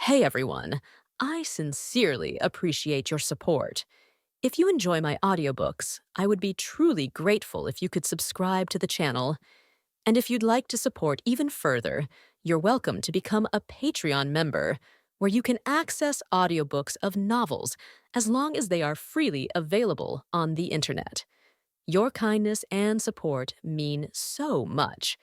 Hey everyone, I sincerely appreciate your support. If you enjoy my audiobooks, I would be truly grateful if you could subscribe to the channel. And if you'd like to support even further, you're welcome to become a Patreon member, where you can access audiobooks of novels as long as they are freely available on the internet. Your kindness and support mean so much.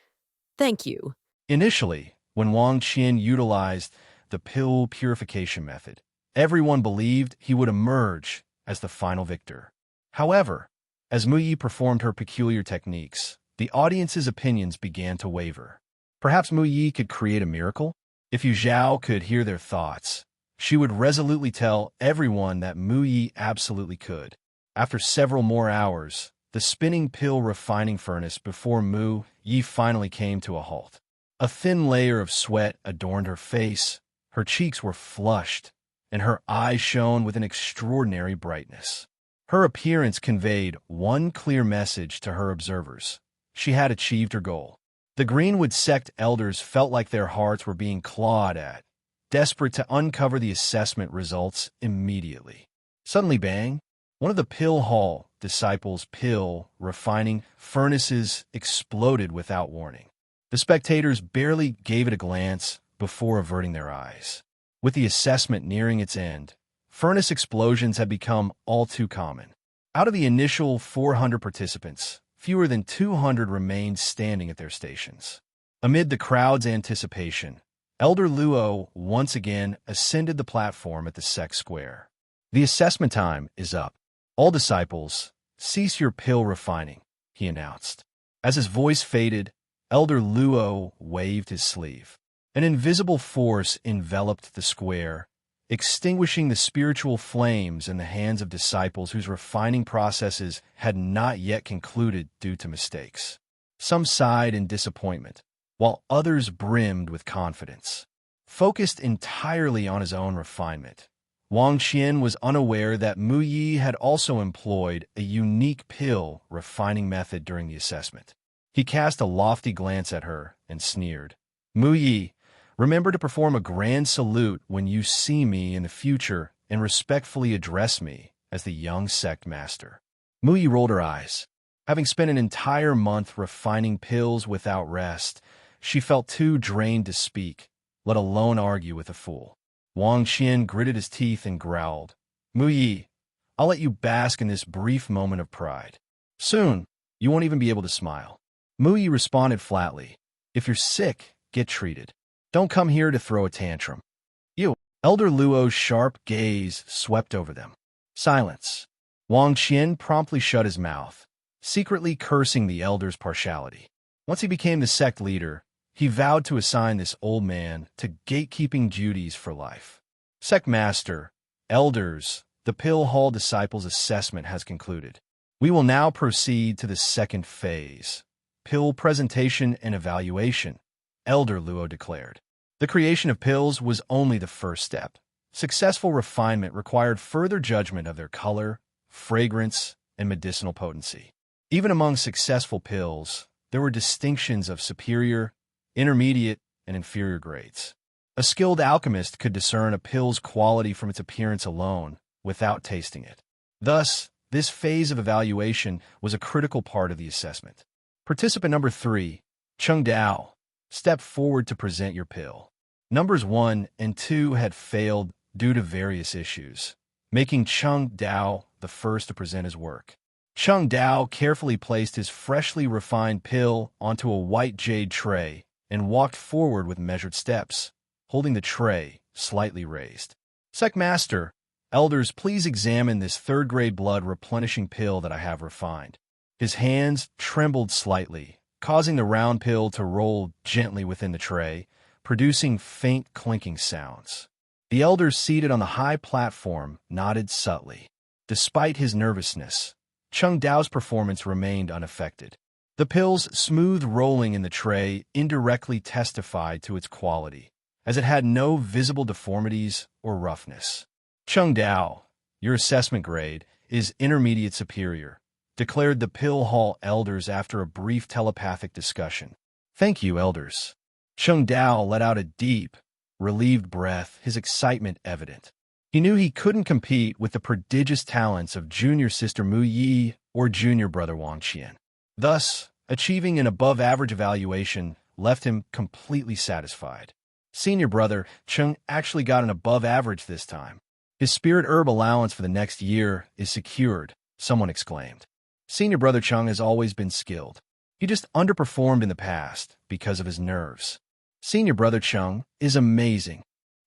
Thank you. Initially, when Wang Qian utilized the pill purification method, everyone believed he would emerge as the final victor. However, as Mu Yi performed her peculiar techniques, the audience's opinions began to waver. Perhaps Mu Yi could create a miracle? If Yu Zhao could hear their thoughts, she would resolutely tell everyone that Mu Yi absolutely could. After several more hours, the spinning pill refining furnace before Mu Yi finally came to a halt. A thin layer of sweat adorned her face, her cheeks were flushed, and her eyes shone with an extraordinary brightness. Her appearance conveyed one clear message to her observers. She had achieved her goal. The Greenwood sect elders felt like their hearts were being clawed at, desperate to uncover the assessment results immediately. Suddenly, bang! One of the Pill Hall disciples' pill refining furnaces exploded without warning. The spectators barely gave it a glance before averting their eyes. With the assessment nearing its end, furnace explosions had become all too common. Out of the initial 400 participants, fewer than 200 remained standing at their stations. Amid the crowd's anticipation, Elder Luo once again ascended the platform at the sect square. The assessment time is up. All disciples, cease your pill refining, he announced. As his voice faded, Elder Luo waved his sleeve. An invisible force enveloped the square, extinguishing the spiritual flames in the hands of disciples whose refining processes had not yet concluded due to mistakes. Some sighed in disappointment, while others brimmed with confidence. Focused entirely on his own refinement, Wang Qian was unaware that Mu Yi had also employed a unique pill refining method during the assessment. He cast a lofty glance at her and sneered. Mu Yi, remember to perform a grand salute when you see me in the future and respectfully address me as the young sect master. Mu Yi rolled her eyes. Having spent an entire month refining pills without rest, she felt too drained to speak, let alone argue with a fool. Wang Qian gritted his teeth and growled, Mu Yi, I'll let you bask in this brief moment of pride. Soon, you won't even be able to smile. Mu Yi responded flatly, if you're sick, get treated. Don't come here to throw a tantrum. You. Elder Luo's sharp gaze swept over them. Silence. Wang Qian promptly shut his mouth, secretly cursing the elder's partiality. Once he became the sect leader, he vowed to assign this old man to gatekeeping duties for life. Sect Master, Elders, the Pill Hall disciples' assessment has concluded. We will now proceed to the second phase. Pill presentation and evaluation, Elder Luo declared. The creation of pills was only the first step. Successful refinement required further judgment of their color, fragrance, and medicinal potency. Even among successful pills, there were distinctions of superior, intermediate, and inferior grades. A skilled alchemist could discern a pill's quality from its appearance alone, without tasting it. Thus, this phase of evaluation was a critical part of the assessment. Participant number 3, Cheng Dao, step forward to present your pill. Numbers 1 and 2 had failed due to various issues, making Cheng Dao the first to present his work. Cheng Dao carefully placed his freshly refined pill onto a white jade tray and walked forward with measured steps, holding the tray slightly raised. Sect Master, Elders, please examine this third-grade blood replenishing pill that I have refined. His hands trembled slightly, causing the round pill to roll gently within the tray, producing faint clinking sounds. The elders seated on the high platform nodded subtly. Despite his nervousness, Cheng Dao's performance remained unaffected. The pill's smooth rolling in the tray indirectly testified to its quality, as it had no visible deformities or roughness. Cheng Dao, your assessment grade is intermediate superior, declared the Pill Hall elders after a brief telepathic discussion. Thank you, elders. Cheng Dao let out a deep, relieved breath, his excitement evident. He knew he couldn't compete with the prodigious talents of junior sister Mu Yi or junior brother Wang Qian. Thus, achieving an above-average evaluation left him completely satisfied. Senior brother Cheng actually got an above average this time. His spirit herb allowance for the next year is secured, someone exclaimed. Senior brother Cheng has always been skilled. He just underperformed in the past because of his nerves. Senior brother Cheng is amazing.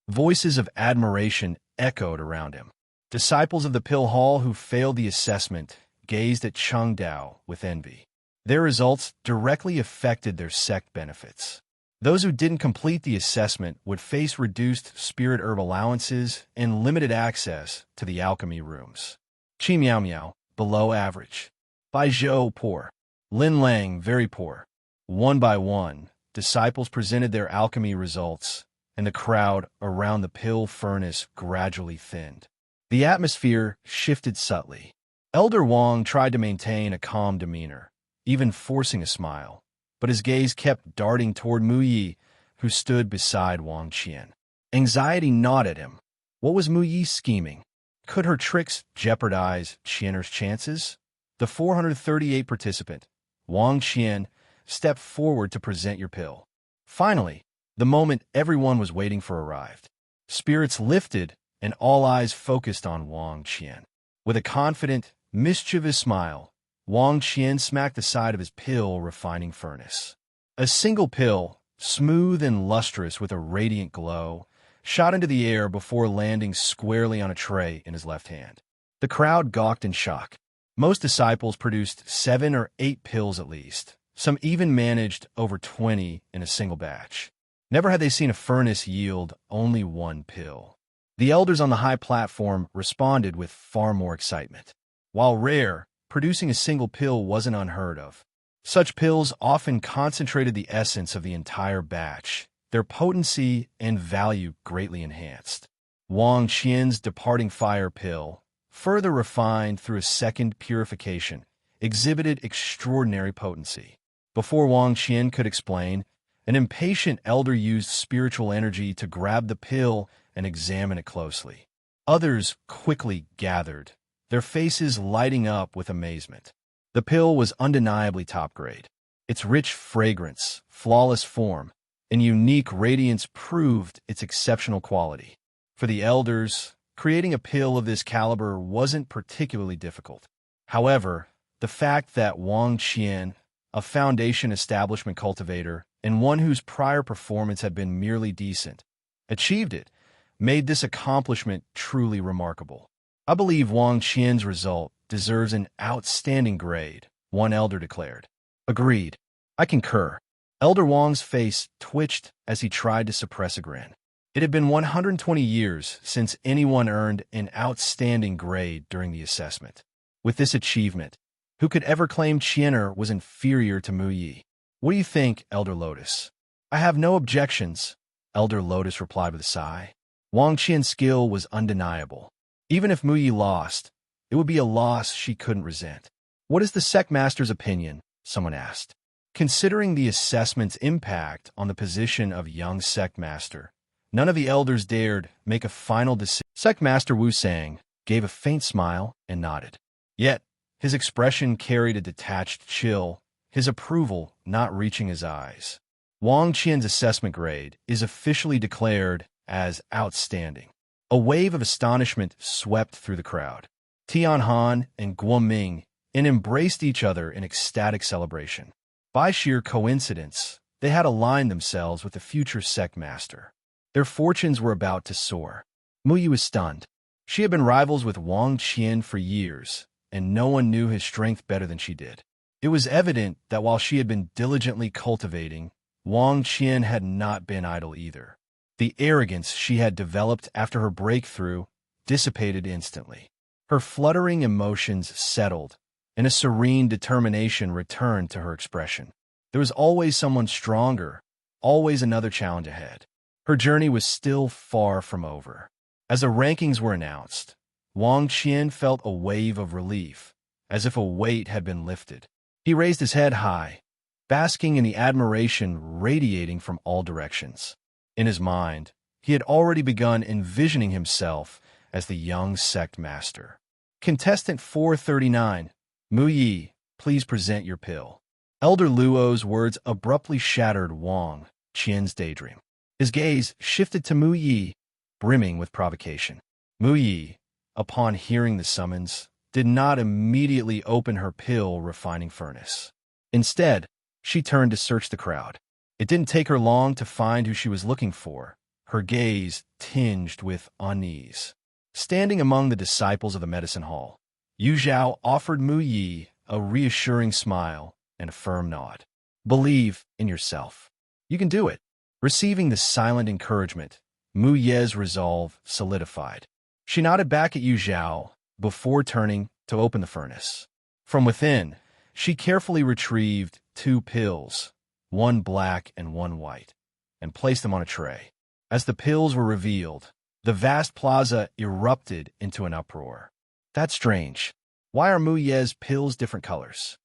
Voices of admiration echoed around him. Disciples of the Pill Hall who failed the assessment gazed at Cheng Dao with envy. Their results directly affected their sect benefits. Those who didn't complete the assessment would face reduced spirit herb allowances and limited access to the alchemy rooms. Qi Miao Miao, below average. Bai Zhou, poor. Lin Lang, very poor. One by one, disciples presented their alchemy results, and the crowd around the pill furnace gradually thinned. The atmosphere shifted subtly. Elder Wang tried to maintain a calm demeanor, even forcing a smile, but his gaze kept darting toward Mu Yi, who stood beside Wang Qian. Anxiety gnawed at him. What was Mu Yi scheming? Could her tricks jeopardize Qianer's chances? The 438 participant, Wang Qian, stepped forward to present your pill. Finally, the moment everyone was waiting for arrived. Spirits lifted, and all eyes focused on Wang Qian. With a confident, mischievous smile, Wang Qian smacked the side of his pill refining furnace. A single pill, smooth and lustrous with a radiant glow, shot into the air before landing squarely on a tray in his left hand. The crowd gawked in shock. Most disciples produced 7 or 8 pills at least. Some even managed over 20 in a single batch. Never had they seen a furnace yield only 1 pill. The elders on the high platform responded with far more excitement. While rare, producing a single pill wasn't unheard of. Such pills often concentrated the essence of the entire batch, their potency and value greatly enhanced. Wang Qian's departing fire pill, further refined through a second purification, exhibited extraordinary potency. Before Wang Qian could explain, an impatient elder used spiritual energy to grab the pill and examine it closely. Others quickly gathered, their faces lighting up with amazement. The pill was undeniably top grade. Its rich fragrance, flawless form, and unique radiance proved its exceptional quality. For the elders, creating a pill of this caliber wasn't particularly difficult. However, the fact that Wang Qian, a foundation establishment cultivator and one whose prior performance had been merely decent, achieved it, made this accomplishment truly remarkable. I believe Wang Qian's result deserves an outstanding grade, one elder declared. Agreed. I concur. Elder Wang's face twitched as he tried to suppress a grin. It had been 120 years since anyone earned an outstanding grade during the assessment. With this achievement, who could ever claim Qianer was inferior to Mu Yi? What do you think, Elder Lotus? I have no objections, Elder Lotus replied with a sigh. Wang Qian's skill was undeniable. Even if Mu Yi lost, it would be a loss she couldn't resent. What is the sect master's opinion? Someone asked. Considering the assessment's impact on the position of young sect master, none of the elders dared make a final decision. Sect master Wu Sang gave a faint smile and nodded. Yet, his expression carried a detached chill, his approval not reaching his eyes. Wang Qian's assessment grade is officially declared as outstanding. A wave of astonishment swept through the crowd. Tian Han and Guo Ming embraced each other in ecstatic celebration. By sheer coincidence, they had aligned themselves with the future sect master. Their fortunes were about to soar. Mu Yi was stunned. She had been rivals with Wang Qian for years, and no one knew his strength better than she did. It was evident that while she had been diligently cultivating, Wang Qian had not been idle either. The arrogance she had developed after her breakthrough dissipated instantly. Her fluttering emotions settled, and a serene determination returned to her expression. There was always someone stronger, always another challenge ahead. Her journey was still far from over. As the rankings were announced, Wang Qian felt a wave of relief, as if a weight had been lifted. He raised his head high, basking in the admiration radiating from all directions. In his mind, He had already begun envisioning himself as the young sect master. Contestant 439, Mu Yi, please present your pill. Elder Luo's words abruptly shattered Wang Qian's daydream. His gaze shifted to Mu Yi, brimming with provocation. Mu Yi, upon hearing the summons, did not immediately open her pill refining furnace. Instead, she turned to search the crowd. It didn't take her long to find who she was looking for, her gaze tinged with unease. Standing among the disciples of the medicine hall, Zhao offered Mu Yi a reassuring smile and a firm nod. Believe in yourself. You can do it. Receiving the silent encouragement, Mu Ye's resolve solidified. She nodded back at Zhao before turning to open the furnace. From within, she carefully retrieved 2 pills, one black and one white, and placed them on a tray. As the pills were revealed, the vast plaza erupted into an uproar. That's strange. Why are Mu Ye's pills different colors?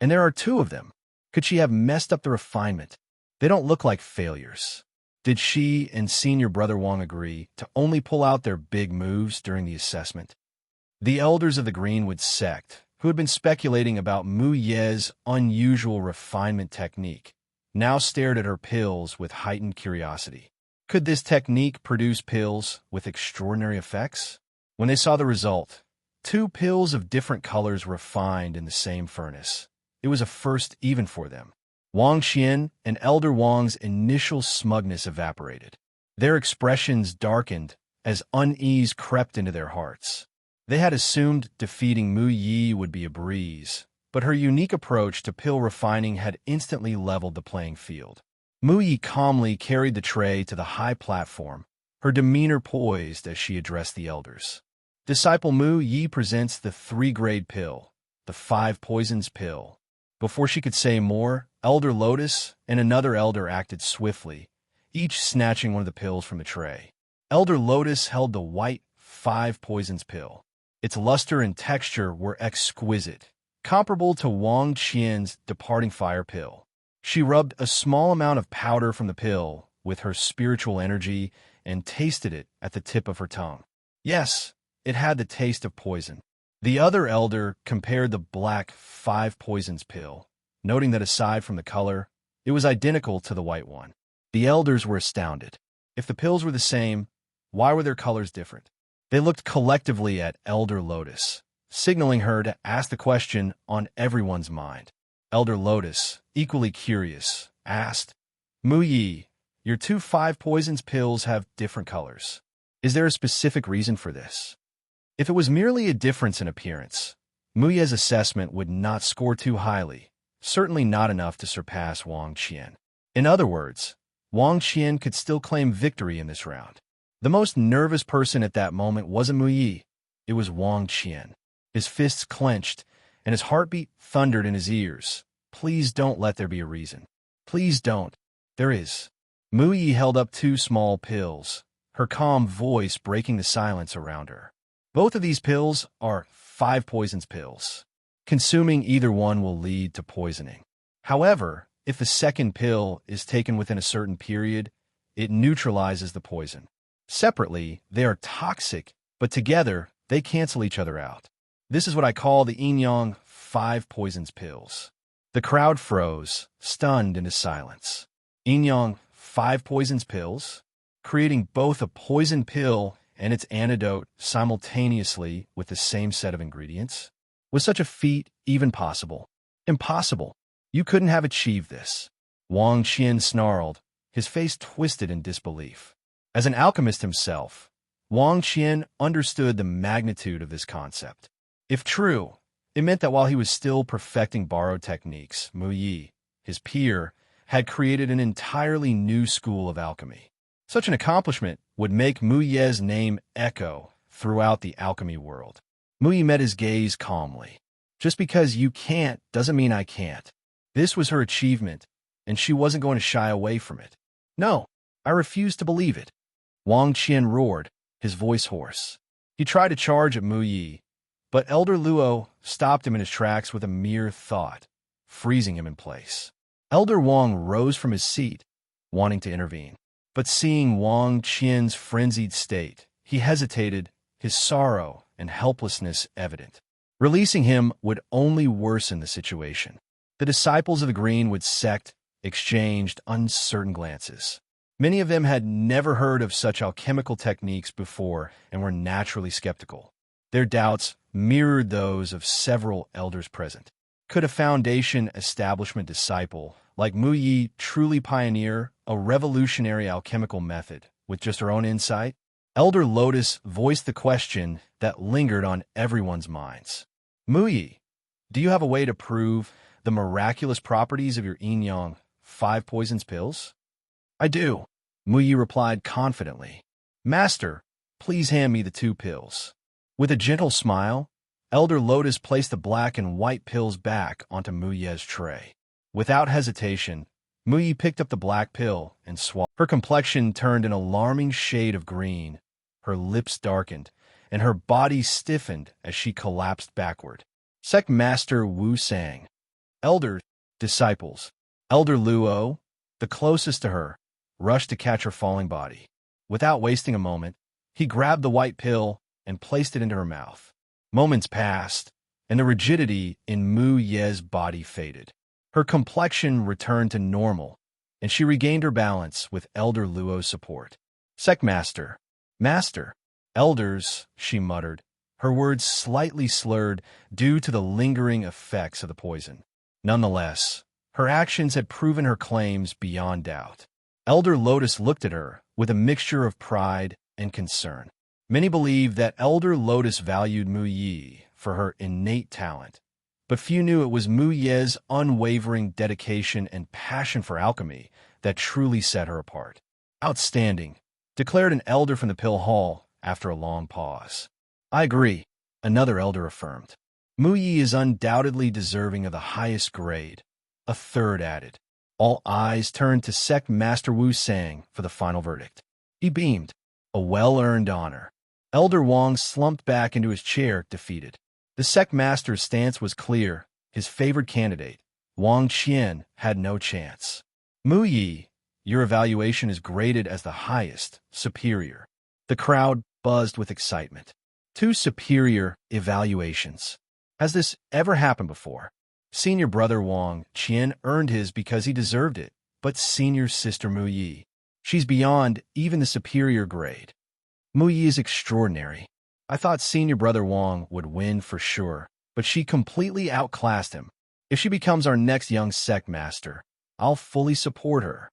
And there are 2 of them. Could she have messed up the refinement? They don't look like failures. Did she and senior brother Wang agree to only pull out their big moves during the assessment? The elders of the Greenwood sect, who had been speculating about Mu Ye's unusual refinement technique, now stared at her pills with heightened curiosity. Could this technique produce pills with extraordinary effects? When they saw the result, 2 pills of different colors refined in the same furnace. It was a first even for them. Wang Qian and Elder Wang's initial smugness evaporated. Their expressions darkened as unease crept into their hearts. They had assumed defeating Mu Yi would be a breeze, but her unique approach to pill refining had instantly leveled the playing field. Mu Yi calmly carried the tray to the high platform, her demeanor poised as she addressed the elders. Disciple Mu Yi presents the 3-grade pill, the 5 poisons pill. Before she could say more, Elder Lotus and another elder acted swiftly, each snatching one of the pills from the tray. Elder Lotus held the white 5 poisons pill. Its luster and texture were exquisite, comparable to Wang Qian's departing fire pill. She rubbed a small amount of powder from the pill with her spiritual energy and tasted it at the tip of her tongue. Yes, it had the taste of poison. The other elder compared the black 5 poisons pill, noting that aside from the color, it was identical to the white one. The elders were astounded. If the pills were the same, why were their colors different? They looked collectively at Elder Lotus, signaling her to ask the question on everyone's mind. Elder Lotus, equally curious, asked, Mu Yi, your 2 5 poisons pills have different colors. Is there a specific reason for this? If it was merely a difference in appearance, Mu Ye's assessment would not score too highly, certainly not enough to surpass Wang Qian. In other words, Wang Qian could still claim victory in this round. The most nervous person at that moment wasn't Mu Yi, it was Wang Qian. His fists clenched, and his heartbeat thundered in his ears. Please don't let there be a reason. Please don't. There is. Mu Yi held up 2 small pills, her calm voice breaking the silence around her. Both of these pills are 5 poisons pills. Consuming either one will lead to poisoning. However, if the second pill is taken within a certain period, it neutralizes the poison. Separately, they are toxic, but together, they cancel each other out. This is what I call the yin-yang 5 poisons pills. The crowd froze, stunned into silence. Yin-yang 5 poisons pills, creating both a poison pill and its antidote simultaneously with the same set of ingredients? Was such a feat even possible? Impossible. You couldn't have achieved this. Wang Qian snarled, his face twisted in disbelief. As an alchemist himself, Wang Qian understood the magnitude of this concept. If true, it meant that while he was still perfecting borrowed techniques, Mu Yi, his peer, had created an entirely new school of alchemy. Such an accomplishment would make Mu Ye's name echo throughout the alchemy world. Mu Yi met his gaze calmly. Just because you can't doesn't mean I can't. This was her achievement, and she wasn't going to shy away from it. No, I refuse to believe it. Wang Qian roared, his voice hoarse. He tried to charge at Mu Yi, but Elder Luo stopped him in his tracks with a mere thought, freezing him in place. Elder Wang rose from his seat, wanting to intervene. But seeing Wang Qian's frenzied state, he hesitated, his sorrow and helplessness evident. Releasing him would only worsen the situation. The disciples of the Greenwood sect exchanged uncertain glances. Many of them had never heard of such alchemical techniques before and were naturally skeptical. Their doubts mirrored those of several elders present. Could a Foundation establishment disciple like Mu Yi truly pioneer a revolutionary alchemical method with just her own insight? Elder Lotus voiced the question that lingered on everyone's minds. Mu Yi, do you have a way to prove the miraculous properties of your yin-yang 5 poisons pills? I do, Mu Yi replied confidently. Master, please hand me the 2 pills. With a gentle smile, Elder Lotus placed the black and white pills back onto Mu Ye's tray. Without hesitation, Mu Yi picked up the black pill and swallowed. Her complexion turned an alarming shade of green, her lips darkened, and her body stiffened as she collapsed backward. Sect Master Wu sang. Elder disciples, Elder Luo, the closest to her, rushed to catch her falling body. Without wasting a moment, he grabbed the white pill and placed it into her mouth. Moments passed, and the rigidity in Mu Ye's body faded. Her complexion returned to normal, and she regained her balance with Elder Luo's support. Sect Master, Master, Elders, she muttered, her words slightly slurred due to the lingering effects of the poison. Nonetheless, her actions had proven her claims beyond doubt. Elder Lotus looked at her with a mixture of pride and concern. Many believed that Elder Lotus valued Mu Yi for her innate talent, but few knew it was Mu Ye's unwavering dedication and passion for alchemy that truly set her apart. Outstanding, declared an elder from the Pill Hall after a long pause. I agree, another elder affirmed. Mu Yi is undoubtedly deserving of the highest grade, a third added. All eyes turned to Sect Master Wu Sang for the final verdict. He beamed, a well-earned honor. Elder Wang slumped back into his chair, defeated. The Sect Master's stance was clear. His favored candidate, Wang Qian, had no chance. Mu Yi, your evaluation is graded as the highest, superior. The crowd buzzed with excitement. 2 superior evaluations. Has this ever happened before? Senior brother Wang Qian earned his because he deserved it, but senior sister Mu Yi, she's beyond even the superior grade. Mu Yi is extraordinary. I thought senior brother Wang would win for sure, but she completely outclassed him. If she becomes our next young sect master, I'll fully support her.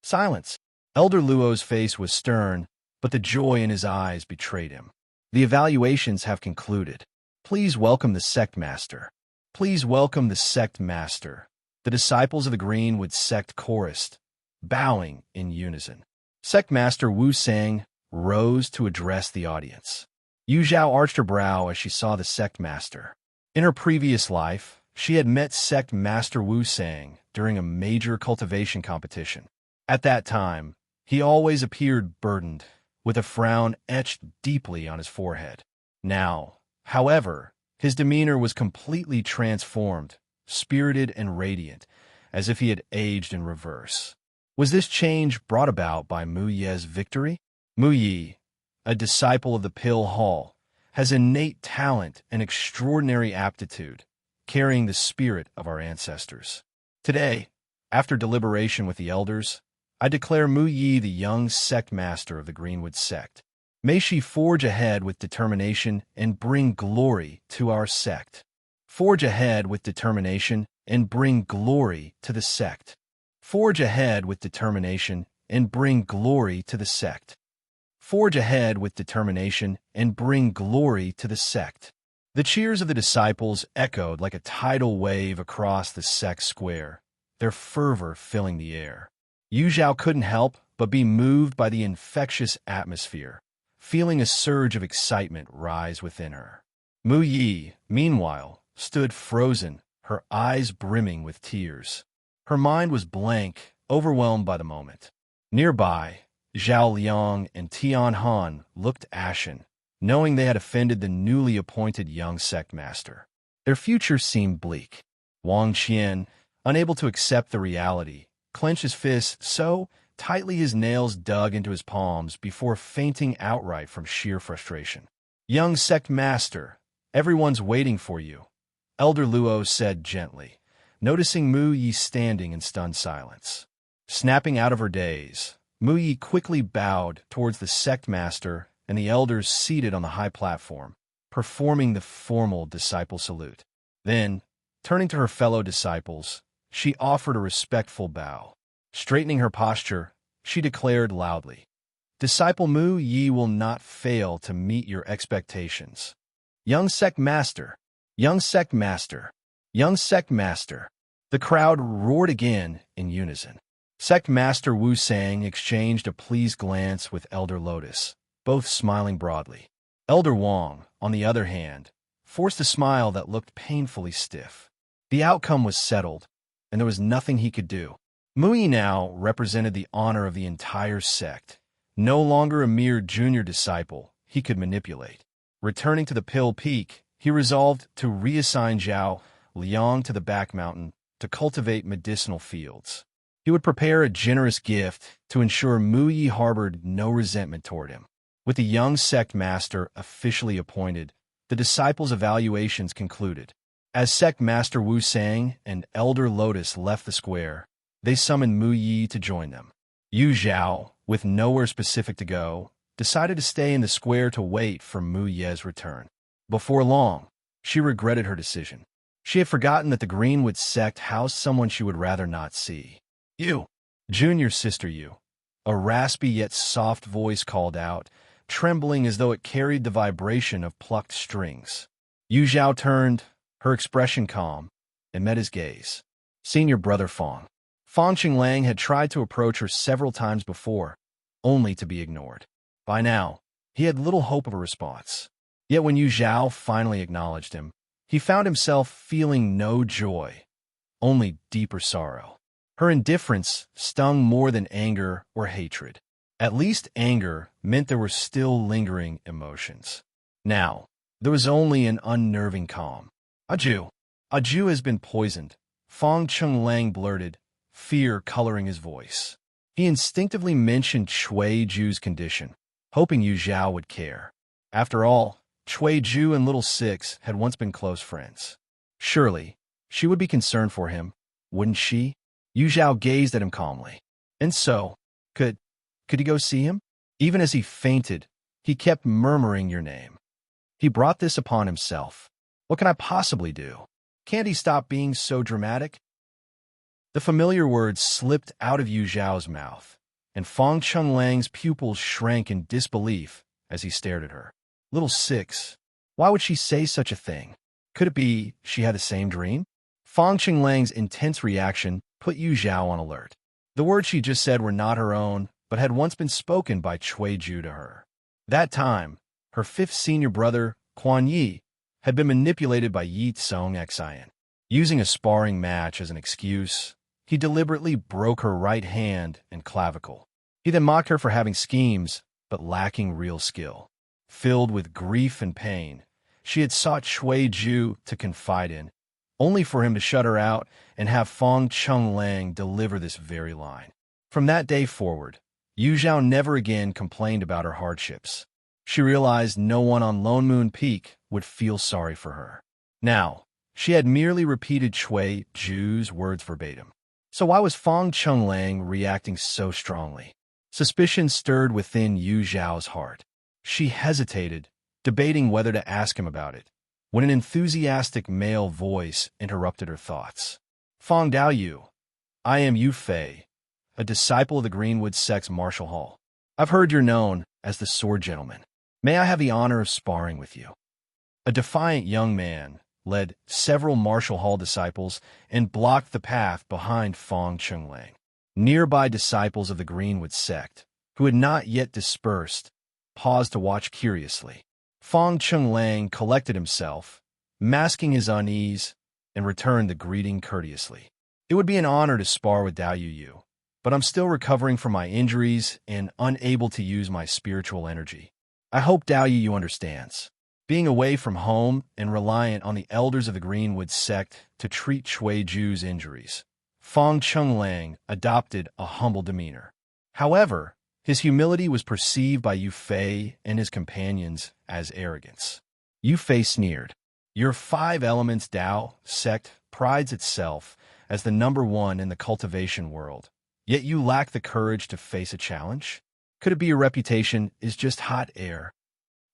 Silence. Elder Luo's face was stern, but the joy in his eyes betrayed him. The evaluations have concluded. Please welcome the sect master. Please welcome the sect master. The disciples of the Greenwood sect chorused, bowing in unison. Sect Master Wu Sang rose to address the audience. Yu Zhao arched her brow as she saw the sect master. In her previous life, she had met Sect Master Wu Sang during a major cultivation competition. At that time, he always appeared burdened, with a frown etched deeply on his forehead. Now, however, his demeanor was completely transformed, spirited and radiant, as if he had aged in reverse. Was this change brought about by Mu Ye's victory? Mu Yi, a disciple of the Pill Hall, has innate talent and extraordinary aptitude, carrying the spirit of our ancestors. Today, after deliberation with the elders, I declare Mu Yi the young sect master of the Greenwood sect. May she forge ahead with determination and bring glory to our sect. Forge ahead with determination and bring glory to the sect. Forge ahead with determination and bring glory to the sect. Forge ahead with determination and bring glory to the sect. The cheers of the disciples echoed like a tidal wave across the sect square, their fervor filling the air. Yu Zhao couldn't help but be moved by the infectious atmosphere, feeling a surge of excitement rise within her. Mu Yi, meanwhile, stood frozen, her eyes brimming with tears. Her mind was blank, overwhelmed by the moment. Nearby, Zhao Liang and Tian Han looked ashen, knowing they had offended the newly appointed young sect master. Their future seemed bleak. Wang Qian, unable to accept the reality, clenched his fists so tightly his nails dug into his palms before fainting outright from sheer frustration. "Young sect master, everyone's waiting for you," Elder Luo said gently, noticing Mu Yi standing in stunned silence. Snapping out of her daze, Mu Yi quickly bowed towards the sect master and the elders seated on the high platform, performing the formal disciple salute. Then, turning to her fellow disciples, she offered a respectful bow. Straightening her posture, she declared loudly, "Disciple Mu Yi will not fail to meet your expectations. Young sect master, young sect master, young sect master." The crowd roared again in unison. Sect Master Wu Sang exchanged a pleased glance with Elder Lotus, both smiling broadly. Elder Wang, on the other hand, forced a smile that looked painfully stiff. The outcome was settled, and there was nothing he could do. Mu Yi now represented the honor of the entire sect, no longer a mere junior disciple he could manipulate. Returning to the Pill Peak, he resolved to reassign Zhao Liang to the back mountain to cultivate medicinal fields. He would prepare a generous gift to ensure Mu Yi harbored no resentment toward him. With the young sect master officially appointed, the disciples' evaluations concluded. As sect master Wu Sang and Elder Lotus left the square, they summoned Mu Yi to join them. Yu Zhao, with nowhere specific to go, decided to stay in the square to wait for Mu Ye's return. Before long, she regretted her decision. She had forgotten that the Greenwood sect housed someone she would rather not see. "You, junior sister Yu," a raspy yet soft voice called out, trembling as though it carried the vibration of plucked strings. Yu Zhao turned, her expression calm, and met his gaze. Senior brother Fong. Fong Qinglang had tried to approach her several times before, only to be ignored. By now, he had little hope of a response. Yet when Yu Zhao finally acknowledged him, he found himself feeling no joy, only deeper sorrow. Her indifference stung more than anger or hatred. At least anger meant there were still lingering emotions. Now, there was only an unnerving calm. "Aju has been poisoned," Fong Qinglang blurted, fear coloring his voice. He instinctively mentioned Chui Ju's condition, hoping Yu Zhao would care. After all, Chui Ju and Little Six had once been close friends. Surely, she would be concerned for him, wouldn't she? Yu Zhao gazed at him calmly. And so, could he go see him? Even as he fainted, he kept murmuring your name. He brought this upon himself. What can I possibly do? Can't he stop being so dramatic? The familiar words slipped out of Yu Zhao's mouth, and Fong Qinglang's pupils shrank in disbelief as he stared at her. Little Six, why would she say such a thing? Could it be she had the same dream? Fong Qinglang's intense reaction put Yu Zhao on alert. The words she just said were not her own, but had once been spoken by Chui Ju to her. That time, her fifth senior brother, Quan Yi, had been manipulated by Ye Cong Xin. Using a sparring match as an excuse, he deliberately broke her right hand and clavicle. He then mocked her for having schemes, but lacking real skill. Filled with grief and pain, she had sought Chui Ju to confide in, only for him to shut her out and have Fong Qinglang deliver this very line. From that day forward, Yu Zhao never again complained about her hardships. She realized no one on Lone Moon Peak would feel sorry for her. Now, she had merely repeated Chui Ju's words verbatim. So why was Fong Qinglang reacting so strongly? Suspicion stirred within Yu Zhao's heart. She hesitated, debating whether to ask him about it, when an enthusiastic male voice interrupted her thoughts. "Fong Daoyu, I am Yu Fei, a disciple of the Greenwood Sect's Martial Hall. I've heard you're known as the Sword Gentleman. May I have the honor of sparring with you?" A defiant young man led several Martial Hall disciples and blocked the path behind Fong Qinglang. Nearby disciples of the Greenwood Sect, who had not yet dispersed, paused to watch curiously. Fong Qinglang collected himself, masking his unease, and returned the greeting courteously. "It would be an honor to spar with Dao Yu, but I'm still recovering from my injuries and unable to use my spiritual energy. I hope Dao Yu understands. Being away from home and reliant on the elders of the Greenwood Sect to treat Chui Ju's injuries, Fong Qinglang adopted a humble demeanor. However, his humility was perceived by Yu Fei and his companions as arrogance. Yu Fei sneered. Your five elements Dao sect prides itself as the #1 in the cultivation world, yet you lack the courage to face a challenge? Could it be your reputation is just hot air?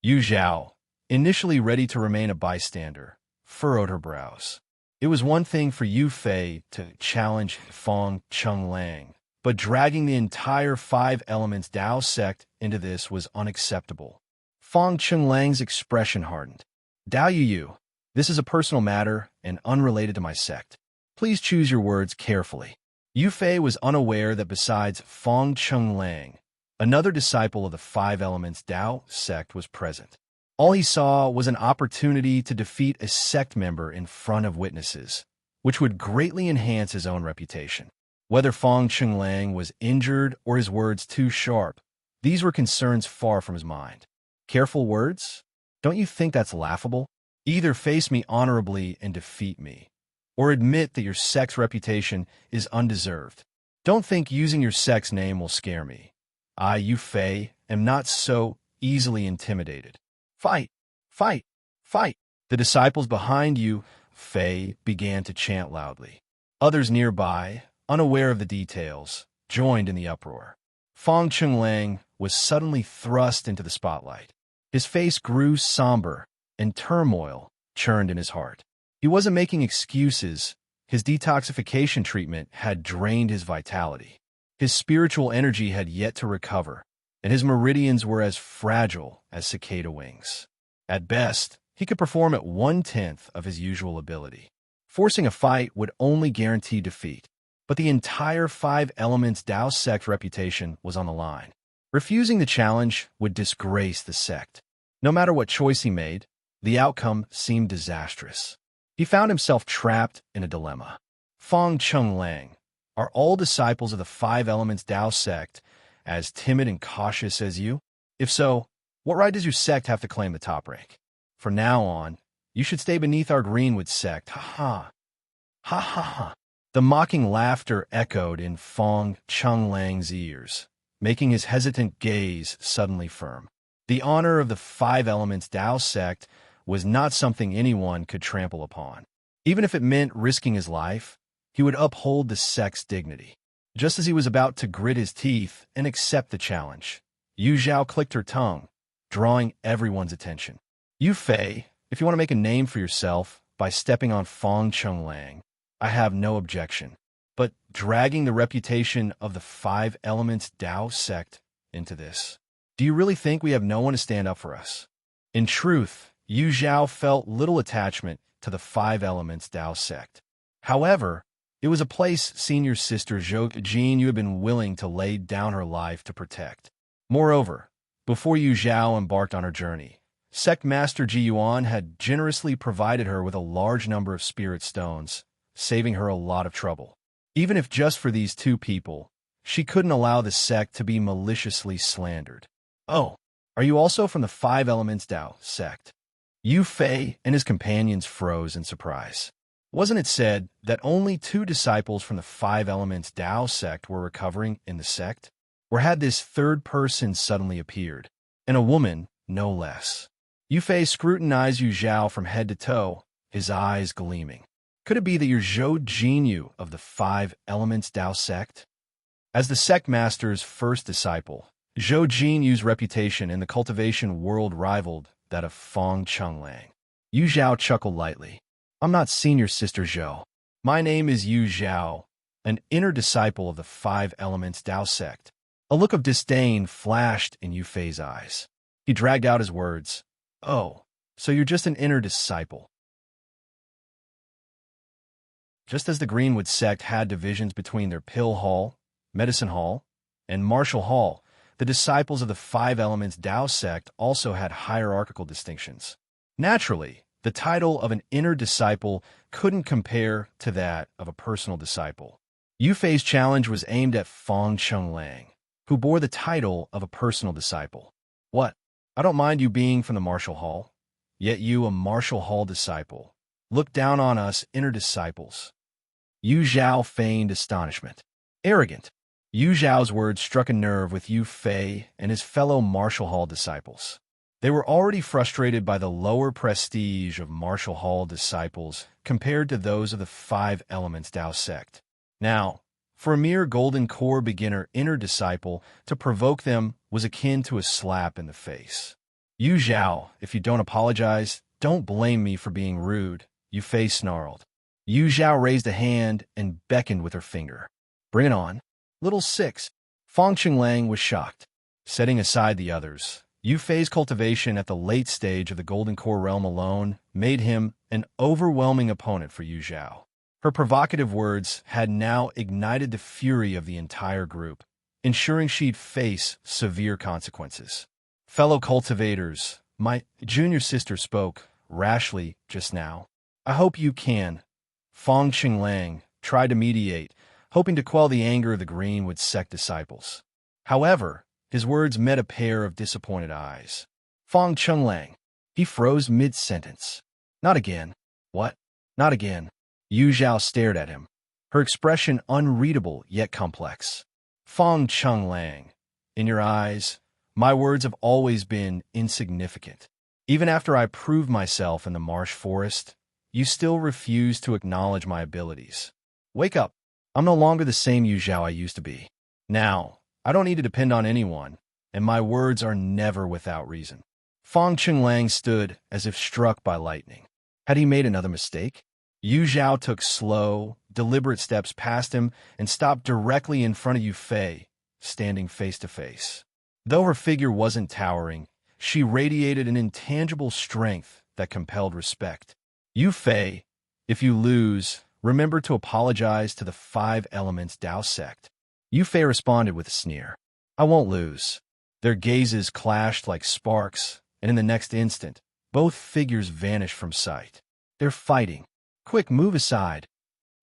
Yu Zhao, initially ready to remain a bystander, furrowed her brows. It was one thing for Yu Fei to challenge Fong Chenglang, but dragging the entire five elements Dao sect into this was unacceptable. Fong Chenglan's expression hardened. Dao Yu, this is a personal matter and unrelated to my sect. Please choose your words carefully. Yu Fei was unaware that besides Fong Chenglang, another disciple of the five elements Dao sect was present. All he saw was an opportunity to defeat a sect member in front of witnesses, which would greatly enhance his own reputation. Whether Fong Chenglang was injured or his words too sharp, these were concerns far from his mind. Careful words? Don't you think that's laughable? Either face me honorably and defeat me, or admit that your sect's reputation is undeserved. Don't think using your sect's name will scare me. I, Yu Fei, am not so easily intimidated. Fight! Fight! Fight! The disciples behind Yu Fei began to chant loudly. Others nearby, unaware of the details, joined in the uproar. Fong Chenglang was suddenly thrust into the spotlight. His face grew somber, and turmoil churned in his heart. He wasn't making excuses. His detoxification treatment had drained his vitality. His spiritual energy had yet to recover, and his meridians were as fragile as cicada wings. At best, he could perform at 1/10 of his usual ability. Forcing a fight would only guarantee defeat, but the entire five elements Dao sect reputation was on the line. Refusing the challenge would disgrace the sect. No matter what choice he made, the outcome seemed disastrous. He found himself trapped in a dilemma. Fong Chenglang, are all disciples of the five elements Dao sect as timid and cautious as you? If so, what right does your sect have to claim the top rank? From now on, you should stay beneath our Greenwood sect. Ha ha. Ha ha ha. The mocking laughter echoed in Fong Chenglan's ears, making his hesitant gaze suddenly firm. The honor of the five elements Dao sect was not something anyone could trample upon. Even if it meant risking his life, he would uphold the sect's dignity. Just as he was about to grit his teeth and accept the challenge, Yu Zhao clicked her tongue, drawing everyone's attention. Yu Fei, if you want to make a name for yourself by stepping on Fong Chenglang, I have no objection. But dragging the reputation of the five elements Dao sect into this, do you really think we have no one to stand up for us? In truth, Yu Zhao felt little attachment to the five elements Dao sect. However, it was a place senior sister Zhao Jin you had been willing to lay down her life to protect. Moreover, before Yu Zhao embarked on her journey, Sect Master Ji Yuan had generously provided her with a large number of spirit stones, saving her a lot of trouble. Even if just for these two people, she couldn't allow the sect to be maliciously slandered. Oh, are you also from the five elements Dao sect? Yu Fei and his companions froze in surprise. Wasn't it said that only 2 disciples from the five elements Dao sect were recovering in the sect? Or had this third person suddenly appeared? And a woman, no less. Yu Fei scrutinized Yu Zhao from head to toe, his eyes gleaming. Could it be that you're Zhao Jinyu of the five elements Dao sect? As the sect master's first disciple, Zhao Jinyu's reputation in the cultivation world rivaled that of Fong Chenglang. Yu Zhao chuckled lightly. I'm not senior sister Zhao. My name is Yu Zhao, an inner disciple of the five elements Dao sect. A look of disdain flashed in Yu Fei's eyes. He dragged out his words. Oh, so you're just an inner disciple. Just as the Greenwood sect had divisions between their Pill Hall, Medicine Hall, and Martial Hall, the disciples of the five elements Dao sect also had hierarchical distinctions. Naturally, the title of an inner disciple couldn't compare to that of a personal disciple. Yu Fei's challenge was aimed at Fong Chenglang, who bore the title of a personal disciple. What? I don't mind you being from the Martial Hall, yet you, a Martial Hall disciple, look down on us inner disciples. Yu Zhao feigned astonishment. Arrogant. Yu Zhao's words struck a nerve with Yu Fei and his fellow Martial Hall disciples. They were already frustrated by the lower prestige of Martial Hall disciples compared to those of the Five Elements Dao sect. Now, for a mere Golden Core beginner inner disciple, to provoke them was akin to a slap in the face. Yu Zhao, if you don't apologize, don't blame me for being rude, Yu Fei snarled. Yu Zhao raised a hand and beckoned with her finger. Bring it on. Little six. Fong Qinglang was shocked. Setting aside the others, Yu Fei's cultivation at the late stage of the Golden Core realm alone made him an overwhelming opponent for Yu Zhao. Her provocative words had now ignited the fury of the entire group, ensuring she'd face severe consequences. Fellow cultivators, my junior sister spoke rashly just now. I hope you can. Fong Qinglang tried to mediate, hoping to quell the anger of the Greenwood sect disciples. However, his words met a pair of disappointed eyes. Fong Qinglang. He froze mid-sentence. Not again. What? Not again. Yu Zhao stared at him, her expression unreadable yet complex. Fong Qinglang. In your eyes, my words have always been insignificant. Even after I proved myself in the marsh forest, you still refuse to acknowledge my abilities. Wake up. I'm no longer the same Yu Zhao I used to be. Now, I don't need to depend on anyone, and my words are never without reason. Fong Qinglang stood as if struck by lightning. Had he made another mistake? Yu Zhao took slow, deliberate steps past him and stopped directly in front of Yu Fei, standing face to face. Though her figure wasn't towering, she radiated an intangible strength that compelled respect. Yu Fei, if you lose, remember to apologize to the Five Elements Dao sect. Yu Fei responded with a sneer. I won't lose. Their gazes clashed like sparks, and in the next instant, both figures vanished from sight. They're fighting. Quick, move aside.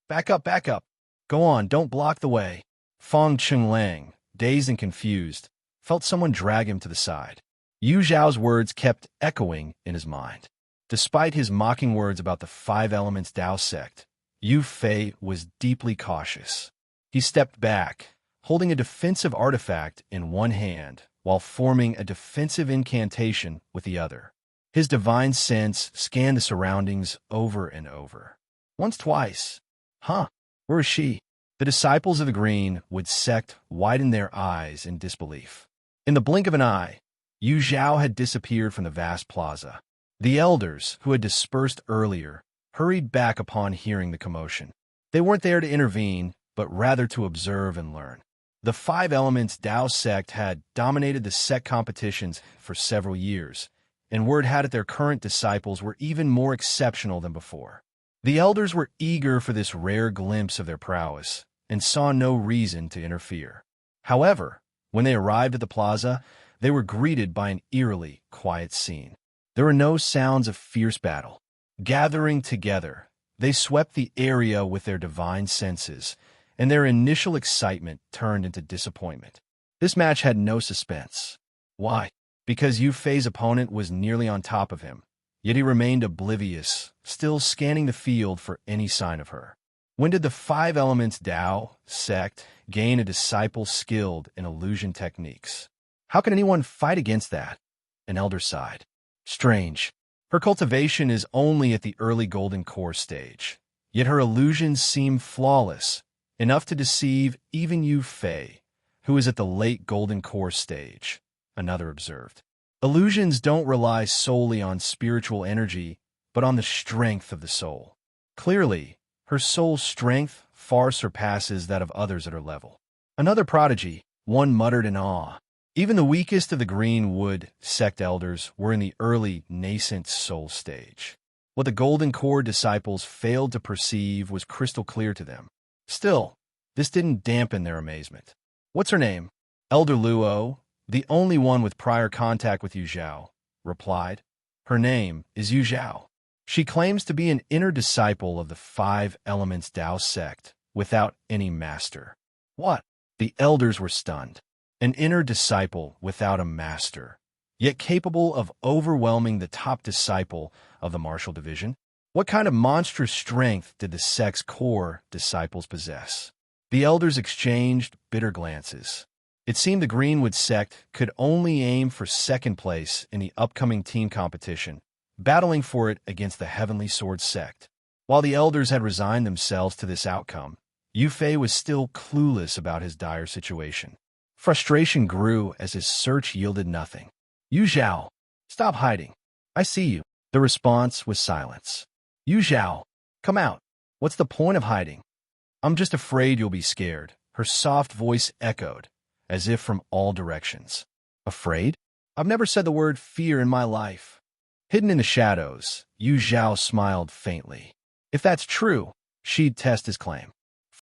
Back up, back up. Go on, don't block the way. Fong Qinglang, dazed and confused, felt someone drag him to the side. Yu Zhao's words kept echoing in his mind. Despite his mocking words about the Five Elements Dao sect, Yu Fei was deeply cautious. He stepped back, holding a defensive artifact in one hand while forming a defensive incantation with the other. His divine sense scanned the surroundings over and over. Once, twice. Huh, where is she? The disciples of the Greenwood sect widened their eyes in disbelief. In the blink of an eye, Yu Zhao had disappeared from the vast plaza. The elders, who had dispersed earlier, hurried back upon hearing the commotion. They weren't there to intervene, but rather to observe and learn. The Five Elements Dao sect had dominated the sect competitions for several years, and word had it their current disciples were even more exceptional than before. The elders were eager for this rare glimpse of their prowess, and saw no reason to interfere. However, when they arrived at the plaza, they were greeted by an eerily quiet scene. There were no sounds of fierce battle. Gathering together, they swept the area with their divine senses, and their initial excitement turned into disappointment. This match had no suspense. Why? Because Yu Fei's opponent was nearly on top of him, yet he remained oblivious, still scanning the field for any sign of her. When did the Five Elements Dao sect gain a disciple skilled in illusion techniques? How can anyone fight against that? An elder sighed. Strange. Her cultivation is only at the early Golden Core stage, yet her illusions seem flawless, enough to deceive even Yu Fei, who is at the late Golden Core stage, another observed. Illusions don't rely solely on spiritual energy, but on the strength of the soul. Clearly, her soul's strength far surpasses that of others at her level. Another prodigy, one muttered in awe. Even the weakest of the Greenwood sect elders were in the early, nascent soul stage. What the Golden Core disciples failed to perceive was crystal clear to them. Still, this didn't dampen their amazement. What's her name? Elder Luo, the only one with prior contact with Yu Zhao, replied. Her name is Yu Zhao. She claims to be an inner disciple of the Five Elements Dao sect, without any master. What? The elders were stunned. An inner disciple without a master, yet capable of overwhelming the top disciple of the martial division? What kind of monstrous strength did the sect's core disciples possess? The elders exchanged bitter glances. It seemed the Greenwood sect could only aim for second place in the upcoming team competition, battling for it against the Heavenly Sword sect. While the elders had resigned themselves to this outcome, Yu Fei was still clueless about his dire situation. Frustration grew as his search yielded nothing. Yu Zhao, stop hiding. I see you. The response was silence. Yu Zhao, come out. What's the point of hiding? I'm just afraid you'll be scared. Her soft voice echoed, as if from all directions. Afraid? I've never said the word fear in my life. Hidden in the shadows, Yu Zhao smiled faintly. If that's true, she'd test his claim.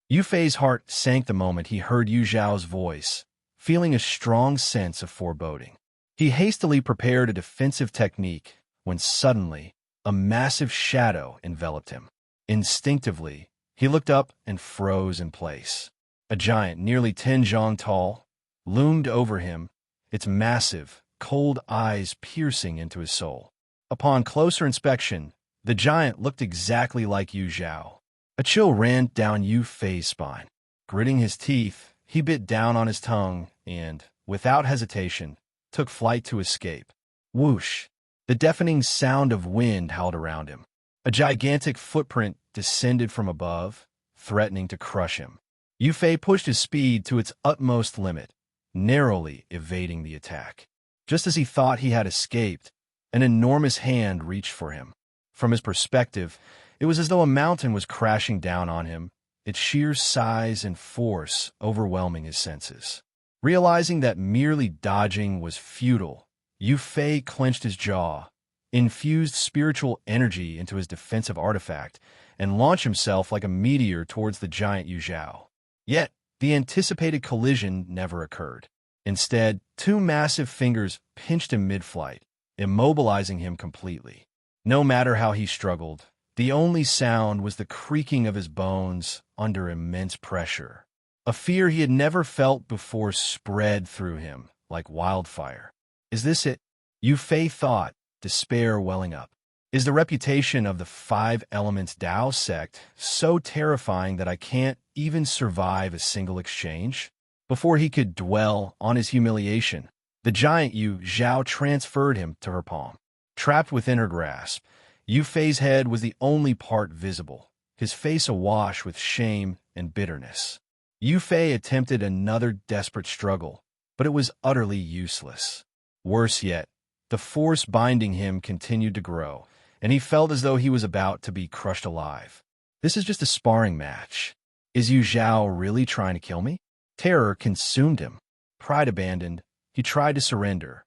Yu Fei's heart sank the moment he heard Yu Zhao's voice, feeling a strong sense of foreboding. He hastily prepared a defensive technique when suddenly a massive shadow enveloped him. Instinctively, he looked up and froze in place. A giant, nearly 10 zhang tall, loomed over him, its massive, cold eyes piercing into his soul. Upon closer inspection, the giant looked exactly like Yu Zhao. A chill ran down Yu Fei's spine. Gritting his teeth, he bit down on his tongue and, without hesitation, took flight to escape. Whoosh! The deafening sound of wind howled around him. A gigantic footprint descended from above, threatening to crush him. Yu Fei pushed his speed to its utmost limit, narrowly evading the attack. Just as he thought he had escaped, an enormous hand reached for him. From his perspective, it was as though a mountain was crashing down on him, its sheer size and force overwhelming his senses. Realizing that merely dodging was futile, Yu Fei clenched his jaw, infused spiritual energy into his defensive artifact, and launched himself like a meteor towards the giant Yu Zhao. Yet, the anticipated collision never occurred. Instead, two massive fingers pinched him mid-flight, immobilizing him completely. No matter how he struggled, the only sound was the creaking of his bones under immense pressure. A fear he had never felt before spread through him like wildfire. Is this it? Yu Fei thought, despair welling up. Is the reputation of the Five Elements Dao sect so terrifying that I can't even survive a single exchange? Before he could dwell on his humiliation, the giant Yu Zhao transferred him to her palm. Trapped within her grasp, Yu Fei's head was the only part visible, his face awash with shame and bitterness. Yu Fei attempted another desperate struggle, but it was utterly useless. Worse yet, the force binding him continued to grow, and he felt as though he was about to be crushed alive. This is just a sparring match. Is Yu Zhao really trying to kill me? Terror consumed him. Pride abandoned, he tried to surrender,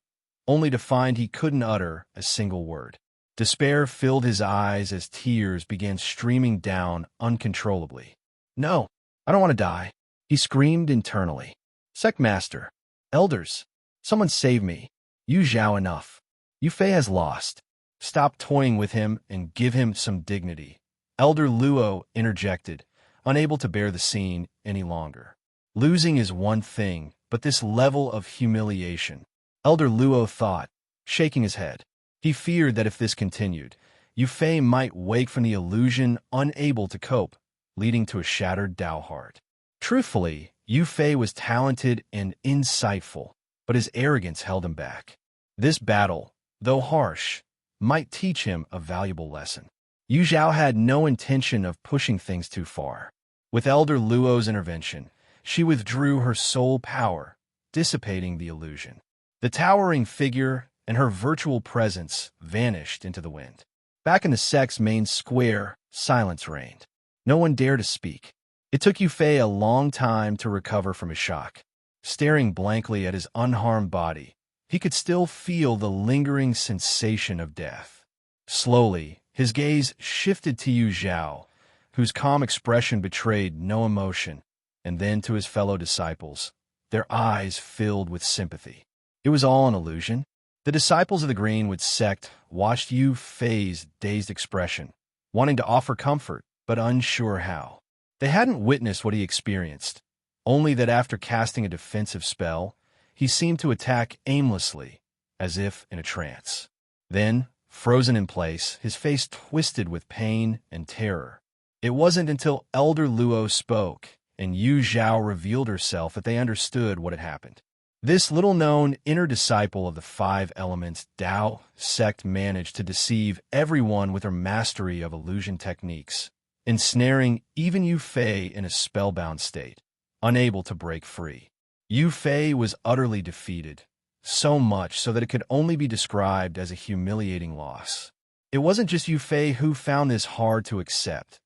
only to find he couldn't utter a single word. Despair filled his eyes as tears began streaming down uncontrollably. No, I don't want to die, he screamed internally. Sect Master, Elders, someone save me. Yu Zhao, enough. Yu Fei has lost. Stop toying with him and give him some dignity. Elder Luo interjected, unable to bear the scene any longer. Losing is one thing, but this level of humiliation, Elder Luo thought, shaking his head. He feared that if this continued, Yu Fei might wake from the illusion unable to cope, leading to a shattered Dao heart. Truthfully, Yu Fei was talented and insightful, but his arrogance held him back. This battle, though harsh, might teach him a valuable lesson. Yu Zhao had no intention of pushing things too far. With Elder Luo's intervention, she withdrew her soul power, dissipating the illusion. The towering figure and her virtual presence vanished into the wind. Back in the sect's main square, silence reigned. No one dared to speak. It took Yu Fei a long time to recover from his shock. Staring blankly at his unharmed body, he could still feel the lingering sensation of death. Slowly, his gaze shifted to Yu Zhao, whose calm expression betrayed no emotion, and then to his fellow disciples, their eyes filled with sympathy. It was all an illusion. The disciples of the Greenwood sect watched Yu Fei's dazed expression, wanting to offer comfort, but unsure how. They hadn't witnessed what he experienced, only that after casting a defensive spell, he seemed to attack aimlessly, as if in a trance. Then, frozen in place, his face twisted with pain and terror. It wasn't until Elder Luo spoke, and Yu Zhao revealed herself that they understood what had happened. This little-known inner disciple of the five elements Dao sect managed to deceive everyone with her mastery of illusion techniques, ensnaring even Yu Fei in a spellbound state, unable to break free. Yu Fei was utterly defeated, so much so that it could only be described as a humiliating loss. It wasn't just Yu Fei who found this hard to accept.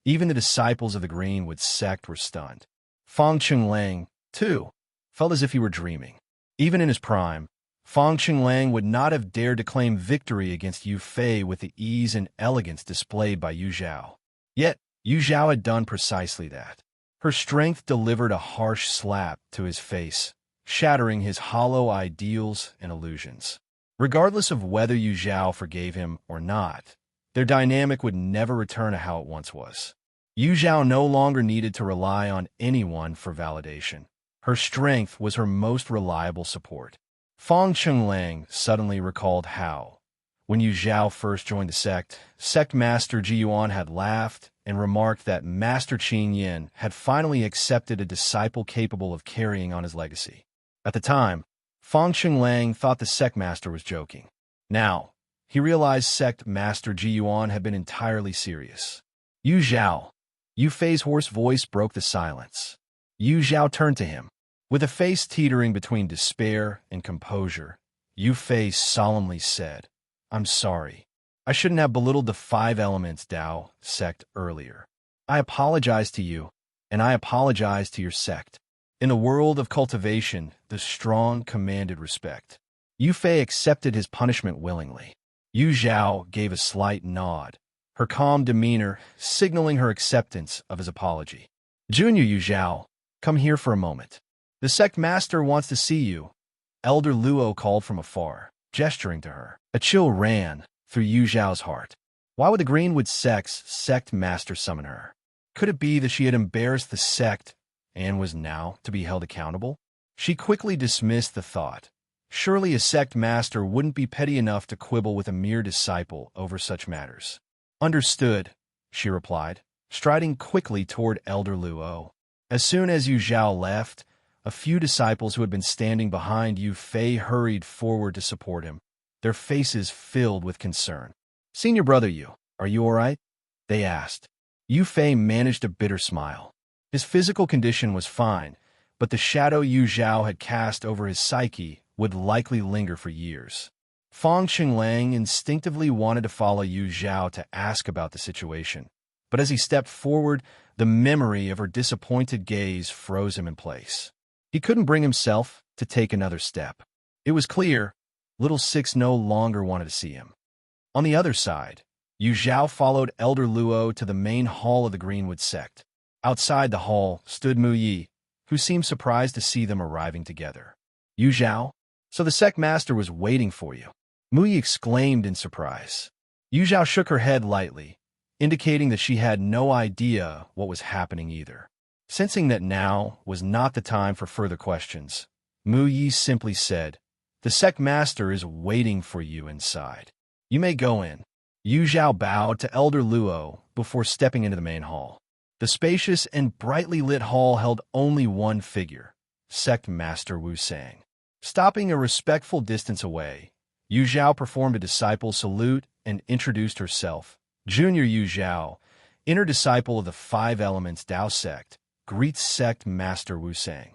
Even the disciples of the Greenwood sect were stunned. Fang Qinglang, too, felt as if he were dreaming. Even in his prime, Fang Qinglang would not have dared to claim victory against Yu Fei with the ease and elegance displayed by Yu Zhao. Yet, Yu Zhao had done precisely that. Her strength delivered a harsh slap to his face, shattering his hollow ideals and illusions. Regardless of whether Yu Zhao forgave him or not, their dynamic would never return to how it once was. Yu Zhao no longer needed to rely on anyone for validation. Her strength was her most reliable support. Fang Qinglang suddenly recalled how, when Yu Zhao first joined the sect master Ji Yuan had laughed and remarked that Master Qin Yin had finally accepted a disciple capable of carrying on his legacy. At the time, Fang Qinglang thought the sect master was joking. Now, he realized sect master Ji Yuan had been entirely serious. Yu Zhao. Yu Fei's hoarse voice broke the silence. Yu Zhao turned to him. With a face teetering between despair and composure, Yu Fei solemnly said, "I'm sorry. I shouldn't have belittled the five elements Dao sect earlier. I apologize to you, and I apologize to your sect." In a world of cultivation, the strong commanded respect. Yu Fei accepted his punishment willingly. Yu Zhao gave a slight nod, her calm demeanor signaling her acceptance of his apology. "Junior Yu Zhao, come here for a moment. The sect master wants to see you," Elder Luo called from afar, gesturing to her. A chill ran through Yu Zhao's heart. Why would the Greenwood sect's sect master summon her? Could it be that she had embarrassed the sect and was now to be held accountable? She quickly dismissed the thought. Surely a sect master wouldn't be petty enough to quibble with a mere disciple over such matters. "Understood," she replied, striding quickly toward Elder Luo. As soon as Yu Zhao left, a few disciples who had been standing behind Yu Fei hurried forward to support him, their faces filled with concern. "Senior brother Yu, are you all right?" they asked. Yu Fei managed a bitter smile. His physical condition was fine, but the shadow Yu Zhao had cast over his psyche would likely linger for years. Fang Qinglang instinctively wanted to follow Yu Zhao to ask about the situation, but as he stepped forward, the memory of her disappointed gaze froze him in place. He couldn't bring himself to take another step. It was clear, Little Six no longer wanted to see him. On the other side, Yu Zhao followed Elder Luo to the main hall of the Greenwood sect. Outside the hall stood Mu Yi, who seemed surprised to see them arriving together. "Yu Zhao? So the sect master was waiting for you," Mu Yi exclaimed in surprise. Yu Zhao shook her head lightly, indicating that she had no idea what was happening either. Sensing that now was not the time for further questions, Mu Yi simply said, "The sect master is waiting for you inside. You may go in." Yu Zhao bowed to Elder Luo before stepping into the main hall. The spacious and brightly lit hall held only one figure, Sect Master Wu Sang. Stopping a respectful distance away, Yu Zhao performed a disciple salute and introduced herself. "Junior Yu Zhao, inner disciple of the Five Elements Dao sect, greets Sect Master Wu Sang."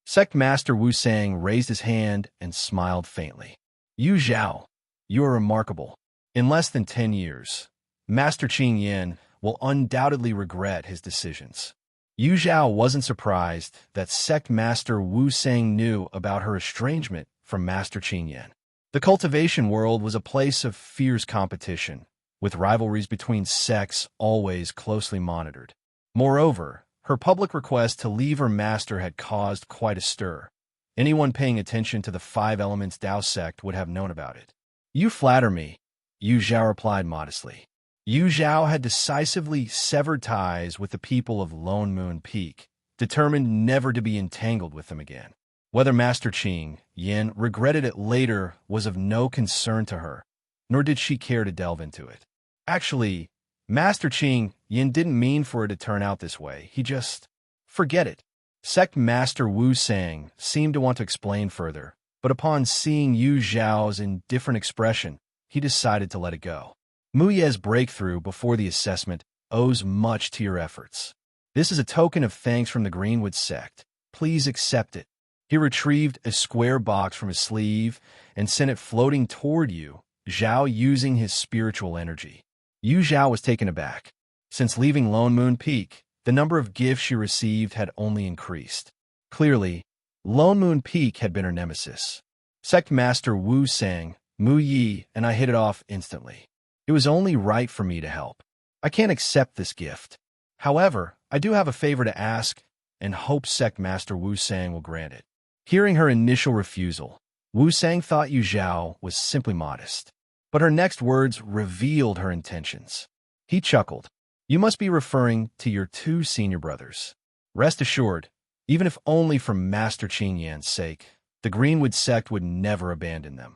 Sect Master Wu Sang raised his hand and smiled faintly. "Yu Zhao, you are remarkable. In less than 10 years, Master Qin Yin will undoubtedly regret his decisions." Yu Zhao wasn't surprised that Sect Master Wu Sang knew about her estrangement from Master Qin Yin. The cultivation world was a place of fierce competition, with rivalries between sects always closely monitored. Moreover, her public request to leave her master had caused quite a stir. Anyone paying attention to the Five Elements Dao sect would have known about it. "You flatter me," Yu Zhao replied modestly. Yu Zhao had decisively severed ties with the people of Lone Moon Peak, determined never to be entangled with them again. Whether Master Qin Yin regretted it later was of no concern to her, nor did she care to delve into it. Actually, Master Qin Yin didn't mean for it to turn out this way. He just... Forget it. Sect Master Wu Sang seemed to want to explain further, but upon seeing Yu Zhao's indifferent expression, he decided to let it go. Mu Ye's breakthrough before the assessment owes much to your efforts. This is a token of thanks from the Greenwood sect. Please accept it. He retrieved a square box from his sleeve and sent it floating toward Yu Zhao using his spiritual energy. Yu Zhao was taken aback. Since leaving Lone Moon Peak, the number of gifts she received had only increased. Clearly, Lone Moon Peak had been her nemesis. Sect Master Wu Sang, Mu Yi, and I hit it off instantly. It was only right for me to help. I can't accept this gift. However, I do have a favor to ask, and hope Sect Master Wu Sang will grant it. Hearing her initial refusal, Wu Sang thought Yu Zhao was simply modest. But her next words revealed her intentions. He chuckled. You must be referring to your two senior brothers. Rest assured, even if only for Master Qing Yan's sake, the Greenwood sect would never abandon them.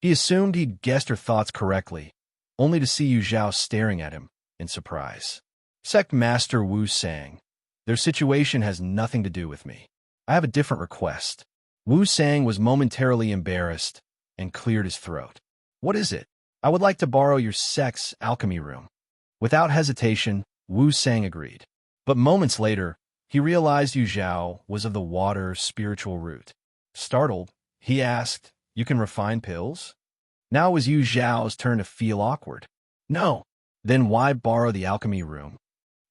He assumed he'd guessed her thoughts correctly, only to see Yu Zhao staring at him in surprise. Sect Master Wu Sang, their situation has nothing to do with me. I have a different request. Wu Sang was momentarily embarrassed and cleared his throat. What is it? I would like to borrow your sect's alchemy room. Without hesitation, Wu Sang agreed. But moments later, he realized Yu Zhao was of the water spiritual root. Startled, he asked, You can refine pills? Now it was Yu Zhao's turn to feel awkward. No. Then why borrow the alchemy room?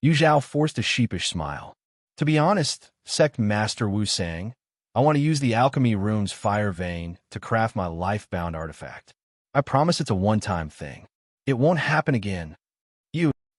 Yu Zhao forced a sheepish smile. To be honest, Sect Master Wu Sang, I want to use the alchemy room's fire vein to craft my life-bound artifact. I promise it's a one-time thing. It won't happen again.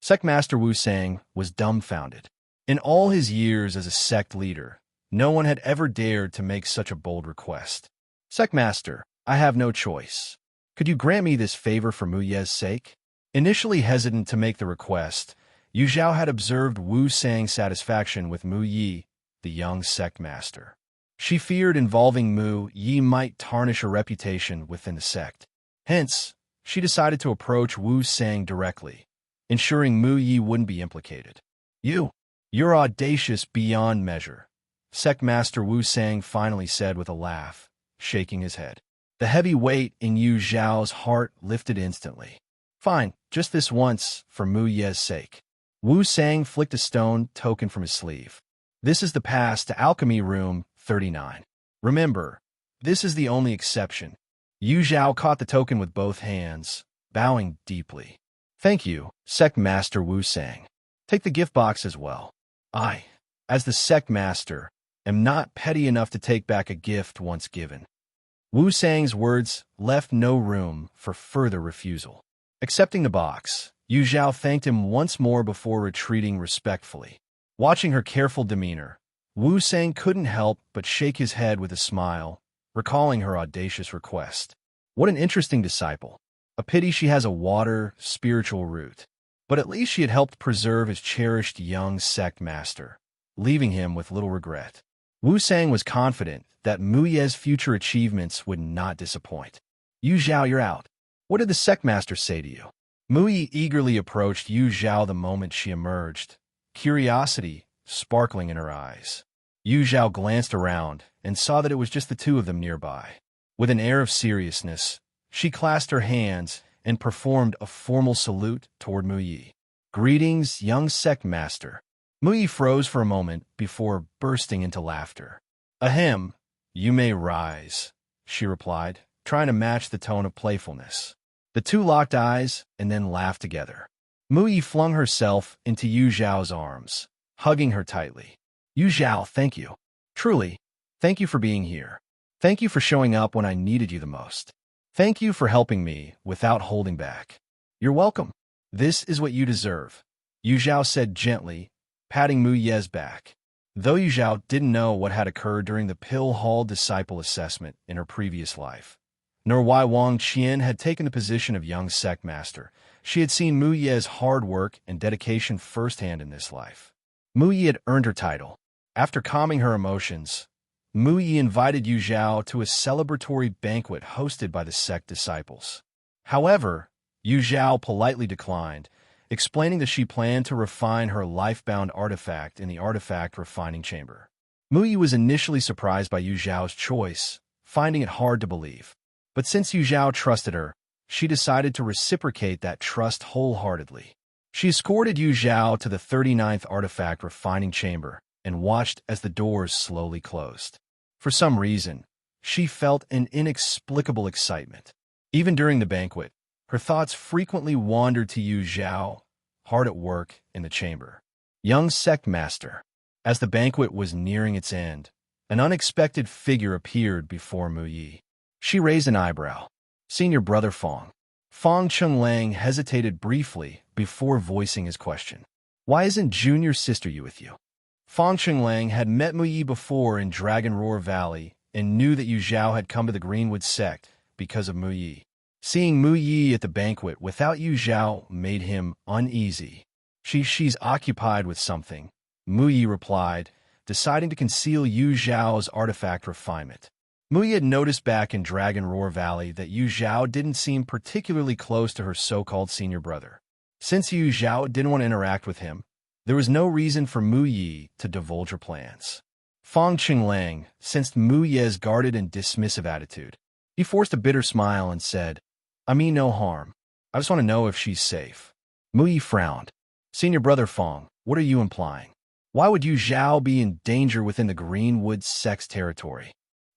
Sect Master Wu Sang was dumbfounded. In all his years as a sect leader, no one had ever dared to make such a bold request. Sect Master, I have no choice. Could you grant me this favor for Mu Ye's sake? Initially hesitant to make the request, Yu Zhao had observed Wu Sang's satisfaction with Mu Yi, the young sect master. She feared involving Mu Yi might tarnish her reputation within the sect. Hence, she decided to approach Wu Sang directly, ensuring Mu Yi wouldn't be implicated. You're audacious beyond measure, Sect Master Wu Sang finally said with a laugh, shaking his head. The heavy weight in Yu Zhao's heart lifted instantly. Fine, just this once, for Mu Ye's sake. Wu Sang flicked a stone token from his sleeve. This is the pass to Alchemy Room 39. Remember, this is the only exception. Yu Zhao caught the token with both hands, bowing deeply. Thank you, Sect Master Wu Sang. Take the gift box as well. I, as the Sect Master, am not petty enough to take back a gift once given. Wu Sang's words left no room for further refusal. Accepting the box, Yu Zhao thanked him once more before retreating respectfully. Watching her careful demeanor, Wu Sang couldn't help but shake his head with a smile, recalling her audacious request. What an interesting disciple. A pity she has a water, spiritual root. But at least she had helped preserve his cherished young sect master, leaving him with little regret. Wu Sang was confident that Mu Ye's future achievements would not disappoint. Yu Zhao, you're out. What did the sect master say to you? Mu Yi eagerly approached Yu Zhao the moment she emerged, curiosity sparkling in her eyes. Yu Zhao glanced around and saw that it was just the two of them nearby. With an air of seriousness, she clasped her hands and performed a formal salute toward Mu Yi. Greetings, young sect master. Mu Yi froze for a moment before bursting into laughter. Ahem, you may rise, she replied, trying to match the tone of playfulness. The two locked eyes and then laughed together. Mu Yi flung herself into Yu Zhao's arms, hugging her tightly. Yu Zhao, thank you. Truly, thank you for being here. Thank you for showing up when I needed you the most. Thank you for helping me without holding back. You're welcome. This is what you deserve, Yu Zhao said gently, patting Mu Ye's back. Though Yu Zhao didn't know what had occurred during the Pill Hall disciple assessment in her previous life, nor why Wang Qian had taken the position of young sect master, she had seen Mu Ye's hard work and dedication firsthand in this life. Mu Yi had earned her title. After calming her emotions, Mu Yi invited Yu Zhao to a celebratory banquet hosted by the sect disciples. However, Yu Zhao politely declined, explaining that she planned to refine her life-bound artifact in the artifact refining chamber. Mu Yi was initially surprised by Yu Zhao's choice, finding it hard to believe. But since Yu Zhao trusted her, she decided to reciprocate that trust wholeheartedly. She escorted Yu Zhao to the 39th artifact refining chamber and watched as the doors slowly closed. For some reason, she felt an inexplicable excitement. Even during the banquet, her thoughts frequently wandered to Yu Zhao, hard at work in the chamber. Young sect master. As the banquet was nearing its end, an unexpected figure appeared before Mu Yi. She raised an eyebrow. Senior brother Fong. Fong Chenglang hesitated briefly before voicing his question. Why isn't junior sister Yu with you? Fong Chenglang had met Mu Yi before in Dragon Roar Valley and knew that Yu Zhao had come to the Greenwood sect because of Mu Yi. Seeing Mu Yi at the banquet without Yu Zhao made him uneasy. She's occupied with something, Mu Yi replied, deciding to conceal Yu Zhao's artifact refinement. Mu Yi had noticed back in Dragon Roar Valley that Yu Zhao didn't seem particularly close to her so-called senior brother. Since Yu Zhao didn't want to interact with him, there was no reason for Mu Yi to divulge her plans. Fong Qinglang sensed Mu Ye's guarded and dismissive attitude. He forced a bitter smile and said, I mean no harm. I just want to know if she's safe. Mu Yi frowned. Senior brother Fong, what are you implying? Why would Yu Zhao be in danger within the Greenwood sect's territory?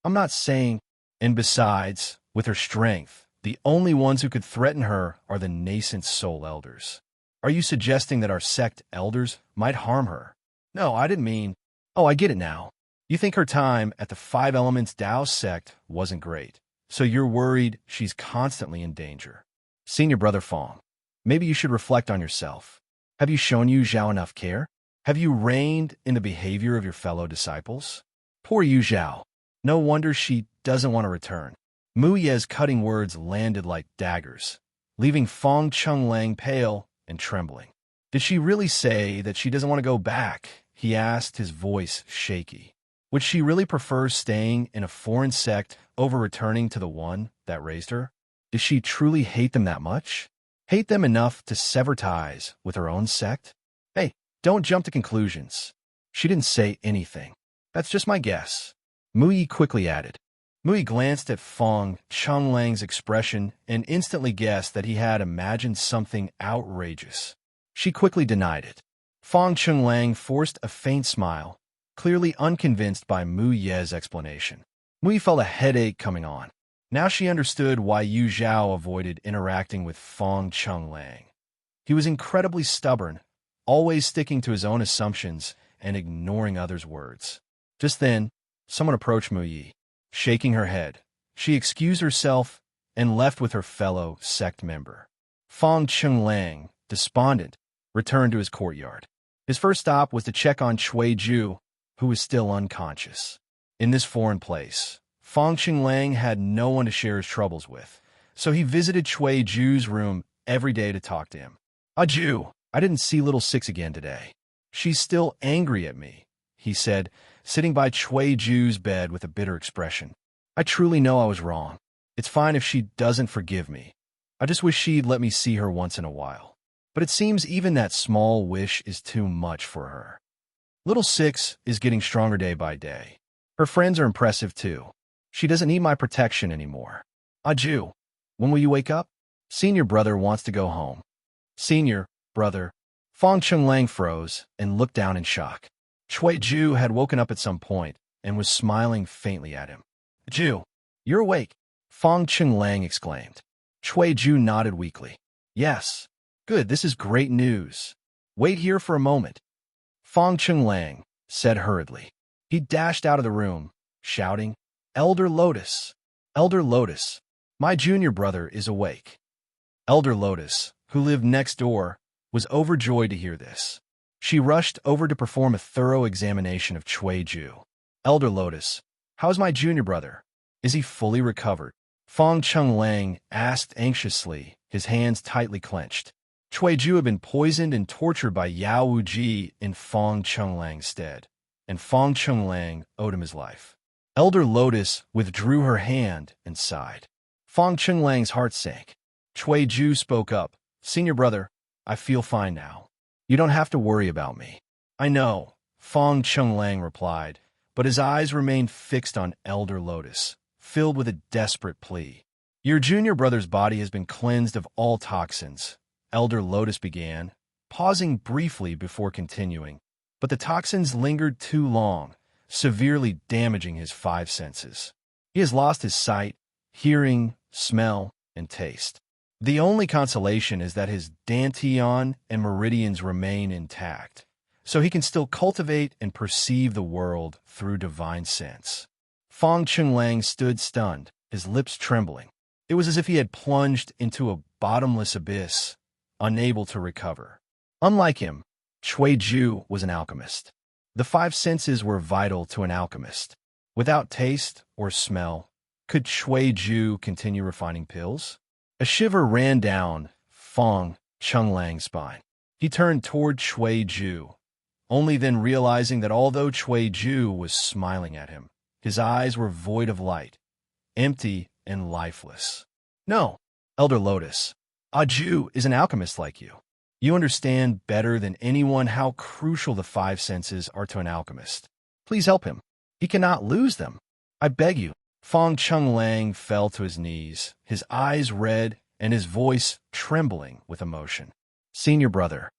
I'm not saying, and besides, with her strength, the only ones who could threaten her are the nascent soul elders. Are you suggesting that our sect elders might harm her? No, I didn't mean... Oh, I get it now. You think her time at the Five Elements Dao sect wasn't great, so you're worried she's constantly in danger. Senior brother Fong, maybe you should reflect on yourself. Have you shown Yu Zhao enough care? Have you reined in the behavior of your fellow disciples? Poor Yu Zhao. No wonder she doesn't want to return. Mu Ye's cutting words landed like daggers, leaving Fong Chenglang pale and trembling. Did she really say that she doesn't want to go back? He asked, his voice shaky. Would she really prefer staying in a foreign sect over returning to the one that raised her? Does she truly hate them that much? Hate them enough to sever ties with her own sect? Hey, don't jump to conclusions. She didn't say anything. That's just my guess. Mu Yi quickly added. Mu Yi glanced at Fong Chonglang's expression and instantly guessed that he had imagined something outrageous. She quickly denied it. Fong Chonglang forced a faint smile, clearly unconvinced by Mu Ye's explanation. Mu Yi felt a headache coming on. Now she understood why Yu Zhao avoided interacting with Fong Chonglang. He was incredibly stubborn, always sticking to his own assumptions and ignoring others' words. Just then, someone approached Mu Yi. Shaking her head, she excused herself and left with her fellow sect member. Fong Chonglang, despondent, returned to his courtyard. His first stop was to check on Cui Ju, who was still unconscious. In this foreign place, Fong Chonglang had no one to share his troubles with, so he visited Cui Ju's room every day to talk to him. Ju, I didn't see little Six again today. She's still angry at me, he said, sitting by Cui Ju's bed with a bitter expression. I truly know I was wrong. It's fine if she doesn't forgive me. I just wish she'd let me see her once in a while. But it seems even that small wish is too much for her. Little Six is getting stronger day by day. Her friends are impressive too. She doesn't need my protection anymore. Ju, when will you wake up? Senior brother wants to go home. Senior brother. Fong Chonglang froze and looked down in shock. Cui Ju had woken up at some point and was smiling faintly at him. Ju, you're awake, Fong Chonglang exclaimed. Cui Ju nodded weakly. Yes. Good, this is great news. Wait here for a moment. Fong Chonglang said hurriedly. He dashed out of the room, shouting, Elder Lotus! Elder Lotus! My junior brother is awake. Elder Lotus, who lived next door, was overjoyed to hear this. She rushed over to perform a thorough examination of Cui Ju. Elder Lotus, how's my junior brother? Is he fully recovered? Fong Chonglang asked anxiously, his hands tightly clenched. Cui Ju had been poisoned and tortured by Yao Wuji in Fong Chonglang's stead, and Fong Chonglang owed him his life. Elder Lotus withdrew her hand and sighed. Fong Chonglang's heart sank. Cui Ju spoke up. Senior brother, I feel fine now. You don't have to worry about me. I know, Fong Chunlang replied, but his eyes remained fixed on Elder Lotus, filled with a desperate plea. Your junior brother's body has been cleansed of all toxins, Elder Lotus began, pausing briefly before continuing. But the toxins lingered too long, severely damaging his five senses. He has lost his sight, hearing, smell, and taste. The only consolation is that his dantian and meridians remain intact, so he can still cultivate and perceive the world through divine sense. Fong Chunlang stood stunned, his lips trembling. It was as if he had plunged into a bottomless abyss, unable to recover. Unlike him, Cui Ju was an alchemist. The five senses were vital to an alchemist. Without taste or smell, could Cui Ju continue refining pills? A shiver ran down Fong Chunlang's spine. He turned toward Cui Ju, only then realizing that although Cui Ju was smiling at him, his eyes were void of light, empty and lifeless. No, Elder Lotus, Ju is an alchemist like you. You understand better than anyone how crucial the five senses are to an alchemist. Please help him. He cannot lose them. I beg you. Fong Chunlang fell to his knees, his eyes red and his voice trembling with emotion. Senior brother,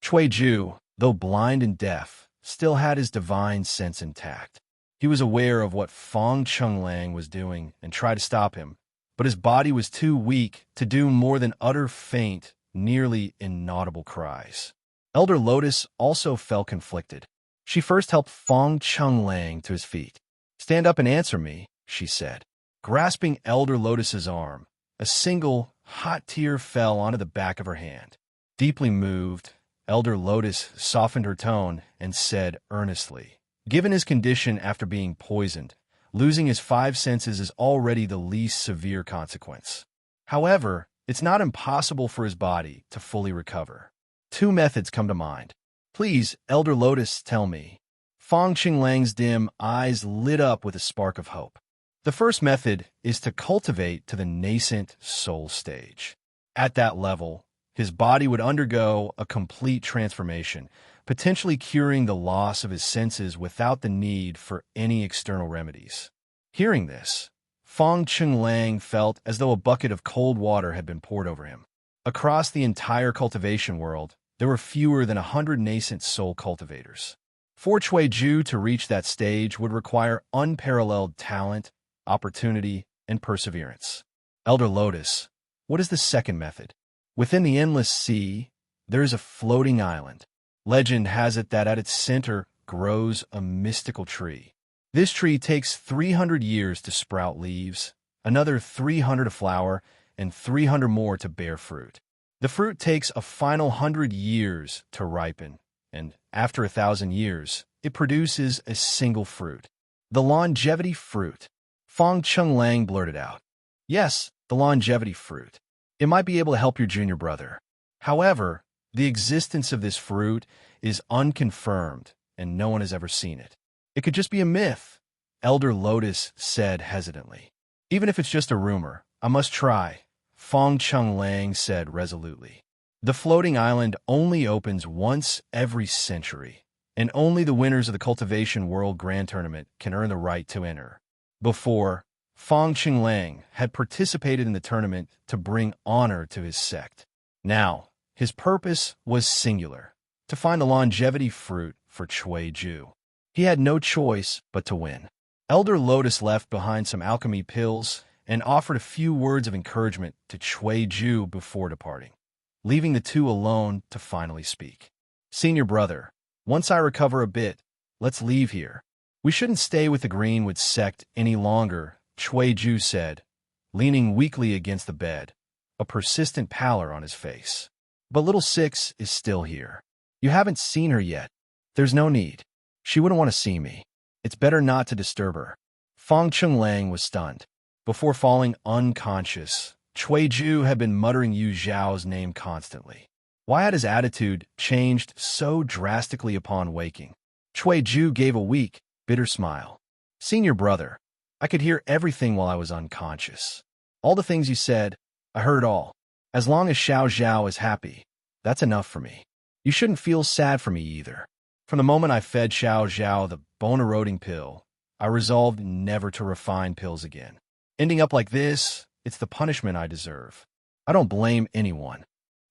Cui Ju, though blind and deaf, still had his divine sense intact. He was aware of what Fong Chunlang was doing and tried to stop him, but his body was too weak to do more than utter faint, nearly inaudible cries. Elder Lotus also felt conflicted. She first helped Fong Chunlang to his feet. Stand up and answer me, she said. Grasping Elder Lotus's arm, a single, hot tear fell onto the back of her hand. Deeply moved, Elder Lotus softened her tone and said earnestly, given his condition after being poisoned, losing his five senses is already the least severe consequence. However, it's not impossible for his body to fully recover. Two methods come to mind. Please, Elder Lotus, tell me. Fong Qinglang's dim eyes lit up with a spark of hope. The first method is to cultivate to the nascent soul stage. At that level, his body would undergo a complete transformation, potentially curing the loss of his senses without the need for any external remedies. Hearing this, Fong Chunlang felt as though a bucket of cold water had been poured over him. Across the entire cultivation world, there were fewer than 100 nascent soul cultivators. For Cui Ju to reach that stage would require unparalleled talent, opportunity, and perseverance. Elder Lotus, what is the second method? Within the endless sea, there is a floating island. Legend has it that at its center grows a mystical tree. This tree takes 300 years to sprout leaves, another 300 to flower, and 300 more to bear fruit. The fruit takes a final 100 years to ripen, and after 1,000 years, it produces a single fruit. The longevity fruit. Fong Chunlang blurted out. Yes, the longevity fruit. It might be able to help your junior brother. However, the existence of this fruit is unconfirmed, and no one has ever seen it. It could just be a myth, Elder Lotus said hesitantly. Even if it's just a rumor, I must try, Fong Chunlang said resolutely. The floating island only opens once every century, and only the winners of the Cultivation World Grand Tournament can earn the right to enter. Before, Fong Chunlang had participated in the tournament to bring honor to his sect. Now, his purpose was singular, to find the longevity fruit for Cui Ju. He had no choice but to win. Elder Lotus left behind some alchemy pills and offered a few words of encouragement to Cui Ju before departing, leaving the two alone to finally speak. Senior brother, once I recover a bit, let's leave here. We shouldn't stay with the Greenwood sect any longer, Cui Ju said, leaning weakly against the bed, a persistent pallor on his face. But little Six is still here. You haven't seen her yet. There's no need. She wouldn't want to see me. It's better not to disturb her. Fong Chunlang was stunned. Before falling unconscious, Cui Ju had been muttering Yu Zhao's name constantly. Why had his attitude changed so drastically upon waking? Cui Ju gave a weak, bitter smile. Senior brother, I could hear everything while I was unconscious. All the things you said, I heard all. As long as Xiao Zhao is happy, That's enough for me. You shouldn't feel sad for me either. From the moment I fed Xiao Zhao the bone-eroding pill, I resolved never to refine pills again. Ending up like this, it's the punishment I deserve. I don't blame anyone.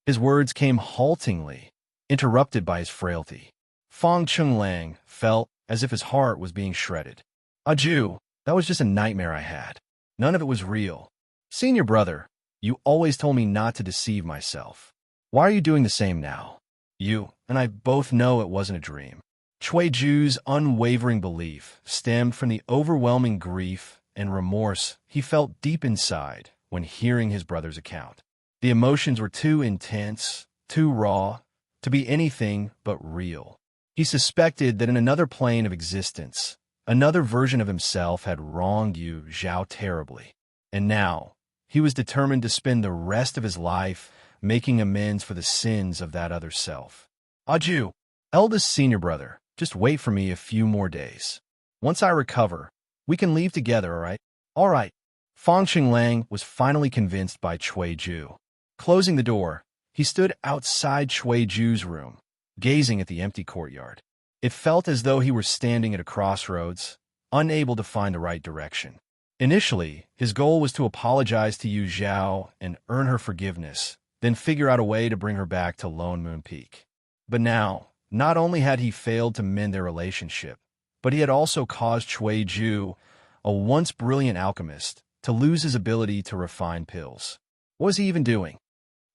His words came haltingly, interrupted by his frailty. Fang Chenglang felt as if his heart was being shredded. Aju, that was just a nightmare I had. None of it was real. Senior brother, you always told me not to deceive myself. Why are you doing the same now? You and I both know it wasn't a dream. Chui Ju's unwavering belief stemmed from the overwhelming grief and remorse he felt deep inside when hearing his brother's account. The emotions were too intense, too raw, to be anything but real. He suspected that in another plane of existence, another version of himself had wronged Yu Zhao terribly. And now, he was determined to spend the rest of his life making amends for the sins of that other self. Aju, eldest senior brother, just wait for me a few more days. Once I recover, we can leave together, all right? All right. Fang Qinglang was finally convinced by Cui Ju. Closing the door, he stood outside Cui Ju's room, gazing at the empty courtyard. It felt as though he were standing at a crossroads, unable to find the right direction. Initially, his goal was to apologize to Yu Zhao and earn her forgiveness, then figure out a way to bring her back to Lone Moon Peak. But now, not only had he failed to mend their relationship, but he had also caused Cui Ju, a once brilliant alchemist, to lose his ability to refine pills. What was he even doing?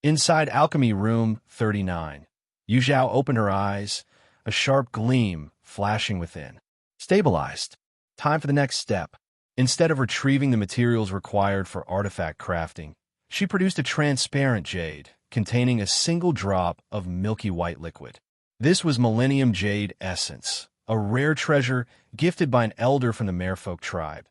Inside Alchemy Room 39, Yu Zhao opened her eyes, a sharp gleam flashing within. Stabilized. Time for the next step. Instead of retrieving the materials required for artifact crafting, she produced a transparent jade containing a single drop of milky white liquid. This was Millennium Jade Essence, a rare treasure gifted by an elder from the Merfolk tribe,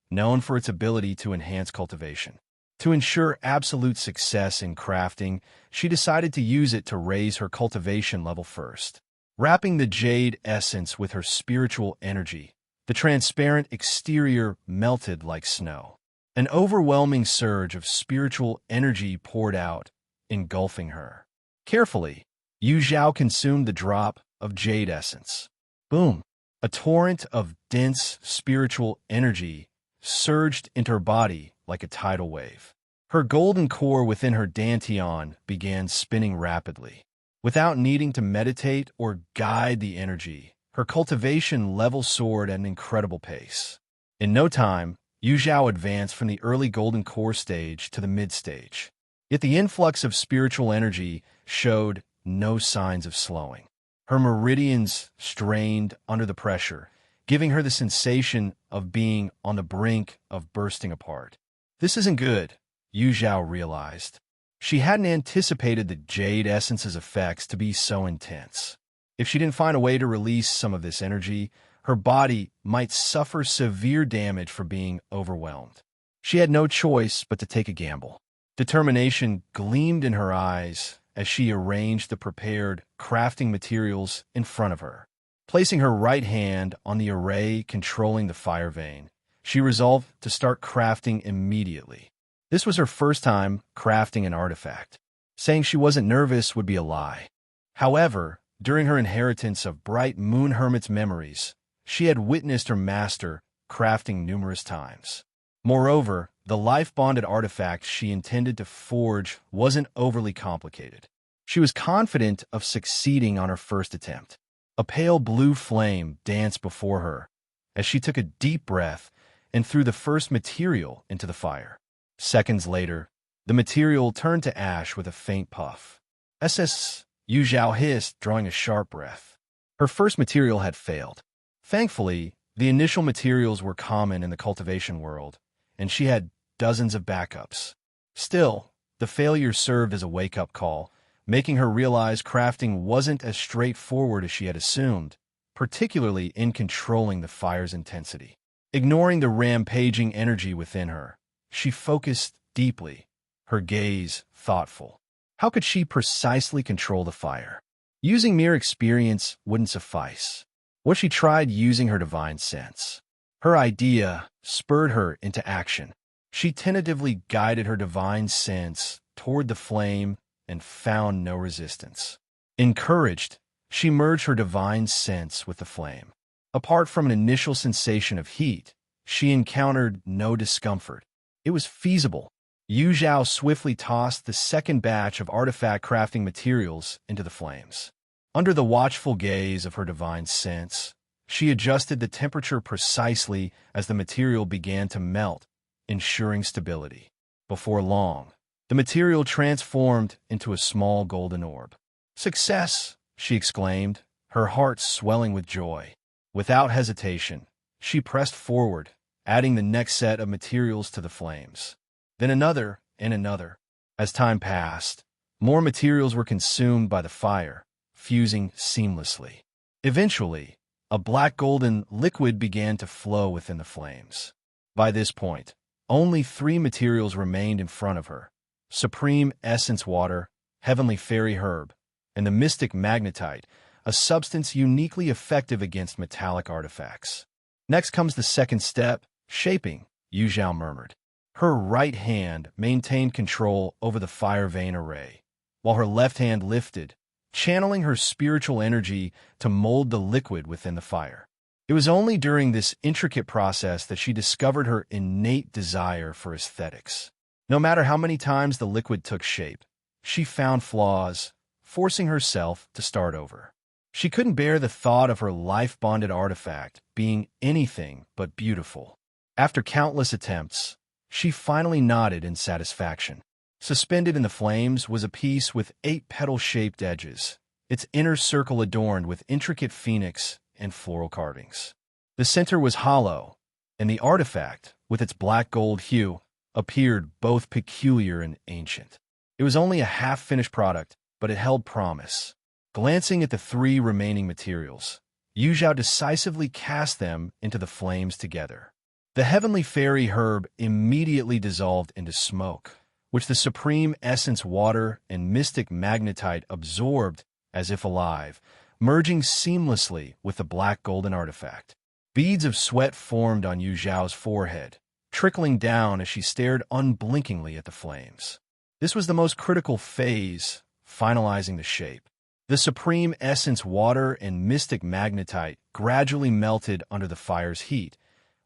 known for its ability to enhance cultivation. To ensure absolute success in crafting, she decided to use it to raise her cultivation level first. Wrapping the jade essence with her spiritual energy, the transparent exterior melted like snow. An overwhelming surge of spiritual energy poured out, engulfing her. Carefully, Yu Zhao consumed the drop of jade essence. Boom! A torrent of dense spiritual energy surged into her body like a tidal wave. Her golden core within her dantian began spinning rapidly. Without needing to meditate or guide the energy, her cultivation level soared at an incredible pace. In no time, Yu Zhao advanced from the early golden core stage to the mid-stage. Yet the influx of spiritual energy showed no signs of slowing. Her meridians strained under the pressure, giving her the sensation of being on the brink of bursting apart. This isn't good, Yu Zhao realized. She hadn't anticipated the jade essence's effects to be so intense. If she didn't find a way to release some of this energy, her body might suffer severe damage for being overwhelmed. She had no choice but to take a gamble. Determination gleamed in her eyes as she arranged the prepared crafting materials in front of her. Placing her right hand on the array controlling the fire vein, she resolved to start crafting immediately. This was her first time crafting an artifact. Saying she wasn't nervous would be a lie. However, during her inheritance of Bright Moon Hermit's memories, she had witnessed her master crafting numerous times. Moreover, the life-bonded artifact she intended to forge wasn't overly complicated. She was confident of succeeding on her first attempt. A pale blue flame danced before her as she took a deep breath and threw the first material into the fire. Seconds later, the material turned to ash with a faint puff. SS, Yu Zhao hissed, drawing a sharp breath. Her first material had failed. Thankfully, the initial materials were common in the cultivation world, and she had dozens of backups. Still, the failure served as a wake-up call, making her realize crafting wasn't as straightforward as she had assumed, particularly in controlling the fire's intensity. Ignoring the rampaging energy within her, she focused deeply, her gaze thoughtful. How could she precisely control the fire? Using mere experience wouldn't suffice. What she tried using her divine sense. Her idea spurred her into action. She tentatively guided her divine sense toward the flame, and found no resistance. Encouraged, she merged her divine sense with the flame. Apart from an initial sensation of heat, she encountered no discomfort. It was feasible. Yu Zhao swiftly tossed the second batch of artifact crafting materials into the flames. Under the watchful gaze of her divine sense, she adjusted the temperature precisely as the material began to melt, ensuring stability. Before long, the material transformed into a small golden orb. "Success!" she exclaimed, her heart swelling with joy. Without hesitation, she pressed forward, adding the next set of materials to the flames. Then another and another. As time passed, more materials were consumed by the fire, fusing seamlessly. Eventually, a black golden liquid began to flow within the flames. By this point, only 3 materials remained in front of her: supreme essence water, heavenly fairy herb, and the mystic magnetite, a substance uniquely effective against metallic artifacts. Next comes the second step, shaping, Yu Zhao murmured. Her right hand maintained control over the fire vein array, while her left hand lifted, channeling her spiritual energy to mold the liquid within the fire. It was only during this intricate process that she discovered her innate desire for aesthetics. No matter how many times the liquid took shape, she found flaws, forcing herself to start over. She couldn't bear the thought of her life-bonded artifact being anything but beautiful. After countless attempts, she finally nodded in satisfaction. Suspended in the flames was a piece with 8 petal-shaped edges, its inner circle adorned with intricate phoenix and floral carvings. The center was hollow, and the artifact, with its black gold hue, appeared both peculiar and ancient. It was only a half-finished product, but it held promise. Glancing at the 3 remaining materials, Yu Zhao decisively cast them into the flames together. The heavenly fairy herb immediately dissolved into smoke, which the supreme essence water and mystic magnetite absorbed as if alive, merging seamlessly with the black golden artifact. Beads of sweat formed on Yu Zhao's forehead, trickling down as she stared unblinkingly at the flames. This was the most critical phase, finalizing the shape. The supreme essence water and mystic magnetite gradually melted under the fire's heat,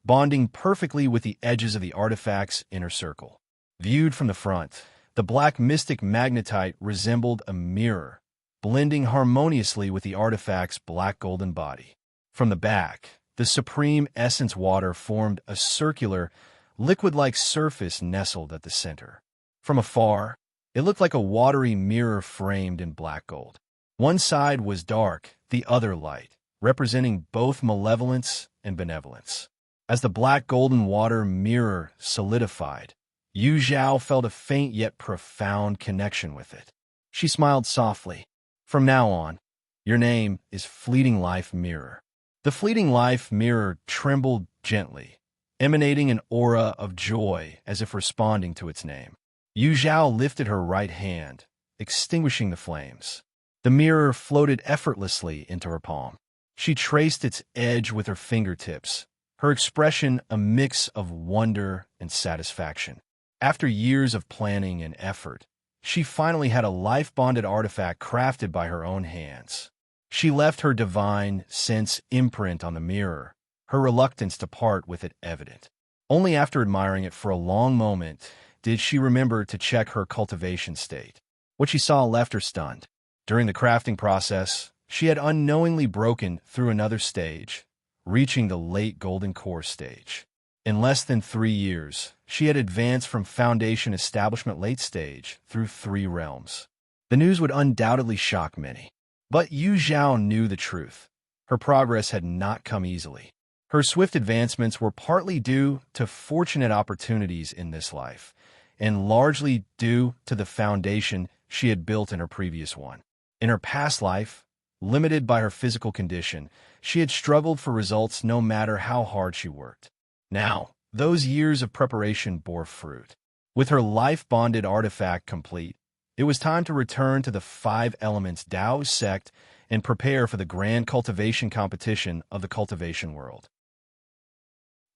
bonding perfectly with the edges of the artifact's inner circle. Viewed from the front, the black mystic magnetite resembled a mirror, blending harmoniously with the artifact's black golden body. From the back, the supreme essence water formed a circular, liquid-like surface nestled at the center. From afar, it looked like a watery mirror framed in black gold. One side was dark, the other light, representing both malevolence and benevolence. As the black golden water mirror solidified, Yu Zhao felt a faint yet profound connection with it. She smiled softly. "From now on, your name is Fleeting Life Mirror." The Fleeting Life Mirror trembled gently, emanating an aura of joy as if responding to its name. Yu Zhao lifted her right hand, extinguishing the flames. The mirror floated effortlessly into her palm. She traced its edge with her fingertips, her expression a mix of wonder and satisfaction. After years of planning and effort, she finally had a life-bonded artifact crafted by her own hands. She left her divine sense imprint on the mirror, her reluctance to part with it evident. Only after admiring it for a long moment did she remember to check her cultivation state. What she saw left her stunned. During the crafting process, she had unknowingly broken through another stage, reaching the late golden core stage. In less than 3 years, she had advanced from foundation establishment late stage through 3 realms. The news would undoubtedly shock many. But Yu Zhao knew the truth. Her progress had not come easily. Her swift advancements were partly due to fortunate opportunities in this life, and largely due to the foundation she had built in her previous one. In her past life, limited by her physical condition, she had struggled for results no matter how hard she worked. Now, those years of preparation bore fruit. With her life-bonded artifact complete, it was time to return to the 5 Elements Dao sect and prepare for the grand cultivation competition of the cultivation world.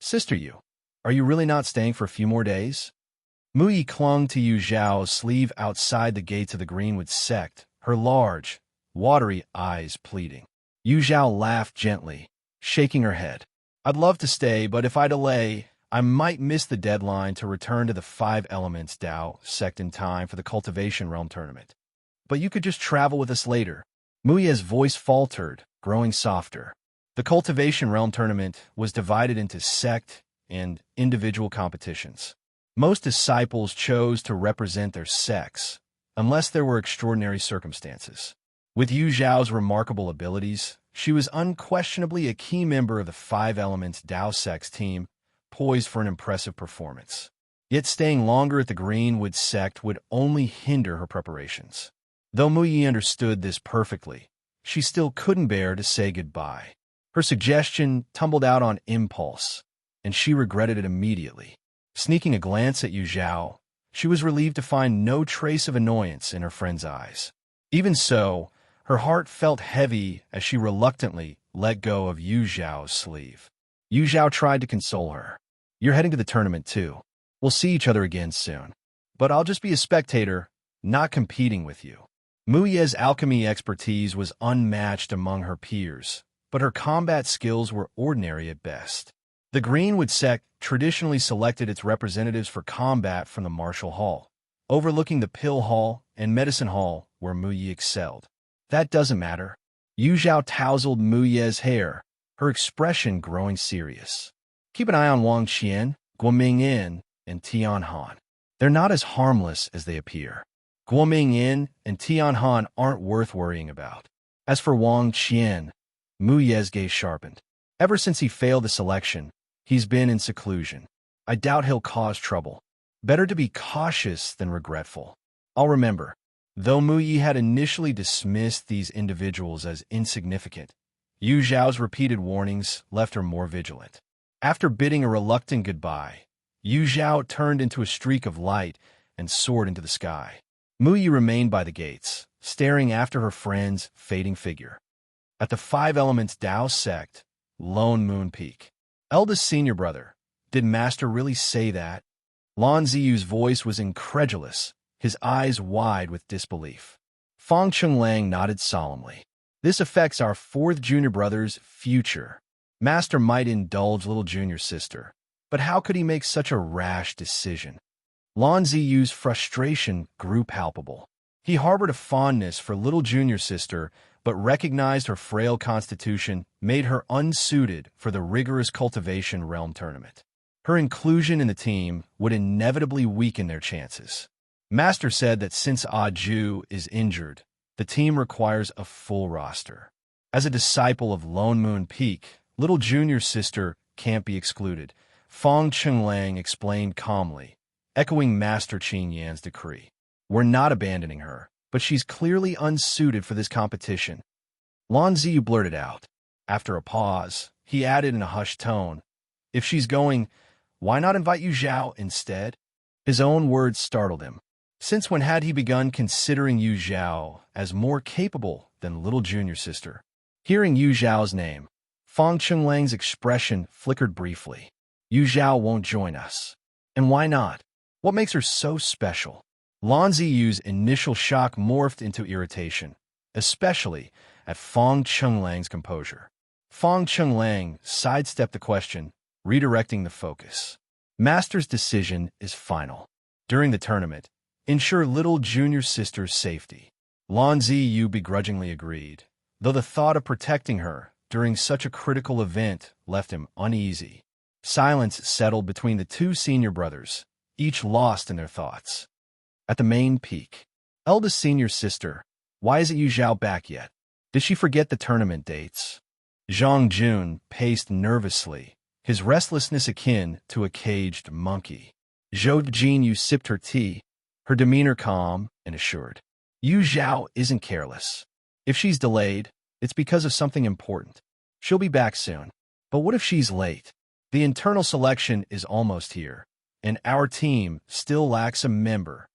"Sister Yu, are you really not staying for a few more days?" Mu Yi clung to Yu Zhao's sleeve outside the gates of the Greenwood sect, her large, watery eyes pleading. Yu Zhao laughed gently, shaking her head. I'd love to stay, but if I delay, I might miss the deadline to return to the Five Elements Dao sect in time for the Cultivation Realm tournament. But you could just travel with us later. Mu Yi's voice faltered, growing softer. The Cultivation Realm tournament was divided into sect and individual competitions. Most disciples chose to represent their sects, unless there were extraordinary circumstances. With Yu Zhao's remarkable abilities, she was unquestionably a key member of the Five Elements Dao Sect's team, poised for an impressive performance. Yet staying longer at the Greenwood sect would only hinder her preparations. Though Mu Yi understood this perfectly, she still couldn't bear to say goodbye. Her suggestion tumbled out on impulse, and she regretted it immediately. Sneaking a glance at Yu Zhao, she was relieved to find no trace of annoyance in her friend's eyes. Even so, her heart felt heavy as she reluctantly let go of Yu Zhao's sleeve. Yu Zhao tried to console her. You're heading to the tournament too. We'll see each other again soon. But I'll just be a spectator, not competing with you. Mu Yi's alchemy expertise was unmatched among her peers, but her combat skills were ordinary at best. The Greenwood sect traditionally selected its representatives for combat from the Martial Hall, overlooking the Pill Hall and Medicine Hall where Mu Yi excelled. That doesn't matter. Yu Zhao tousled Mu Yi's hair, her expression growing serious. Keep an eye on Wang Qian, Guoming Yin, and Tian Han. They're not as harmless as they appear. Guoming Yin and Tian Han aren't worth worrying about. As for Wang Qian, Mu Yi's gaze sharpened. Ever since he failed the selection, he's been in seclusion. I doubt he'll cause trouble. Better to be cautious than regretful. I'll remember. Though Mu Yi had initially dismissed these individuals as insignificant, Yu Zhao's repeated warnings left her more vigilant. After bidding a reluctant goodbye, Yu Zhao turned into a streak of light and soared into the sky. Mu Yi remained by the gates, staring after her friend's fading figure. At the Five Elements Dao sect, Lone Moon Peak. Eldest senior brother, did Master really say that? Lan Ziyu's voice was incredulous, his eyes wide with disbelief. Fang Chenglang nodded solemnly. This affects our fourth junior brother's future. Master might indulge little junior sister, but how could he make such a rash decision? Lan Ziyu's frustration grew palpable. He harbored a fondness for little junior sister, but recognized her frail constitution made her unsuited for the rigorous Cultivation Realm tournament. Her inclusion in the team would inevitably weaken their chances. Master said that since Ju is injured, the team requires a full roster. As a disciple of Lone Moon Peak, little junior sister can't be excluded, Fang Chenglang explained calmly, echoing Master Qin Yan's decree. We're not abandoning her, but she's clearly unsuited for this competition. Lan Ziyu blurted out. After a pause, he added in a hushed tone, if she's going, why not invite Yu Zhao instead? His own words startled him. Since when had he begun considering Yu Zhao as more capable than little junior sister? Hearing Yu Zhao's name, Fang Chunglang's expression flickered briefly. Yu Zhao won't join us. And why not? What makes her so special? Lan Ziyu's initial shock morphed into irritation, especially at Fang Chunglang's composure. Fang Chunglang sidestepped the question, redirecting the focus. Master's decision is final. During the tournament, ensure little junior sister's safety. Lan Ziyu begrudgingly agreed, though the thought of protecting her during such a critical event left him uneasy. Silence settled between the two senior brothers, each lost in their thoughts. At the main peak, eldest senior sister, why isn't Yu Zhao back yet? Did she forget the tournament dates? Zhang Jun paced nervously, his restlessness akin to a caged monkey. Zhou Jinyu sipped her tea, her demeanor calm and assured. Yu Zhao isn't careless. If she's delayed, it's because of something important. She'll be back soon. But what if she's late? The internal selection is almost here, and our team still lacks a member.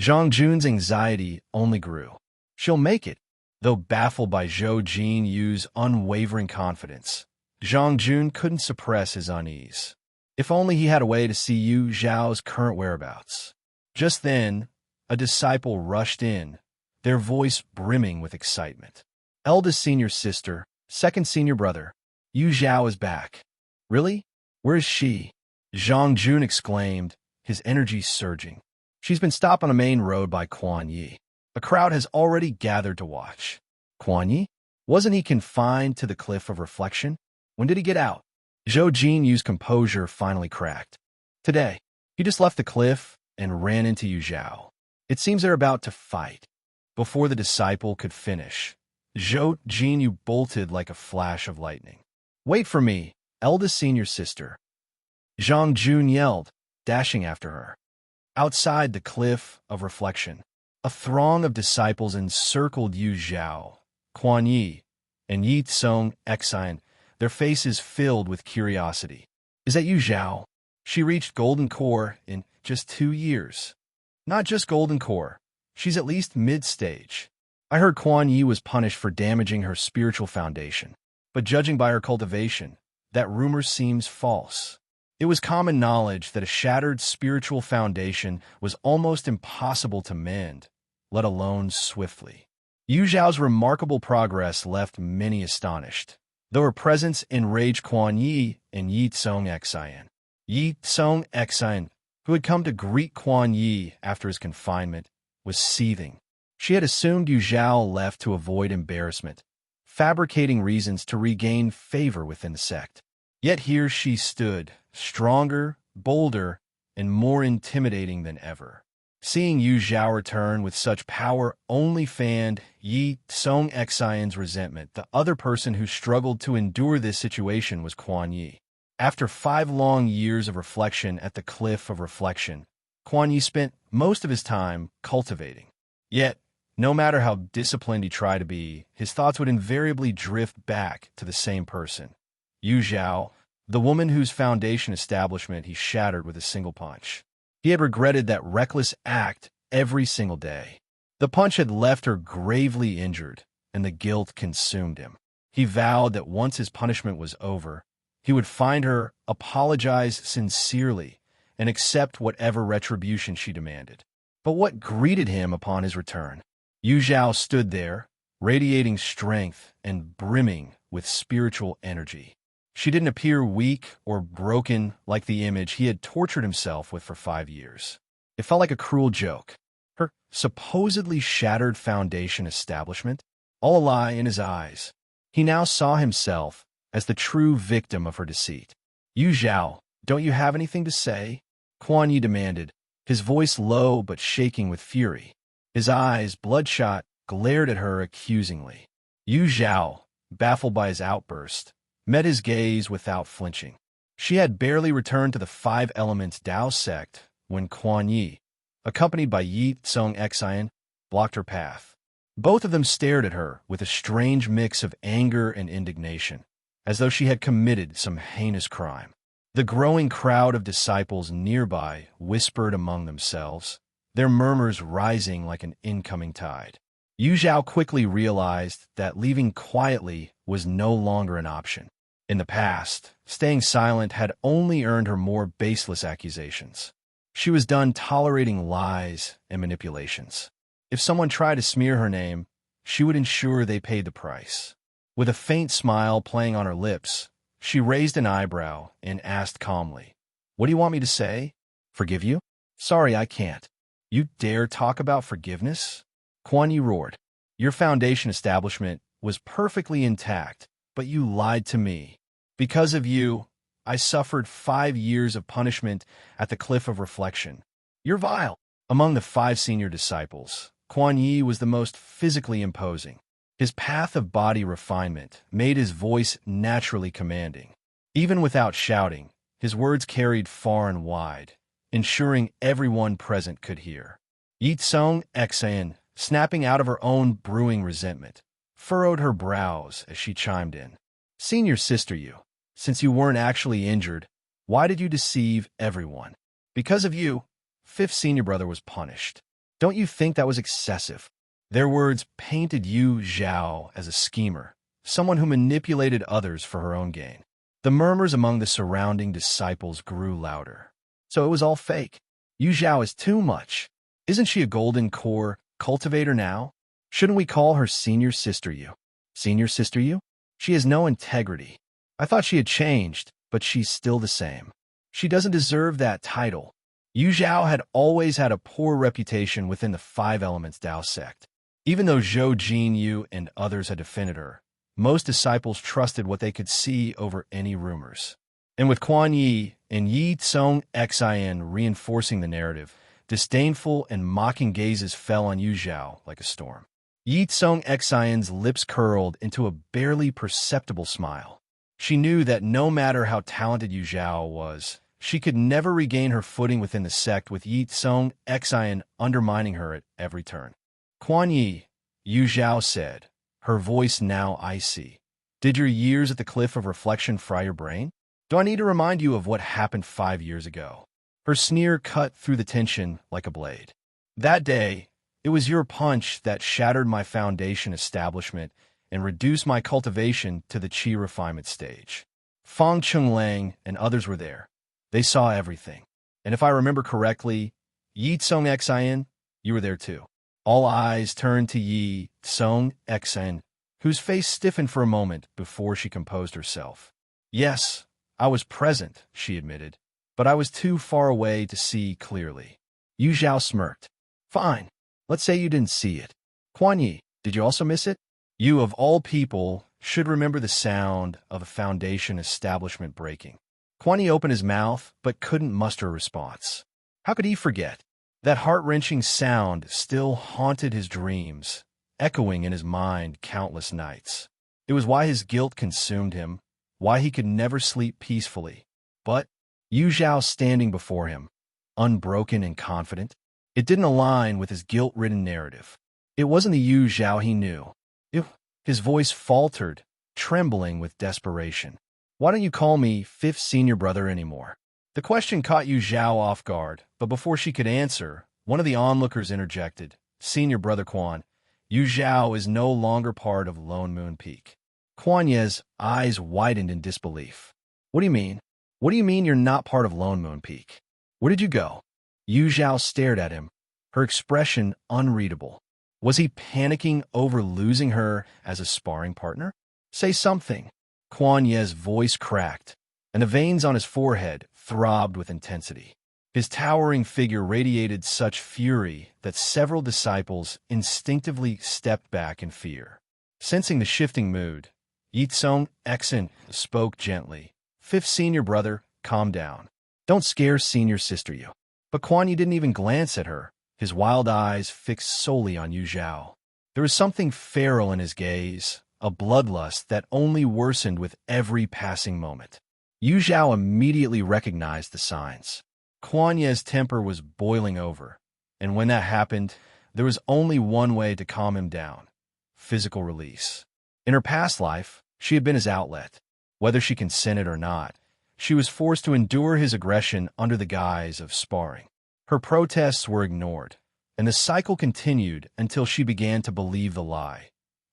Zhang Jun's anxiety only grew. She'll make it, though baffled by Zhou Jinyu's unwavering confidence. Zhang Jun couldn't suppress his unease. If only he had a way to see Yu Zhao's current whereabouts. Just then, a disciple rushed in, their voice brimming with excitement. Eldest senior sister, second senior brother, Yu Zhao is back. Really? Where is she? Zhang Jun exclaimed, his energy surging. She's been stopped on a main road by Quan Yi. A crowd has already gathered to watch. Quan Yi? Wasn't he confined to the cliff of reflection? When did he get out? Zhou Jinyu's composure finally cracked. Today, he just left the cliff and ran into Yu Zhao. It seems they're about to fight. Before the disciple could finish, Zhou Jinyu bolted like a flash of lightning. Wait for me, eldest senior sister. Zhang Jun yelled, dashing after her. Outside the cliff of reflection, a throng of disciples encircled Yu Zhao, Quan Yi, and Ye Cong Xin, their faces filled with curiosity. Is that Yu Zhao? She reached Golden Core in just 2 years. Not just Golden Core, she's at least mid-stage. I heard Quan Yi was punished for damaging her spiritual foundation, but judging by her cultivation, that rumor seems false. It was common knowledge that a shattered spiritual foundation was almost impossible to mend, let alone swiftly. Yu Zhao's remarkable progress left many astonished, though her presence enraged Quan Yi and Ye Cong Xin. Ye Cong Xin, who had come to greet Quan Yi after his confinement, was seething. She had assumed Yu Zhao left to avoid embarrassment, fabricating reasons to regain favor within the sect. Yet here she stood, stronger, bolder, and more intimidating than ever. Seeing Yu Zhao return with such power only fanned Ye Cong Xin's resentment. The other person who struggled to endure this situation was Quan Yi. After 5 long years of reflection at the Cliff of Reflection, Quan Yi spent most of his time cultivating. Yet, no matter how disciplined he tried to be, his thoughts would invariably drift back to the same person. Yu Zhao, the woman whose foundation establishment he shattered with a single punch. He had regretted that reckless act every single day. The punch had left her gravely injured, and the guilt consumed him. He vowed that once his punishment was over, he would find her, apologize sincerely, and accept whatever retribution she demanded. But what greeted him upon his return? Yu Zhao stood there, radiating strength and brimming with spiritual energy. She didn't appear weak or broken like the image he had tortured himself with for 5 years. It felt like a cruel joke. Her supposedly shattered foundation establishment, all a lie in his eyes. He now saw himself as the true victim of her deceit. Yu Zhao, don't you have anything to say? Quan Yi demanded, his voice low but shaking with fury. His eyes, bloodshot, glared at her accusingly. Yu Zhao, baffled by his outburst, met his gaze without flinching. She had barely returned to the 5 Elements Dao sect when Quan Yi, accompanied by Ye Cong Xin, blocked her path. Both of them stared at her with a strange mix of anger and indignation, as though she had committed some heinous crime. The growing crowd of disciples nearby whispered among themselves, their murmurs rising like an incoming tide. Yu Zhao quickly realized that leaving quietly was no longer an option. In the past, staying silent had only earned her more baseless accusations. She was done tolerating lies and manipulations. If someone tried to smear her name, she would ensure they paid the price. With a faint smile playing on her lips, she raised an eyebrow and asked calmly, "What do you want me to say? Forgive you? Sorry, I can't." You dare talk about forgiveness? Quan Yi roared. Your foundation establishment was perfectly intact, but you lied to me. Because of you, I suffered 5 years of punishment at the Cliff of Reflection. You're vile. Among the 5 senior disciples, Quan Yi was the most physically imposing. His path of body refinement made his voice naturally commanding. Even without shouting, his words carried far and wide, ensuring everyone present could hear. Ye Cong Xin, snapping out of her own brewing resentment, furrowed her brows as she chimed in. Senior sister Yu, since you weren't actually injured, why did you deceive everyone? Because of you, 5th senior brother was punished. Don't you think that was excessive? Their words painted Yu Zhao as a schemer, someone who manipulated others for her own gain. The murmurs among the surrounding disciples grew louder. So it was all fake. Yu Zhao is too much. Isn't she a golden core cultivator now? Shouldn't we call her senior sister Yu? Senior sister Yu? She has no integrity. I thought she had changed, but she's still the same. She doesn't deserve that title. Yu Zhao had always had a poor reputation within the Five Elements Dao sect. Even though Zhou Jinyu and others had defended her, most disciples trusted what they could see over any rumors. And with Quan Yi and Ye Cong Xin reinforcing the narrative, disdainful and mocking gazes fell on Yu Zhao like a storm. Ye Cong Xin's lips curled into a barely perceptible smile. She knew that no matter how talented Yu Zhao was, she could never regain her footing within the sect with Ye Cong Xin undermining her at every turn. Quan Yi, Yu Zhao said, her voice now icy. Did your years at the Cliff of Reflection fry your brain? Do I need to remind you of what happened 5 years ago? Her sneer cut through the tension like a blade. That day, it was your punch that shattered my foundation establishment and reduced my cultivation to the qi refinement stage. Fang Chenglang and others were there. They saw everything. And if I remember correctly, Ye Cong Xin, you were there too. All eyes turned to Ye Cong Xin, whose face stiffened for a moment before she composed herself. Yes, I was present, she admitted, but I was too far away to see clearly. Yu Zhao smirked. Fine. Let's say you didn't see it. Quan Yi, did you also miss it? You, of all people, should remember the sound of a foundation establishment breaking. Quan Yi opened his mouth, but couldn't muster a response. How could he forget? That heart-wrenching sound still haunted his dreams, echoing in his mind countless nights. It was why his guilt consumed him, why he could never sleep peacefully. But Yu Zhao standing before him, unbroken and confident, it didn't align with his guilt-ridden narrative. It wasn't the Yu Zhao he knew. His voice faltered, trembling with desperation. Why don't you call me fifth senior brother anymore? The question caught Yu Zhao off guard, but before she could answer, one of the onlookers interjected. Senior brother Quan, Yu Zhao is no longer part of Lone Moon Peak. Quan Ye's eyes widened in disbelief. What do you mean? What do you mean you're not part of Lone Moon Peak? Where did you go? Yu Zhao stared at him, her expression unreadable. Was he panicking over losing her as a sparring partner? Say something. Quan Ye's voice cracked, and the veins on his forehead throbbed with intensity. His towering figure radiated such fury that several disciples instinctively stepped back in fear. Sensing the shifting mood, Ye Cong Xin spoke gently. Fifth senior brother, calm down. Don't scare senior sister Yu. But Quan Yi didn't even glance at her, his wild eyes fixed solely on Yu Zhao. There was something feral in his gaze, a bloodlust that only worsened with every passing moment. Yu Zhao immediately recognized the signs. Quan Ye's temper was boiling over, and when that happened, there was only one way to calm him down: physical release. In her past life, she had been his outlet. Whether she consented or not, she was forced to endure his aggression under the guise of sparring. Her protests were ignored, and the cycle continued until she began to believe the lie,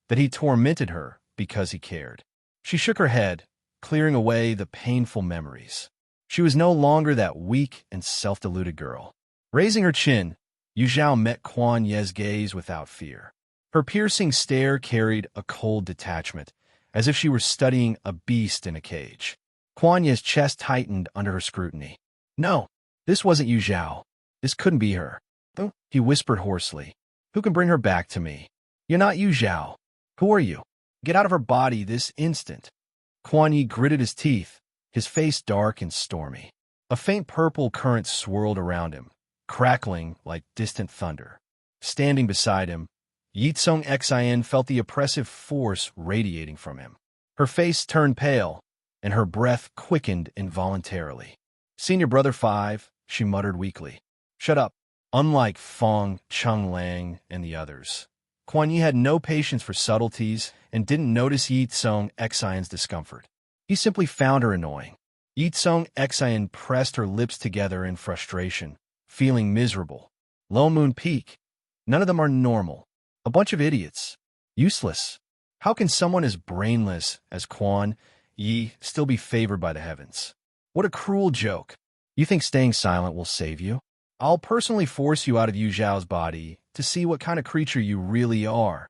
that he tormented her because he cared. She shook her head, clearing away the painful memories. She was no longer that weak and self-deluded girl. Raising her chin, Yu Zhao met Quan Ye's gaze without fear. Her piercing stare carried a cold detachment, as if she were studying a beast in a cage. Quan Ye's chest tightened under her scrutiny. No, this wasn't Yu Zhao. This couldn't be her. Though, he whispered hoarsely. Who can bring her back to me? You're not Yu Zhao. Who are you? Get out of her body this instant. Quan Yi gritted his teeth, his face dark and stormy. A faint purple current swirled around him, crackling like distant thunder. Standing beside him, Ye Cong Xin felt the oppressive force radiating from him. Her face turned pale, and her breath quickened involuntarily. Senior brother 5, she muttered weakly. Shut up. Unlike Fang Chenglang and the others, Quan Yi had no patience for subtleties and didn't notice Ye Cong Xin's discomfort. He simply found her annoying. Ye Cong Xin pressed her lips together in frustration, feeling miserable. Lone Moon Peak. None of them are normal. A bunch of idiots. Useless. How can someone as brainless as Quan Ye still be favored by the heavens. What a cruel joke. You think staying silent will save you? I'll personally force you out of Yu Zhao's body to see what kind of creature you really are.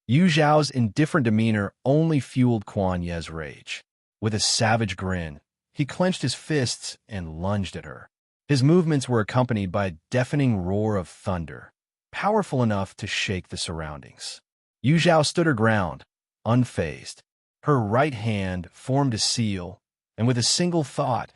Yu Zhao's indifferent demeanor only fueled Kuan Ye's rage. With a savage grin, he clenched his fists and lunged at her. His movements were accompanied by a deafening roar of thunder, powerful enough to shake the surroundings. Yu Zhao stood her ground, unfazed. Her right hand formed a seal, and with a single thought,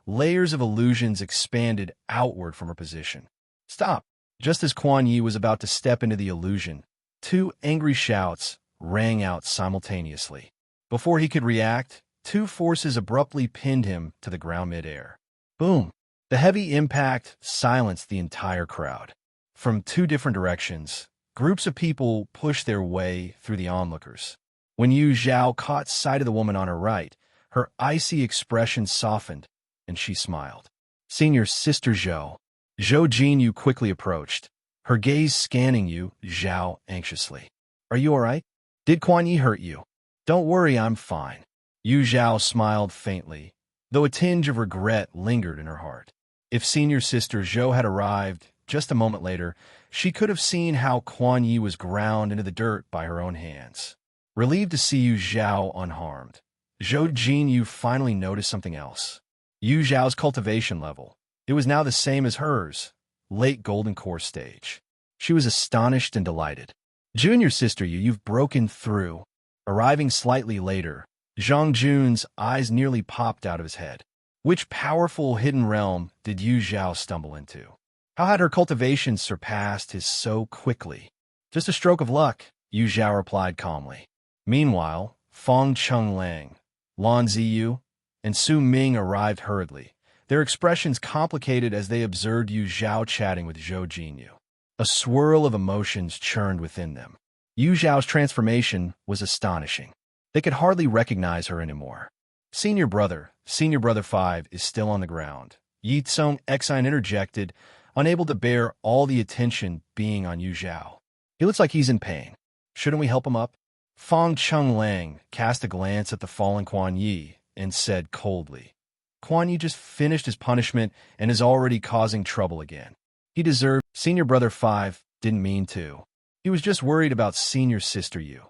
layers of illusions expanded outward from her position. Stop! Just as Kuan Yi was about to step into the illusion, two angry shouts rang out simultaneously. Before he could react, two forces abruptly pinned him to the ground midair. Boom! The heavy impact silenced the entire crowd. From two different directions, groups of people pushed their way through the onlookers. When Yu Zhao caught sight of the woman on her right, her icy expression softened, and she smiled. Senior Sister Zhao. Zhou Jinyu quickly approached, her gaze scanning Yu Zhao anxiously. Are you all right? Did Kuan Yi hurt you? Don't worry, I'm fine. Yu Zhao smiled faintly, though a tinge of regret lingered in her heart. If Senior Sister Zhou had arrived just a moment later, she could have seen how Kuan Yi was ground into the dirt by her own hands. Relieved to see Yu Zhao unharmed, Zhou Jinyu finally noticed something else. Yu Zhao's cultivation level. It was now the same as hers, late Golden Core stage. She was astonished and delighted. Junior Sister Yu, you've broken through. Arriving slightly later, Zhang Jun's eyes nearly popped out of his head. Which powerful hidden realm did Yu Zhao stumble into? How had her cultivation surpassed his so quickly? Just a stroke of luck, Yu Zhao replied calmly. Meanwhile, Fong Chenglang, Lan Ziyu, and Su Ming arrived hurriedly, their expressions complicated as they observed Yu Zhao chatting with Zhou Jinyu. A swirl of emotions churned within them. Yu Zhao's transformation was astonishing. They could hardly recognize her anymore. Senior Brother 5 is still on the ground. Ye Cong Xin interjected, unable to bear all the attention being on Yu Zhao. He looks like he's in pain. Shouldn't we help him up? Fong Chenglang cast a glance at the fallen Kuan Yi and said coldly, Kuan Yi just finished his punishment and is already causing trouble again. He deserved. Senior Brother 5 didn't mean to. He was just worried about Senior Sister Yu.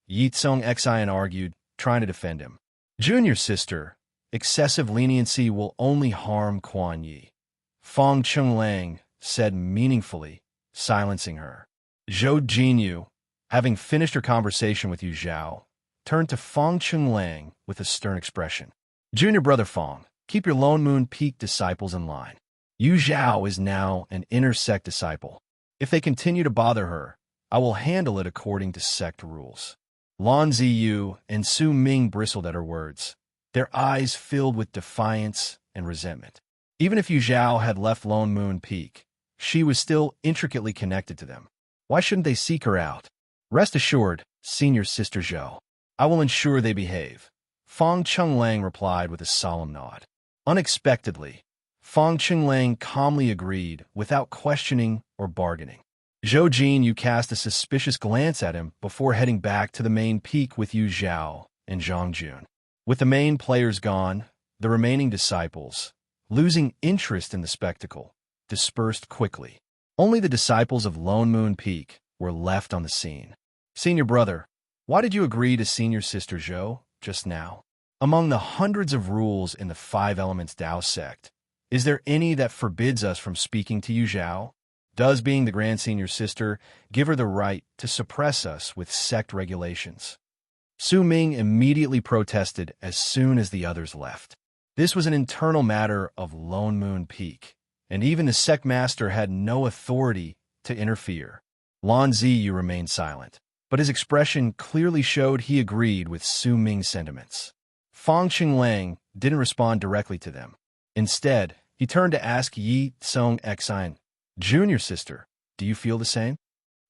Ye Cong Xin argued, trying to defend him. Junior Sister, excessive leniency will only harm Kuan Yi. Fong Chenglang said meaningfully, silencing her. Zhou Jinyu, having finished her conversation with Yu Zhao, turned to Fong Chenglang with a stern expression. Junior Brother Fong, keep your Lone Moon Peak disciples in line. Yu Zhao is now an inner sect disciple. If they continue to bother her, I will handle it according to sect rules. Lan Ziyu and Su Ming bristled at her words, their eyes filled with defiance and resentment. Even if Yu Zhao had left Lone Moon Peak, she was still intricately connected to them. Why shouldn't they seek her out? Rest assured, Senior Sister Zhou, I will ensure they behave. Fong Chenglang replied with a solemn nod. Unexpectedly, Fong Chenglang calmly agreed without questioning or bargaining. Zhou Jinyu cast a suspicious glance at him before heading back to the main peak with Yu Zhao and Zhang Jun. With the main players gone, the remaining disciples, losing interest in the spectacle, dispersed quickly. Only the disciples of Lone Moon Peak were left on the scene. Senior Brother, why did you agree to Senior Sister Zhou just now? Among the hundreds of rules in the Five Elements Tao sect, is there any that forbids us from speaking to Yu Zhao? Does being the Grand Senior Sister give her the right to suppress us with sect regulations? Su Ming immediately protested as soon as the others left. This was an internal matter of Lone Moon Peak, and even the sect master had no authority to interfere. Lan Ziyu remained silent, but his expression clearly showed he agreed with Su Ming's sentiments. Fong Chenglang didn't respond directly to them. Instead, he turned to ask Ye Cong Xin, Junior Sister, do you feel the same?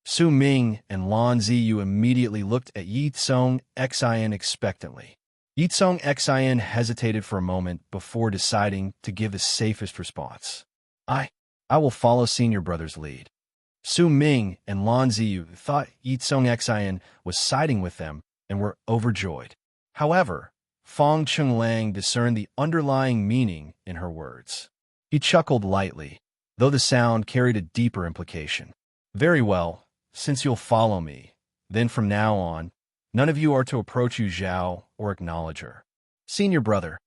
Su Ming and Lan Ziyu immediately looked at Ye Cong Xin expectantly. Ye Cong Xin hesitated for a moment before deciding to give the safest response. I will follow Senior Brother's lead. Su Ming and Lan Ziyu thought Ye Cong Xin was siding with them and were overjoyed. However, Fong Chenglang discerned the underlying meaning in her words. He chuckled lightly, though the sound carried a deeper implication. Very well, since you'll follow me, then from now on, none of you are to approach Yu Zhao or acknowledge her. Senior brother,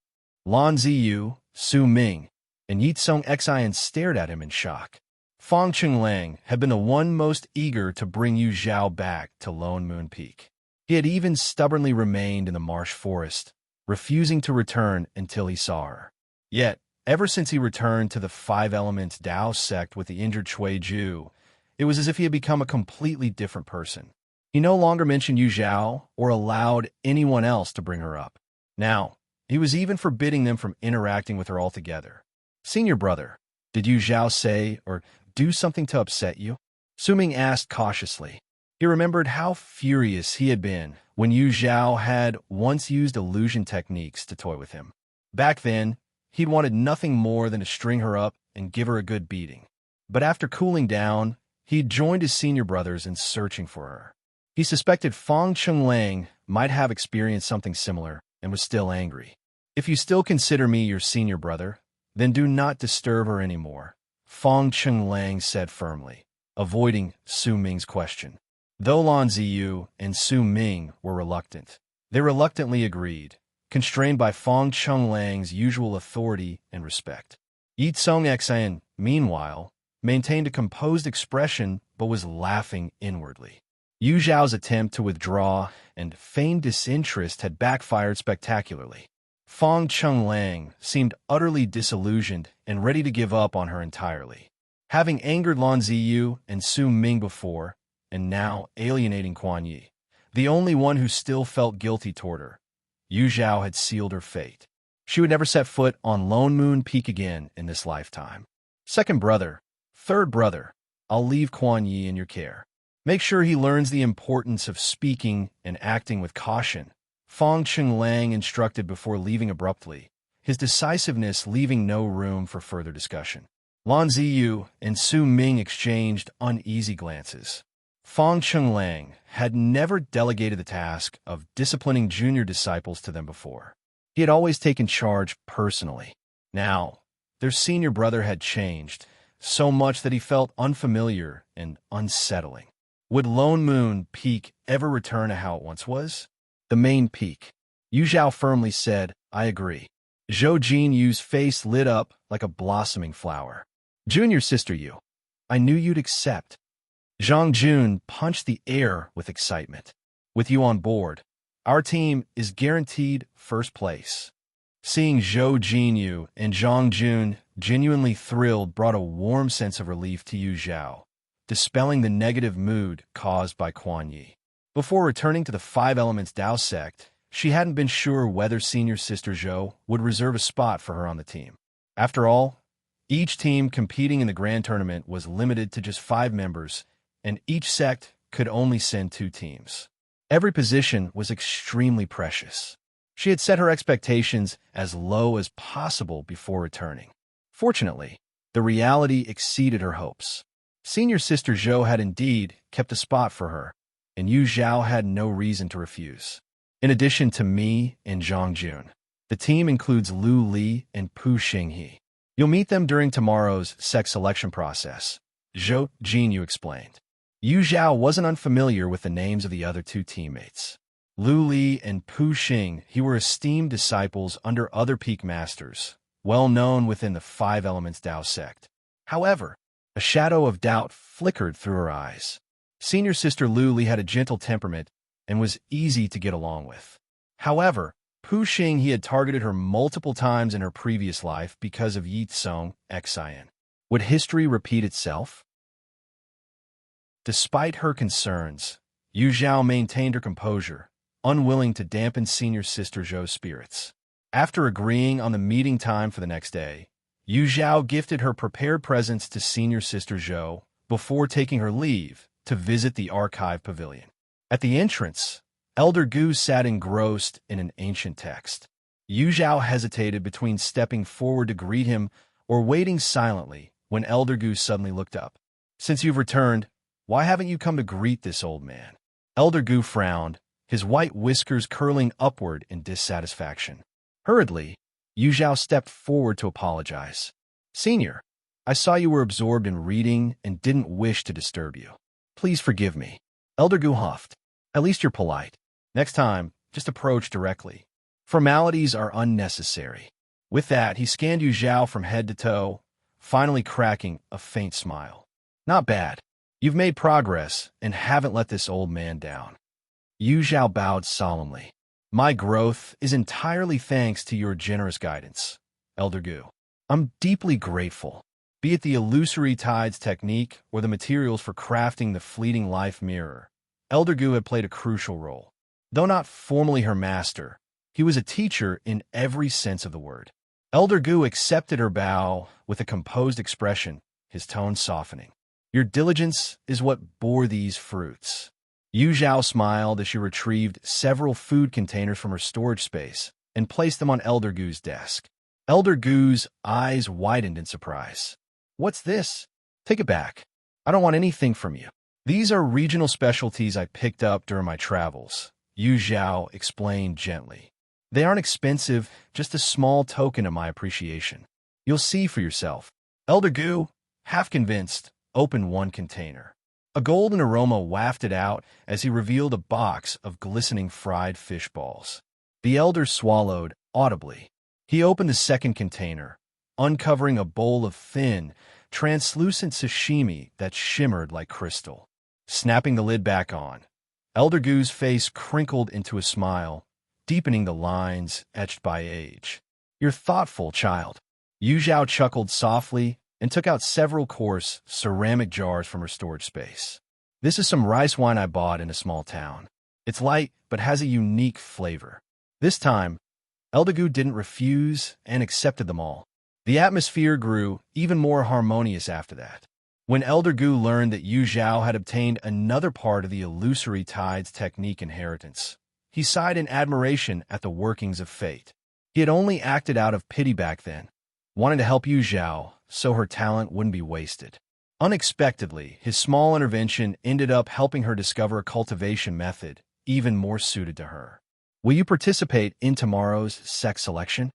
Lan Ziyu, Su Ming, and Ye Cong Xin stared at him in shock. Fong Chenglang had been the one most eager to bring Yu Zhao back to Lone Moon Peak. He had even stubbornly remained in the marsh forest, refusing to return until he saw her. Yet, ever since he returned to the Five Elements Dao sect with the injured Cui Ju, it was as if he had become a completely different person. He no longer mentioned Yu Zhao or allowed anyone else to bring her up. Now, he was even forbidding them from interacting with her altogether. Senior brother, did Yu Zhao say or do something to upset you? Su Ming asked cautiously. He remembered how furious he had been when Yu Zhao had once used illusion techniques to toy with him. Back then, he'd wanted nothing more than to string her up and give her a good beating. But after cooling down, he'd joined his senior brothers in searching for her. He suspected Fong Chenglang might have experienced something similar and was still angry. If you still consider me your senior brother, then do not disturb her anymore, Fong Chenglang said firmly, avoiding Su Ming's question. Though Lan Ziyu and Su Ming were reluctant, they reluctantly agreed, constrained by Fong Chenglang's usual authority and respect. Ye Cong Xin, meanwhile, maintained a composed expression but was laughing inwardly. Yu Zhao's attempt to withdraw and feign disinterest had backfired spectacularly. Fong Chenglang seemed utterly disillusioned and ready to give up on her entirely. Having angered Lan Ziyu and Su Ming before, and now alienating Quan Yi, the only one who still felt guilty toward her, Yu Zhao had sealed her fate. She would never set foot on Lone Moon Peak again in this lifetime. Second brother, third brother, I'll leave Quan Yi in your care. Make sure he learns the importance of speaking and acting with caution, Fong Chenglang instructed before leaving abruptly, his decisiveness leaving no room for further discussion. Lan Ziyu and Su Ming exchanged uneasy glances. Fong Chenglang had never delegated the task of disciplining junior disciples to them before. He had always taken charge personally. Now, their senior brother had changed, so much that he felt unfamiliar and unsettling. Would Lone Moon Peak ever return to how it once was? The main peak. Yu Zhao firmly said, I agree. Zhou Jinyu's face lit up like a blossoming flower. Junior sister Yu, I knew you'd accept. Zhang Jun punched the air with excitement. With you on board, our team is guaranteed first place. Seeing Zhou Jinyu and Zhang Jun genuinely thrilled brought a warm sense of relief to Yu Zhao, dispelling the negative mood caused by Quan Yi. Before returning to the Five Elements Dao sect, she hadn't been sure whether senior sister Zhou would reserve a spot for her on the team. After all, each team competing in the grand tournament was limited to just 5 members, and each sect could only send 2 teams. Every position was extremely precious. She had set her expectations as low as possible before returning. Fortunately, the reality exceeded her hopes. Senior sister Zhou had indeed kept a spot for her, and Yu Zhao had no reason to refuse. In addition to me and Zhang Jun, the team includes Lu Li and Pu Xinghe. You'll meet them during tomorrow's sect selection process, Zhou Jinyu explained. Yu Zhao wasn't unfamiliar with the names of the other 2 teammates. Lu Li and Pu Xinghe were esteemed disciples under other peak masters, well known within the Five Elements Dao sect. However, a shadow of doubt flickered through her eyes. Senior sister Lu Li had a gentle temperament and was easy to get along with. However, Pu Xinghe had targeted her multiple times in her previous life because of Ye Cong Xin. Would history repeat itself? Despite her concerns, Yu Zhao maintained her composure, unwilling to dampen senior sister Zhou's spirits. After agreeing on the meeting time for the next day, Yu Zhao gifted her prepared presents to senior sister Zhou before taking her leave to visit the archive pavilion. At the entrance, Elder Gu sat engrossed in an ancient text. Yu Zhao hesitated between stepping forward to greet him or waiting silently when Elder Gu suddenly looked up. Since you've returned, why haven't you come to greet this old man? Elder Gu frowned, his white whiskers curling upward in dissatisfaction. Hurriedly, Yu Zhao stepped forward to apologize. "Senior, I saw you were absorbed in reading and didn't wish to disturb you. Please forgive me." Elder Gu huffed. "At least you're polite. Next time, just approach directly. Formalities are unnecessary." With that, he scanned Yu Zhao from head to toe, finally cracking a faint smile. "Not bad. You've made progress and haven't let this old man down." Yu Zhao bowed solemnly. "My growth is entirely thanks to your generous guidance, Elder Gu. I'm deeply grateful. Be it the illusory tides technique or the materials for crafting the fleeting life mirror, Elder Gu had played a crucial role. Though not formally her master, he was a teacher in every sense of the word." Elder Gu accepted her bow with a composed expression, his tone softening. "Your diligence is what bore these fruits." Yu Zhao smiled as she retrieved several food containers from her storage space and placed them on Elder Gu's desk. Elder Gu's eyes widened in surprise. "What's this?" "Take it back. I don't want anything from you. These are regional specialties I picked up during my travels," Yu Zhao explained gently. "They aren't expensive, just a small token of my appreciation. You'll see for yourself." Elder Gu, half convinced, opened one container. A golden aroma wafted out as he revealed a box of glistening fried fish balls. The elder swallowed audibly. He opened the second container, uncovering a bowl of thin, translucent sashimi that shimmered like crystal. Snapping the lid back on, Elder Gu's face crinkled into a smile, deepening the lines etched by age. "You're thoughtful, child." Yu Zhao chuckled softly and took out several coarse ceramic jars from her storage space. "This is some rice wine I bought in a small town. It's light, but has a unique flavor." This time, Elder Gu didn't refuse and accepted them all. The atmosphere grew even more harmonious after that. When Elder Gu learned that Yu Zhao had obtained another part of the illusory tides technique inheritance, he sighed in admiration at the workings of fate. He had only acted out of pity back then, wanting to help Yu Zhao so her talent wouldn't be wasted. Unexpectedly, his small intervention ended up helping her discover a cultivation method even more suited to her. "Will you participate in tomorrow's sex selection?"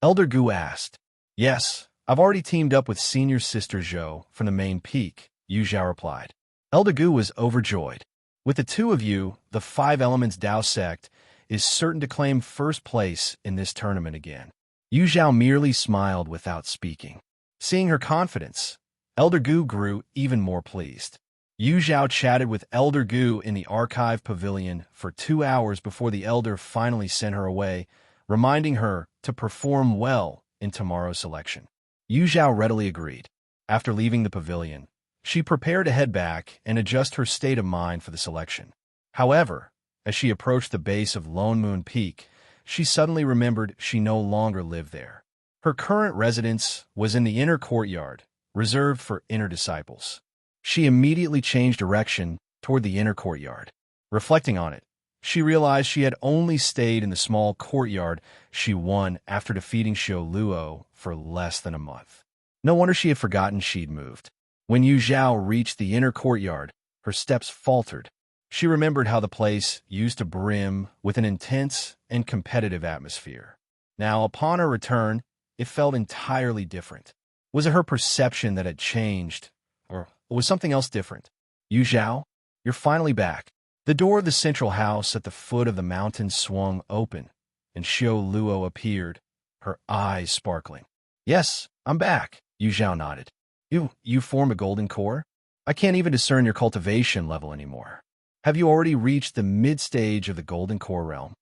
Elder Gu asked. "Yes, I've already teamed up with senior sister Zhao from the main peak," Yu Zhao replied. Elder Gu was overjoyed. "With the two of you, the Five Elements Dao sect is certain to claim first place in this tournament again." Yu Zhao merely smiled without speaking. Seeing her confidence, Elder Gu grew even more pleased. Yu Zhao chatted with Elder Gu in the archive pavilion for 2 hours before the elder finally sent her away, reminding her to perform well in tomorrow's selection. Yu Zhao readily agreed. After leaving the pavilion, she prepared to head back and adjust her state of mind for the selection. However, as she approached the base of Lone Moon Peak, she suddenly remembered she no longer lived there. Her current residence was in the inner courtyard, reserved for inner disciples. She immediately changed direction toward the inner courtyard. Reflecting on it, she realized she had only stayed in the small courtyard she won after defeating Xiao Luo for less than a month. No wonder she had forgotten she'd moved. When Yu Zhao reached the inner courtyard, her steps faltered. She remembered how the place used to brim with an intense and competitive atmosphere. Now, upon her return, it felt entirely different. Was it her perception that had changed, or was something else different? "Yu Zhao, you're finally back." The door of the central house at the foot of the mountain swung open, and Xiao Luo appeared, her eyes sparkling. "Yes, I'm back," Yu Zhao nodded. You form a golden core? I can't even discern your cultivation level anymore. Have you already reached the mid-stage of the golden core realm?"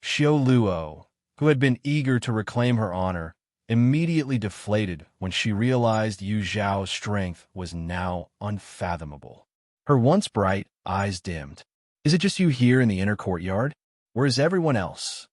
Xiao Luo, who had been eager to reclaim her honor, immediately deflated when she realized Yu Zhao's strength was now unfathomable. Her once bright eyes dimmed. "Is it just you here in the inner courtyard? Where is everyone else?"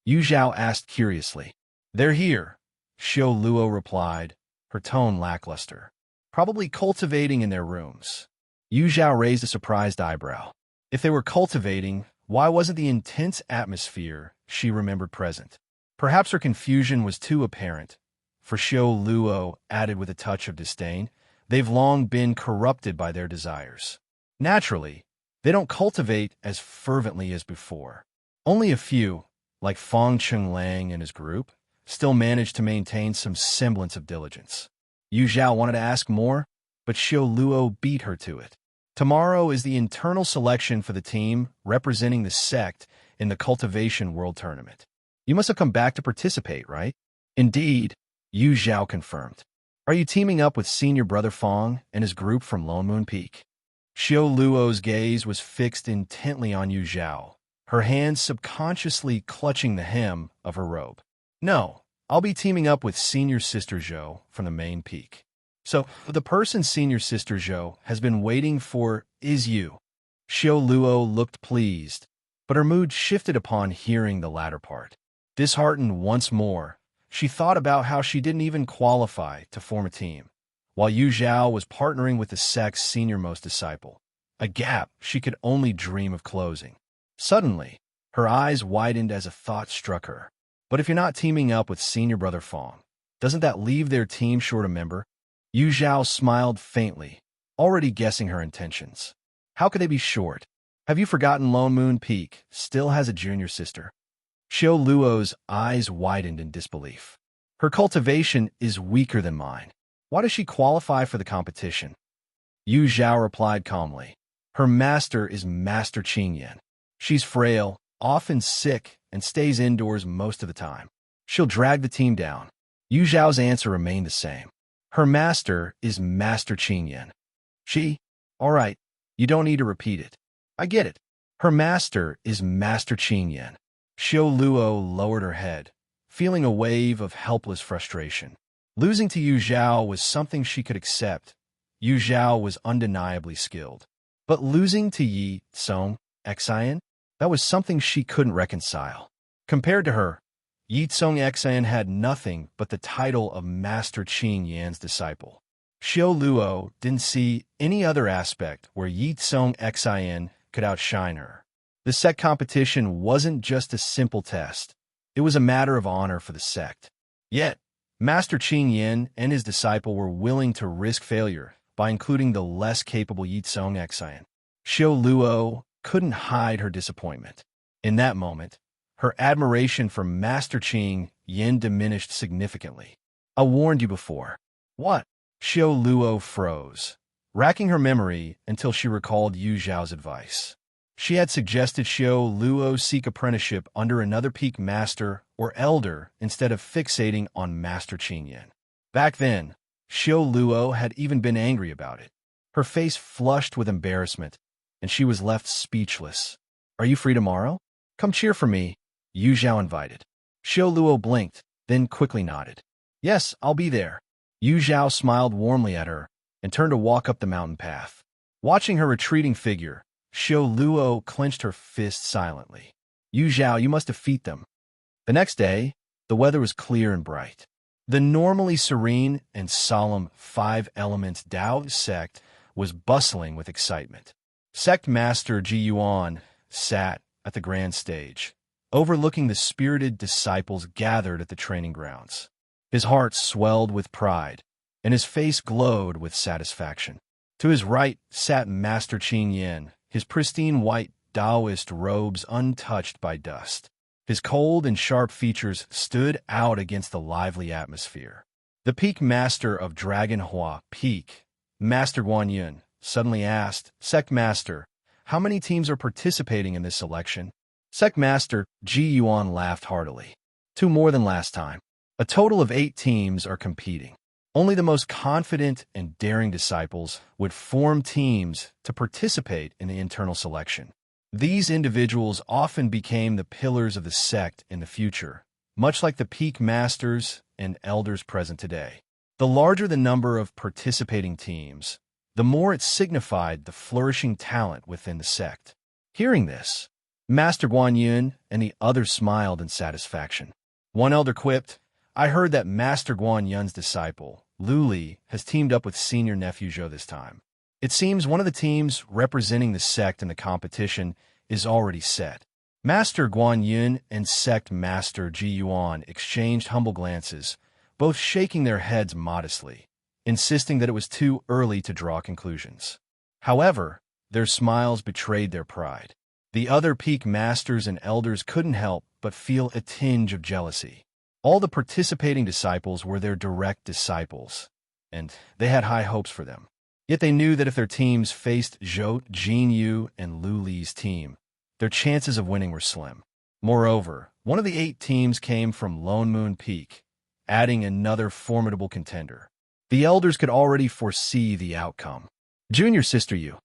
Yu Zhao asked curiously. "They're here," Xiao Luo replied, her tone lackluster. "Probably cultivating in their rooms." Yu Zhao raised a surprised eyebrow. If they were cultivating, why wasn't the intense atmosphere she remembered present? Perhaps her confusion was too apparent, for Xiao Luo added with a touch of disdain, "They've long been corrupted by their desires. Naturally, They don't cultivate as fervently as before. Only a few, like Fong Chenglang and his group, still manage to maintain some semblance of diligence. Yu Zhao wanted to ask more, but Xiao Luo beat her to it. Tomorrow is the internal selection for the team representing the sect in the Cultivation World Tournament. You must have come back to participate, right? Indeed, Yu Zhao confirmed. Are you teaming up with senior brother Fong and his group from Lone Moon Peak? Xiao Luo's gaze was fixed intently on Yu Zhao, her hands subconsciously clutching the hem of her robe. No, I'll be teaming up with senior sister Zhao from the main peak. So, the person senior sister Zhao has been waiting for is you. Xiao Luo looked pleased, but her mood shifted upon hearing the latter part. Disheartened once more, she thought about how she didn't even qualify to form a team, while Yu Zhao was partnering with the sect's senior-most disciple, a gap she could only dream of closing. Suddenly, her eyes widened as a thought struck her. But if you're not teaming up with senior brother Fong, doesn't that leave their team short a member? Yu Zhao smiled faintly, already guessing her intentions. How could they be short? Have you forgotten Lone Moon Peak still has a junior sister? Xiao Luo's eyes widened in disbelief. Her cultivation is weaker than mine. Why does she qualify for the competition? Yu Zhao replied calmly. Her master is Master Qingyan. She's frail, often sick, and stays indoors most of the time. She'll drag the team down. Yu Zhao's answer remained the same. Her master is Master Qingyan. She? All right, you don't need to repeat it. I get it. Her master is Master Qingyan. Xiao Luo lowered her head, feeling a wave of helpless frustration. Losing to Yu Zhao was something she could accept. Yu Zhao was undeniably skilled. But losing to Ye Cong Xin, that was something she couldn't reconcile. Compared to her, Ye Cong Xin had nothing but the title of Master Qing Yan's disciple. Xiao Luo didn't see any other aspect where Ye Cong Xin could outshine her. The sect competition wasn't just a simple test. It was a matter of honor for the sect. Yet, Master Qing Yan and his disciple were willing to risk failure by including the less capable Ye Cong Xin. Xiao Luo couldn't hide her disappointment. In that moment, her admiration for Master Qing Yan diminished significantly. I warned you before. What? Xiao Luo froze, racking her memory until she recalled Yu Zhao's advice. She had suggested Xiao Luo seek apprenticeship under another peak master or elder instead of fixating on Master Qing Yan. Back then, Xiao Luo had even been angry about it. Her face flushed with embarrassment, and she was left speechless. Are you free tomorrow? Come cheer for me, Yu Zhao invited. Xiao Luo blinked, then quickly nodded. Yes, I'll be there. Yu Zhao smiled warmly at her and turned to walk up the mountain path. Watching her retreating figure, Xiao Luo clenched her fist silently. Yu Zhao, you must defeat them. The next day, the weather was clear and bright. The normally serene and solemn Five Elements Tao sect was bustling with excitement. Sect Master Ji Yuan sat at the grand stage, overlooking the spirited disciples gathered at the training grounds. His heart swelled with pride, and his face glowed with satisfaction. To his right sat Master Qing Yan, his pristine white Taoist robes untouched by dust. His cold and sharp features stood out against the lively atmosphere. The peak master of Dragonhua Peak, Master Guanyin, suddenly asked, Sect Master, how many teams are participating in this selection? Sect Master Ji Yuan laughed heartily. 2 more than last time. A total of 8 teams are competing. Only the most confident and daring disciples would form teams to participate in the internal selection. These individuals often became the pillars of the sect in the future, much like the peak masters and elders present today. The larger the number of participating teams, the more it signified the flourishing talent within the sect. Hearing this, Master Guanyin and the others smiled in satisfaction. One elder quipped, I heard that Master Guanyun's disciple, Lu Li, has teamed up with senior nephew Zhao this time. It seems one of the teams representing the sect in the competition is already set. Master Guanyin and Sect Master Ji Yuan exchanged humble glances, both shaking their heads modestly, insisting that it was too early to draw conclusions. However, Their smiles betrayed their pride. The other peak masters and elders couldn't help but feel a tinge of jealousy. All the participating disciples were their direct disciples, and they had high hopes for them. Yet they knew that if their teams faced Zhao, Jinyu, and Lu Li's team, their chances of winning were slim. Moreover, one of the 8 teams came from Lone Moon Peak, adding another formidable contender. The elders could already foresee the outcome. Junior sister Yu,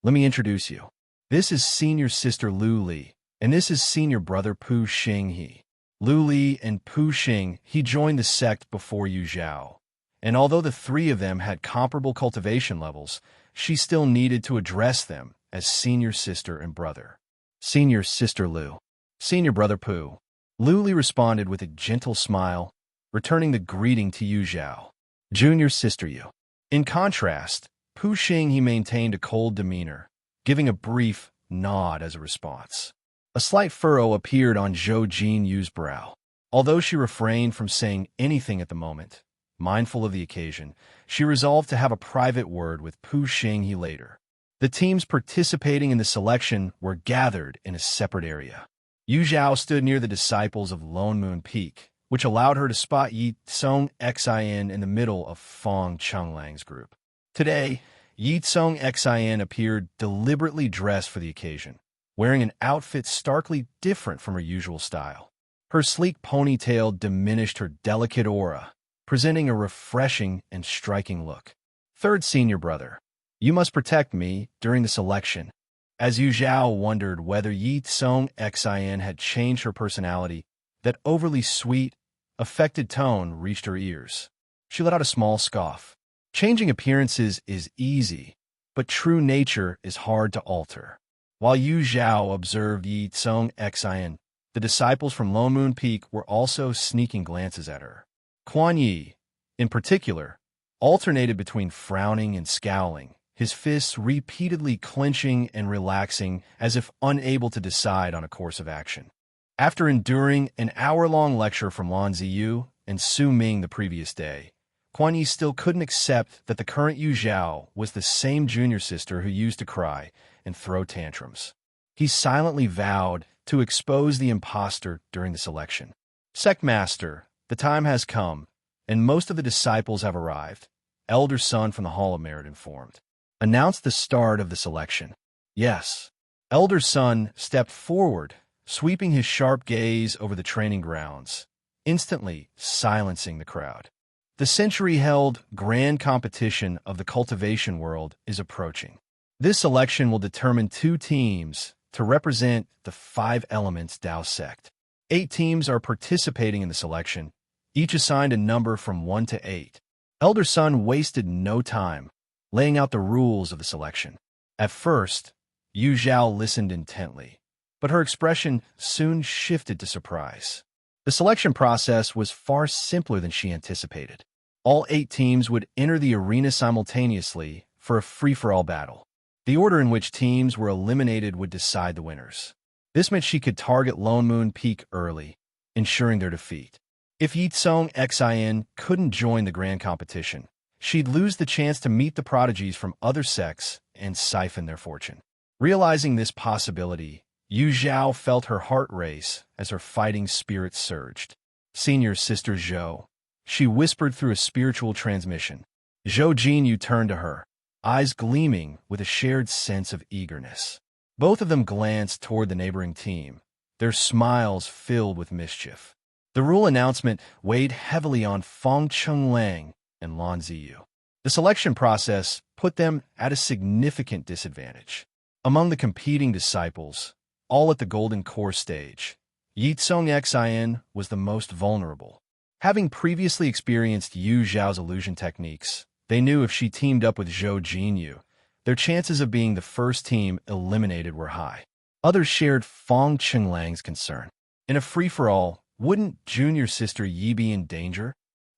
let me introduce you. This is senior sister Lu Li, and this is senior brother Pu Xinghe. Lu Li and Pu Xing, he joined the sect before Yu Zhao. And although the 3 of them had comparable cultivation levels, she still needed to address them as senior sister and brother. Senior sister Lu. Senior brother Pu. Lu Li responded with a gentle smile, returning the greeting to Yu Zhao. Junior sister Yu. In contrast, Pu Xing he maintained a cold demeanor, giving a brief nod as a response. A slight furrow appeared on Zhao Jinyu's brow. Although she refrained from saying anything at the moment, mindful of the occasion, she resolved to have a private word with Pu Xinghe later. The teams participating in the selection were gathered in a separate area. Yu Zhao stood near the disciples of Lone Moon Peak, which allowed her to spot Ye Cong Xin in the middle of Fong Chunglang's group. Today, Ye Cong Xin appeared deliberately dressed for the occasion, wearing an outfit starkly different from her usual style. Her sleek ponytail diminished her delicate aura, presenting a refreshing and striking look. Third senior brother, you must protect me during the selection. As Yu Zhao wondered whether Ye Cong Xin had changed her personality, that overly sweet, affected tone reached her ears. She let out a small scoff. Changing appearances is easy, but true nature is hard to alter. While Yu Zhao observed Ye Cong Xin, the disciples from Lone Moon Peak were also sneaking glances at her. Quan Yi, in particular, alternated between frowning and scowling, his fists repeatedly clenching and relaxing as if unable to decide on a course of action. After enduring an hour-long lecture from Lan Ziyu and Su Ming the previous day, Quan Yi still couldn't accept that the current Yu Zhao was the same junior sister who used to cry and throw tantrums. He silently vowed to expose the impostor during the selection. Sect Master, the time has come, and most of the disciples have arrived, Elder Sun from the Hall of Merit informed. Announced the start of the selection. Yes. Elder Sun stepped forward, sweeping his sharp gaze over the training grounds, instantly silencing the crowd. The century-held grand competition of the cultivation world is approaching. This selection will determine 2 teams to represent the 5 elements Dao sect. 8 teams are participating in the selection, each assigned a number from 1 to 8. Elder Sun wasted no time, laying out the rules of the selection. At first, Yu Zhao listened intently, but her expression soon shifted to surprise. The selection process was far simpler than she anticipated. All 8 teams would enter the arena simultaneously for a free-for-all battle. The order in which teams were eliminated would decide the winners. This meant she could target Lone Moon Peak early, ensuring their defeat. If Ye Cong Xin couldn't join the grand competition, she'd lose the chance to meet the prodigies from other sects and siphon their fortune. Realizing this possibility, Yu Zhao felt her heart race as her fighting spirit surged. Senior sister Zhao, she whispered through a spiritual transmission. Zhao Jinyu turned to her, eyes gleaming with a shared sense of eagerness. Both of them glanced toward the neighboring team, their smiles filled with mischief. The rule announcement weighed heavily on Fong Chunlang and Lan Ziyu. The selection process put them at a significant disadvantage. Among the competing disciples, all at the Golden Core stage, Ye Cong Xin was the most vulnerable. Having previously experienced Yu Zhao's illusion techniques, they knew if she teamed up with Zhao Jinyu, their chances of being the first team eliminated were high. Others shared Fong Chunlang's concern. In a free-for-all, wouldn't junior sister Yi be in danger?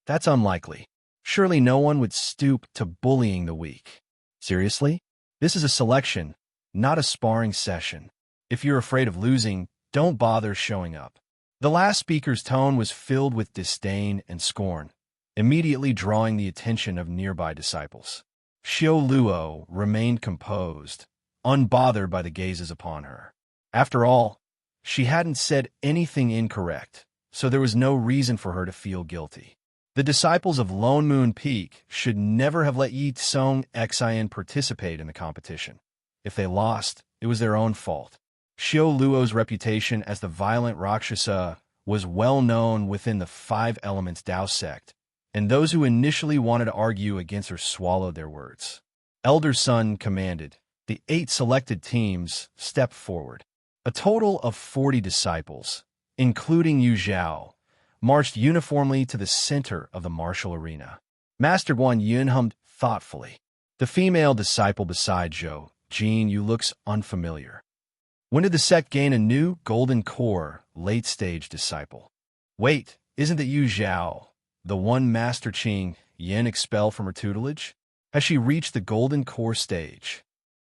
That's unlikely. Surely no one would stoop to bullying the weak. Seriously? This is a selection, not a sparring session. If you're afraid of losing, don't bother showing up. The last speaker's tone was filled with disdain and scorn, immediately drawing the attention of nearby disciples. Xiao Luo remained composed, unbothered by the gazes upon her. After all, she hadn't said anything incorrect, so there was no reason for her to feel guilty. The disciples of Lone Moon Peak should never have let Ye Cong Xin participate in the competition. If they lost, it was their own fault. Xiao Luo's reputation as the violent Rakshasa was well known within the Five Elements Tao sect, and those who initially wanted to argue against her swallowed their words. Elder Sun commanded. The 8 selected teams stepped forward. A total of 40 disciples, including Yu Zhao, marched uniformly to the center of the martial arena. Master Guan Yun hummed thoughtfully. The female disciple beside Zhao, Jean Yu, looks unfamiliar. When did the sect gain a new golden core late-stage disciple? Wait, isn't it Yu Zhao, the one Master Qing Yin expelled from her tutelage? Has she reached the golden core stage?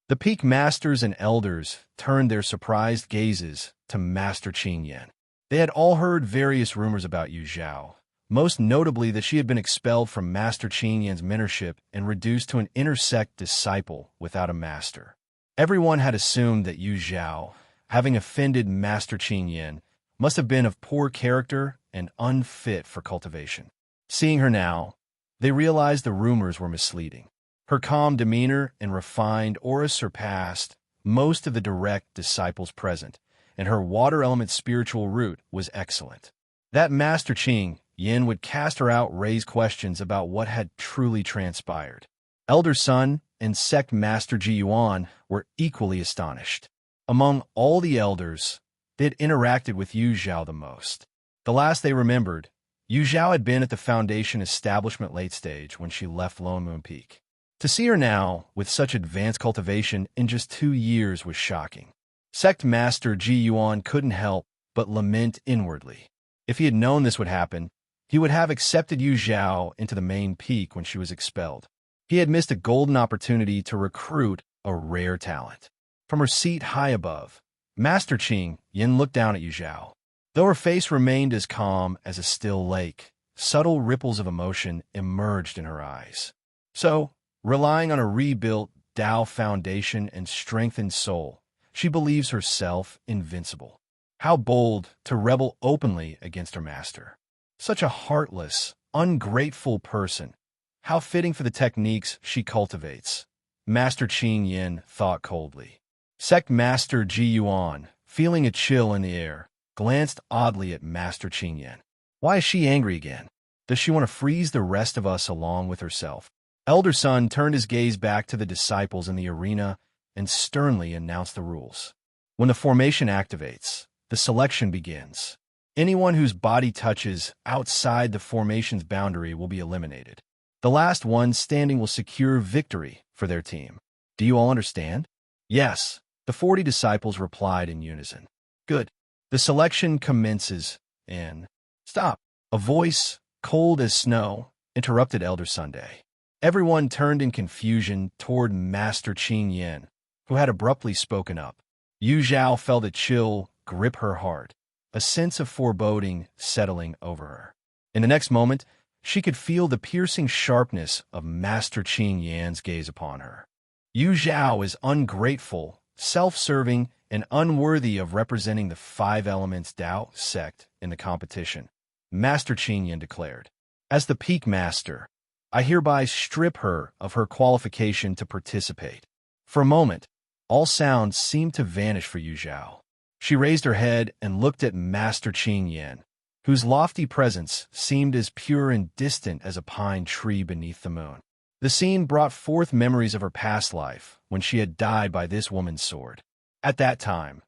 The peak masters and elders turned their surprised gazes to Master Qing Yin. They had all heard various rumors about Yu Zhao, most notably that she had been expelled from Master Qing Yin's mentorship and reduced to an intersect disciple without a master. Everyone had assumed that Yu Zhao, having offended Master Qing Yin, must have been of poor character and unfit for cultivation. Seeing her now, they realized the rumors were misleading. Her calm demeanor and refined aura surpassed most of the direct disciples present, and her water element spiritual root was excellent. That Master Qing Yin would cast her out, raise questions about what had truly transpired. Elder Sun and Sect Master Ji Yuan were equally astonished. Among all the elders, they had interacted with Yu Zhao the most. The last they remembered, Yu Zhao had been at the Foundation establishment late stage when she left Lone Moon Peak. To see her now, with such advanced cultivation in just 2 years, was shocking. Sect Master Ji Yuan couldn't help but lament inwardly. If he had known this would happen, he would have accepted Yu Zhao into the main peak when she was expelled. He had missed a golden opportunity to recruit a rare talent. From her seat high above, Master Qing Yin looked down at Yu Zhao. Though her face remained as calm as a still lake, subtle ripples of emotion emerged in her eyes. So, relying on a rebuilt Tao foundation and strengthened soul, she believes herself invincible. How bold to rebel openly against her master. Such a heartless, ungrateful person. How fitting for the techniques she cultivates. Master Qing Yin thought coldly. Sect Master Ji Yuan, feeling a chill in the air, glanced oddly at Master Qing Yin. Why is she angry again? Does she want to freeze the rest of us along with herself? Elder Sun turned his gaze back to the disciples in the arena and sternly announced the rules. When the formation activates, the selection begins. Anyone whose body touches outside the formation's boundary will be eliminated. The last one standing will secure victory for their team. Do you all understand? Yes, the 40 disciples replied in unison. Good. The selection commences in... Stop! A voice, cold as snow, interrupted Elder Sunday. Everyone turned in confusion toward Master Qing Yin, who had abruptly spoken up. Yu Zhao felt a chill grip her heart, a sense of foreboding settling over her. In the next moment, she could feel the piercing sharpness of Master Qing Yin's gaze upon her. Yu Zhao is ungrateful, self-serving, and unworthy of representing the Five Elements Tao sect in the competition, Master Qing Yin declared. As the peak master, I hereby strip her of her qualification to participate. For a moment, all sounds seemed to vanish for Yu Zhao. She raised her head and looked at Master Qing Yin, whose lofty presence seemed as pure and distant as a pine tree beneath the moon. The scene brought forth memories of her past life when she had died by this woman's sword. At that time,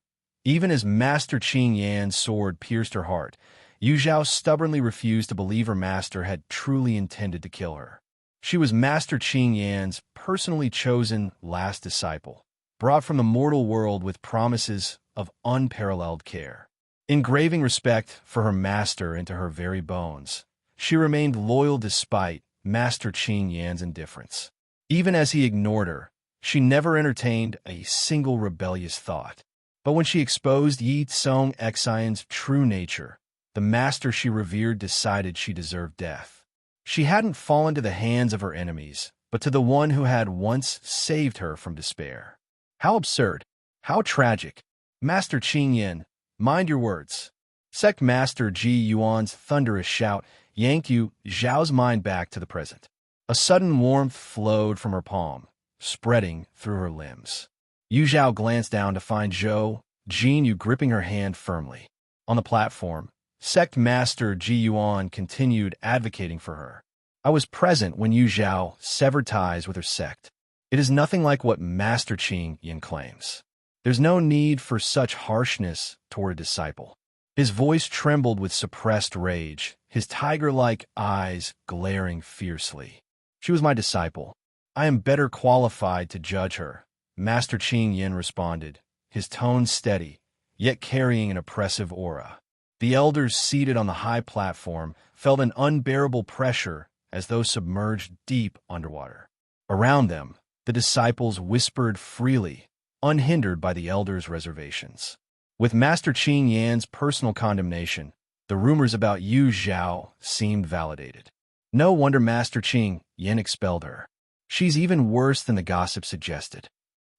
even as Master Qing Yin's sword pierced her heart, Yu Zhao stubbornly refused to believe her master had truly intended to kill her. She was Master Qing Yin's personally chosen last disciple, brought from the mortal world with promises of unparalleled care. Engraving respect for her master into her very bones, she remained loyal despite Master Qing Yin's indifference. Even as he ignored her, she never entertained a single rebellious thought. But when she exposed Ye Cong Xin's true nature, the master she revered decided she deserved death. She hadn't fallen to the hands of her enemies, but to the one who had once saved her from despair. How absurd. How tragic. Master Qing Yin, mind your words. Sect Master Ji Yuan's thunderous shout yanked Yu Zhao's mind back to the present. A sudden warmth flowed from her palm, spreading through her limbs. Yu Zhao glanced down to find Zhou Jin Yu gripping her hand firmly. On the platform, Sect Master Ji Yuan continued advocating for her. I was present when Yu Zhao severed ties with her sect. It is nothing like what Master Qing Yin claims. There's no need for such harshness toward a disciple. His voice trembled with suppressed rage, his tiger-like eyes glaring fiercely. She was my disciple. I am better qualified to judge her, Master Qing Yin responded, his tone steady, yet carrying an oppressive aura. The elders seated on the high platform felt an unbearable pressure as though submerged deep underwater. Around them, the disciples whispered freely, unhindered by the elders' reservations. With Master Qing Yan's personal condemnation, the rumors about Yu Zhao seemed validated. No wonder Master Qing Yan expelled her. She's even worse than the gossip suggested.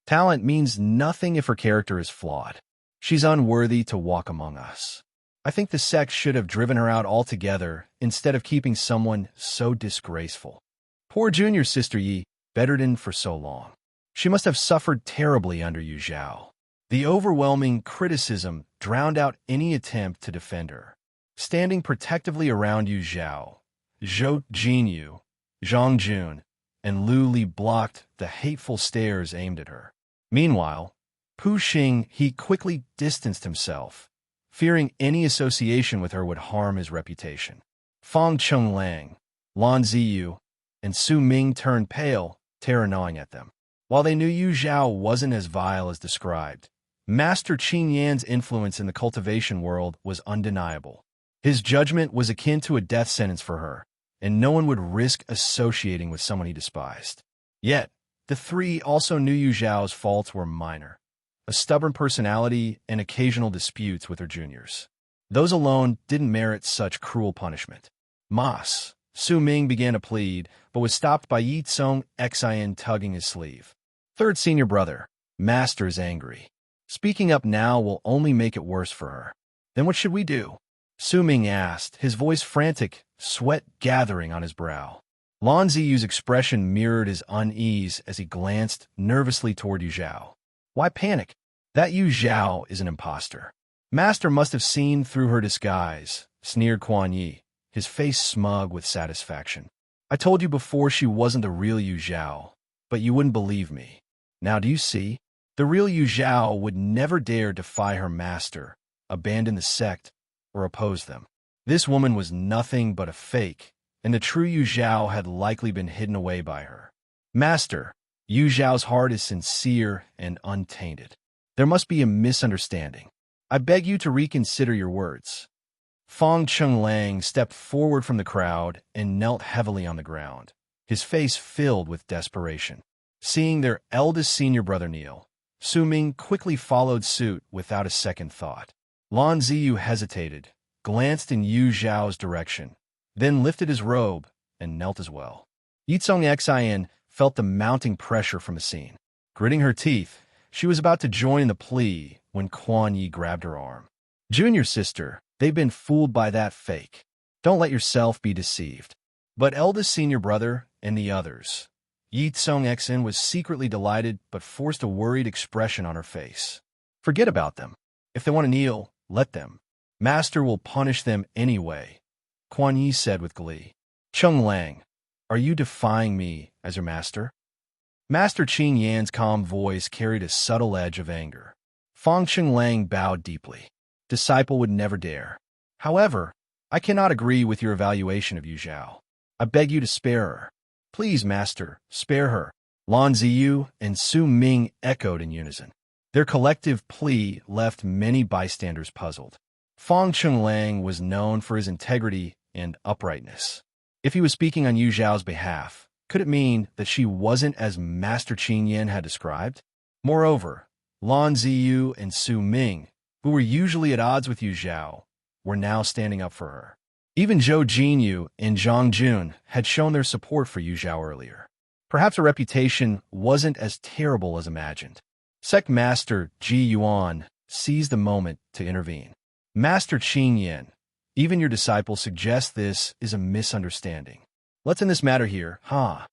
Talent means nothing if her character is flawed. She's unworthy to walk among us. I think the sect should have driven her out altogether instead of keeping someone so disgraceful. Poor junior sister Yi, bedridden for so long. She must have suffered terribly under Yu Zhao. The overwhelming criticism drowned out any attempt to defend her. Standing protectively around Yu Zhao, Zhou Jinyu, Zhang Jun, and Lu Li blocked the hateful stares aimed at her. Meanwhile, Pu Xing he quickly distanced himself, fearing any association with her would harm his reputation. Fang Chenglang, Lan Ziyu, and Su Ming turned pale, terror gnawing at them. While they knew Yu Zhao wasn't as vile as described, Master Qing Yan's influence in the cultivation world was undeniable. His judgment was akin to a death sentence for her, and no one would risk associating with someone he despised. Yet, the three also knew Yu Zhao's faults were minor, a stubborn personality and occasional disputes with her juniors. Those alone didn't merit such cruel punishment. Mas, Su Ming began to plead, but was stopped by Ye Cong Xin tugging his sleeve. Third senior brother, Master is angry. Speaking up now will only make it worse for her. Then what should we do? Su Ming asked, his voice frantic, sweat gathering on his brow. Lan Ziyu's expression mirrored his unease as he glanced nervously toward Yu Zhao. Why panic? That Yu Zhao is an imposter. Master must have seen through her disguise, sneered Quan Yi, his face smug with satisfaction. I told you before she wasn't the real Yu Zhao, but you wouldn't believe me. Now do you see? The real Yu Zhao would never dare defy her master, abandon the sect, or oppose them. This woman was nothing but a fake, and the true Yu Zhao had likely been hidden away by her. Master, Yu Zhao's heart is sincere and untainted. There must be a misunderstanding. I beg you to reconsider your words. Fang Chenglang stepped forward from the crowd and knelt heavily on the ground, his face filled with desperation. Seeing their eldest senior brother kneel, Su Ming quickly followed suit without a second thought. Lan Ziyu hesitated, glanced in Yu Zhao's direction, then lifted his robe and knelt as well. Ye Cong Xin felt the mounting pressure from the scene. Gritting her teeth, she was about to join in the plea when Quan Yi grabbed her arm. Junior sister, they've been fooled by that fake. Don't let yourself be deceived. But eldest senior brother and the others. Ye Cong Xin was secretly delighted but forced a worried expression on her face. Forget about them. If they want to kneel, let them. Master will punish them anyway, Quan Yi said with glee. Cheng Lang, are you defying me as your master? Master Qing Yan's calm voice carried a subtle edge of anger. Fang Chenglang bowed deeply. Disciple would never dare. However, I cannot agree with your evaluation of Yu Zhao. I beg you to spare her. Please, Master, spare her. Lan Ziyu and Su Ming echoed in unison. Their collective plea left many bystanders puzzled. Fang Chenglang was known for his integrity and uprightness. If he was speaking on Yu Zhao's behalf, could it mean that she wasn't as Master Qing Yan had described? Moreover, Lan Ziyu and Su Ming, who were usually at odds with Yu Zhao, were now standing up for her. Even Zhou Jinyu and Zhang Jun had shown their support for Yu Zhao earlier. Perhaps her reputation wasn't as terrible as imagined. Sect Master Ji Yuan seized the moment to intervene. Master Qing Yin, even your disciples suggest this is a misunderstanding. Let's end this matter here, huh?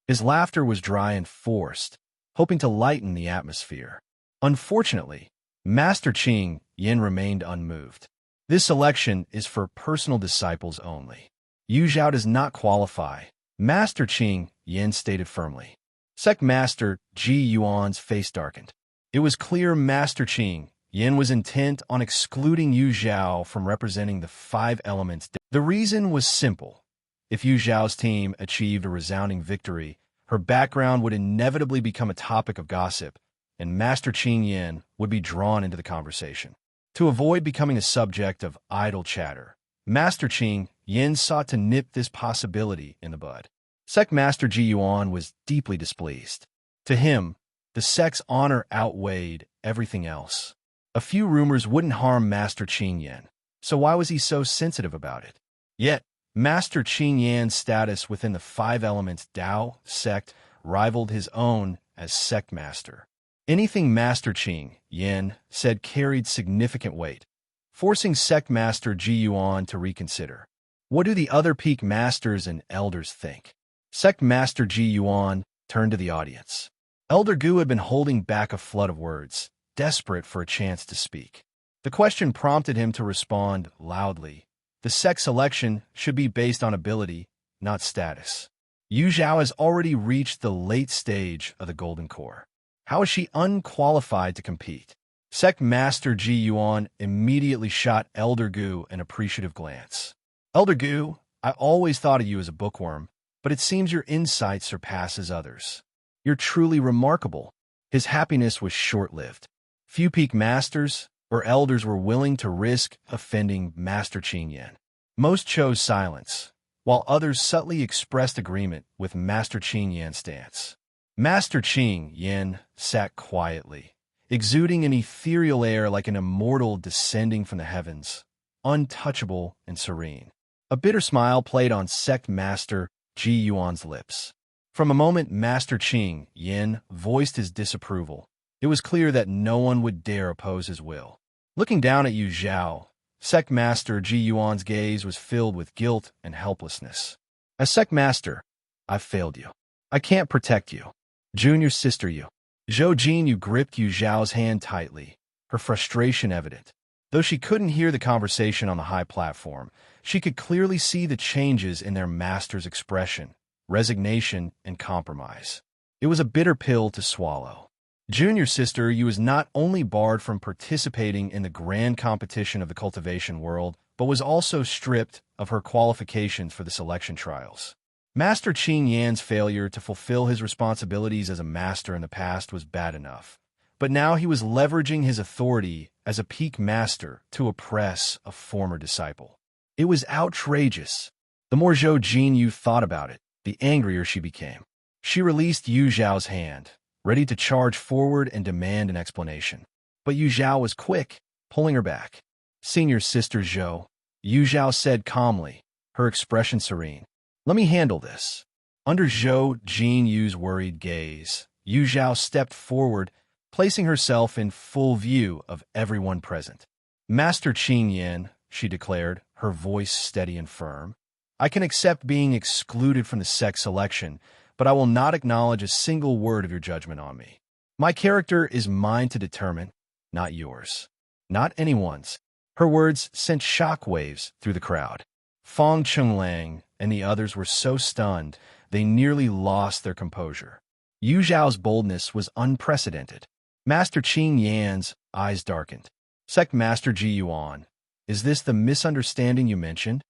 His laughter was dry and forced, hoping to lighten the atmosphere. Unfortunately, Master Qing Yin remained unmoved. This election is for personal disciples only. Yu Zhao does not qualify, Master Qing Yin stated firmly. Sect Master Ji Yuan's face darkened. It was clear Master Qing Yin was intent on excluding Yu Zhao from representing the five elements. The reason was simple. If Yu Zhao's team achieved a resounding victory, her background would inevitably become a topic of gossip, and Master Qing Yin would be drawn into the conversation. To avoid becoming a subject of idle chatter, Master Qing Yin sought to nip this possibility in the bud. Sect Master Ji Yuan was deeply displeased. To him, the sect's honor outweighed everything else. A few rumors wouldn't harm Master Qing Yin, so why was he so sensitive about it? Yet, Master Qing Yan's status within the five elements Dao sect rivaled his own as sect master. Anything Master Qing Yin said carried significant weight, forcing sect master Ji Yuan to reconsider. What do the other peak masters and elders think? Sect master Ji Yuan turned to the audience. Elder Gu had been holding back a flood of words, desperate for a chance to speak. The question prompted him to respond loudly. The sect selection should be based on ability, not status. Yu Zhao has already reached the late stage of the Golden Core. How is she unqualified to compete? Sect Master Ji Yuan immediately shot Elder Gu an appreciative glance. Elder Gu, I always thought of you as a bookworm, but it seems your insight surpasses others. You're truly remarkable. His happiness was short-lived. Few peak masters or elders were willing to risk offending Master Qing Yin. Most chose silence, while others subtly expressed agreement with Master Qing Yin's stance. Master Qing Yin sat quietly, exuding an ethereal air like an immortal descending from the heavens, untouchable and serene. A bitter smile played on Sect Master Ji Yuan's lips. From a moment Master Qing Yin voiced his disapproval, it was clear that no one would dare oppose his will. Looking down at Yu Zhao, Sect Master Ji Yuan's gaze was filled with guilt and helplessness. As Sect Master, I've failed you. I can't protect you. Junior sister Yu. Zhou Jin Yu gripped Yu Zhao's hand tightly, her frustration evident. Though she couldn't hear the conversation on the high platform, she could clearly see the changes in their master's expression, resignation, and compromise. It was a bitter pill to swallow. Junior sister Yu was not only barred from participating in the grand competition of the cultivation world, but was also stripped of her qualifications for the selection trials. Master Qing Yan's failure to fulfill his responsibilities as a master in the past was bad enough, but now he was leveraging his authority as a peak master to oppress a former disciple. It was outrageous. The more Zhou Jinyu thought about it, the angrier she became. She released Yu Zhao's hand, ready to charge forward and demand an explanation. But Yu Zhao was quick, pulling her back. Senior sister Zhou, Yu Zhao said calmly, her expression serene. Let me handle this. Under Zhou Jinyu's worried gaze, Yu Zhao stepped forward, placing herself in full view of everyone present. Master Qing Yin, she declared, her voice steady and firm. I can accept being excluded from the sect selection, but I will not acknowledge a single word of your judgment on me. My character is mine to determine, not yours. Not anyone's. Her words sent shockwaves through the crowd. Fong Chenglang and the others were so stunned, they nearly lost their composure. Yu Zhao's boldness was unprecedented. Master Qing Yan's eyes darkened. Sect Master Ji Yuan, is this the misunderstanding you mentioned?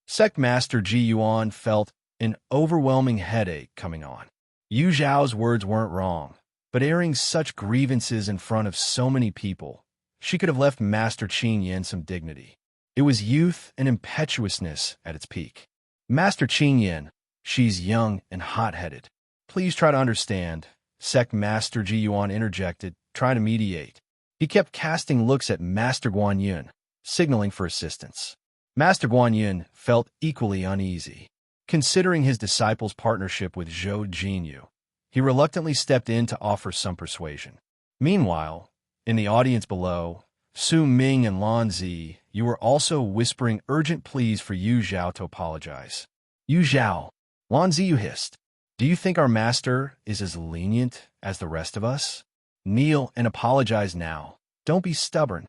Sect Master Ji Yuan felt an overwhelming headache coming on. Yu Zhao's words weren't wrong, but airing such grievances in front of so many people, she could have left Master Qing Yin some dignity. It was youth and impetuousness at its peak. Master Qing Yin, she's young and hot-headed. Please try to understand, Sect Master Ji Yuan interjected, trying to mediate. He kept casting looks at Master Guan Yun, signaling for assistance. Master Guan Yun felt equally uneasy. Considering his disciple's partnership with Zhou Jinyu, he reluctantly stepped in to offer some persuasion. Meanwhile, in the audience below, Su Ming and Lan Zi, you were also whispering urgent pleas for Yu Zhao to apologize. Yu Zhao, Lan Zi, you hissed. Do you think our master is as lenient as the rest of us? Kneel and apologize now. Don't be stubborn.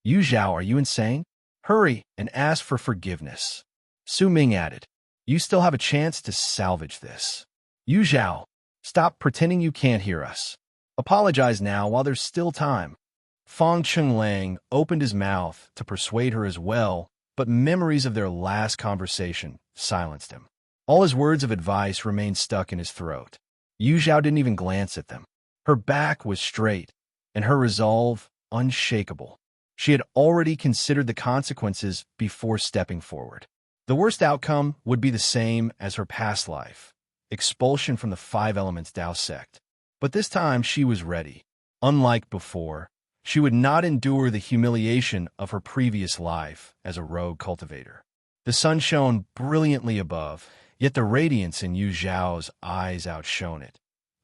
Yu Zhao, are you insane? Hurry and ask for forgiveness. Su Ming added. You still have a chance to salvage this. Yu Zhao, stop pretending you can't hear us. Apologize now while there's still time. Fong Chenglang opened his mouth to persuade her as well, but memories of their last conversation silenced him. All his words of advice remained stuck in his throat. Yu Zhao didn't even glance at them. Her back was straight, and her resolve unshakable. She had already considered the consequences before stepping forward. The worst outcome would be the same as her past life, expulsion from the Five Elements Tao sect. But this time she was ready. Unlike before, she would not endure the humiliation of her previous life as a rogue cultivator. The sun shone brilliantly above, yet the radiance in Yu Zhao's eyes outshone it,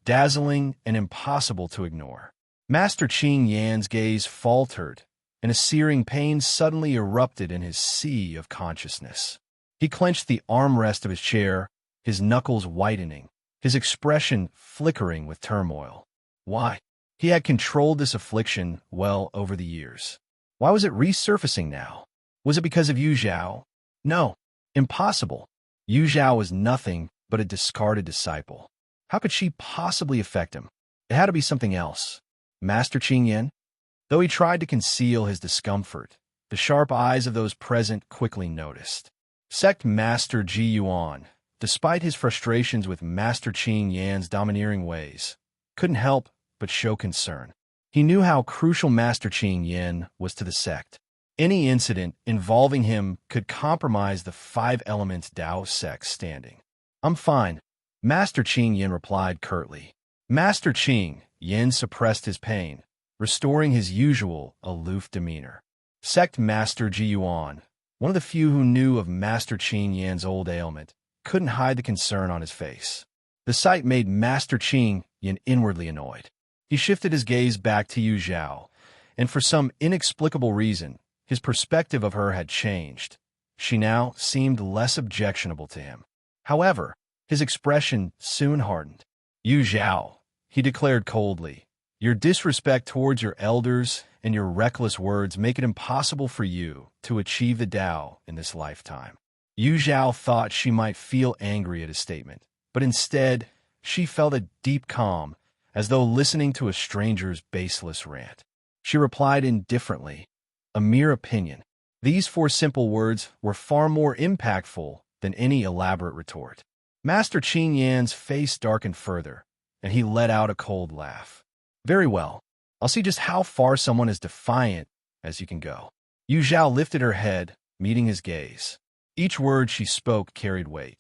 dazzling and impossible to ignore. Master Qing Yan's gaze faltered, and a searing pain suddenly erupted in his sea of consciousness. He clenched the armrest of his chair, his knuckles whitening, his expression flickering with turmoil. Why? He had controlled this affliction well over the years. Why was it resurfacing now? Was it because of Yu Zhao? No, impossible. Yu Zhao was nothing but a discarded disciple. How could she possibly affect him? It had to be something else. Master Qing Yan? Though he tried to conceal his discomfort, the sharp eyes of those present quickly noticed. Sect Master Ji Yuan, despite his frustrations with Master Qing Yan's domineering ways, couldn't help but show concern. He knew how crucial Master Qing Yan was to the sect. Any incident involving him could compromise the Five Elements Tao sect's standing. I'm fine, Master Qing Yan replied curtly. Master Qing Yan suppressed his pain, restoring his usual aloof demeanor. Sect Master Ji Yuan, one of the few who knew of Master Qing Yan's old ailment, couldn't hide the concern on his face. The sight made Master Qing Yan inwardly annoyed. He shifted his gaze back to Yu Zhao, and for some inexplicable reason, his perspective of her had changed. She now seemed less objectionable to him. However, his expression soon hardened. Yu Zhao, he declared coldly, your disrespect towards your elders and your reckless words make it impossible for you to achieve the Tao in this lifetime. Yu Zhao thought she might feel angry at his statement, but instead, she felt a deep calm, as though listening to a stranger's baseless rant. She replied indifferently, a mere opinion. These 4 simple words were far more impactful than any elaborate retort. Master Qing Yan's face darkened further, and he let out a cold laugh. Very well. I'll see just how far someone as defiant as you can go. Yu Zhao lifted her head, meeting his gaze. Each word she spoke carried weight.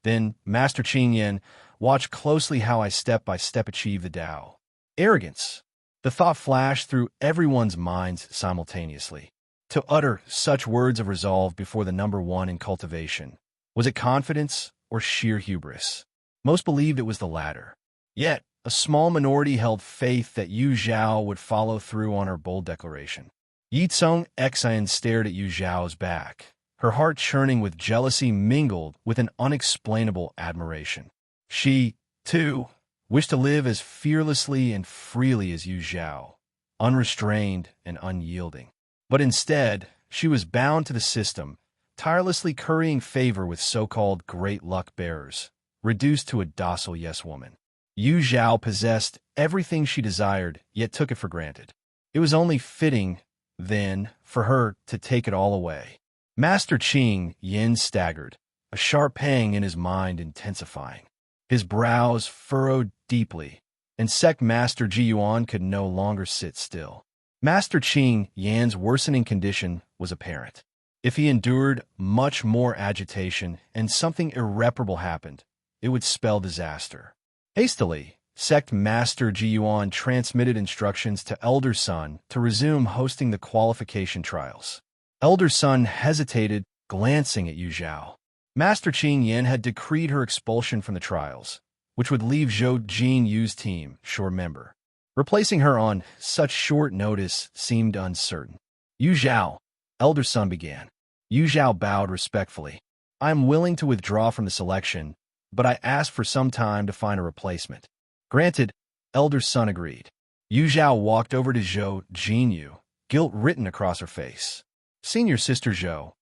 Then, Master Qing Yan, watch closely how I step by step achieve the Tao. Arrogance. The thought flashed through everyone's minds simultaneously. To utter such words of resolve before the number 1 in cultivation. Was it confidence or sheer hubris? Most believed it was the latter. Yet, a small minority held faith that Yu Zhao would follow through on her bold declaration. Ye Cong Xin stared at Yu Zhao's back, her heart churning with jealousy mingled with an unexplainable admiration. She, too, wished to live as fearlessly and freely as Yu Zhao, unrestrained and unyielding. But instead, she was bound to the system, tirelessly currying favor with so-called great luck bearers, reduced to a docile yes-woman. Yu Zhao possessed everything she desired, yet took it for granted. It was only fitting, then, for her to take it all away. Master Qing Yan staggered, a sharp pang in his mind intensifying. His brows furrowed deeply, and Sect Master Ji Yuan could no longer sit still. Master Qing Yan's worsening condition was apparent. If he endured much more agitation and something irreparable happened, it would spell disaster. Hastily, Sect Master Ji Yuan transmitted instructions to Elder Sun to resume hosting the qualification trials. Elder Sun hesitated, glancing at Yu Zhao. Master Qing Yan had decreed her expulsion from the trials, which would leave Zhou Jin Yu's team short member. Replacing her on such short notice seemed uncertain. Yu Zhao, elder son began. Yu Zhao bowed respectfully. I am willing to withdraw from the selection, but I asked for some time to find a replacement. Granted, elder son agreed. Yu Zhao walked over to Zhou Jinyu, guilt written across her face. Senior sister Zhou,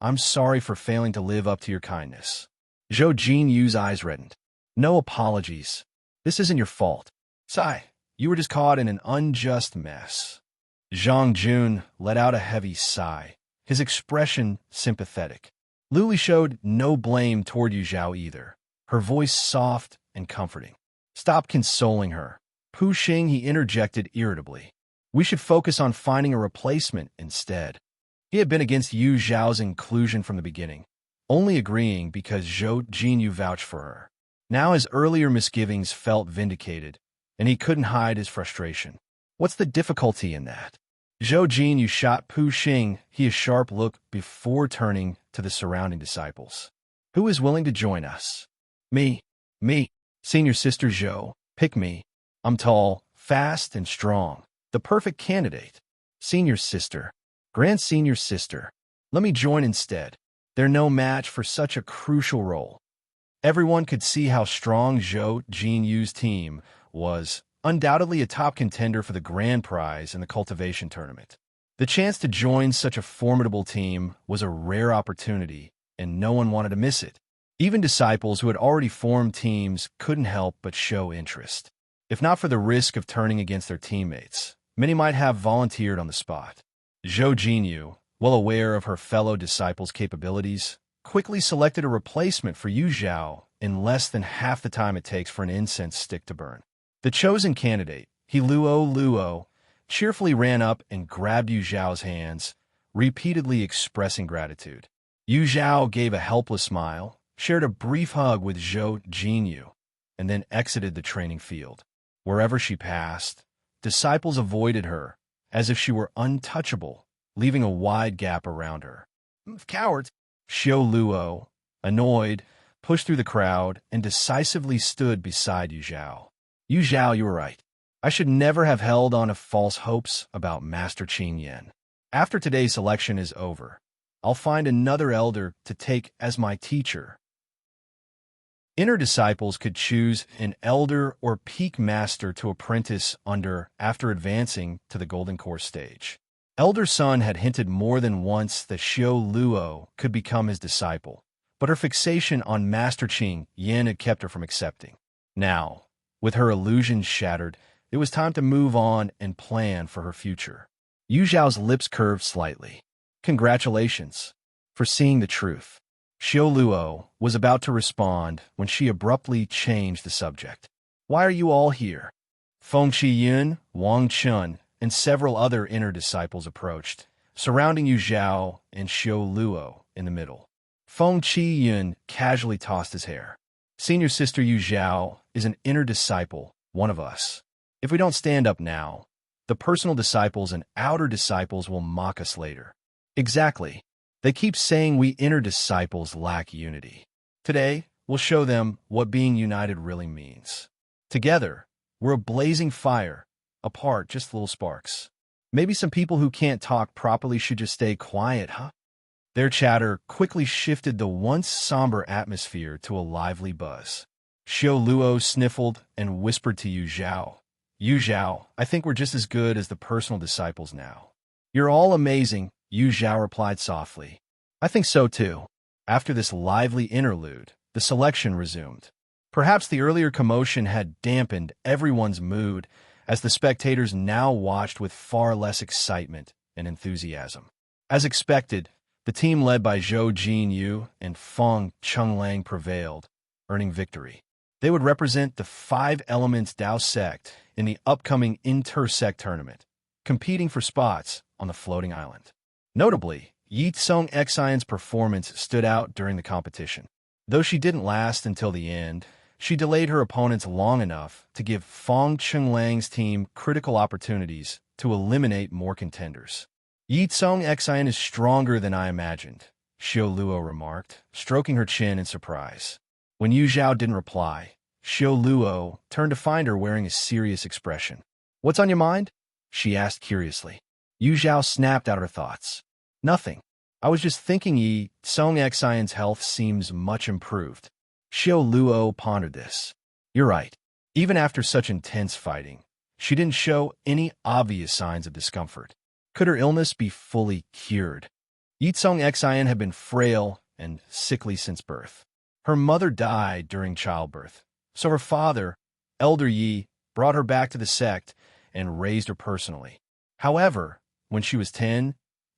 I'm sorry for failing to live up to your kindness. Zhou Jinyu's eyes reddened. No apologies. This isn't your fault. Sigh, you were just caught in an unjust mess. Zhang Jun let out a heavy sigh, his expression sympathetic. Luli showed no blame toward Yu Zhao either, her voice soft and comforting. Stop consoling her. Pu Xing, he interjected irritably. We should focus on finding a replacement instead. He had been against Yu Zhao's inclusion from the beginning, only agreeing because Zhou Jinyu vouched for her. Now his earlier misgivings felt vindicated, and he couldn't hide his frustration. What's the difficulty in that? Zhou Jinyu shot Pu Xing a sharp look before turning to the surrounding disciples. Who is willing to join us? Me. Senior sister Zhou, pick me. I'm tall, fast, and strong. The perfect candidate. Senior sister. Grand senior sister. Let me join instead. They're no match for such a crucial role. Everyone could see how strong Zhou Jinyu's team was, undoubtedly a top contender for the grand prize in the cultivation tournament. The chance to join such a formidable team was a rare opportunity, and no one wanted to miss it. Even disciples who had already formed teams couldn't help but show interest. If not for the risk of turning against their teammates, many might have volunteered on the spot. Zhou Jinyu, well aware of her fellow disciples' capabilities, quickly selected a replacement for Yu Zhao in less than half the time it takes for an incense stick to burn. The chosen candidate, Luo, cheerfully ran up and grabbed Yu Zhao's hands, repeatedly expressing gratitude. Yu Zhao gave a helpless smile, shared a brief hug with Zhou Jinyu, and then exited the training field. Wherever she passed, disciples avoided her, as if she were untouchable, leaving a wide gap around her. Cowards! Xiao Luo, annoyed, pushed through the crowd and decisively stood beside Yu Zhao. Yu Zhao, you were right. I should never have held on to false hopes about Master Qing Yan. After today's selection is over, I'll find another elder to take as my teacher. Inner disciples could choose an elder or peak master to apprentice under after advancing to the Golden Course stage. Elder Sun had hinted more than once that Xiao Luo could become his disciple, but her fixation on Master Qing Yan had kept her from accepting. Now, with her illusions shattered, it was time to move on and plan for her future. Yu Zhao's lips curved slightly. Congratulations for seeing the truth. Xiao Luo was about to respond when she abruptly changed the subject. Why are you all here? Feng Qiyun, Wang Chun, and several other inner disciples approached, surrounding Yu Zhao and Xiao Luo in the middle. Feng Qiyun casually tossed his hair. Senior sister Yu Zhao is an inner disciple, one of us. If we don't stand up now, the personal disciples and outer disciples will mock us later. Exactly. They keep saying we inner disciples lack unity. Today, we'll show them what being united really means. Together, we're a blazing fire. Apart, just little sparks. Maybe some people who can't talk properly should just stay quiet, huh? Their chatter quickly shifted the once somber atmosphere to a lively buzz. Xiao Luo sniffled and whispered to Yu Zhao. Yu Zhao, I think we're just as good as the personal disciples now. You're all amazing, Yu Zhao replied softly. I think so too. After this lively interlude, the selection resumed. Perhaps the earlier commotion had dampened everyone's mood, as the spectators now watched with far less excitement and enthusiasm. As expected, the team led by Zhou Jinyu and Feng Chenglang prevailed, earning victory. They would represent the Five Elements Dao sect in the upcoming Inter-Sect tournament, competing for spots on the floating island. Notably, Ye Cong Xin's performance stood out during the competition. Though she didn't last until the end, she delayed her opponents long enough to give Feng Chenglang's team critical opportunities to eliminate more contenders. Ye Cong Xin is stronger than I imagined, Xiao Luo remarked, stroking her chin in surprise. When Yu Zhao didn't reply, Xiao Luo turned to find her wearing a serious expression. What's on your mind? She asked curiously. Yu Zhao snapped out her thoughts. Nothing. I was just thinking Ye Cong Xin's health seems much improved. Xiao Luo pondered this. You're right. Even after such intense fighting, she didn't show any obvious signs of discomfort. Could her illness be fully cured? Ye Cong Xin had been frail and sickly since birth. Her mother died during childbirth, so her father, Elder Yi, brought her back to the sect and raised her personally. However, when she was 10,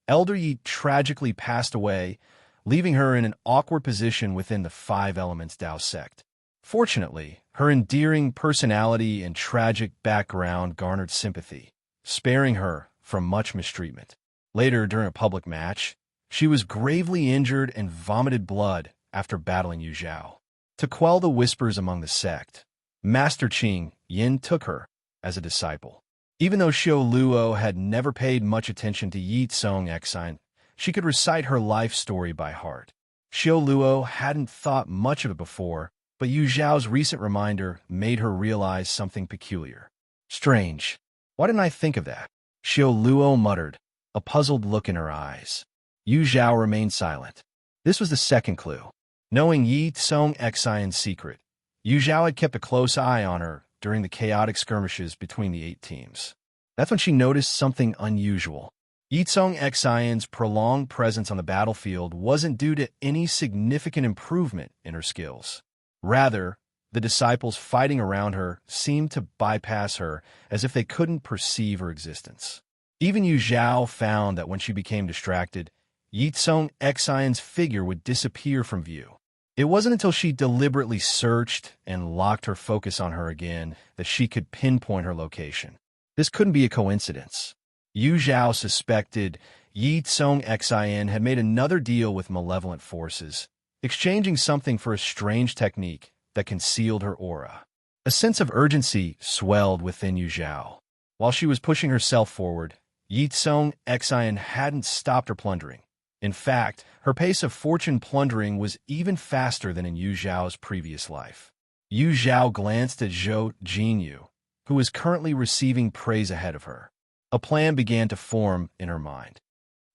Elder Yi tragically passed away, leaving her in an awkward position within the Five Elements Dao sect. Fortunately, her endearing personality and tragic background garnered sympathy, sparing her from much mistreatment. Later, during a public match, she was gravely injured and vomited blood after battling Yu Zhao. To quell the whispers among the sect, Master Qing Yin took her as a disciple. Even though Xiao Luo had never paid much attention to Ye Cong Xin, she could recite her life story by heart. Xiao Luo hadn't thought much of it before, but Yu Zhao's recent reminder made her realize something peculiar. Strange. Why didn't I think of that? Xiao Luo muttered, a puzzled look in her eyes. Yu Zhao remained silent. This was the second clue. Knowing Ye Cong Xin's secret, Yu Zhao had kept a close eye on her during the chaotic skirmishes between the 8 teams. That's when she noticed something unusual. Ye Cong Xin's prolonged presence on the battlefield wasn't due to any significant improvement in her skills. Rather, the disciples fighting around her seemed to bypass her as if they couldn't perceive her existence. Even Yu Zhao found that when she became distracted, Ye Cong Xin's figure would disappear from view. It wasn't until she deliberately searched and locked her focus on her again that she could pinpoint her location. This couldn't be a coincidence. Yu Zhao suspected Ye Cong Xin had made another deal with malevolent forces, exchanging something for a strange technique that concealed her aura. A sense of urgency swelled within Yu Zhao. While she was pushing herself forward, Ye Cong Xin hadn't stopped her plundering. In fact, her pace of fortune plundering was even faster than in Yu Zhao's previous life. Yu Zhao glanced at Zhao Jinyu, who was currently receiving praise ahead of her. A plan began to form in her mind.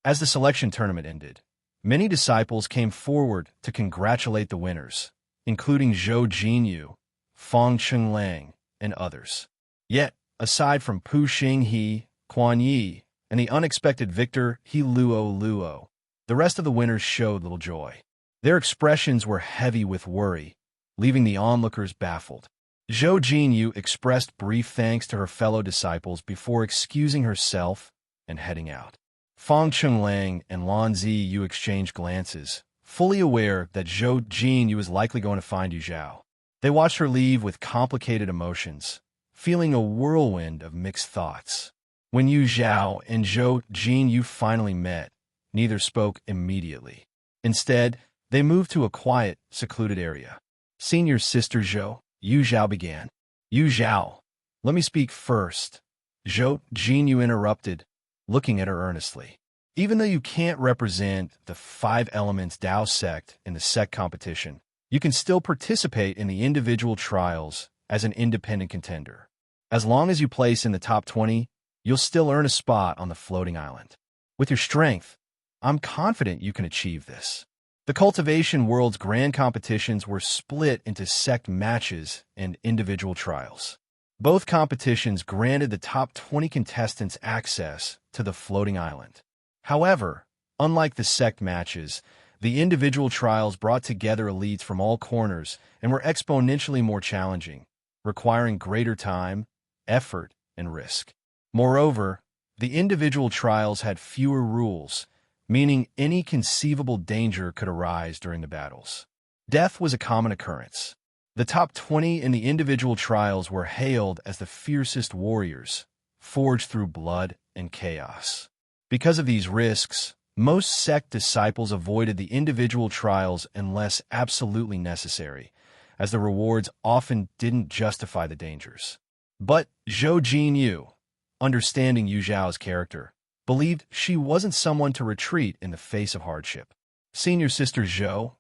As the selection tournament ended, many disciples came forward to congratulate the winners, including Zhao Jinyu, Feng Chenglang, and others. Yet, aside from Pu Xinghe, Quan Yi, and the unexpected victor He Luo, the rest of the winners showed little joy. Their expressions were heavy with worry, leaving the onlookers baffled. Zhao Jinyu expressed brief thanks to her fellow disciples before excusing herself and heading out. Feng Chenglang and Lan Ziyu exchanged glances, fully aware that Zhao Jinyu was likely going to find Yu Zhao. They watched her leave with complicated emotions, feeling a whirlwind of mixed thoughts. When Yu Zhao and Zhao Jinyu finally met, neither spoke immediately. Instead, they moved to a quiet, secluded area. Senior Sister Zhao, Yu Zhao began. Yu Zhao, let me speak first. Zhao Jinyu interrupted, looking at her earnestly. Even though you can't represent the Five Elements Dao sect in the sect competition, you can still participate in the individual trials as an independent contender. As long as you place in the top 20, you'll still earn a spot on the floating island. With your strength, I'm confident you can achieve this. The Cultivation World's grand competitions were split into sect matches and individual trials. Both competitions granted the top 20 contestants access to the floating island. However, unlike the sect matches, the individual trials brought together elites from all corners and were exponentially more challenging, requiring greater time, effort, and risk. Moreover, the individual trials had fewer rules, meaning any conceivable danger could arise during the battles. Death was a common occurrence. The top 20 in the individual trials were hailed as the fiercest warriors, forged through blood and chaos. Because of these risks, most sect disciples avoided the individual trials unless absolutely necessary, as the rewards often didn't justify the dangers. But Zhao Jinyu, understanding Yu Zhao's character, believed she wasn't someone to retreat in the face of hardship. Senior Sister Zhao,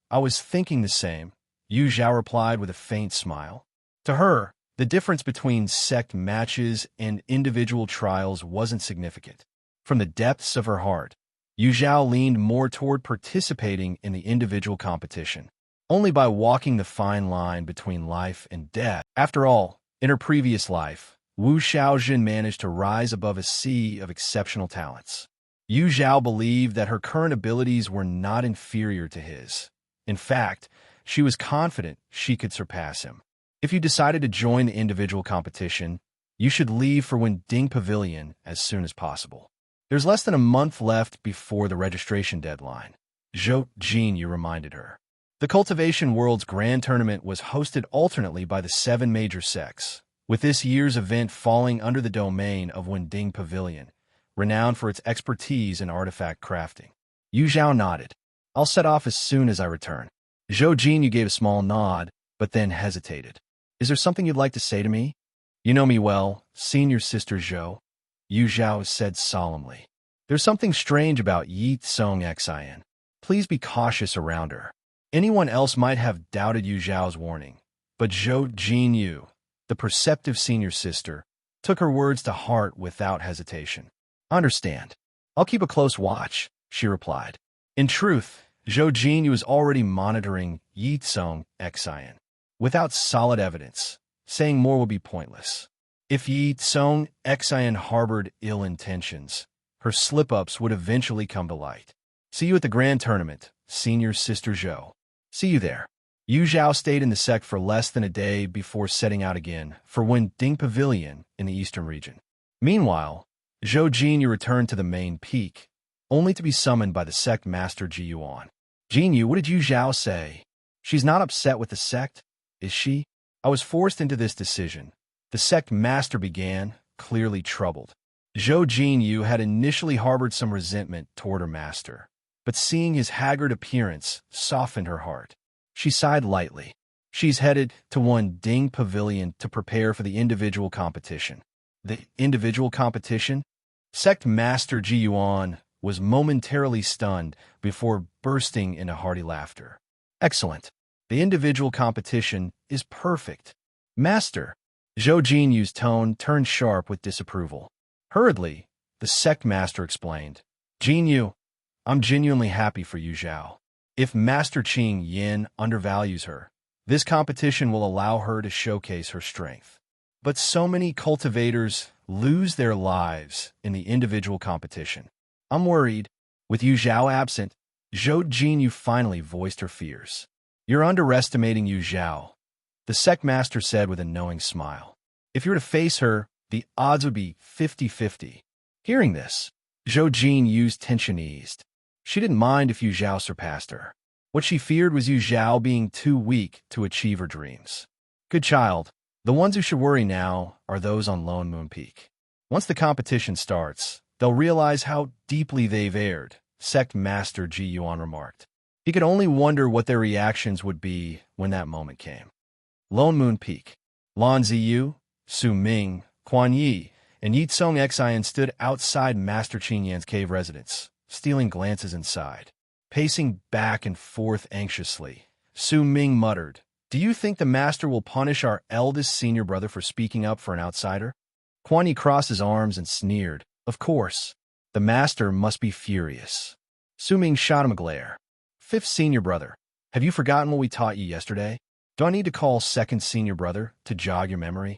I was thinking the same, Yu Zhao replied with a faint smile. To her, The difference between sect matches and individual trials wasn't significant. From the depths of her heart, Yu Zhao leaned more toward participating in the individual competition, only by walking the fine line between life and death. After all, in her previous life, Wu Xiaojin managed to rise above a sea of exceptional talents. Yu Zhao believed that her current abilities were not inferior to his. In fact, she was confident she could surpass him. If you decided to join the individual competition, you should leave for Wending Pavilion as soon as possible. There's less than a month left before the registration deadline, Zhao Jinyu reminded her. The Cultivation World's Grand Tournament was hosted alternately by the 7 major sects, with this year's event falling under the domain of Wending Pavilion, renowned for its expertise in artifact crafting. Yu Zhao nodded. I'll set off as soon as I return. Zhao Jinyu gave a small nod, but then hesitated. Is there something you'd like to say to me? You know me well, senior sister Zhao, Yu Zhao said solemnly. There's something strange about Ye Cong Xin. Please be cautious around her. Anyone else might have doubted Yu Zhao's warning, but Zhao Jinyu, the perceptive senior sister, took her words to heart without hesitation. Understand. I'll keep a close watch, she replied. In truth, Zhao Jinyu was already monitoring Ye Cong Xin. Without solid evidence, saying more would be pointless. If Ye Cong Xin harbored ill intentions, her slip-ups would eventually come to light. See you at the Grand Tournament, senior sister Zhao. See you there. Yu Zhao stayed in the sect for less than a day before setting out again for Wending Pavilion in the eastern region. Meanwhile, Zhao Jinyu returned to the main peak, only to be summoned by the sect master Ji Yuan. Jinyu, what did Yu Zhao say? She's not upset with the sect, is she? I was forced into this decision. The sect master began, clearly troubled. Zhao Jinyu had initially harbored some resentment toward her master, but seeing his haggard appearance softened her heart. She sighed lightly. She's headed to Wending Pavilion to prepare for the individual competition. The individual competition? Sect Master Ji Yuan was momentarily stunned before bursting into hearty laughter. Excellent. The individual competition is perfect. Master. Zhao Jinyu's tone turned sharp with disapproval. Hurriedly, the sect master explained. Jinyu, I'm genuinely happy for Yu Zhao. If Master Qing Yin undervalues her, this competition will allow her to showcase her strength. But so many cultivators lose their lives in the individual competition. I'm worried. With Yu Zhao absent, Zhao Jinyu finally voiced her fears. You're underestimating Yu Zhao, the sect master said with a knowing smile. If you were to face her, the odds would be 50-50. Hearing this, Zhao Jinyu's tension eased. She didn't mind if Yu Zhao surpassed her. What she feared was Yu Zhao being too weak to achieve her dreams. Good child, the ones who should worry now are those on Lone Moon Peak. Once the competition starts, they'll realize how deeply they've erred, Sect Master Ji Yuan remarked. He could only wonder what their reactions would be when that moment came. Lone Moon Peak. Lan Ziyu, Su Ming, Quan Yi, and Ye Cong Xin stood outside Master Qing Yan's cave residence, stealing glances inside. Pacing back and forth anxiously, Su Ming muttered, Do you think the master will punish our eldest senior brother for speaking up for an outsider? Quan Yi crossed his arms and sneered. Of course. The master must be furious. Su Ming shot him a glare. Fifth senior brother, have you forgotten what we taught you yesterday? Do I need to call second senior brother to jog your memory?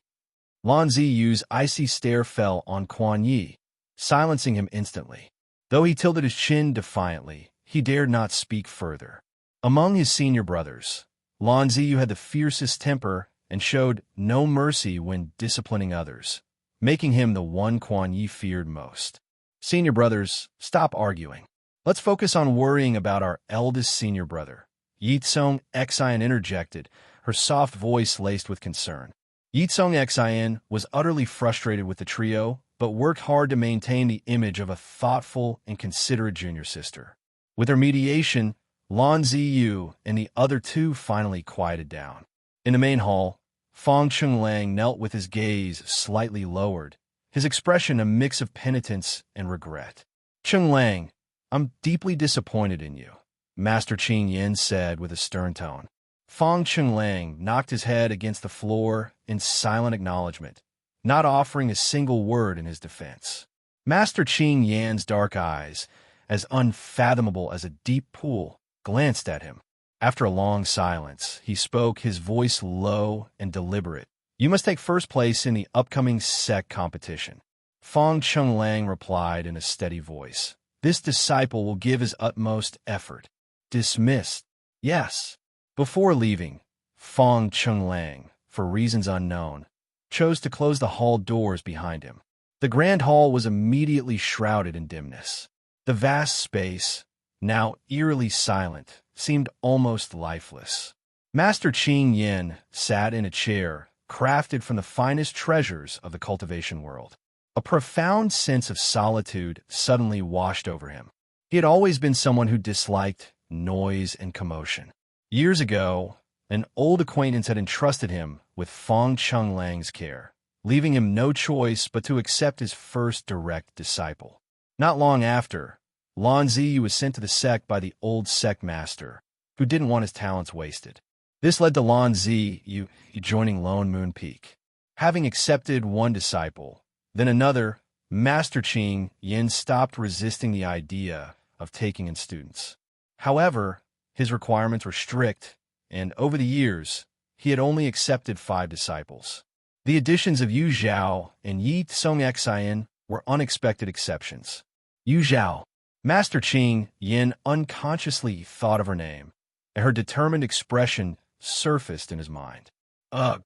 Lan Ziyu's icy stare fell on Quan Yi, silencing him instantly. Though he tilted his chin defiantly, he dared not speak further. Among his senior brothers, Lan Ziyu had the fiercest temper and showed no mercy when disciplining others, making him the one Quan Yi feared most. Senior brothers, stop arguing. Let's focus on worrying about our eldest senior brother. Ye Cong Xin interjected, her soft voice laced with concern. Ye Cong Xin was utterly frustrated with the trio, but worked hard to maintain the image of a thoughtful and considerate junior sister. With her mediation, Lan Ziyu and the other two finally quieted down. In the main hall, Fang Chenglang knelt with his gaze slightly lowered, his expression a mix of penitence and regret. Chenglang, I'm deeply disappointed in you, Master Qing Yin said with a stern tone. Fong Chunlang knocked his head against the floor in silent acknowledgement, not offering a single word in his defense. Master Qing Yan's dark eyes, as unfathomable as a deep pool, glanced at him. After a long silence, he spoke, his voice low and deliberate. "You must take first place in the upcoming sect competition." Fong Chunlang replied in a steady voice. "This disciple will give his utmost effort." "Dismissed." "Yes." Before leaving, Fong Chunlang, for reasons unknown, chose to close the hall doors behind him. The grand hall was immediately shrouded in dimness. The vast space, now eerily silent, seemed almost lifeless. Master Qing Yin sat in a chair crafted from the finest treasures of the cultivation world. A profound sense of solitude suddenly washed over him. He had always been someone who disliked noise and commotion. Years ago, an old acquaintance had entrusted him with Fong Chunlang's care, leaving him no choice but to accept his first direct disciple. Not long after, Lan Ziyu was sent to the sect by the old sect master, who didn't want his talents wasted. This led to Lan Ziyu joining Lone Moon Peak. Having accepted one disciple, then another, Master Qing Yin stopped resisting the idea of taking in students. However, his requirements were strict, and over the years, he had only accepted 5 disciples. The additions of Yu Zhao and Ye Cong Xin were unexpected exceptions. Yu Zhao. Master Qing Yin unconsciously thought of her name, and her determined expression surfaced in his mind. Ugh.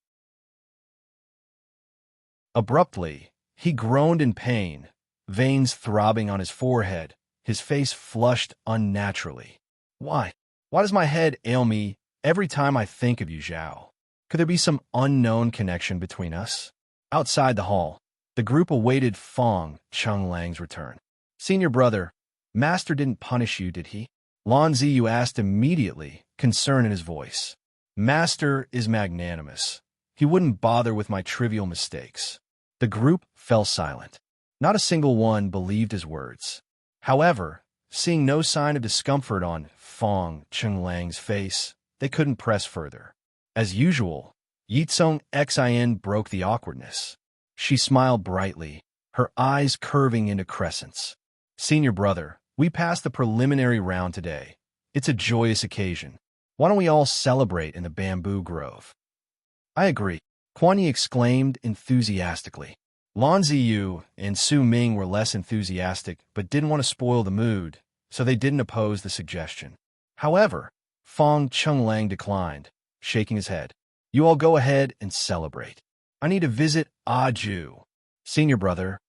Abruptly, he groaned in pain, veins throbbing on his forehead, his face flushed unnaturally. Why? Why does my head ail me every time I think of Yu Zhao? Could there be some unknown connection between us? Outside the hall, the group awaited Fong Chunlang's return. "Senior brother, Master didn't punish you, did he?" Lan Ziyu asked immediately, concern in his voice. "Master is magnanimous. He wouldn't bother with my trivial mistakes." The group fell silent. Not a single one believed his words. However, seeing no sign of discomfort on Fong Chunlang's face, they couldn't press further. As usual, Ye Cong Xin broke the awkwardness. She smiled brightly, her eyes curving into crescents. "Senior brother, we passed the preliminary round today. It's a joyous occasion. Why don't we all celebrate in the bamboo grove?" "I agree," Quan Yi exclaimed enthusiastically. Lan Ziyu and Su Ming were less enthusiastic but didn't want to spoil the mood, so they didn't oppose the suggestion. However, Fong Chunlang declined, shaking his head. "You all go ahead and celebrate. I need to visit Ju." "Senior brother."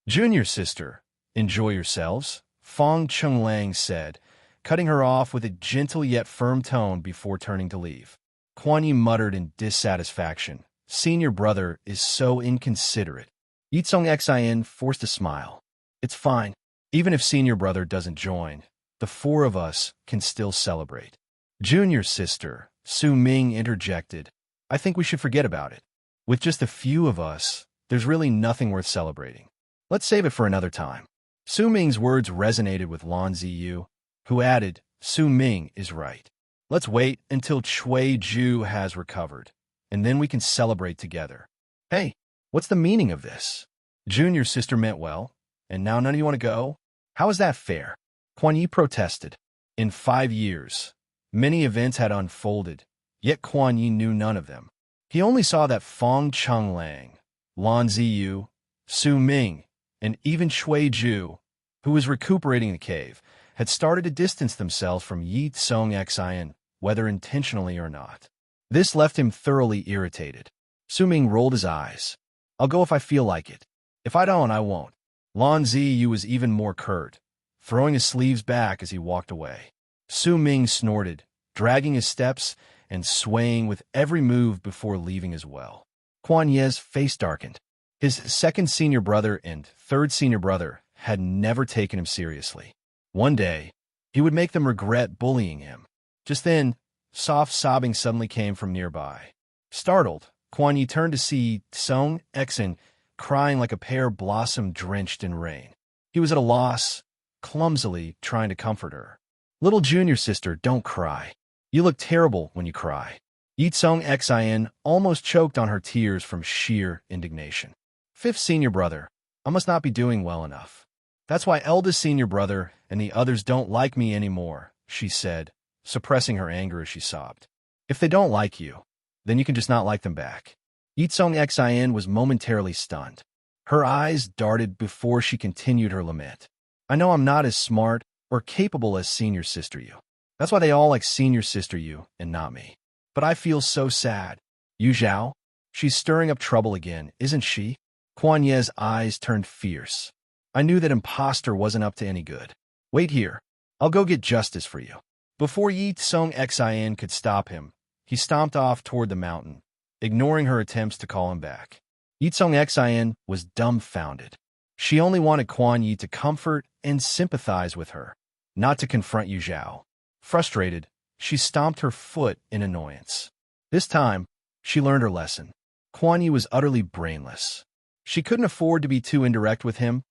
"Junior sister, enjoy yourselves," Fong Chunlang said, cutting her off with a gentle yet firm tone before turning to leave. Quan Yi muttered in dissatisfaction. "Senior brother is so inconsiderate." Ye Cong Xin forced a smile. "It's fine. Even if senior brother doesn't join, the 4 of us can still celebrate." "Junior sister," Su Ming interjected, "I think we should forget about it. With just a few of us, there's really nothing worth celebrating. Let's save it for another time." Su Ming's words resonated with Lan Ziyu, who added, "Su Ming is right. Let's wait until Chui Ju has recovered, and then we can celebrate together." "Hey, what's the meaning of this? Junior sister meant well, and now none of you want to go? How is that fair?" Quan Yi protested. In 5 years, many events had unfolded, yet Quan Yi knew none of them. He only saw that Fong Chunlang, Lan Ziyu, Su Ming, and even Chui Ju, who was recuperating in the cave, had started to distance themselves from Ye Cong Xin, whether intentionally or not. This left him thoroughly irritated. Su Ming rolled his eyes. "I'll go if I feel like it. If I don't, I won't." Lan Ziyu was even more curt, throwing his sleeves back as he walked away. Su Ming snorted, dragging his steps and swaying with every move before leaving as well. Quan Ye's face darkened. His second senior brother and third senior brother had never taken him seriously. One day, he would make them regret bullying him. Just then, soft sobbing suddenly came from nearby. Startled, Quan Yi turned to see Cong Xin crying like a pear blossom drenched in rain. He was at a loss, clumsily trying to comfort her. "Little junior sister, don't cry. You look terrible when you cry. Ye Cong Xin almost choked on her tears from sheer indignation. Fifth senior brother, I must not be doing well enough. That's why eldest senior brother and the others don't like me anymore, she said, suppressing her anger as she sobbed. If they don't like you, then you can just not like them back. Ye Cong Xin was momentarily stunned. Her eyes darted before she continued her lament. I know I'm not as smart or capable as senior sister you. That's why they all like senior sister you and not me. But I feel so sad. You Zhao? She's stirring up trouble again, isn't she? Kuan Ye's eyes turned fierce. I knew that imposter wasn't up to any good. Wait here. I'll go get justice for you. Before Ye Cong Xin could stop him, he stomped off toward the mountain, ignoring her attempts to call him back. Ye Cong Xin was dumbfounded. She only wanted Kuan Yi to comfort and sympathize with her, not to confront Yu Zhao. Frustrated, she stomped her foot in annoyance. This time, she learned her lesson. Kuan Yi was utterly brainless. She couldn't afford to be too indirect with him,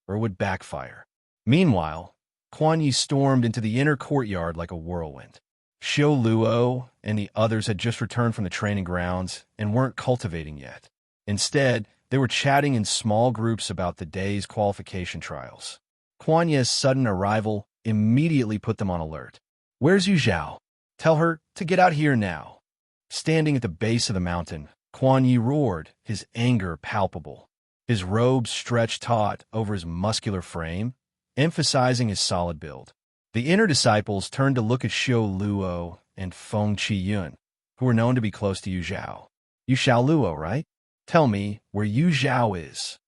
or it would backfire. Meanwhile, Kuan Yi stormed into the inner courtyard like a whirlwind. Xiao Luo and the others had just returned from the training grounds and weren't cultivating yet. Instead, they were chatting in small groups about the day's qualification trials. Kuan Ye's sudden arrival immediately put them on alert. Where's Yu Zhao? Tell her to get out here now. Standing at the base of the mountain, Kuan Yi roared, his anger palpable. His robes stretched taut over his muscular frame, emphasizing his solid build. The inner disciples turned to look at Xiao Luo and Feng Qiyun, who were known to be close to Yu Zhao. You Xiao Luo, right? Tell me where Yu Zhao is.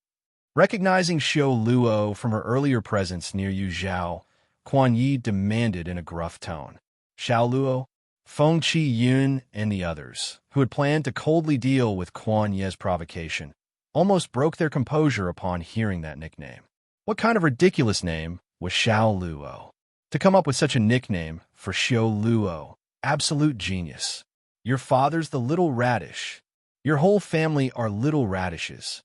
Recognizing Xiao Luo from her earlier presence near Yu Zhao, Kuan Yi demanded in a gruff tone. Xiao Luo, Feng Qiyun, and the others, who had planned to coldly deal with Kuan Ye's provocation, almost broke their composure upon hearing that nickname. What kind of ridiculous name was Xiao Luo? To come up with such a nickname for Xiao Luo, absolute genius. Your father's the little radish. Your whole family are little radishes.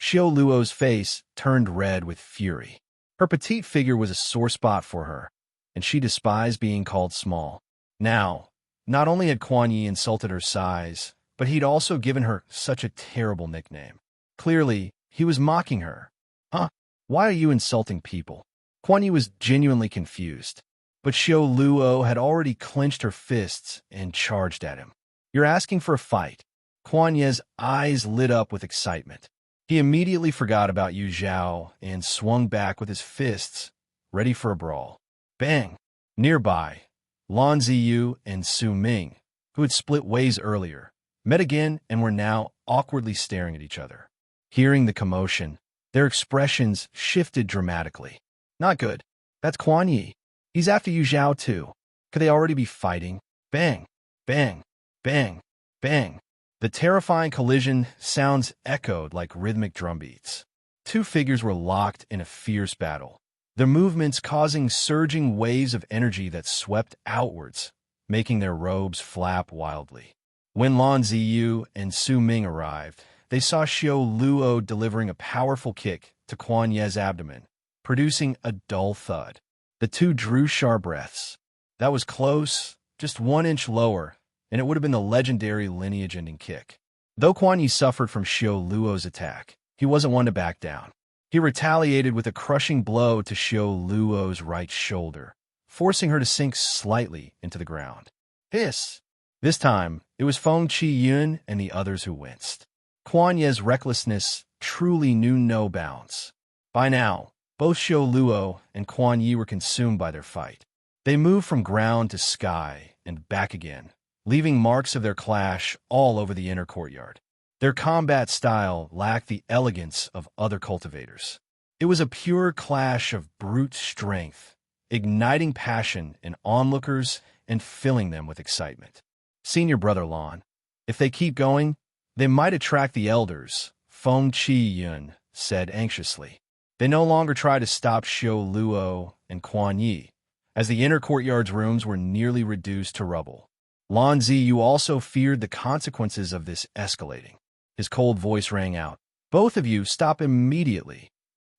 Xiao Luo's face turned red with fury. Her petite figure was a sore spot for her, and she despised being called small. Now, not only had Kuan Yi insulted her size, but he'd also given her such a terrible nickname. Clearly, he was mocking her. Huh? Why are you insulting people? Kuan Yi was genuinely confused, but Xiao Luo had already clenched her fists and charged at him. You're asking for a fight. Kuan Ye's eyes lit up with excitement. He immediately forgot about Yu Zhao and swung back with his fists, ready for a brawl. Bang! Nearby, Lan Ziyu and Su Ming, who had split ways earlier, met again and were now awkwardly staring at each other. Hearing the commotion, their expressions shifted dramatically. Not good. That's Kuan Yi. He's after Yu Zhao too. Could they already be fighting? Bang! Bang! Bang! Bang! The terrifying collision sounds echoed like rhythmic drumbeats. Two figures were locked in a fierce battle, their movements causing surging waves of energy that swept outwards, making their robes flap wildly. When Lan Ziyu and Su Ming arrived, they saw Xiao Luo delivering a powerful kick to Kuan Ye's abdomen, producing a dull thud. The two drew sharp breaths. That was close, just 1 inch lower, and it would have been the legendary lineage-ending kick. Though Kuan Yi suffered from Xiao Luo's attack, he wasn't one to back down. He retaliated with a crushing blow to Xiao Luo's right shoulder, forcing her to sink slightly into the ground. Hiss! This time, it was Feng Qiyun and the others who winced. Kuan Ye's recklessness truly knew no bounds. By now, both Xiao Luo and Kuan Yi were consumed by their fight. They moved from ground to sky and back again, leaving marks of their clash all over the inner courtyard. Their combat style lacked the elegance of other cultivators. It was a pure clash of brute strength, igniting passion in onlookers and filling them with excitement. Senior Brother Lan, if they keep going, they might attract the elders, Feng Qiyun said anxiously. They no longer tried to stop Xiao Luo and Kuan Yi, as the inner courtyard's rooms were nearly reduced to rubble. Lan Ziyu also feared the consequences of this escalating. His cold voice rang out. Both of you stop immediately.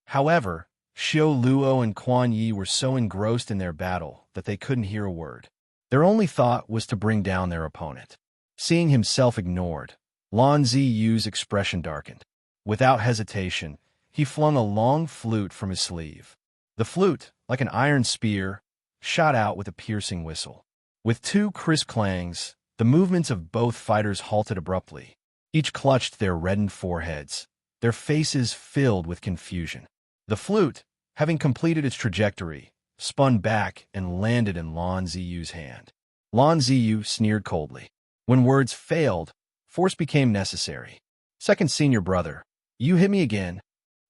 However, Xiao Luo and Kuan Yi were so engrossed in their battle that they couldn't hear a word. Their only thought was to bring down their opponent. Seeing himself ignored, Lan Ziyu's expression darkened. Without hesitation, he flung a long flute from his sleeve. The flute, like an iron spear, shot out with a piercing whistle. With two crisp clangs, the movements of both fighters halted abruptly. Each clutched their reddened foreheads, their faces filled with confusion. The flute, having completed its trajectory, spun back and landed in Lan Ziyu's hand. Lan Ziyu sneered coldly. When words failed, force became necessary. Second senior brother, you hit me again,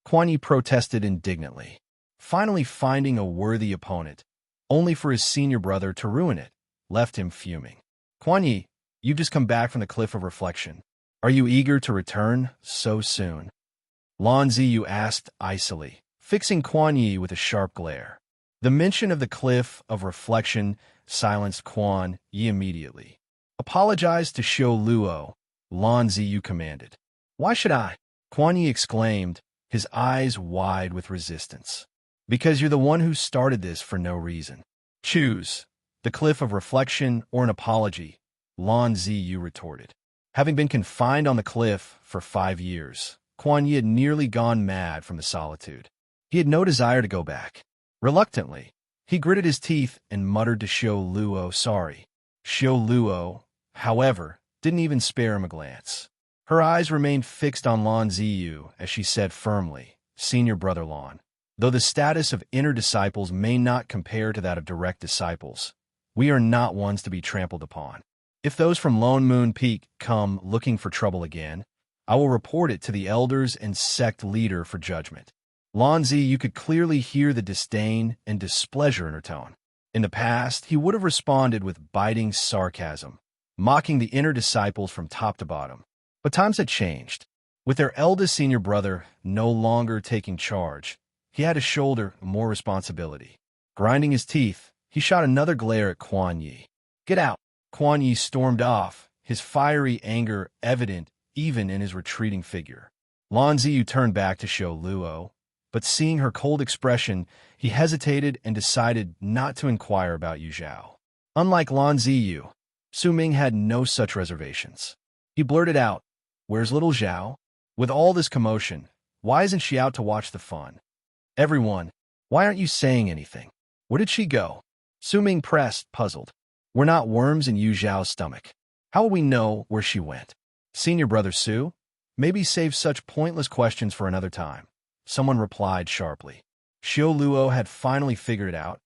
Quan Yi protested indignantly. Finally finding a worthy opponent, only for his senior brother to ruin it, left him fuming. Quan Yi, you've just come back from the Cliff of Reflection. Are you eager to return so soon? Lan Ziyu asked icily, fixing Quan Yi with a sharp glare. The mention of the Cliff of Reflection silenced Quan Yi immediately. Apologize to Shou Luo, Lan Ziyu commanded. Why should I? Quan Yi exclaimed, his eyes wide with resistance. Because you're the one who started this for no reason. Choose the Cliff of Reflection or an apology, Lan Ziyu retorted. Having been confined on the cliff for 5 years, Quan Yi had nearly gone mad from the solitude. He had no desire to go back. Reluctantly, he gritted his teeth and muttered to Shou Luo sorry. Shou Luo, however, didn't even spare him a glance. Her eyes remained fixed on Lan Ziyu as she said firmly, Senior Brother Lan, though the status of inner disciples may not compare to that of direct disciples, we are not ones to be trampled upon. If those from Lone Moon Peak come looking for trouble again, I will report it to the elders and sect leader for judgment. Lan Ziyu could clearly hear the disdain and displeasure in her tone. In the past, he would have responded with biting sarcasm, mocking the inner disciples from top to bottom. But times had changed. With their eldest senior brother no longer taking charge, he had to shoulder more responsibility. Grinding his teeth, he shot another glare at Quan Yi. Get out! Quan Yi stormed off, his fiery anger evident even in his retreating figure. Lan Ziyu turned back to Shou Luo, but seeing her cold expression, he hesitated and decided not to inquire about Yu Zhao. Unlike Lan Ziyu, Su Ming had no such reservations. He blurted out, Where's little Zhao? With all this commotion, why isn't she out to watch the fun? Everyone, why aren't you saying anything? Where did she go? Su Ming pressed, puzzled. We're not worms in Yu Zhao's stomach. How will we know where she went? Senior Brother Su? Maybe save such pointless questions for another time. Someone replied sharply. Shou Luo had finally figured it out.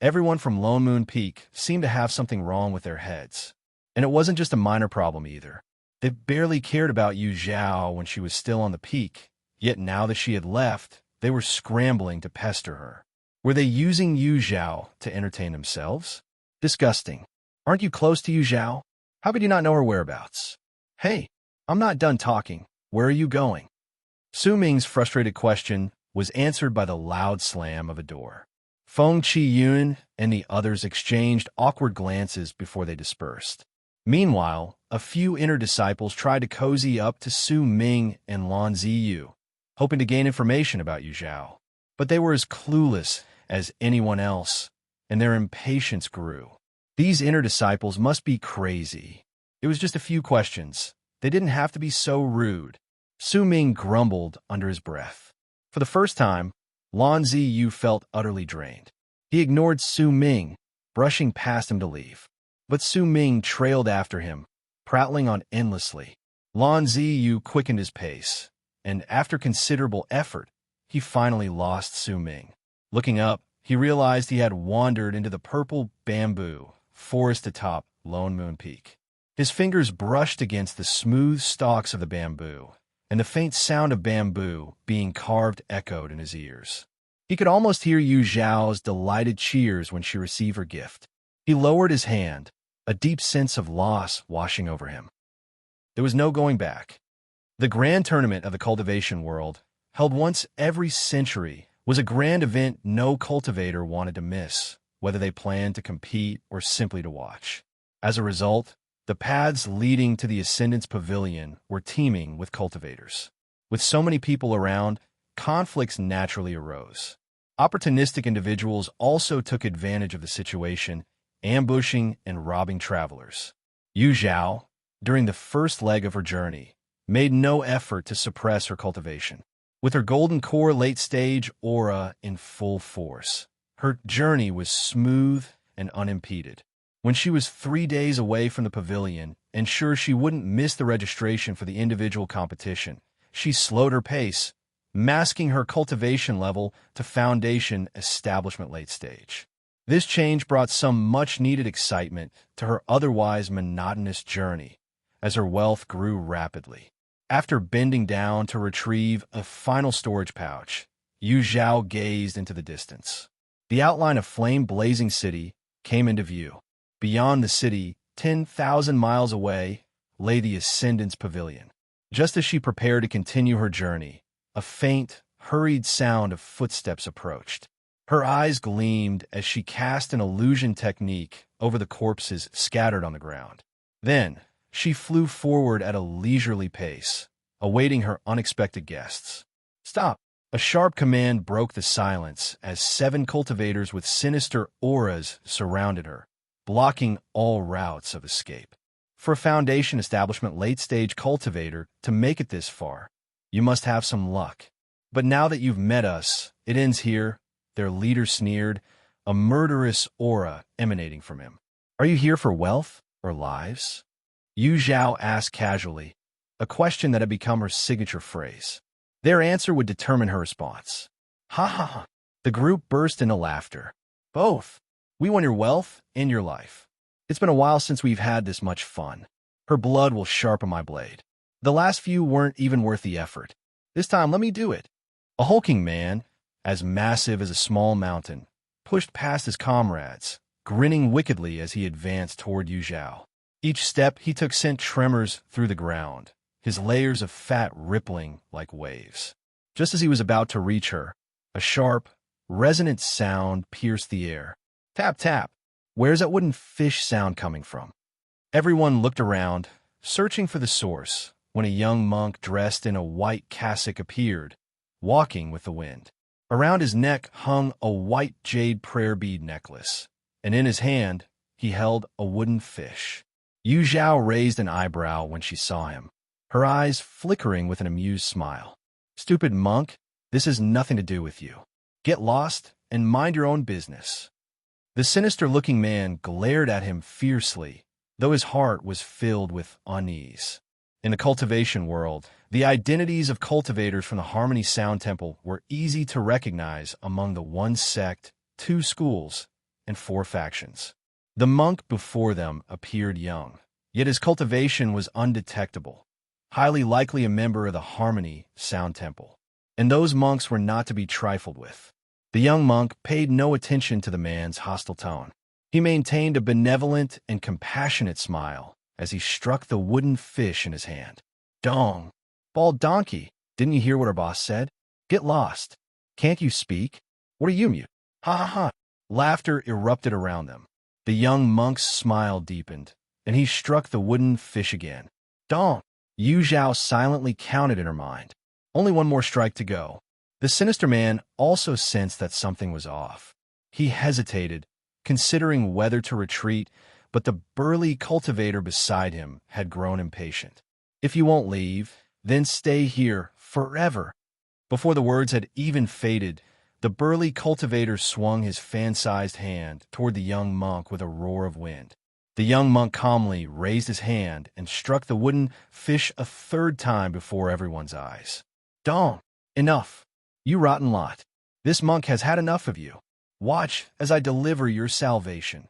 Everyone from Lone Moon Peak seemed to have something wrong with their heads. And it wasn't just a minor problem either. They barely cared about Yu Zhao when she was still on the peak, yet now that she had left, they were scrambling to pester her. Were they using Yu Zhao to entertain themselves? Disgusting. Aren't you close to Yu Zhao? How could you not know her whereabouts? Hey, I'm not done talking. Where are you going? Su Ming's frustrated question was answered by the loud slam of a door. Feng Qiyun and the others exchanged awkward glances before they dispersed. Meanwhile, a few inner disciples tried to cozy up to Su Ming and Lan Ziyu, hoping to gain information about Yu Zhao. But they were as clueless as anyone else, and their impatience grew. These inner disciples must be crazy. It was just a few questions. They didn't have to be so rude. Su Ming grumbled under his breath. For the first time, Lan Ziyu felt utterly drained. He ignored Su Ming, brushing past him to leave. But Su Ming trailed after him, prattling on endlessly. Lan Ziyu quickened his pace, and after considerable effort, he finally lost Su Ming. Looking up, he realized he had wandered into the purple bamboo forest atop Lone Moon Peak. His fingers brushed against the smooth stalks of the bamboo, and the faint sound of bamboo being carved echoed in his ears. He could almost hear Yu Zhao's delighted cheers when she received her gift. He lowered his hand, a deep sense of loss washing over him. There was no going back. The grand tournament of the cultivation world, held once every century, was a grand event no cultivator wanted to miss, whether they planned to compete or simply to watch. As a result, the paths leading to the Ascendant's Pavilion were teeming with cultivators. With so many people around, conflicts naturally arose. Opportunistic individuals also took advantage of the situation, ambushing and robbing travelers. Yu Zhao, during the first leg of her journey, made no effort to suppress her cultivation. With her golden core late-stage aura in full force, her journey was smooth and unimpeded. When she was 3 days away from the pavilion and sure she wouldn't miss the registration for the individual competition, she slowed her pace, masking her cultivation level to foundation establishment late stage. This change brought some much-needed excitement to her otherwise monotonous journey as her wealth grew rapidly. After bending down to retrieve a final storage pouch, Yu Zhao gazed into the distance. The outline of flame-blazing city came into view. Beyond the city, 10,000 miles away, lay the Ascendant's Pavilion. Just as she prepared to continue her journey, a faint, hurried sound of footsteps approached. Her eyes gleamed as she cast an illusion technique over the corpses scattered on the ground. Then, she flew forward at a leisurely pace, awaiting her unexpected guests. "Stop!" A sharp command broke the silence as 7 cultivators with sinister auras surrounded her, blocking all routes of escape. For a Foundation Establishment late-stage cultivator to make it this far, you must have some luck. But now that you've met us, it ends here, their leader sneered, a murderous aura emanating from him. "Are you here for wealth or lives?" Yu Zhao asked casually, a question that had become her signature phrase. Their answer would determine her response. "Ha ha ha." The group burst into laughter. "Both. We want your wealth and your life. It's been a while since we've had this much fun. Her blood will sharpen my blade. The last few weren't even worth the effort. This time, let me do it." A hulking man, as massive as a small mountain, pushed past his comrades, grinning wickedly as he advanced toward Yu Zhao. Each step he took sent tremors through the ground, his layers of fat rippling like waves. Just as he was about to reach her, a sharp, resonant sound pierced the air. Tap, tap. Where's that wooden fish sound coming from? Everyone looked around, searching for the source, when a young monk dressed in a white cassock appeared, walking with the wind. Around his neck hung a white jade prayer bead necklace, and in his hand he held a wooden fish. Yu Zhao raised an eyebrow when she saw him, her eyes flickering with an amused smile. "Stupid monk, this has nothing to do with you. Get lost and mind your own business." The sinister-looking man glared at him fiercely, though his heart was filled with unease. In the cultivation world, the identities of cultivators from the Harmony Sound Temple were easy to recognize among the 1 sect, 2 schools, and 4 factions. The monk before them appeared young, yet his cultivation was undetectable, highly likely a member of the Harmony Sound Temple. And those monks were not to be trifled with. The young monk paid no attention to the man's hostile tone. He maintained a benevolent and compassionate smile as he struck the wooden fish in his hand. "Dong! Bald donkey! Didn't you hear what our boss said? Get lost! Can't you speak? What are you mute? Ha ha ha!" Laughter erupted around them. The young monk's smile deepened, and he struck the wooden fish again. "Dong!" Yu Zhao silently counted in her mind. Only 1 more strike to go. The sinister man also sensed that something was off. He hesitated, considering whether to retreat, but the burly cultivator beside him had grown impatient. "If you won't leave, then stay here forever." Before the words had even faded, the burly cultivator swung his fan-sized hand toward the young monk with a roar of wind. The young monk calmly raised his hand and struck the wooden fish a 3rd time before everyone's eyes. "Dong! Enough! You rotten lot! This monk has had enough of you. Watch as I deliver your salvation."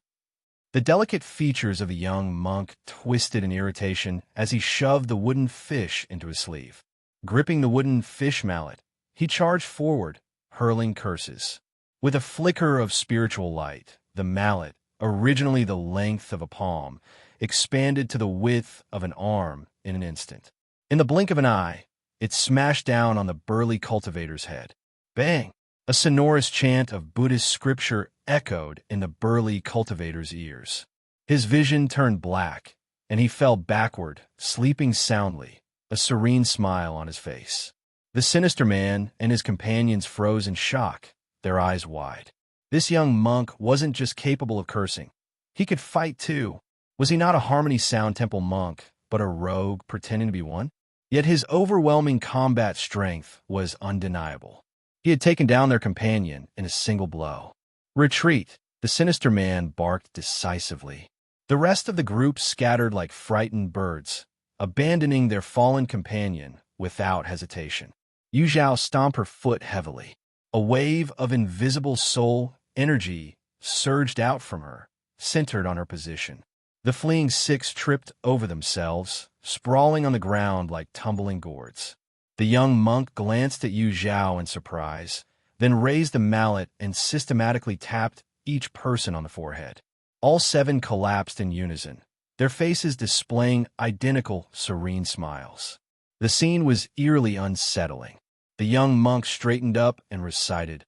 The delicate features of the young monk twisted in irritation as he shoved the wooden fish into his sleeve. Gripping the wooden fish mallet, he charged forward, hurling curses. With a flicker of spiritual light, the mallet, originally the length of a palm, expanded to the width of an arm in an instant. In the blink of an eye, it smashed down on the burly cultivator's head. Bang! A sonorous chant of Buddhist scripture echoed in the burly cultivator's ears. His vision turned black, and he fell backward, sleeping soundly, a serene smile on his face. The sinister man and his companions froze in shock, their eyes wide. This young monk wasn't just capable of cursing. He could fight too. Was he not a Harmony Sound Temple monk, but a rogue pretending to be one? Yet his overwhelming combat strength was undeniable. He had taken down their companion in a single blow. Retreat, the sinister man barked decisively. The rest of the group scattered like frightened birds, abandoning their fallen companion without hesitation. Yu Zhao stomped her foot heavily. A wave of invisible soul energy surged out from her, centered on her position. The fleeing six tripped over themselves, sprawling on the ground like tumbling gourds. The young monk glanced at Yu Zhao in surprise, then raised the mallet and systematically tapped each person on the forehead. All seven collapsed in unison, their faces displaying identical serene smiles. The scene was eerily unsettling. The young monk straightened up and recited,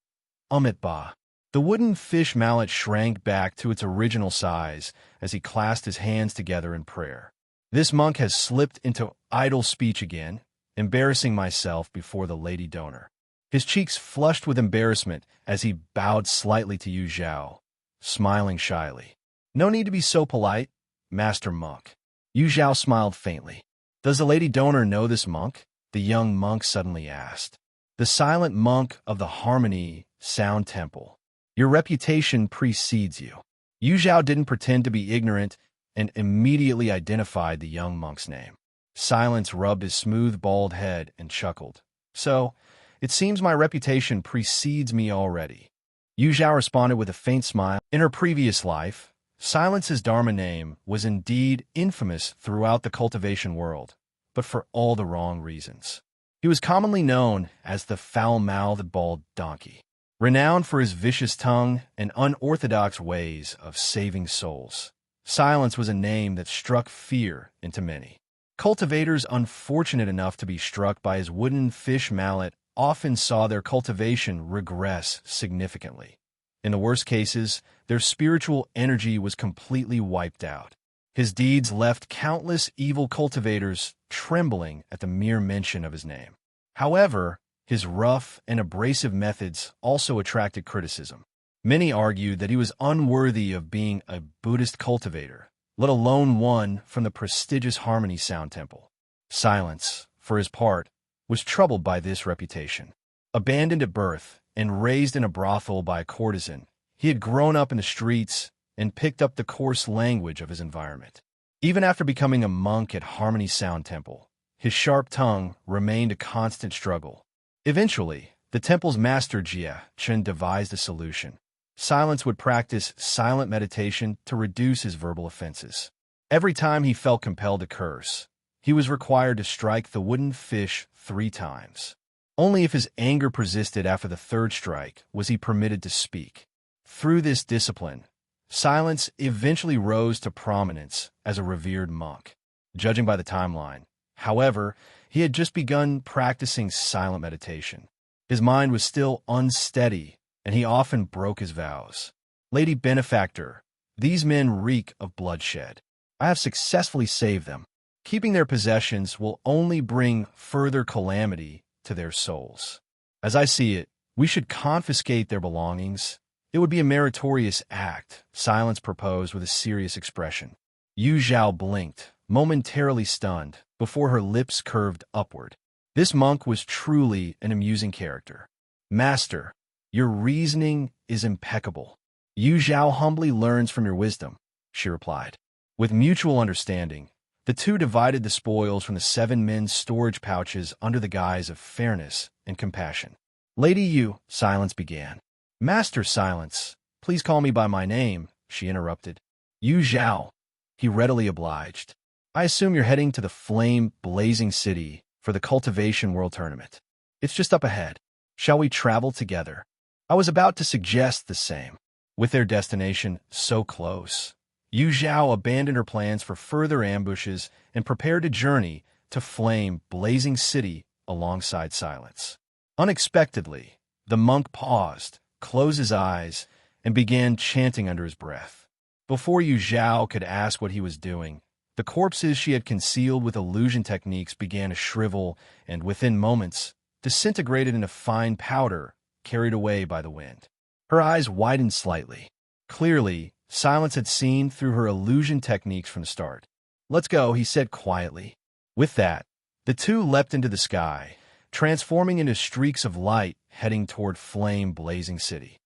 Amit Ba. The wooden fish mallet shrank back to its original size as he clasped his hands together in prayer. This monk has slipped into idle speech again, embarrassing myself before the lady donor. His cheeks flushed with embarrassment as he bowed slightly to Yu Zhao, smiling shyly. No need to be so polite, Master Monk. Yu Zhao smiled faintly. Does the lady donor know this monk? The young monk suddenly asked. The silent monk of the Harmony Sound Temple. Your reputation precedes you. Yu Zhao didn't pretend to be ignorant and immediately identified the young monk's name. Silence rubbed his smooth, bald head and chuckled. So, it seems my reputation precedes me already. Yu Zhao responded with a faint smile. In her previous life, Silence's Dharma name was indeed infamous throughout the cultivation world, but for all the wrong reasons. He was commonly known as the foul-mouthed bald donkey, renowned for his vicious tongue and unorthodox ways of saving souls. Silence was a name that struck fear into many. Cultivators unfortunate enough to be struck by his wooden fish mallet often saw their cultivation regress significantly. In the worst cases, their spiritual energy was completely wiped out. His deeds left countless evil cultivators trembling at the mere mention of his name. However, his rough and abrasive methods also attracted criticism. Many argued that he was unworthy of being a Buddhist cultivator, let alone one from the prestigious Harmony Sound Temple. Silence, for his part, was troubled by this reputation. Abandoned at birth and raised in a brothel by a courtesan, he had grown up in the streets and picked up the coarse language of his environment. Even after becoming a monk at Harmony Sound Temple, his sharp tongue remained a constant struggle. Eventually, the temple's master Ye Cong Xin devised a solution. Silence would practice silent meditation to reduce his verbal offenses. Every time he felt compelled to curse, he was required to strike the wooden fish 3 times. Only if his anger persisted after the 3rd strike was he permitted to speak. Through this discipline, Silence eventually rose to prominence as a revered monk. Judging by the timeline, however, he had just begun practicing silent meditation. His mind was still unsteady, and he often broke his vows. Lady Benefactor, these men reek of bloodshed. I have successfully saved them. Keeping their possessions will only bring further calamity to their souls. As I see it, we should confiscate their belongings. It would be a meritorious act, Silence proposed with a serious expression. Yu Zhao blinked, momentarily stunned, before her lips curved upward. This monk was truly an amusing character. Master, your reasoning is impeccable. Yu Zhao humbly learns from your wisdom, she replied. With mutual understanding, the two divided the spoils from the 7 men's storage pouches under the guise of fairness and compassion. Lady Yu, Silence began. Master Silence, please call me by my name, she interrupted. Yu Zhao, he readily obliged. I assume you're heading to the flame-blazing city for the Cultivation World Tournament. It's just up ahead. Shall we travel together? I was about to suggest the same. With their destination so close, Yu Zhao abandoned her plans for further ambushes and prepared to journey to flame-blazing city alongside Silence. Unexpectedly, the monk paused, closed his eyes, and began chanting under his breath. Before Yu Zhao could ask what he was doing, the corpses she had concealed with illusion techniques began to shrivel and, within moments, disintegrated into fine powder carried away by the wind. Her eyes widened slightly. Clearly, Silence had seen through her illusion techniques from the start. "Let's go," he said quietly. With that, the two leapt into the sky, transforming into streaks of light heading toward flame-blazing city.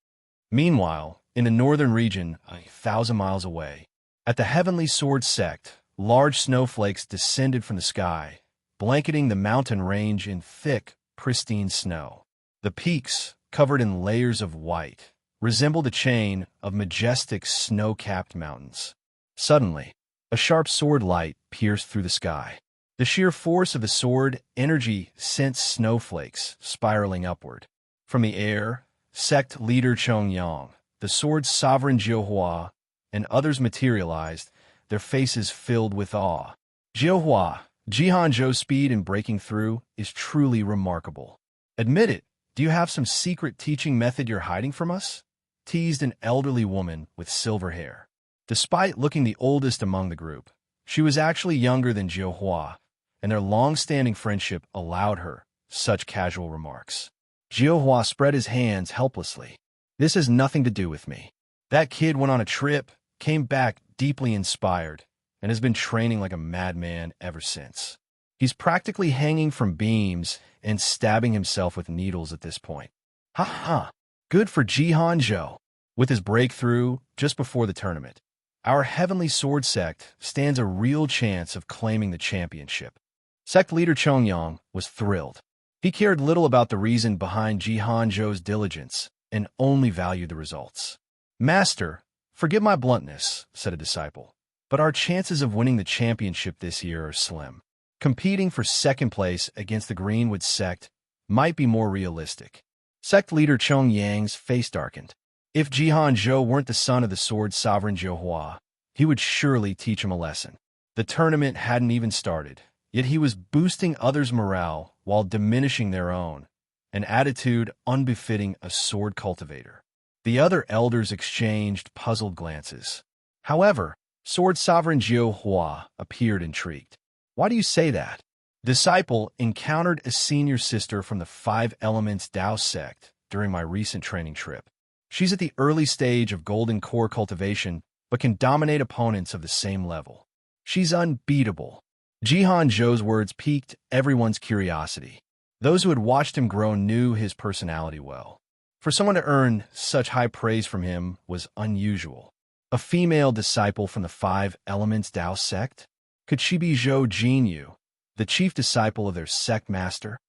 Meanwhile, in the northern region, 1,000 miles away, at the Heavenly Sword sect, large snowflakes descended from the sky, blanketing the mountain range in thick, pristine snow. The peaks, covered in layers of white, resembled a chain of majestic snow-capped mountains. Suddenly, a sharp sword light pierced through the sky. The sheer force of the sword energy sent snowflakes spiraling upward. From the air, sect leader Chongyang, the sword's sovereign Jiuhua, and others materialized, their faces filled with awe. "Jiuhua, Jihan Zhou's speed in breaking through is truly remarkable. Admit it, do you have some secret teaching method you're hiding from us?" teased an elderly woman with silver hair. Despite looking the oldest among the group, she was actually younger than Jiuhua, and their long-standing friendship allowed her such casual remarks. Jiuhua spread his hands helplessly. "This has nothing to do with me. That kid went on a trip, came back deeply inspired, and has been training like a madman ever since. He's practically hanging from beams and stabbing himself with needles at this point. Ha ha! Good for Jihan Zhou. With his breakthrough just before the tournament, our Heavenly Sword sect stands a real chance of claiming the championship." Sect leader Chongyang was thrilled. He cared little about the reason behind Jihan Zhou's diligence and only valued the results. "Master, forgive my bluntness," said a disciple, "but our chances of winning the championship this year are slim. Competing for second place against the Greenwood sect might be more realistic." Sect leader Chongyang's face darkened. If Jihan Zhou weren't the son of the sword's sovereign Jiuhua, he would surely teach him a lesson. The tournament hadn't even started, yet he was boosting others' morale while diminishing their own, an attitude unbefitting a sword cultivator. The other elders exchanged puzzled glances. However, sword sovereign Jiuhua appeared intrigued. "Why do you say that?" Disciple encountered a senior sister from the Five Elements Dao sect during my recent training trip. She's at the early stage of golden core cultivation, but can dominate opponents of the same level. She's unbeatable. Jihan Zhou's words piqued everyone's curiosity. Those who had watched him grow knew his personality well. For someone to earn such high praise from him was unusual. A female disciple from the Five Elements Dao sect? Could she be Zhou Jinyu, the chief disciple of their sect master?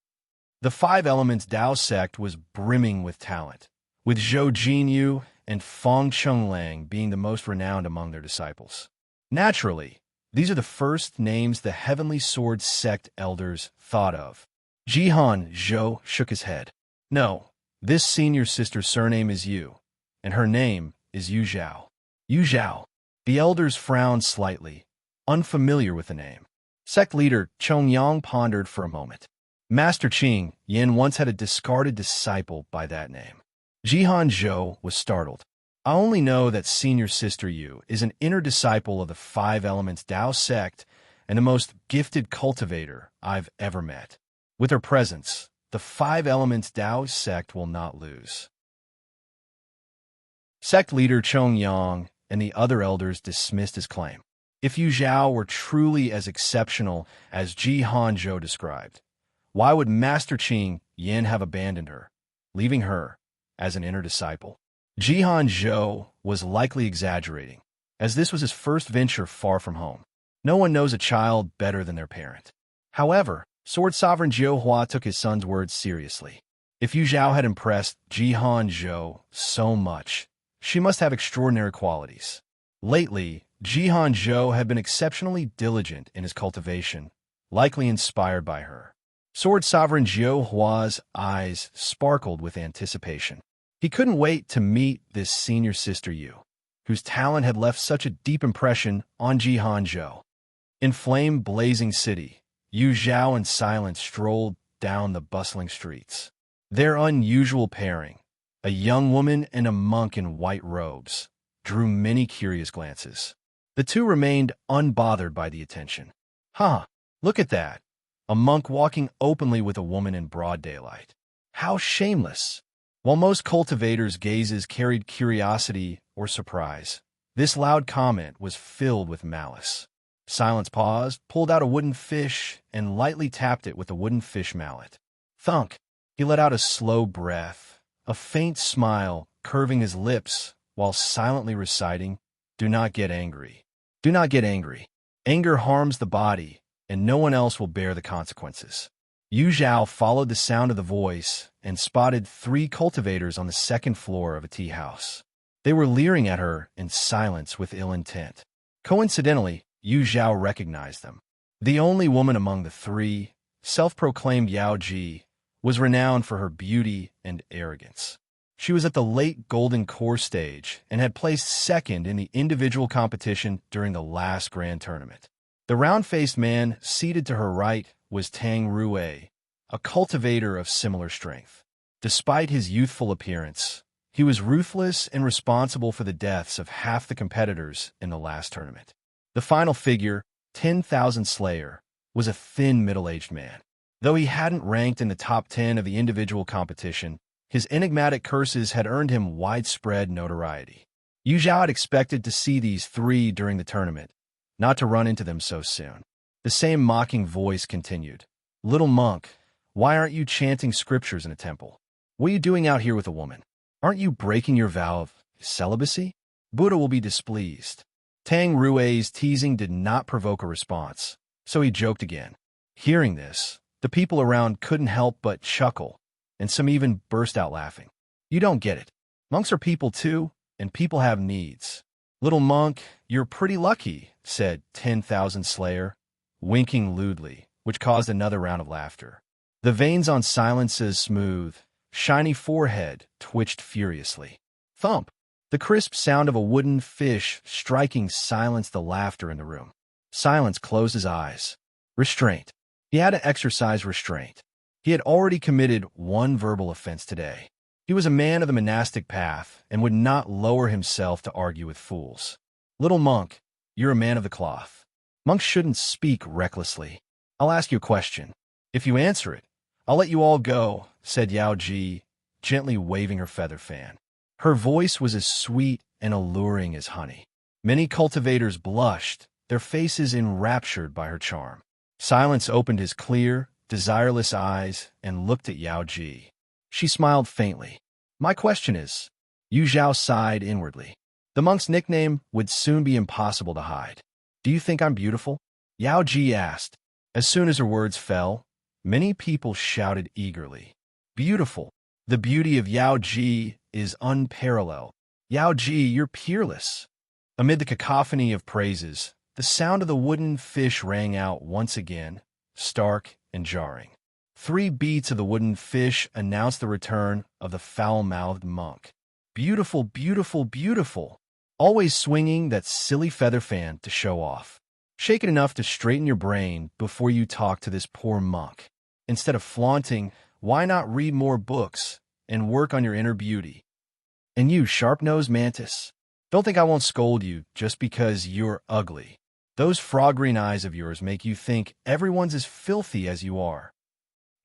The Five Elements Dao sect was brimming with talent, with Zhou Jinyu and Feng Chenglang being the most renowned among their disciples. Naturally, these are the first names the Heavenly Sword sect elders thought of. Jihan Zhou shook his head. "No, this senior sister's surname is Yu, and her name is Yu Zhao." Yu Zhao. The elders frowned slightly, unfamiliar with the name. Sect leader Chongyang pondered for a moment. Master Qing Yin once had a discarded disciple by that name. Jihan Zhou was startled. "I only know that senior sister Yu is an inner disciple of the Five Elements Dao sect and the most gifted cultivator I've ever met. With her presence, the Five Elements Dao sect will not lose." Sect leader Chongyang and the other elders dismissed his claim. If Yu Zhao were truly as exceptional as Jihan Zhou described, why would Master Qing Yin have abandoned her, leaving her as an inner disciple? Jihan Zhou was likely exaggerating, as this was his first venture far from home. No one knows a child better than their parent. However, Sword Sovereign Jiuhua took his son's words seriously. If Yu Zhao had impressed Jihan Zhou so much, she must have extraordinary qualities. Lately, Jihan Zhou had been exceptionally diligent in his cultivation, likely inspired by her. Sword Sovereign Jiuhua's eyes sparkled with anticipation. He couldn't wait to meet this senior sister Yu, whose talent had left such a deep impression on Jihan Zhou. In flame-blazing city, Yu Zhao and Silence strolled down the bustling streets. Their unusual pairing, a young woman and a monk in white robes, drew many curious glances. The two remained unbothered by the attention. "Huh, look at that. A monk walking openly with a woman in broad daylight. How shameless." While most cultivators' gazes carried curiosity or surprise, This loud comment was filled with malice. Silence paused, pulled out a wooden fish, and lightly tapped it with a wooden fish mallet. Thunk! He let out a slow breath, a faint smile curving his lips while silently reciting, "Do not get angry. Do not get angry. Anger harms the body, and no one else will bear the consequences." Zhao followed the sound of the voice and spotted 3 cultivators on the second floor of a tea house. They were leering at her in silence with ill intent. Coincidentally, Zhao recognized them. The only woman among the 3, self-proclaimed Yao Ji, was renowned for her beauty and arrogance. She was at the late Golden Core stage and had placed second in the individual competition during the last grand tournament. The round-faced man seated to her right was Tang Rue, a cultivator of similar strength. Despite his youthful appearance, he was ruthless and responsible for the deaths of half the competitors in the last tournament. The final figure, 10,000 Slayer, was a thin middle-aged man. Though he hadn't ranked in the top 10 of the individual competition, his enigmatic curses had earned him widespread notoriety. Zhao had expected to see these 3 during the tournament, not to run into them so soon. The same mocking voice continued. "Little monk, why aren't you chanting scriptures in a temple? What are you doing out here with a woman? Aren't you breaking your vow of celibacy? Buddha will be displeased." Tang Rue's teasing did not provoke a response, so he joked again. Hearing this, the people around couldn't help but chuckle, and some even burst out laughing. "You don't get it. Monks are people too, and people have needs." "Little monk, you're pretty lucky," said 10,000 Slayer, winking lewdly, which caused another round of laughter. The veins on Silence's smooth, shiny forehead twitched furiously. Thump! The crisp sound of a wooden fish striking silenced the laughter in the room. Silence closed his eyes. Restraint. He had to exercise restraint. He had already committed 1 verbal offense today. He was a man of the monastic path and would not lower himself to argue with fools. "Little monk, you're a man of the cloth. Monks shouldn't speak recklessly. I'll ask you a question. If you answer it, I'll let you all go," said Yao Ji, gently waving her feather fan. Her voice was as sweet and alluring as honey. Many cultivators blushed, their faces enraptured by her charm. Silence opened his clear, desireless eyes and looked at Yao Ji. She smiled faintly. "My question is," Zhao sighed inwardly. "The monk's nickname would soon be impossible to hide. Do you think I'm beautiful?" Yao Ji asked. As soon as her words fell, many people shouted eagerly. "Beautiful! The beauty of Yao Ji is unparalleled. Yao Ji, you're peerless." Amid the cacophony of praises, the sound of the wooden fish rang out once again, stark and jarring. 3 beats of the wooden fish announced the return of the foul-mouthed monk. "Beautiful, beautiful, beautiful!" Always swinging that silly feather fan to show off. Shake it enough to straighten your brain before you talk to this poor monk. Instead of flaunting, why not read more books and work on your inner beauty? And you, sharp-nosed mantis, don't think I won't scold you just because you're ugly. Those frog-green eyes of yours make you think everyone's as filthy as you are.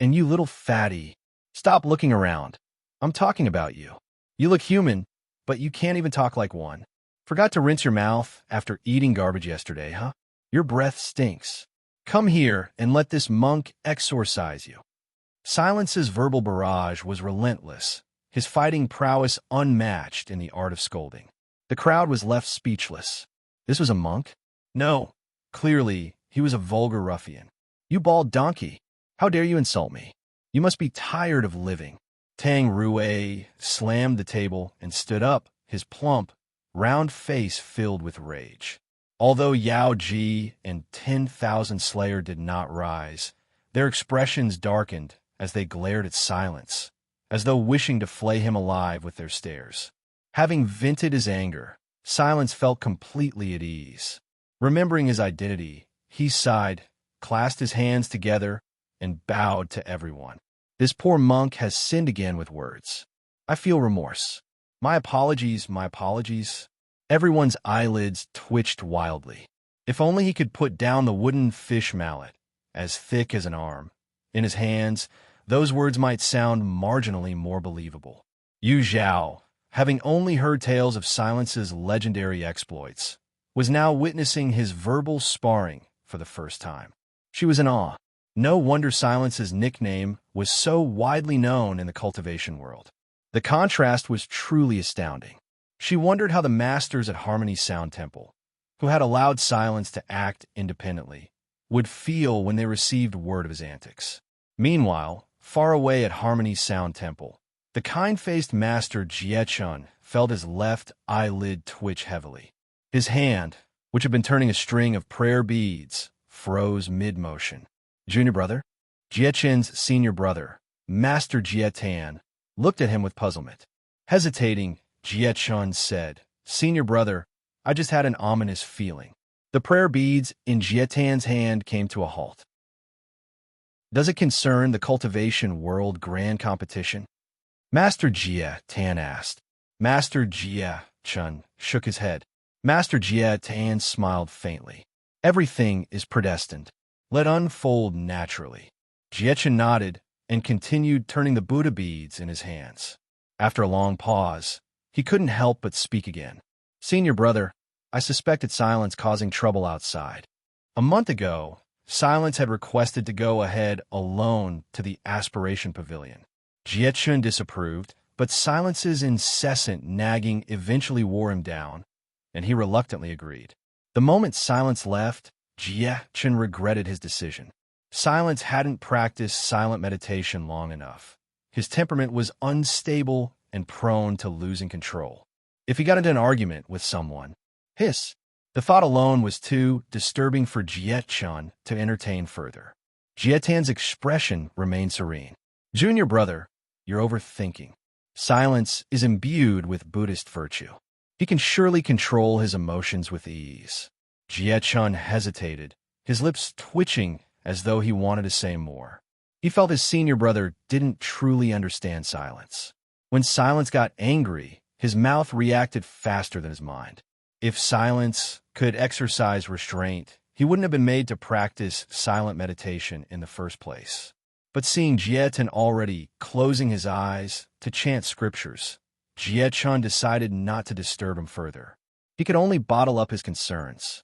And you little fatty, stop looking around. I'm talking about you. You look human, but you can't even talk like one. Forgot to rinse your mouth after eating garbage yesterday, huh? Your breath stinks. Come here and let this monk exorcise you. Silence's verbal barrage was relentless, his fighting prowess unmatched in the art of scolding. The crowd was left speechless. This was a monk? No. Clearly, he was a vulgar ruffian. "You bald donkey! How dare you insult me? You must be tired of living." Tang Rue slammed the table and stood up, his plump, round face filled with rage. Although Yao Ji and 10,000 Slayer did not rise, their expressions darkened as they glared at Silence, as though wishing to flay him alive with their stares. Having vented his anger, Silence felt completely at ease. Remembering his identity, he sighed, clasped his hands together, and bowed to everyone. "This poor monk has sinned again with words. I feel remorse. My apologies, my apologies." Everyone's eyelids twitched wildly. If only he could put down the wooden fish mallet, as thick as an arm, in his hands, those words might sound marginally more believable. Zhao, having only heard tales of Silence's legendary exploits, was now witnessing his verbal sparring for the first time. She was in awe. No wonder Silence's nickname was so widely known in the cultivation world. The contrast was truly astounding. She wondered how the masters at Harmony's Sound Temple, who had allowed Silence to act independently, would feel when they received word of his antics. Meanwhile, far away at Harmony's Sound Temple, the kind-faced master Ye Cong felt his left eyelid twitch heavily. His hand, which had been turning a string of prayer beads, froze mid-motion. Junior brother? Ye Chen's senior brother, Master Jie Tan, looked at him with puzzlement. Hesitating, Ye Chun said, "Senior brother, I just had an ominous feeling." The prayer beads in Jie Tan's hand came to a halt. "Does it concern the Cultivation World Grand Competition?" Master Jie Tan asked. Master Jie Chun shook his head. Master Jie Tan smiled faintly. "Everything is predestined. Let unfold naturally." Jie Chun nodded and continued turning the Buddha beads in his hands. After a long pause, he couldn't help but speak again. "Senior brother, I suspected Silence causing trouble outside. A month ago, Silence had requested to go ahead alone to the Aspiration Pavilion. Jie Chun disapproved, but Silence's incessant nagging eventually wore him down, and he reluctantly agreed. The moment Silence left, Jie Chun regretted his decision. Silence hadn't practiced silent meditation long enough. His temperament was unstable and prone to losing control. If he got into an argument with someone, the thought alone was too disturbing for Jie Chun to entertain further. Jie Tan's expression remained serene. "Junior brother, you're overthinking. Silence is imbued with Buddhist virtue. He can surely control his emotions with ease." Jie Chun hesitated, his lips twitching as though he wanted to say more. He felt his senior brother didn't truly understand Silence. When Silence got angry, his mouth reacted faster than his mind. If Silence could exercise restraint, he wouldn't have been made to practice silent meditation in the first place. But seeing Jie Tan already closing his eyes to chant scriptures, Jie Chun decided not to disturb him further. He could only bottle up his concerns.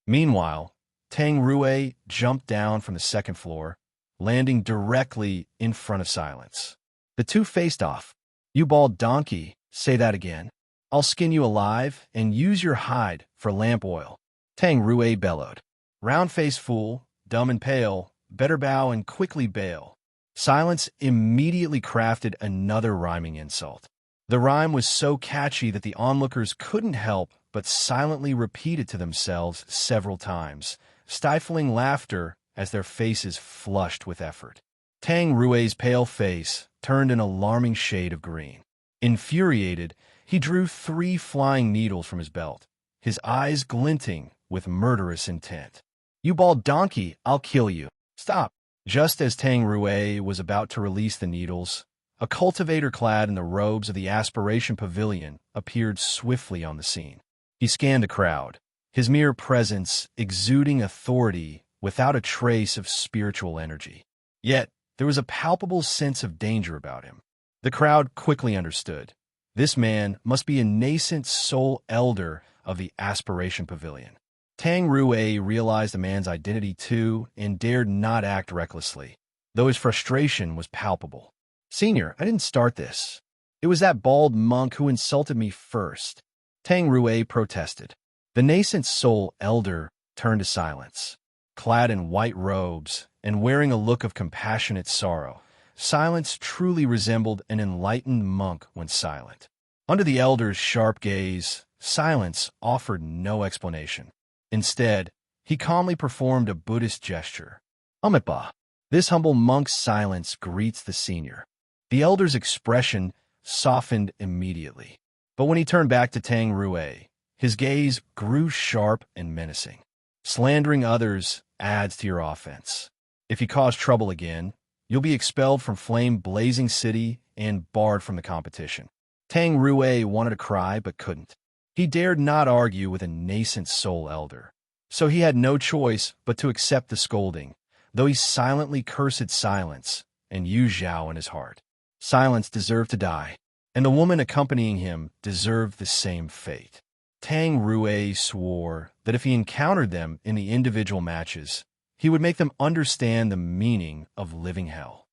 Meanwhile, Tang Rui jumped down from the second floor, landing directly in front of Silence. The two faced off. "You bald donkey, say that again. I'll skin you alive and use your hide for lamp oil," Tang Rui bellowed. "Round-faced fool, dumb and pale, better bow and quickly bail." Silence immediately crafted another rhyming insult. The rhyme was so catchy that the onlookers couldn't help but silently repeat it to themselves several times, stifling laughter as their faces flushed with effort. Tang Rui's pale face turned an alarming shade of green. Infuriated, he drew 3 flying needles from his belt, his eyes glinting with murderous intent. "You bald donkey, I'll kill you. Stop." Just as Tang Rui was about to release the needles, a cultivator clad in the robes of the Aspiration Pavilion appeared swiftly on the scene. He scanned the crowd, his mere presence exuding authority without a trace of spiritual energy. Yet, there was a palpable sense of danger about him. The crowd quickly understood. This man must be a nascent soul elder of the Aspiration Pavilion. Tang Rui realized the man's identity too and dared not act recklessly, though his frustration was palpable. "Senior, I didn't start this. It was that bald monk who insulted me first," Tang Rui protested. The nascent soul elder turned to Silence. Clad in white robes and wearing a look of compassionate sorrow, Silence truly resembled an enlightened monk when silent. Under the elder's sharp gaze, Silence offered no explanation. Instead, he calmly performed a Buddhist gesture. "Amitabha." This humble monk's silence greets the senior. The elder's expression softened immediately. But when he turned back to Tang Rui, his gaze grew sharp and menacing. "Slandering others adds to your offense. If you cause trouble again, you'll be expelled from flame-blazing city and barred from the competition." Tang Rui wanted to cry but couldn't. He dared not argue with a nascent soul elder. So he had no choice but to accept the scolding, though he silently cursed Silence and used Zhao in his heart. Silence deserved to die, and the woman accompanying him deserved the same fate. Tang Rue swore that if he encountered them in the individual matches, he would make them understand the meaning of living hell.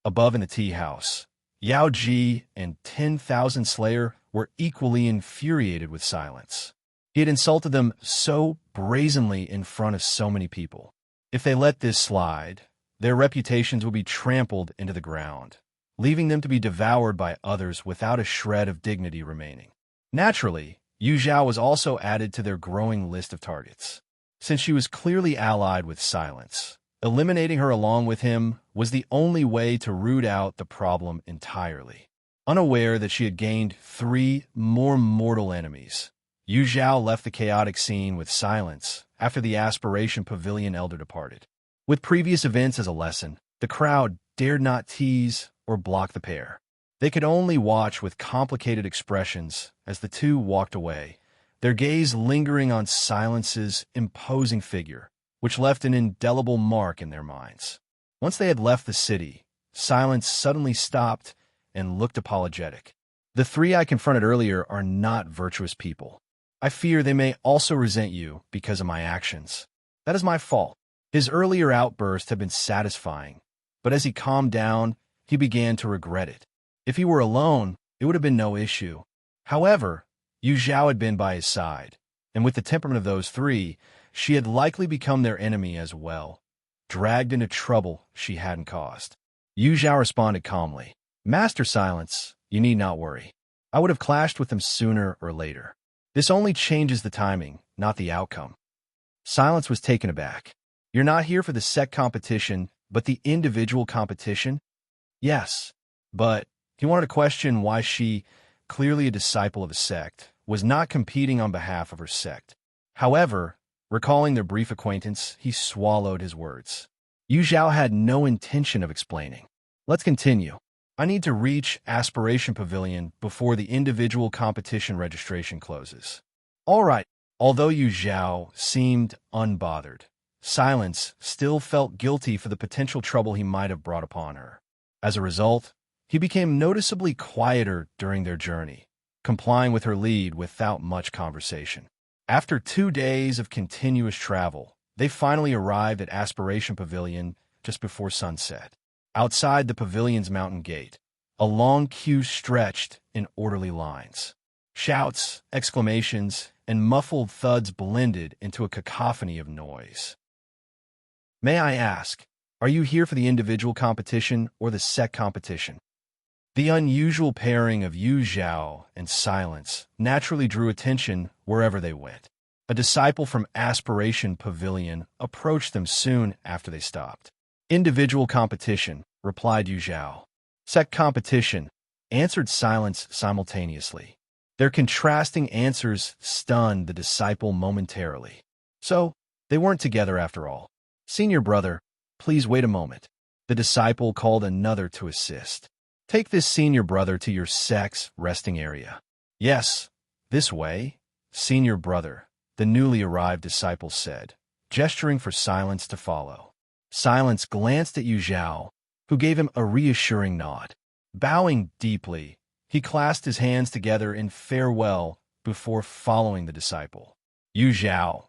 Above in the tea house, Yao Ji and 10,000 Slayer were equally infuriated with Silence. He had insulted them so brazenly in front of so many people. If they let this slide, their reputations would be trampled into the ground, leaving them to be devoured by others without a shred of dignity remaining. Naturally, Yu Zhao was also added to their growing list of targets. Since she was clearly allied with Silence, eliminating her along with him was the only way to root out the problem entirely. Unaware that she had gained 3 more mortal enemies, Yu Zhao left the chaotic scene with Silence after the Aspiration Pavilion elder departed. With previous events as a lesson, the crowd dared not tease or block the pair. They could only watch with complicated expressions as the two walked away, their gaze lingering on Silence's imposing figure, which left an indelible mark in their minds. Once they had left the city, Silence suddenly stopped and looked apologetic. The 3 I confronted earlier are not virtuous people. I fear they may also resent you because of my actions. That is my fault. His earlier outburst had been satisfying, but as he calmed down, he began to regret it. If he were alone, it would have been no issue. However, Yu Zhao had been by his side, and with the temperament of those 3, she had likely become their enemy as well, dragged into trouble she hadn't caused. Yu Zhao responded calmly, "Master Silence, you need not worry. I would have clashed with them sooner or later. This only changes the timing, not the outcome." Silence was taken aback. "You're not here for the sect competition, but the individual competition?" "Yes, but..." He wanted to question why she, clearly a disciple of a sect, was not competing on behalf of her sect. However, recalling their brief acquaintance, he swallowed his words. Yu Zhao had no intention of explaining. "Let's continue. I need to reach Aspiration Pavilion before the individual competition registration closes." "All right." Although Yu Zhao seemed unbothered, Silence still felt guilty for the potential trouble he might have brought upon her. As a result, he became noticeably quieter during their journey, complying with her lead without much conversation. After 2 days of continuous travel, they finally arrived at Aspiration Pavilion just before sunset. Outside the pavilion's mountain gate, a long queue stretched in orderly lines. Shouts, exclamations, and muffled thuds blended into a cacophony of noise. "May I ask, are you here for the individual competition or the sect competition?" The unusual pairing of Yu Zhao and Silence naturally drew attention wherever they went. A disciple from Aspiration Pavilion approached them soon after they stopped. "Individual competition," replied Yu Zhao. "Sect competition," answered Silence simultaneously. Their contrasting answers stunned the disciple momentarily. So, they weren't together after all. "Senior brother, please wait a moment." The disciple called another to assist. "Take this senior brother to your sect's resting area." "Yes, this way, senior brother," the newly arrived disciple said, gesturing for Silence to follow. Silence glanced at Yu Zhao, who gave him a reassuring nod. Bowing deeply, he clasped his hands together in farewell before following the disciple. Yu Zhao,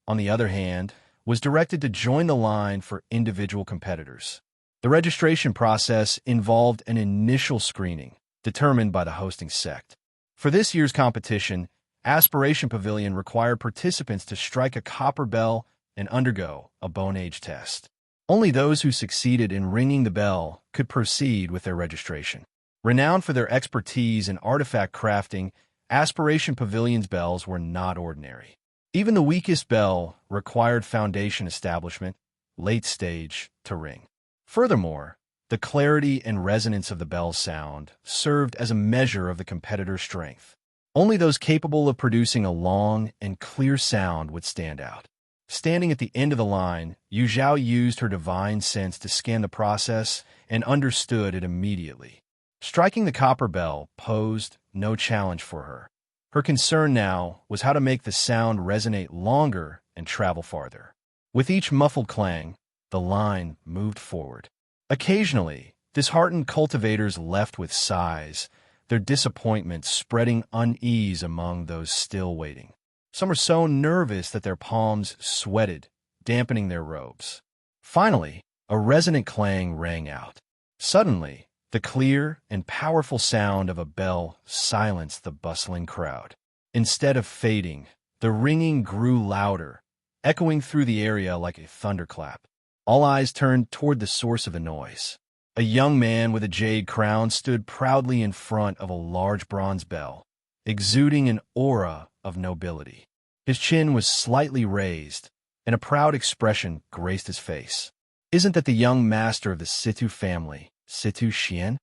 on the other hand, was directed to join the line for individual competitors. The registration process involved an initial screening, determined by the hosting sect. For this year's competition, Aspiration Pavilion required participants to strike a copper bell and undergo a bone age test. Only those who succeeded in ringing the bell could proceed with their registration. Renowned for their expertise in artifact crafting, Aspiration Pavilion's bells were not ordinary. Even the weakest bell required foundation establishment, late stage, to ring. Furthermore, the clarity and resonance of the bell's sound served as a measure of the competitor's strength. Only those capable of producing a long and clear sound would stand out. Standing at the end of the line, Yu Zhao used her divine sense to scan the process and understood it immediately. Striking the copper bell posed no challenge for her. Her concern now was how to make the sound resonate longer and travel farther. With each muffled clang, the line moved forward. Occasionally, disheartened cultivators left with sighs, their disappointment spreading unease among those still waiting. Some were so nervous that their palms sweated, dampening their robes. Finally, a resonant clang rang out. Suddenly, the clear and powerful sound of a bell silenced the bustling crowd. Instead of fading, the ringing grew louder, echoing through the area like a thunderclap. All eyes turned toward the source of the noise. A young man with a jade crown stood proudly in front of a large bronze bell, exuding an aura of nobility. His chin was slightly raised, and a proud expression graced his face. Isn't that the young master of the Situ family, Situ Xian?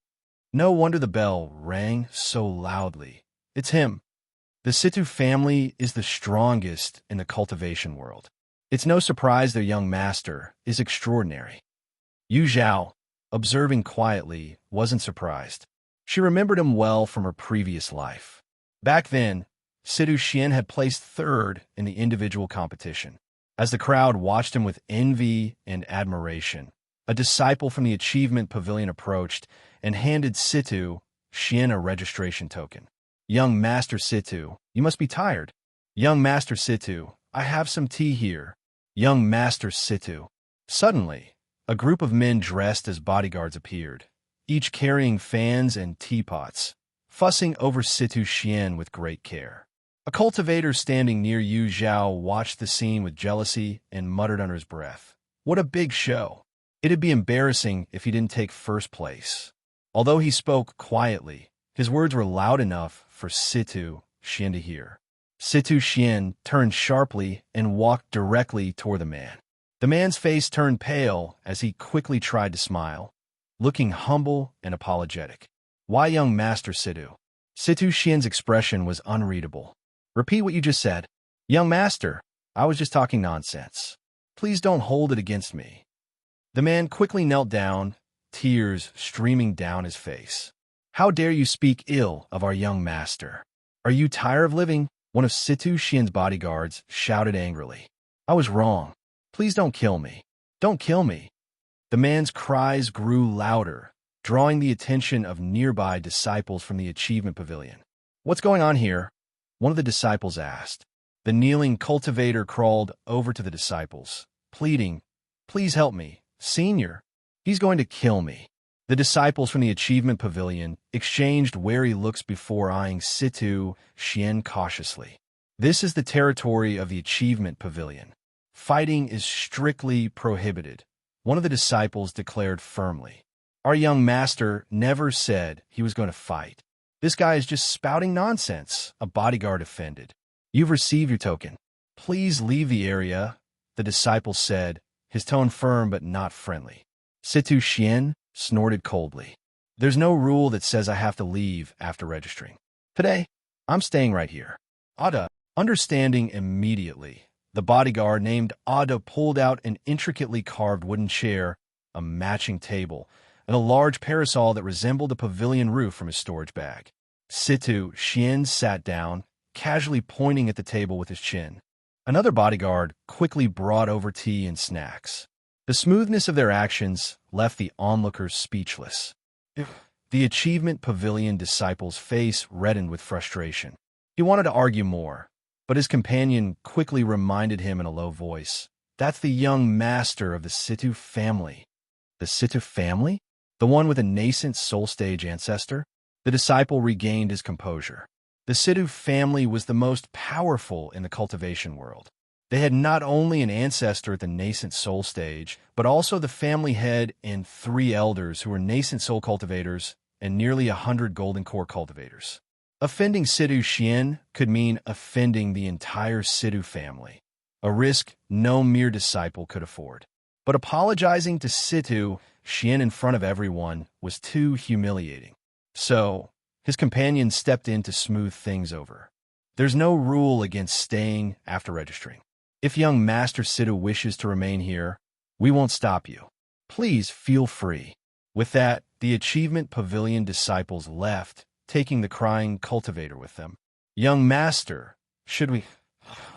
No wonder the bell rang so loudly. It's him. The Situ family is the strongest in the cultivation world. It's no surprise their young master is extraordinary. Yu Zhao, observing quietly, wasn't surprised. She remembered him well from her previous life. Back then, Situ Xian had placed third in the individual competition. As the crowd watched him with envy and admiration, a disciple from the Achievement Pavilion approached and handed Situ Xian a registration token. Young Master Situ, you must be tired. Young Master Situ, I have some tea here. Young Master Situ. Suddenly, a group of men dressed as bodyguards appeared, each carrying fans and teapots, fussing over Situ Xian with great care. A cultivator standing near Yu Zhao watched the scene with jealousy and muttered under his breath, "What a big show! It'd be embarrassing if he didn't take first place." Although he spoke quietly, his words were loud enough for Situ Xian to hear. Situ Xian turned sharply and walked directly toward the man. The man's face turned pale as he quickly tried to smile, looking humble and apologetic. "Why, young Master Situ?" Situ Xian's expression was unreadable. "Repeat what you just said." "Young Master, I was just talking nonsense. Please don't hold it against me." The man quickly knelt down, tears streaming down his face. "How dare you speak ill of our young master? Are you tired of living?" One of Situ Xian's bodyguards shouted angrily. "I was wrong. Please don't kill me. Don't kill me." The man's cries grew louder, drawing the attention of nearby disciples from the Achievement Pavilion. "What's going on here?" one of the disciples asked. The kneeling cultivator crawled over to the disciples, pleading, "Please help me, Senior. He's going to kill me." The disciples from the Achievement Pavilion exchanged wary looks before eyeing Situ Xian cautiously. This is the territory of the Achievement Pavilion. Fighting is strictly prohibited, one of the disciples declared firmly. "Our young master never said he was going to fight. This guy is just spouting nonsense," a bodyguard offended. "You've received your token. Please leave the area," the disciple said, his tone firm but not friendly. Situ Xian snorted coldly. "There's no rule that says I have to leave after registering. Today, I'm staying right here." Ada, understanding immediately, the bodyguard named Ada pulled out an intricately carved wooden chair, a matching table, and a large parasol that resembled a pavilion roof from his storage bag. Situ Xian sat down, casually pointing at the table with his chin. Another bodyguard quickly brought over tea and snacks. The smoothness of their actions left the onlookers speechless. The Achievement Pavilion disciple's face reddened with frustration. He wanted to argue more, but his companion quickly reminded him in a low voice, "That's the young master of the Situ family." "The Situ family? The one with a nascent soul stage ancestor?" The disciple regained his composure. The Situ family was the most powerful in the cultivation world. They had not only an ancestor at the nascent soul stage, but also the family head and 3 elders who were nascent soul cultivators and nearly 100 golden core cultivators. Offending Situ Xian could mean offending the entire Situ family, a risk no mere disciple could afford. But apologizing to Situ Xian in front of everyone was too humiliating. So, his companion stepped in to smooth things over. "There's no rule against staying after registering. If young Master Situ wishes to remain here, we won't stop you. Please feel free." With that, the Achievement Pavilion disciples left, taking the crying cultivator with them. "Young Master, should we—"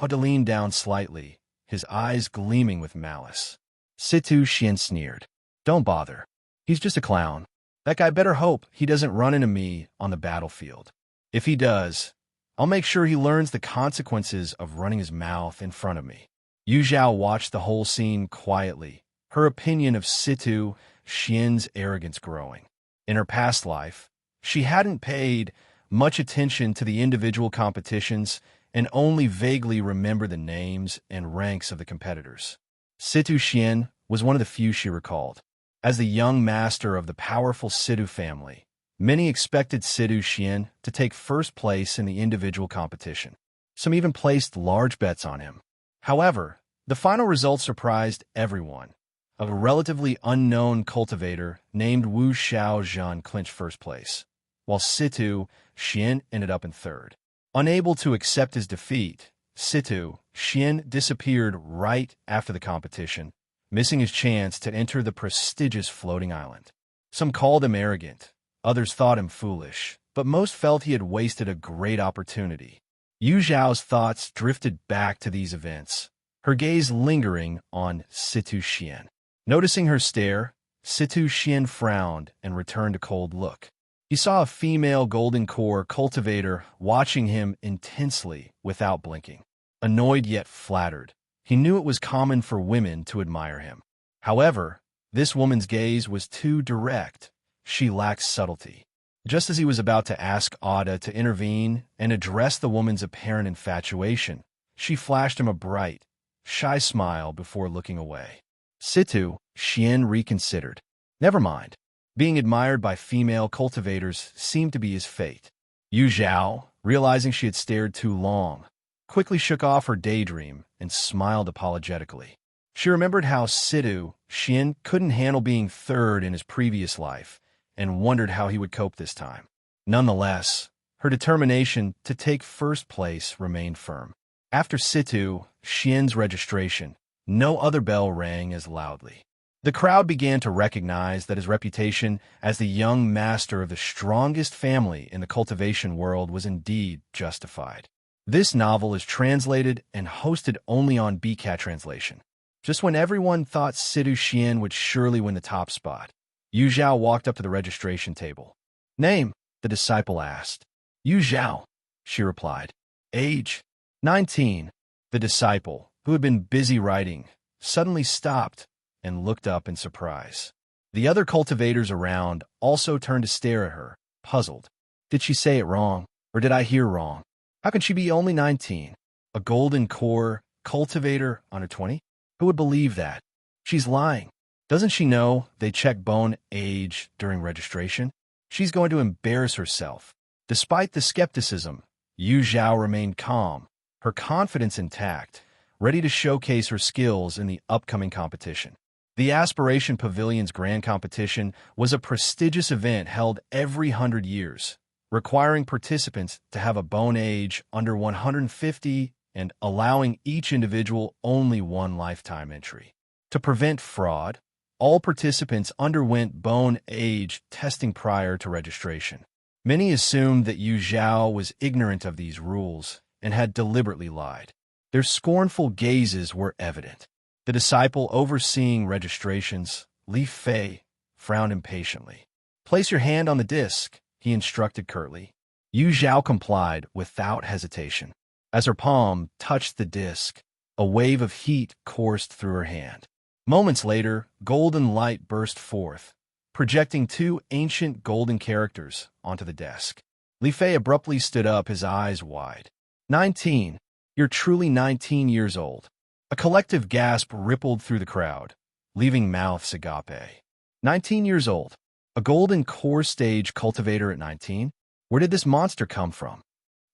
Oda leaned down slightly, his eyes gleaming with malice. Situ Xian sneered. "Don't bother. He's just a clown." That guy better hope he doesn't run into me on the battlefield. If he does, I'll make sure he learns the consequences of running his mouth in front of me. Yu Zhao watched the whole scene quietly, her opinion of Situ Xian's arrogance growing. In her past life, she hadn't paid much attention to the individual competitions and only vaguely remembered the names and ranks of the competitors. Situ Xian was one of the few she recalled. As the young master of the powerful Situ family, many expected Situ Xian to take first place in the individual competition. Some even placed large bets on him. However, the final result surprised everyone. A relatively unknown cultivator named Wu Xiaozhan clinched first place, while Situ Xian ended up in third. Unable to accept his defeat, Situ Xian disappeared right after the competition, missing his chance to enter the prestigious floating island. Some called him arrogant, others thought him foolish, but most felt he had wasted a great opportunity. Yu Zhao's thoughts drifted back to these events, her gaze lingering on Situ Xian. Noticing her stare, Situ Xian frowned and returned a cold look. He saw a female golden core cultivator watching him intensely without blinking. Annoyed yet flattered, he knew it was common for women to admire him. However, this woman's gaze was too direct. She lacked subtlety. Just as he was about to ask Ada to intervene and address the woman's apparent infatuation, she flashed him a bright, shy smile before looking away. Situ Xian reconsidered. Never mind. Being admired by female cultivators seemed to be his fate. Yu Zhao, realizing she had stared too long, quickly shook off her daydream and smiled apologetically. She remembered how Situ Xian couldn't handle being third in his previous life and wondered how he would cope this time. Nonetheless, her determination to take first place remained firm. After Situ Xian's registration, no other bell rang as loudly. The crowd began to recognize that his reputation as the young master of the strongest family in the cultivation world was indeed justified. This novel is translated and hosted only on BCAT translation. Just when everyone thought Situ Xian would surely win the top spot, Yu Zhao walked up to the registration table. "Name?" the disciple asked. "Yu Zhao," she replied. "Age?" 19. The disciple, who had been busy writing, suddenly stopped and looked up in surprise. The other cultivators around also turned to stare at her, puzzled. Did she say it wrong, or did I hear wrong? How can she be only 19? A golden core cultivator under 20? Who would believe that? She's lying. Doesn't she know they check bone age during registration? She's going to embarrass herself. Despite the skepticism, Yu Zhao remained calm, her confidence intact, ready to showcase her skills in the upcoming competition. The Aspiration Pavilion's grand competition was a prestigious event held every 100 years, requiring participants to have a bone age under 150 and allowing each individual only one lifetime entry. To prevent fraud, all participants underwent bone age testing prior to registration. Many assumed that Yu Zhao was ignorant of these rules and had deliberately lied. Their scornful gazes were evident. The disciple overseeing registrations, Li Fei, frowned impatiently. "Place your hand on the disc," he instructed curtly. Yu Zhao complied without hesitation. As her palm touched the disc, a wave of heat coursed through her hand. Moments later, golden light burst forth, projecting two ancient golden characters onto the desk. Li Fei abruptly stood up, his eyes wide. 19. You're truly 19 years old. A collective gasp rippled through the crowd, leaving mouths agape. 19 years old. A golden core stage cultivator at 19? Where did this monster come from?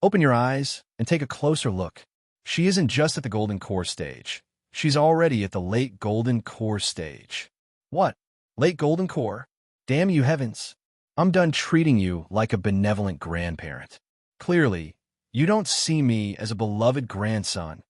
Open your eyes and take a closer look. She isn't just at the golden core stage. She's already at the late golden core stage. What? Late golden core? Damn you heavens. I'm done treating you like a benevolent grandparent. Clearly, you don't see me as a beloved grandson.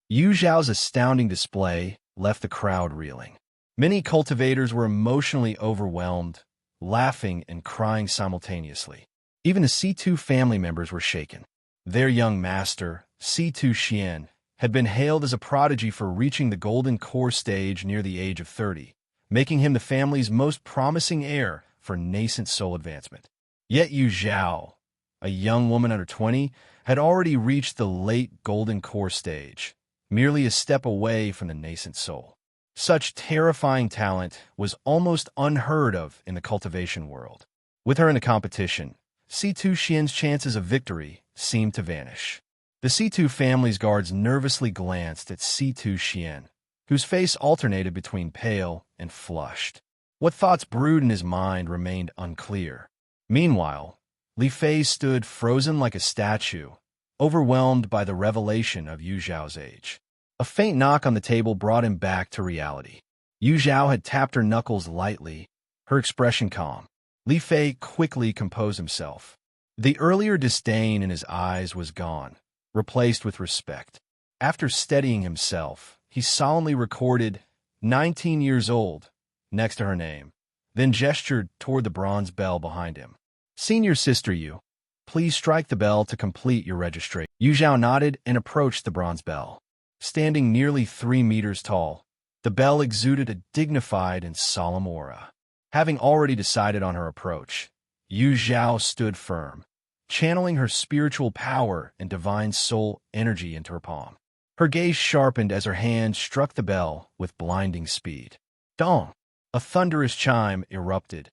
Yu Zhao's astounding display left the crowd reeling. Many cultivators were emotionally overwhelmed, laughing and crying simultaneously. Even the C2 family members were shaken. Their young master, C2 Xian, had been hailed as a prodigy for reaching the golden core stage near the age of 30, making him the family's most promising heir for nascent soul advancement. Yet Yu Zhao, a young woman under 20, had already reached the late golden core stage, merely a step away from the nascent soul. Such terrifying talent was almost unheard of in the cultivation world. With her in the competition, C2 Xian's chances of victory seemed to vanish. The C2 family's guards nervously glanced at C2 Xian, whose face alternated between pale and flushed. What thoughts brewed in his mind remained unclear. Meanwhile, Li Fei stood frozen like a statue, overwhelmed by the revelation of Yu Zhao's age. A faint knock on the table brought him back to reality. Yu Zhao had tapped her knuckles lightly, her expression calm. Li Fei quickly composed himself. The earlier disdain in his eyes was gone, replaced with respect. After steadying himself, he solemnly recorded 19 years old next to her name, then gestured toward the bronze bell behind him. Senior Sister Yu, please strike the bell to complete your registration. Yu Zhao nodded and approached the bronze bell. Standing nearly 3 meters tall, the bell exuded a dignified and solemn aura. Having already decided on her approach, Yu Zhao stood firm, channeling her spiritual power and divine soul energy into her palm. Her gaze sharpened as her hand struck the bell with blinding speed. Dong! A thunderous chime erupted,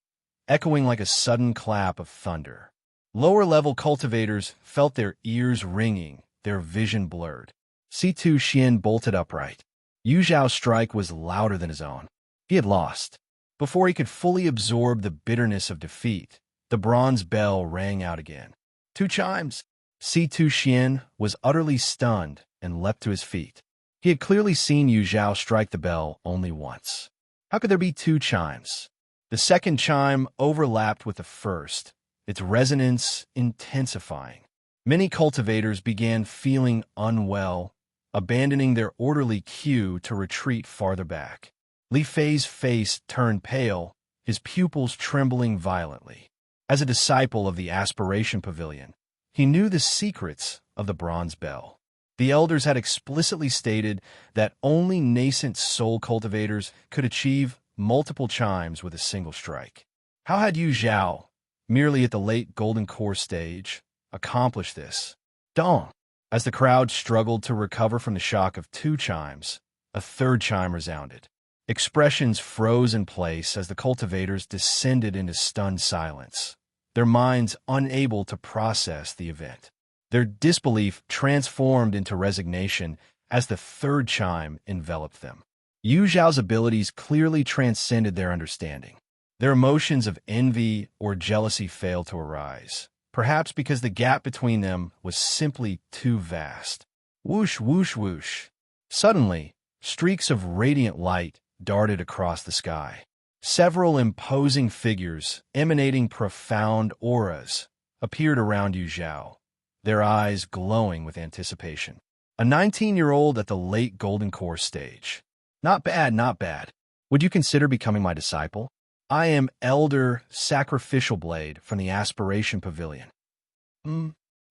echoing like a sudden clap of thunder. Lower-level cultivators felt their ears ringing, their vision blurred. C2 Xian bolted upright. Yu Zhao's strike was louder than his own. He had lost. Before he could fully absorb the bitterness of defeat, the bronze bell rang out again. 2 chimes! C2 Xian was utterly stunned and leapt to his feet. He had clearly seen Yu Zhao strike the bell only once. How could there be 2 chimes? The second chime overlapped with the first, its resonance intensifying. Many cultivators began feeling unwell, abandoning their orderly queue to retreat farther back. Li Fei's face turned pale, his pupils trembling violently. As a disciple of the Aspiration Pavilion, he knew the secrets of the bronze bell. The elders had explicitly stated that only nascent soul cultivators could achieve multiple chimes with a single strike. How had Yu Zhao, merely at the late golden core stage, accomplished this? Dong! As the crowd struggled to recover from the shock of 2 chimes, a third chime resounded. Expressions froze in place as the cultivators descended into stunned silence, their minds unable to process the event. Their disbelief transformed into resignation as the third chime enveloped them. Yu Zhao's abilities clearly transcended their understanding. Their emotions of envy or jealousy failed to arise, perhaps because the gap between them was simply too vast. Whoosh, whoosh, whoosh. Suddenly, streaks of radiant light darted across the sky. Several imposing figures, emanating profound auras, appeared around Yu Zhao, their eyes glowing with anticipation. A 19-year-old at the late golden core stage. Not bad, not bad. Would you consider becoming my disciple? I am Elder Sacrificial Blade from the Aspiration Pavilion.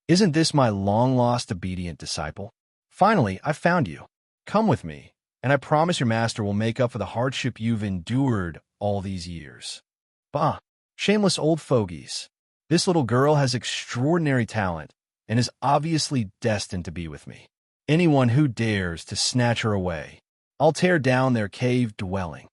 Isn't this my long-lost obedient disciple? Finally, I've found you. Come with me, and I promise your master will make up for the hardship you've endured all these years. Bah, shameless old fogies. This little girl has extraordinary talent and is obviously destined to be with me. Anyone who dares to snatch her away, I'll tear down their cave dwelling.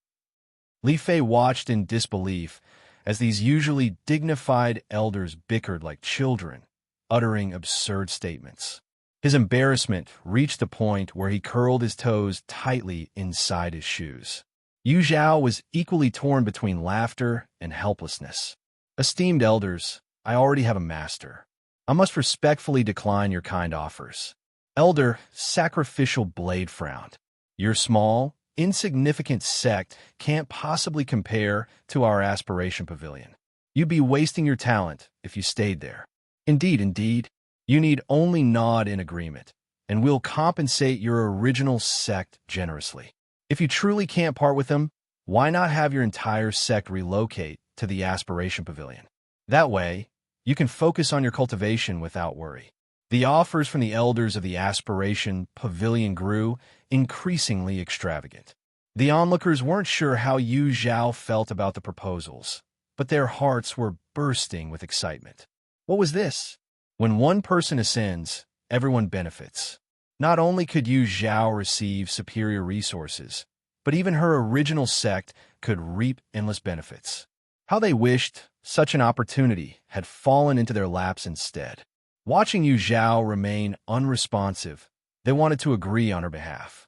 Li Fei watched in disbelief as these usually dignified elders bickered like children, uttering absurd statements. His embarrassment reached the point where he curled his toes tightly inside his shoes. Yu Zhao was equally torn between laughter and helplessness. Esteemed elders, I already have a master. I must respectfully decline your kind offers. Elder Sacrificial Blade frowned. Your small, insignificant sect can't possibly compare to our Aspiration Pavilion. You'd be wasting your talent if you stayed there. Indeed, indeed. You need only nod in agreement, and we'll compensate your original sect generously. If you truly can't part with them, why not have your entire sect relocate to the Aspiration Pavilion? That way, you can focus on your cultivation without worry. The offers from the elders of the Aspiration Pavilion grew increasingly extravagant. The onlookers weren't sure how Yu Zhao felt about the proposals, but their hearts were bursting with excitement. What was this? When one person ascends, everyone benefits. Not only could Yu Zhao receive superior resources, but even her original sect could reap endless benefits. How they wished such an opportunity had fallen into their laps instead. Watching Yu Zhao remain unresponsive, they wanted to agree on her behalf.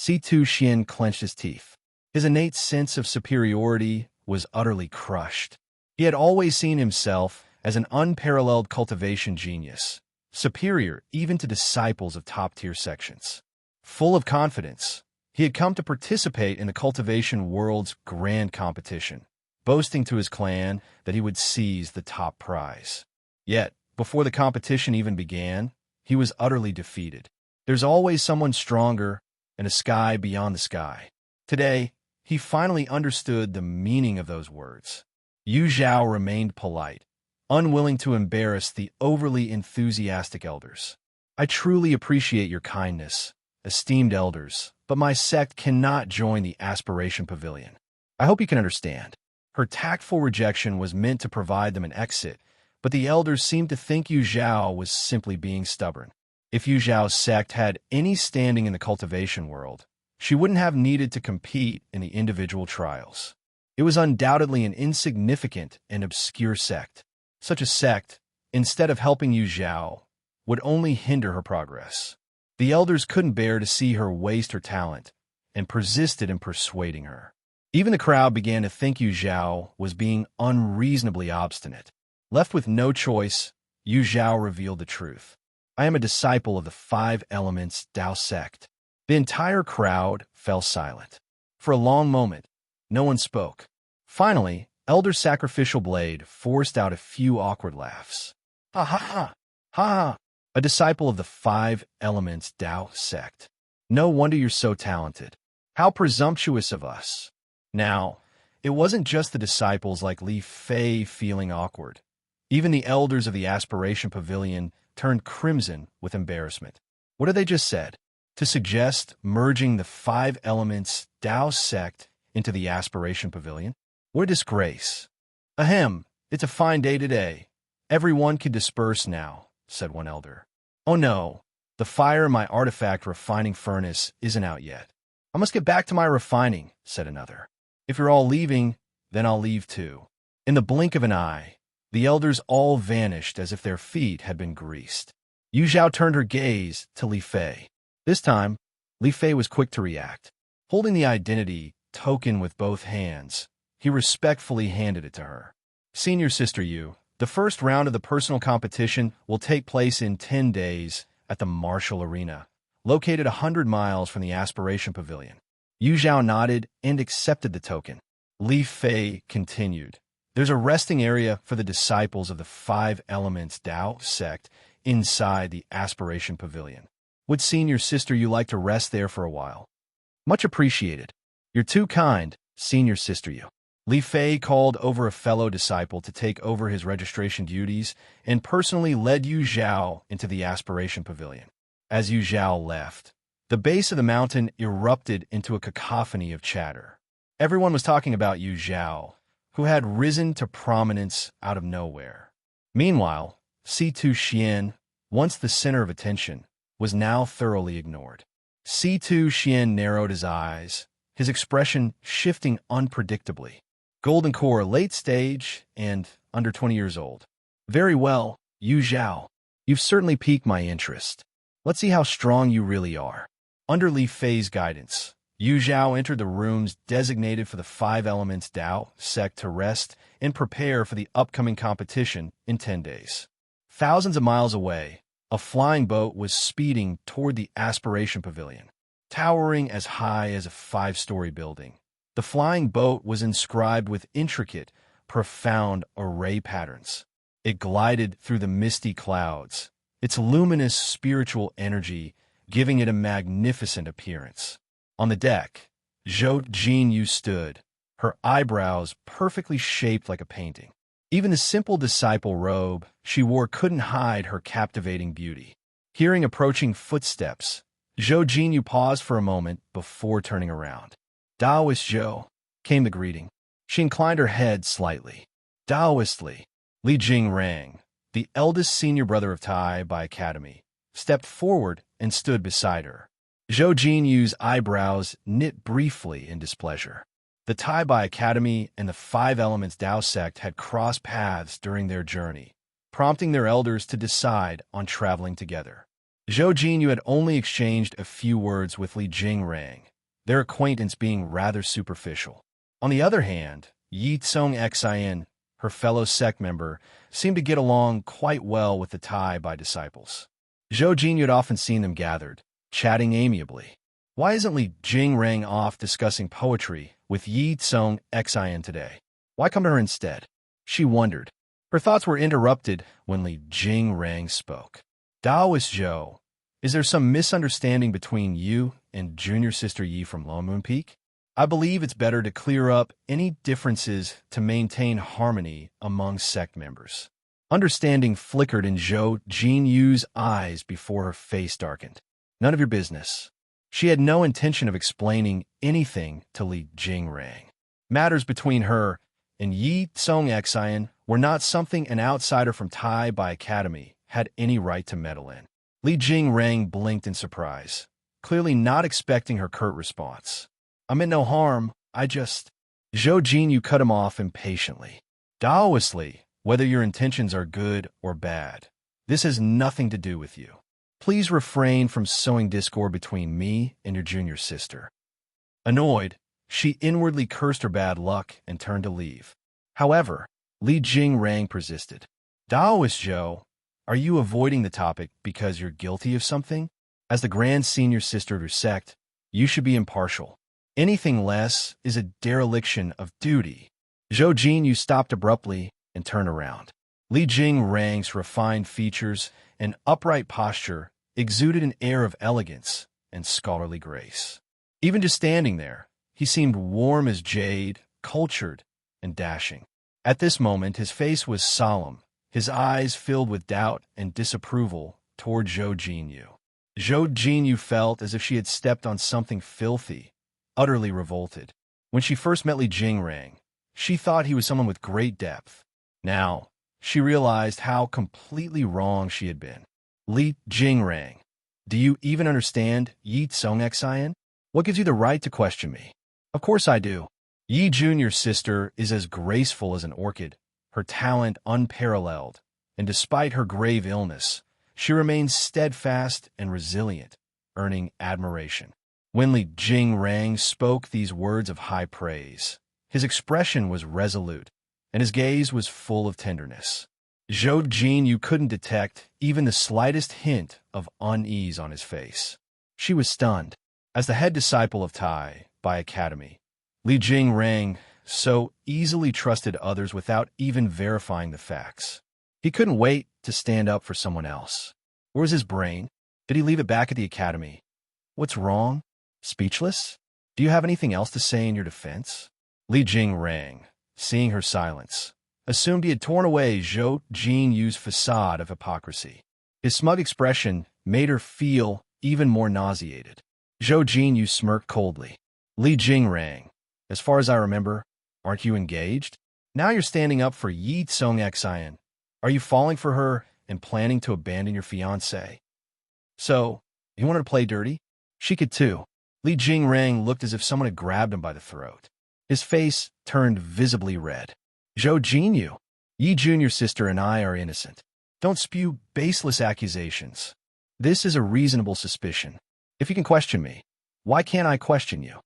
Ye Cong Xin clenched his teeth. His innate sense of superiority was utterly crushed. He had always seen himself as an unparalleled cultivation genius, superior even to disciples of top-tier sections. Full of confidence, he had come to participate in the cultivation world's grand competition, boasting to his clan that he would seize the top prize. Yet, before the competition even began, he was utterly defeated. There's always someone stronger and a sky beyond the sky. Today, he finally understood the meaning of those words. Yu Zhao remained polite, unwilling to embarrass the overly enthusiastic elders. I truly appreciate your kindness, esteemed elders, but my sect cannot join the Aspiration Pavilion. I hope you can understand. Her tactful rejection was meant to provide them an exit, but the elders seemed to think Yu Zhao was simply being stubborn. If Yu Zhao's sect had any standing in the cultivation world, she wouldn't have needed to compete in the individual trials. It was undoubtedly an insignificant and obscure sect. Such a sect, instead of helping Yu Zhao, would only hinder her progress. The elders couldn't bear to see her waste her talent and persisted in persuading her. Even the crowd began to think Yu Zhao was being unreasonably obstinate. Left with no choice, Yu Zhao revealed the truth. I am a disciple of the Five Elements Dao sect. The entire crowd fell silent. For a long moment, no one spoke. Finally, Elder Sacrificial Blade forced out a few awkward laughs. Ha ha ha! Ha ha! A disciple of the Five Elements Dao sect. No wonder you're so talented. How presumptuous of us. Now, it wasn't just the disciples like Li Fei feeling awkward. Even the elders of the Aspiration Pavilion turned crimson with embarrassment. What had they just said? To suggest merging the Five Elements Dao sect into the Aspiration Pavilion? What a disgrace. Ahem, it's a fine day today. Everyone can disperse now, said one elder. Oh no, the fire in my artifact refining furnace isn't out yet. I must get back to my refining, said another. If you're all leaving, then I'll leave too. In the blink of an eye, the elders all vanished as if their feet had been greased. Yu Zhao turned her gaze to Li Fei. This time, Li Fei was quick to react. Holding the identity token with both hands, he respectfully handed it to her. Senior Sister Yu, the first round of the personal competition will take place in 10 days at the Martial Arena, located 100 miles from the Aspiration Pavilion. Yu Zhao nodded and accepted the token. Li Fei continued. There's a resting area for the disciples of the Five Elements Dao sect inside the Aspiration Pavilion. Would Senior Sister Yu like to rest there for a while? Much appreciated. You're too kind, Senior Sister Yu. Li Fei called over a fellow disciple to take over his registration duties and personally led Yu Zhao into the Aspiration Pavilion. As Yu Zhao left, the base of the mountain erupted into a cacophony of chatter. Everyone was talking about Yu Zhao, who had risen to prominence out of nowhere. Meanwhile, Ye Cong Xin, once the center of attention, was now thoroughly ignored. Ye Cong Xin narrowed his eyes, his expression shifting unpredictably. Golden Core, late stage, and under 20 years old. Very well, Yu Zhao. You've certainly piqued my interest. Let's see how strong you really are. Under Li Fei's guidance, Yu Zhao entered the rooms designated for the Five Elements Dao sect to rest and prepare for the upcoming competition in 10 days. Thousands of miles away, a flying boat was speeding toward the Aspiration Pavilion, towering as high as a 5-story building. The flying boat was inscribed with intricate, profound array patterns. It glided through the misty clouds, its luminous spiritual energy giving it a magnificent appearance. On the deck, Zhao Jinyu stood, her eyebrows perfectly shaped like a painting. Even the simple disciple robe she wore couldn't hide her captivating beauty. Hearing approaching footsteps, Zhao Jinyu paused for a moment before turning around. Daoist Zhou, came the greeting. She inclined her head slightly. Taoistly, Li Jingrang, the eldest senior brother of Tai by Academy, stepped forward and stood beside her. Zhou Jinyu's eyebrows knit briefly in displeasure. The Tai Bai Academy and the Five Elements Dao sect had crossed paths during their journey, prompting their elders to decide on traveling together. Zhou Jinyu had only exchanged a few words with Li Jingrang, their acquaintance being rather superficial. On the other hand, Ye Cong Xin, her fellow sect member, seemed to get along quite well with the Tai Bai disciples. Zhou Jinyu had often seen them gathered, chatting amiably. Why isn't Li Jingrang off discussing poetry with Ye Cong Xin today? Why come to her instead? She wondered. Her thoughts were interrupted when Li Jingrang spoke. Taoist Zhou, is there some misunderstanding between you and junior sister Yi from Lone Moon Peak? I believe it's better to clear up any differences to maintain harmony among sect members. Understanding flickered in Zhou Jinyu's eyes before her face darkened. None of your business. She had no intention of explaining anything to Li Jingrang. Matters between her and Ye Cong Xin were not something an outsider from Tai Bai Academy had any right to meddle in. Li Jingrang blinked in surprise, clearly not expecting her curt response. I meant no harm, Zhou Jinyu cut him off impatiently. Taoistly, whether your intentions are good or bad, this has nothing to do with you. Please refrain from sowing discord between me and your junior sister. Annoyed, she inwardly cursed her bad luck and turned to leave. However, Li Jingrang persisted. Taoist Zhou, are you avoiding the topic because you're guilty of something? As the grand senior sister of your sect, you should be impartial. Anything less is a dereliction of duty. Zhou Jinyu stopped abruptly and turned around. Li Jingrang's refined features and upright posture exuded an air of elegance and scholarly grace. Even just standing there, he seemed warm as jade, cultured, and dashing. At this moment, his face was solemn, his eyes filled with doubt and disapproval toward Zhou Jinyu. Zhou Jinyu felt as if she had stepped on something filthy, utterly revolted. When she first met Li Jingrang, she thought he was someone with great depth. Now, she realized how completely wrong she had been. Li Jingrang, do you even understand Ye Cong Xin? What gives you the right to question me? Of course I do. Yi Junior's sister is as graceful as an orchid, her talent unparalleled, and despite her grave illness, she remains steadfast and resilient, earning admiration. When Li Jingrang spoke these words of high praise, his expression was resolute, and his gaze was full of tenderness. Zhou Jinyu couldn't detect even the slightest hint of unease on his face. She was stunned. As the head disciple of Tai Bai Academy, Li Jingrang so easily trusted others without even verifying the facts. He couldn't wait to stand up for someone else. Where was his brain? Did he leave it back at the academy? What's wrong? Speechless? Do you have anything else to say in your defense? Li Jingrang, seeing her silence, assumed he had torn away Zhou Jinyu's facade of hypocrisy. His smug expression made her feel even more nauseated. Zhou Jinyu smirked coldly. Li Jingrang, as far as I remember, aren't you engaged? Now you're standing up for Ye Cong Xin. Are you falling for her and planning to abandon your fiancé? So, you wanted to play dirty? She could too. Li Jingrang looked as if someone had grabbed him by the throat. His face turned visibly red. Zhou Jinyu, Yi Junior's sister and I are innocent. Don't spew baseless accusations. This is a reasonable suspicion. If you can question me, why can't I question you?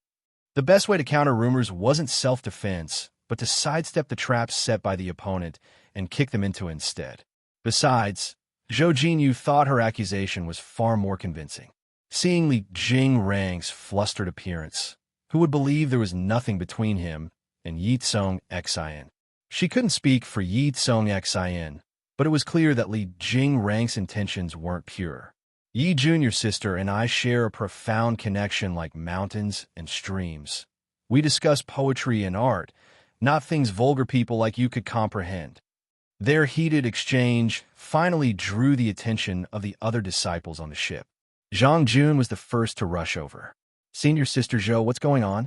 The best way to counter rumors wasn't self-defense, but to sidestep the traps set by the opponent and kick them into it instead. Besides, Zhou Jinyu thought her accusation was far more convincing. Seeing Li Jingrang's flustered appearance, who would believe there was nothing between him and Ye Cong Xin? She couldn't speak for Ye Cong Xin, but it was clear that Li Jingrang's intentions weren't pure. Yi Junior's sister and I share a profound connection like mountains and streams. We discuss poetry and art, not things vulgar people like you could comprehend. Their heated exchange finally drew the attention of the other disciples on the ship. Zhang Jun was the first to rush over. Senior Sister Zhou, what's going on?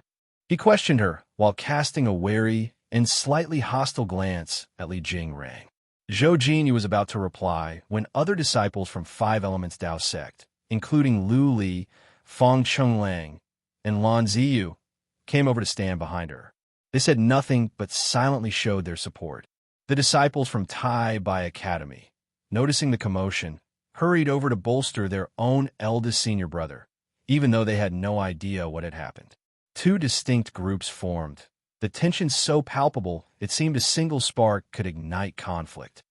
He questioned her while casting a wary and slightly hostile glance at Li Jingrang. Zhou Jinyu was about to reply when other disciples from Five Elements Dao sect, including Lu Li, Fang Chenglang, and Lan Ziyu, came over to stand behind her. They said nothing but silently showed their support. The disciples from Tai Bai Academy, noticing the commotion, hurried over to bolster their own eldest senior brother, even though they had no idea what had happened. Two distinct groups formed, the tension so palpable it seemed a single spark could ignite conflict.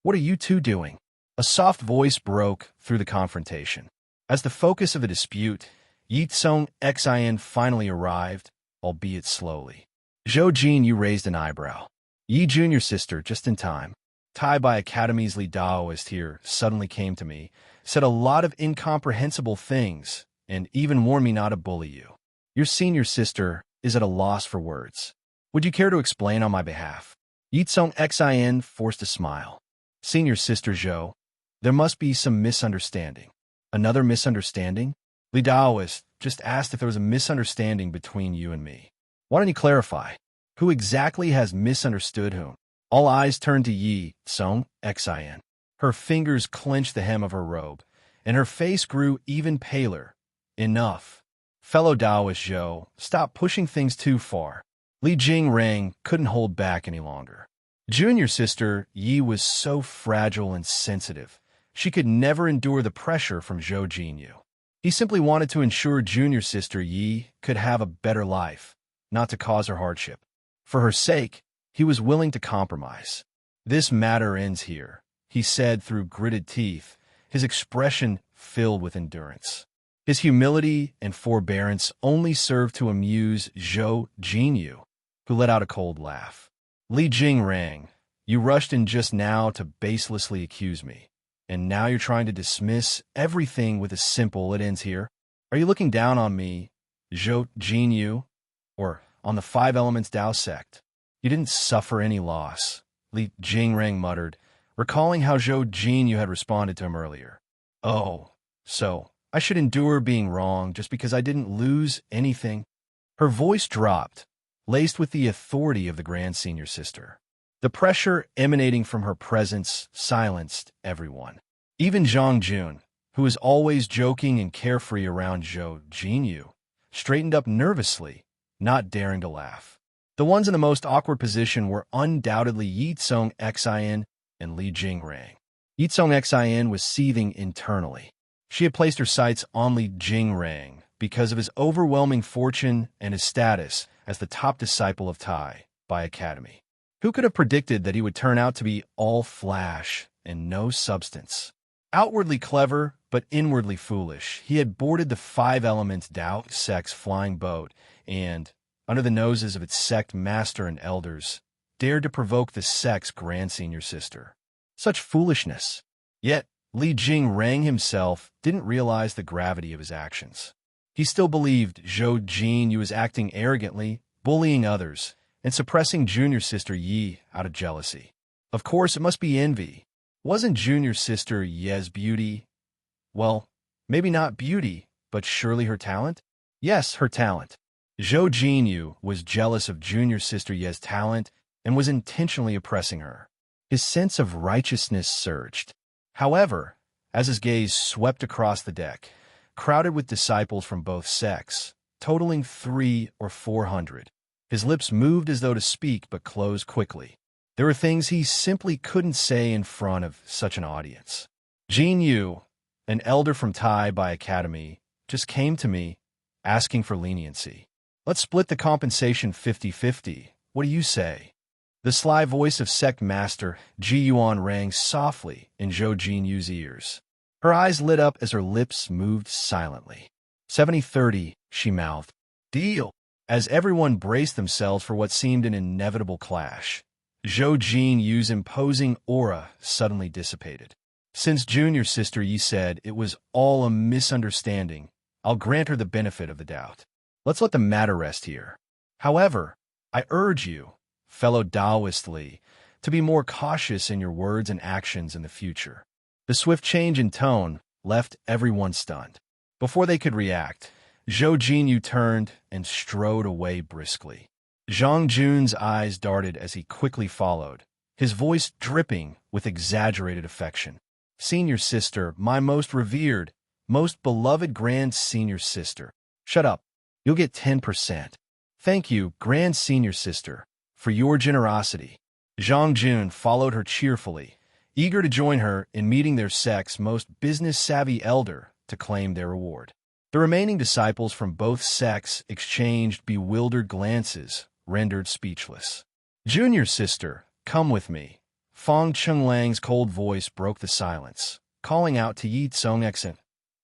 "What are you two doing?" A soft voice broke through the confrontation. As the focus of the dispute, Ye Cong Xin finally arrived, albeit slowly. Zhou Jinyu raised an eyebrow. Yi Junior sister, just in time. Tai Bai Academy's Li Daoist here suddenly came to me, said a lot of incomprehensible things, and even warned me not to bully you. Your senior sister is at a loss for words. Would you care to explain on my behalf? Ye Cong Xin forced a smile. Senior sister Zhou, there must be some misunderstanding. Another misunderstanding? Li Daoist just asked if there was a misunderstanding between you and me. Why don't you clarify? Who exactly has misunderstood whom? All eyes turned to Ye Cong Xin. Her fingers clenched the hem of her robe, and her face grew even paler. Enough. Fellow Daoist Zhou, stop pushing things too far. Li Jingrang couldn't hold back any longer. Junior sister Yi was so fragile and sensitive. She could never endure the pressure from Zhou Jinyu. He simply wanted to ensure junior sister Yi could have a better life, not to cause her hardship. For her sake, he was willing to compromise. This matter ends here, he said through gritted teeth, his expression filled with endurance. His humility and forbearance only served to amuse Zhou Jinyu, who let out a cold laugh. Li Jingrang, you rushed in just now to baselessly accuse me, and now you're trying to dismiss everything with a simple "it ends here." Are you looking down on me, Zhou Jinyu, or on the Five Elements Dao sect? You didn't suffer any loss, Li Jingrang muttered, recalling how Zhou Jinyu had responded to him earlier. Oh, so I should endure being wrong just because I didn't lose anything? Her voice dropped, laced with the authority of the grand senior sister. The pressure emanating from her presence silenced everyone. Even Zhang Jun, who was always joking and carefree around Zhou Jinyu, straightened up nervously, not daring to laugh. The ones in the most awkward position were undoubtedly Ye Cong Xin and Li Jingrang. Ye Cong Xin was seething internally. She had placed her sights on Li Jingrang because of his overwhelming fortune and his status as the top disciple of Tai Bai Academy. Who could have predicted that he would turn out to be all flash and no substance? Outwardly clever, but inwardly foolish, he had boarded the Five Elements Dao sect's flying boat and, under the noses of its sect master and elders, dared to provoke the sect's grand senior sister. Such foolishness. Yet, Li Jingrang himself didn't realize the gravity of his actions. He still believed Zhou Jinyu was acting arrogantly, bullying others, and suppressing junior sister Yi out of jealousy. Of course, it must be envy. Wasn't junior sister Ye's beauty? Well, maybe not beauty, but surely her talent? Yes, her talent. Zhou Jinyu was jealous of junior sister Ye's talent and was intentionally oppressing her. His sense of righteousness surged. However, as his gaze swept across the deck, crowded with disciples from both sects, totaling 300 or 400, his lips moved as though to speak but closed quickly. There were things he simply couldn't say in front of such an audience. Jin Yu, an elder from Tai Bai Academy, just came to me, asking for leniency. Let's split the compensation 50-50. What do you say? The sly voice of sect master Ji Yuan rang softly in Zhou Jinyu's ears. Her eyes lit up as her lips moved silently. 70-30, she mouthed. Deal. As everyone braced themselves for what seemed an inevitable clash, Zhou Jinyu's imposing aura suddenly dissipated. Since junior sister Yi said it was all a misunderstanding, I'll grant her the benefit of the doubt. Let's let the matter rest here. However, I urge you, fellow Daoist Li, to be more cautious in your words and actions in the future. The swift change in tone left everyone stunned. Before they could react, Zhou Jinyu turned and strode away briskly. Zhang Jun's eyes darted as he quickly followed, his voice dripping with exaggerated affection. Senior sister, my most revered, most beloved grand senior sister. Shut up. You'll get 10%. Thank you, grand senior sister, for your generosity. Zhang Jun followed her cheerfully, eager to join her in meeting their sect's most business-savvy elder to claim their reward. The remaining disciples from both sects exchanged bewildered glances, rendered speechless. Junior sister, come with me. Fong Chunglang's cold voice broke the silence, calling out to Ye Cong Xin.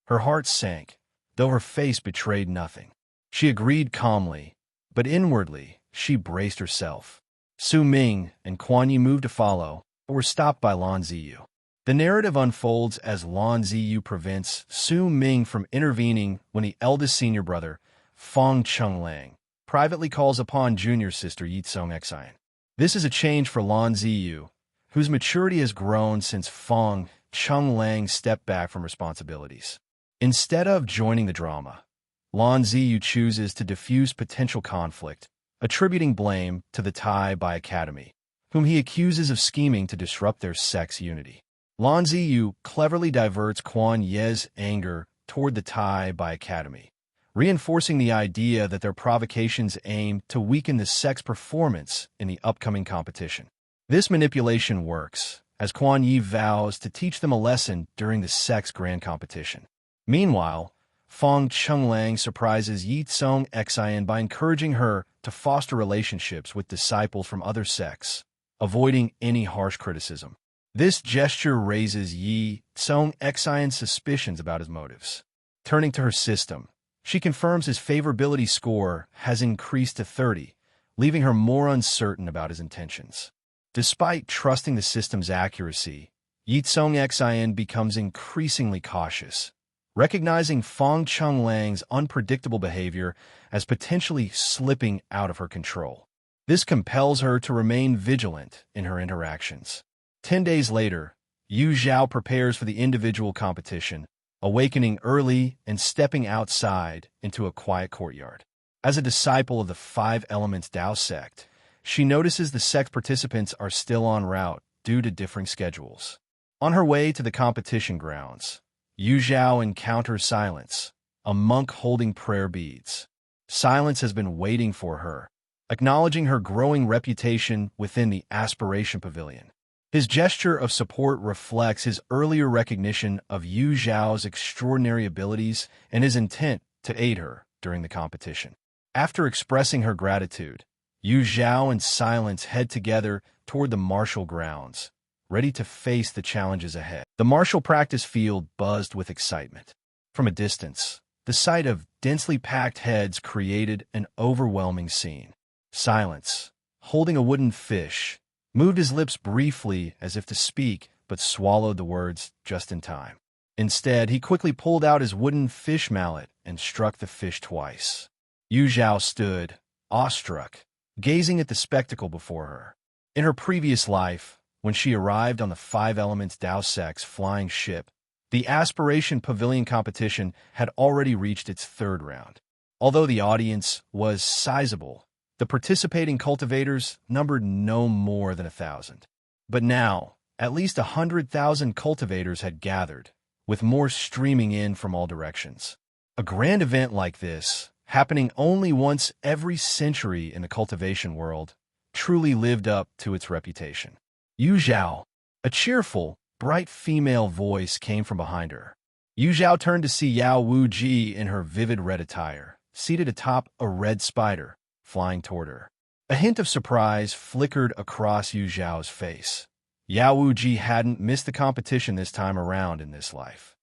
Her heart sank, though her face betrayed nothing. She agreed calmly, but inwardly she braced herself. Su Ming and Quan Yi moved to follow, but were stopped by Lan Ziyu. The narrative unfolds as Lan Ziyu prevents Su Ming from intervening when the eldest senior brother, Fong Chunglang, privately calls upon junior sister Ye Cong Xin. This is a change for Lan Ziyu, whose maturity has grown since Fong Chunglang stepped back from responsibilities. Instead of joining the drama, Lan Ziyu chooses to diffuse potential conflict, attributing blame to the Tai Bai Academy, whom he accuses of scheming to disrupt their sect's unity. Lan Ziyu cleverly diverts Quan Ye's anger toward the Tai Bai Academy, reinforcing the idea that their provocations aim to weaken the sect's performance in the upcoming competition. This manipulation works, as Quan Yi vows to teach them a lesson during the sect's grand competition. Meanwhile, Fong Chunglang surprises Ye Cong Xin by encouraging her to foster relationships with disciples from other sects, avoiding any harsh criticism. This gesture raises Ye Cong Xin's suspicions about his motives. Turning to her system, she confirms his favorability score has increased to 30, leaving her more uncertain about his intentions. Despite trusting the system's accuracy, Ye Cong Xin becomes increasingly cautious, recognizing Fong Chunglang's unpredictable behavior as potentially slipping out of her control. This compels her to remain vigilant in her interactions. 10 days later, Yu Zhao prepares for the individual competition, awakening early and stepping outside into a quiet courtyard. As a disciple of the Five Elements Dao sect, she notices the sect participants are still en route due to differing schedules. On her way to the competition grounds, Yu Zhao encounters Silence, a monk holding prayer beads. Silence has been waiting for her, acknowledging her growing reputation within the Aspiration Pavilion. His gesture of support reflects his earlier recognition of Yu Zhao's extraordinary abilities and his intent to aid her during the competition. After expressing her gratitude, Yu Zhao and Silence head together toward the martial grounds, ready to face the challenges ahead. The martial practice field buzzed with excitement. From a distance, the sight of densely packed heads created an overwhelming scene. Silence, holding a wooden fish, moved his lips briefly as if to speak, but swallowed the words just in time. Instead, he quickly pulled out his wooden fish mallet and struck the fish twice. Yu Zhao stood, awestruck, gazing at the spectacle before her. In her previous life, when she arrived on the Five Elements Dao sect's flying ship, the Aspiration Pavilion competition had already reached its third round. Although the audience was sizable, the participating cultivators numbered no more than 1,000. But now, at least 100,000 cultivators had gathered, with more streaming in from all directions. A grand event like this, happening only once every century in the cultivation world, truly lived up to its reputation. Yu Zhao, a cheerful, bright female voice came from behind her. Yu Zhao turned to see Yao Wuji in her vivid red attire, seated atop a red spider, flying toward her. A hint of surprise flickered across Yu Zhao's face. Yao Wuji hadn't missed the competition this time around in this life.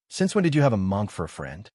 Since when did you have a monk for a friend?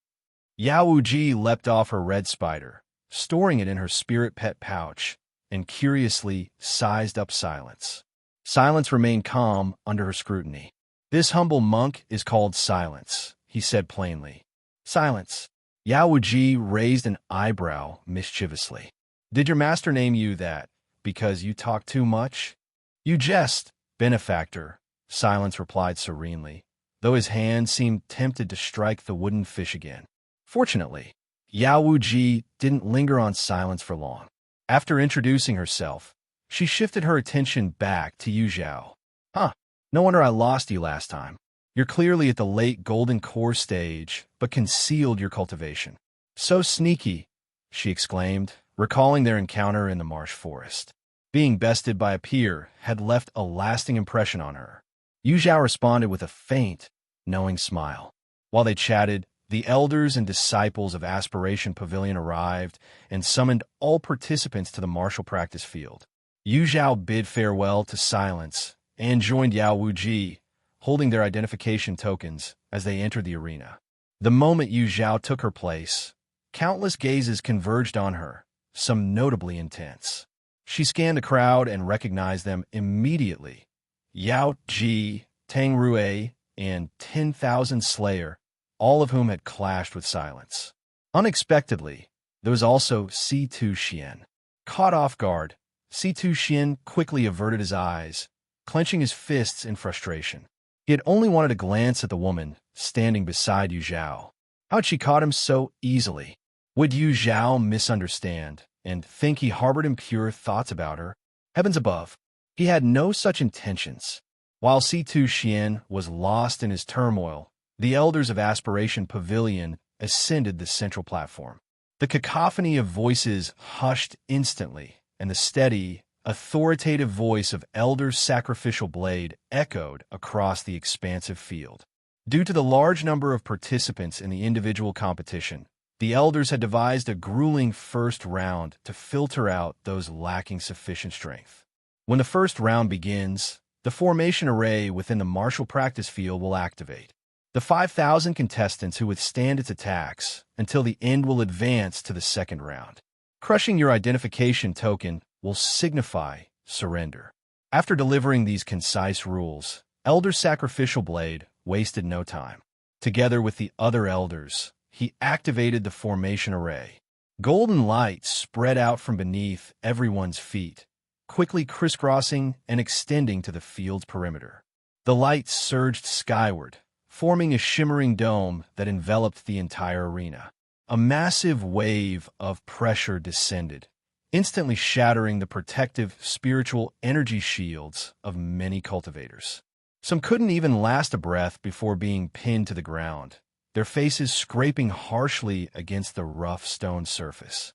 Yao Wuji leapt off her red spider, storing it in her spirit pet pouch, and curiously sized up Silence. Silence remained calm under her scrutiny. This humble monk is called Silence, he said plainly. Silence. Yao Wuji raised an eyebrow mischievously. Did your master name you that because you talk too much? You jest, benefactor, Silence replied serenely, though his hand seemed tempted to strike the wooden fish again. Fortunately, Yao Wuji didn't linger on Silence for long. After introducing herself, she shifted her attention back to Zhao. Huh, no wonder I lost you last time. You're clearly at the late golden core stage, but concealed your cultivation. So sneaky, she exclaimed, recalling their encounter in the marsh forest. Being bested by a peer had left a lasting impression on her. Zhao responded with a faint, knowing smile. While they chatted, the elders and disciples of Aspiration Pavilion arrived and summoned all participants to the martial practice field. Zhao bid farewell to Silence and joined Yao Wuji, holding their identification tokens as they entered the arena. The moment Zhao took her place, countless gazes converged on her, some notably intense. She scanned the crowd and recognized them immediately. Yao Ji, Tang Rui, and 10,000 Slayer, all of whom had clashed with Silence. Unexpectedly, there was also C2 Xian. Caught off guard, C2 Xian quickly averted his eyes, clenching his fists in frustration. He had only wanted to glance at the woman standing beside Zhao. How had she caught him so easily? Would Zhao misunderstand and think he harbored impure thoughts about her? Heavens above, he had no such intentions. While C2 Xian was lost in his turmoil, the elders of Aspiration Pavilion ascended the central platform. The cacophony of voices hushed instantly, and the steady, authoritative voice of Elder Sacrificial Blade echoed across the expansive field. Due to the large number of participants in the individual competition, the elders had devised a grueling first round to filter out those lacking sufficient strength. When the first round begins, the formation array within the martial practice field will activate. The 5,000 contestants who withstand its attacks until the end will advance to the second round. Crushing your identification token will signify surrender. After delivering these concise rules, Elder Sacrificial Blade wasted no time. Together with the other elders, he activated the formation array. Golden light spread out from beneath everyone's feet, quickly crisscrossing and extending to the field's perimeter. The light surged skyward, forming a shimmering dome that enveloped the entire arena. A massive wave of pressure descended, instantly shattering the protective spiritual energy shields of many cultivators. Some couldn't even last a breath before being pinned to the ground, their faces scraping harshly against the rough stone surface.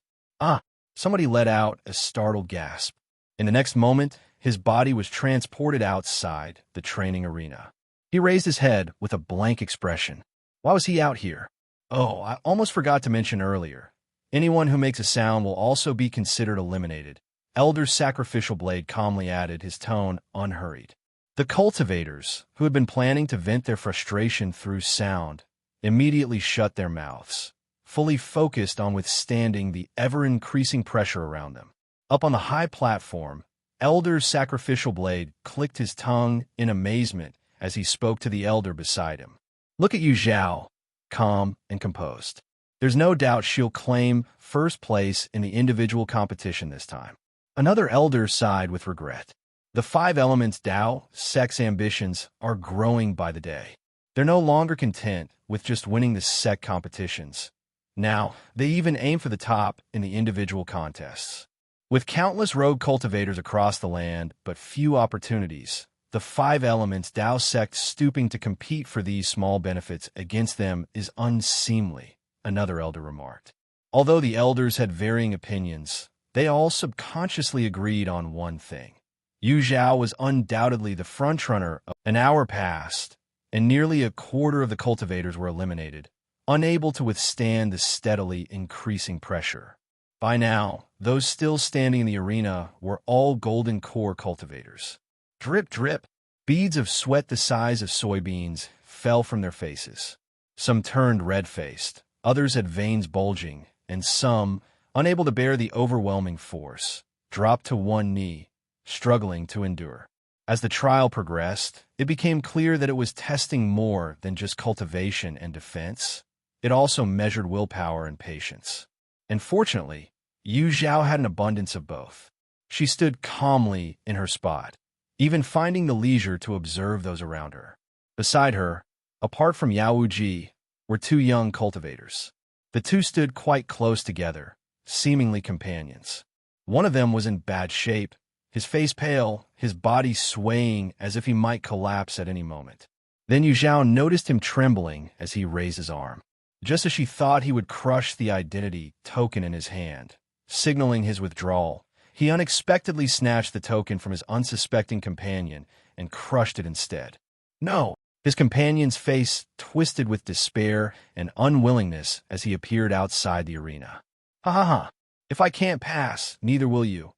Somebody let out a startled gasp. In the next moment, his body was transported outside the training arena. He raised his head with a blank expression. Why was he out here? Oh, I almost forgot to mention earlier. Anyone who makes a sound will also be considered eliminated. Elder Sacrificial Blade calmly added, his tone unhurried. The cultivators, who had been planning to vent their frustration through sound, immediately shut their mouths, fully focused on withstanding the ever-increasing pressure around them. Up on the high platform, Elder Sacrificial Blade clicked his tongue in amazement as he spoke to the elder beside him. Look at you, Zhao, calm and composed. There's no doubt she'll claim first place in the individual competition this time. Another elder sighed with regret. The 5 elements Tao, sex ambitions are growing by the day. They're no longer content with just winning the sect competitions. Now, they even aim for the top in the individual contests. With countless rogue cultivators across the land, but few opportunities, the 5 elements Tao sect stooping to compete for these small benefits against them is unseemly, another elder remarked. Although the elders had varying opinions, they all subconsciously agreed on one thing. Zhao was undoubtedly the frontrunner. An hour passed, and nearly a quarter of the cultivators were eliminated, unable to withstand the steadily increasing pressure. By now, those still standing in the arena were all golden core cultivators. Drip, drip, beads of sweat the size of soybeans fell from their faces. Some turned red-faced, others had veins bulging, and some, unable to bear the overwhelming force, dropped to one knee, struggling to endure. As the trial progressed, it became clear that it was testing more than just cultivation and defense. It also measured willpower and patience. And fortunately, Zhao had an abundance of both. She stood calmly in her spot, even finding the leisure to observe those around her. Beside her, apart from Yao Wuji, were 2 young cultivators. The two stood quite close together, seemingly companions. One of them was in bad shape, his face pale, his body swaying as if he might collapse at any moment. Then Yu Zhao noticed him trembling as he raised his arm. Just as she thought he would crush the identity token in his hand, signaling his withdrawal, he unexpectedly snatched the token from his unsuspecting companion and crushed it instead. No! His companion's face twisted with despair and unwillingness as he appeared outside the arena. Ha ha ha! If I can't pass, neither will you.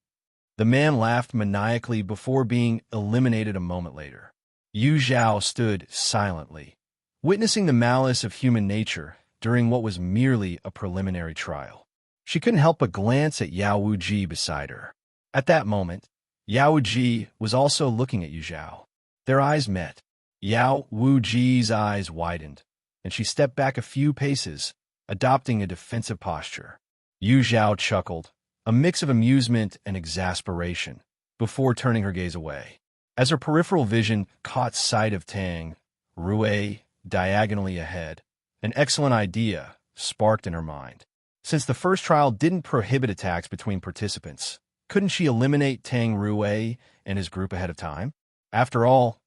The man laughed maniacally before being eliminated a moment later. Yu Zhao stood silently, witnessing the malice of human nature during what was merely a preliminary trial. She couldn't help but glance at Yao Wuji beside her. At that moment, Yao Wuji was also looking at Yu Zhao. Their eyes met. Yao Wuji's eyes widened, and she stepped back a few paces, adopting a defensive posture. Yu Zhao chuckled, a mix of amusement and exasperation, before turning her gaze away. As her peripheral vision caught sight of Tang Rui diagonally ahead, an excellent idea sparked in her mind. Since the first trial didn't prohibit attacks between participants, couldn't she eliminate Tang Rui and his group ahead of time? After all,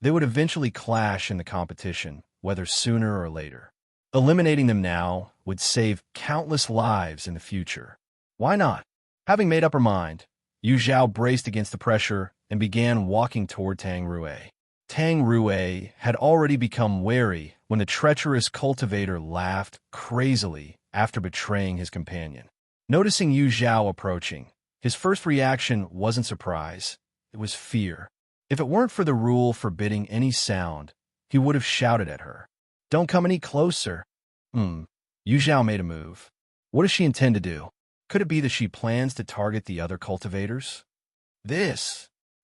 they would eventually clash in the competition, whether sooner or later. Eliminating them now would save countless lives in the future. Why not? Having made up her mind, Yu Zhao braced against the pressure and began walking toward Tang Rui. Tang Rui had already become wary when the treacherous cultivator laughed crazily after betraying his companion. Noticing Yu Zhao approaching, his first reaction wasn't surprise, it was fear. If it weren't for the rule forbidding any sound, he would have shouted at her. Don't come any closer. Yu Zhao made a move. What does she intend to do? Could it be that she plans to target the other cultivators?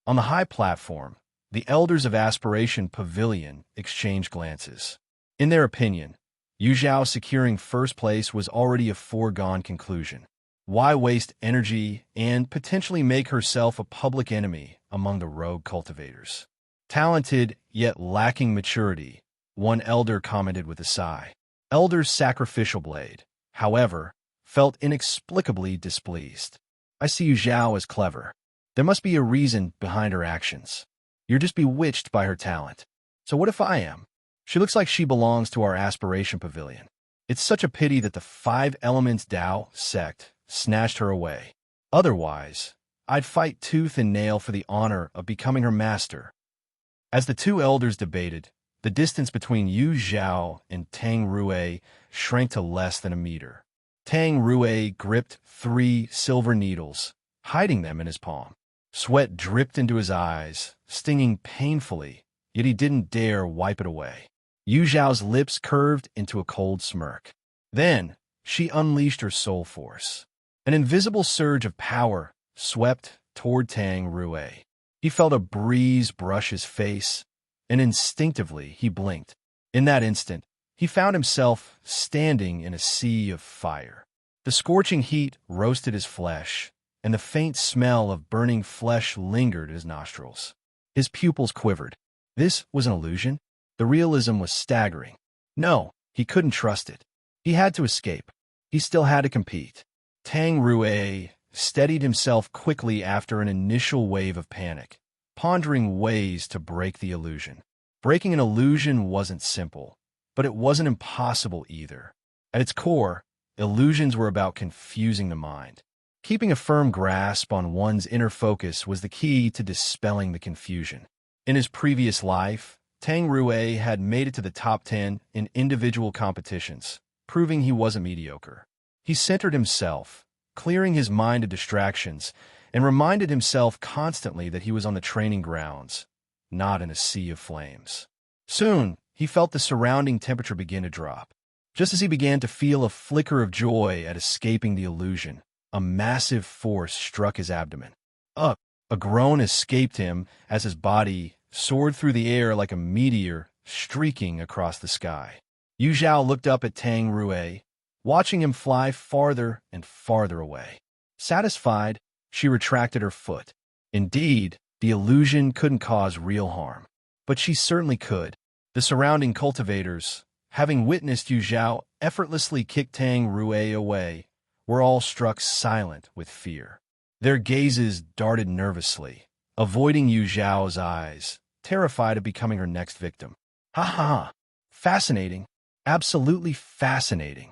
On the high platform, the Elders of Aspiration Pavilion exchanged glances. In their opinion, Yu Zhao securing first place was already a foregone conclusion. Why waste energy and potentially make herself a public enemy among the rogue cultivators? Talented, yet lacking maturity, one elder commented with a sigh. Elder's sacrificial blade, however, felt inexplicably displeased. I see Yu Zhao as clever. There must be a reason behind her actions. You're just bewitched by her talent. So what if I am? She looks like she belongs to our Aspiration Pavilion. It's such a pity that the Five Elements Tao sect snatched her away. Otherwise, I'd fight tooth and nail for the honor of becoming her master. As the two elders debated, the distance between Yu Zhao and Tang Rui shrank to less than a meter. Tang Rui gripped 3 silver needles, hiding them in his palm. Sweat dripped into his eyes, stinging painfully, yet he didn't dare wipe it away. Yu Zhao's lips curved into a cold smirk. Then, she unleashed her soul force. An invisible surge of power swept toward Tang Rui. He felt a breeze brush his face, and instinctively he blinked. In that instant, he found himself standing in a sea of fire. The scorching heat roasted his flesh, and the faint smell of burning flesh lingered in his nostrils. His pupils quivered. This was an illusion? The realism was staggering. No, he couldn't trust it. He had to escape. He still had to compete. Tang Rui steadied himself quickly after an initial wave of panic, pondering ways to break the illusion. Breaking an illusion wasn't simple, but it wasn't impossible either. At its core, illusions were about confusing the mind. Keeping a firm grasp on one's inner focus was the key to dispelling the confusion. In his previous life, Tang Rui had made it to the top 10 in individual competitions, proving he wasn't mediocre. He centered himself, clearing his mind of distractions, and reminded himself constantly that he was on the training grounds, not in a sea of flames. Soon, he felt the surrounding temperature begin to drop. Just as he began to feel a flicker of joy at escaping the illusion, a massive force struck his abdomen. A groan escaped him as his body soared through the air like a meteor streaking across the sky. Yu Zhao looked up at Tang Rui, watching him fly farther and farther away. Satisfied, she retracted her foot. Indeed, the illusion couldn't cause real harm. But she certainly could. The surrounding cultivators, having witnessed Yu Zhao effortlessly kick Tang Rui away, were all struck silent with fear. Their gazes darted nervously, avoiding Yu Zhao's eyes, terrified of becoming her next victim. Ha ha ha! Fascinating. Absolutely fascinating.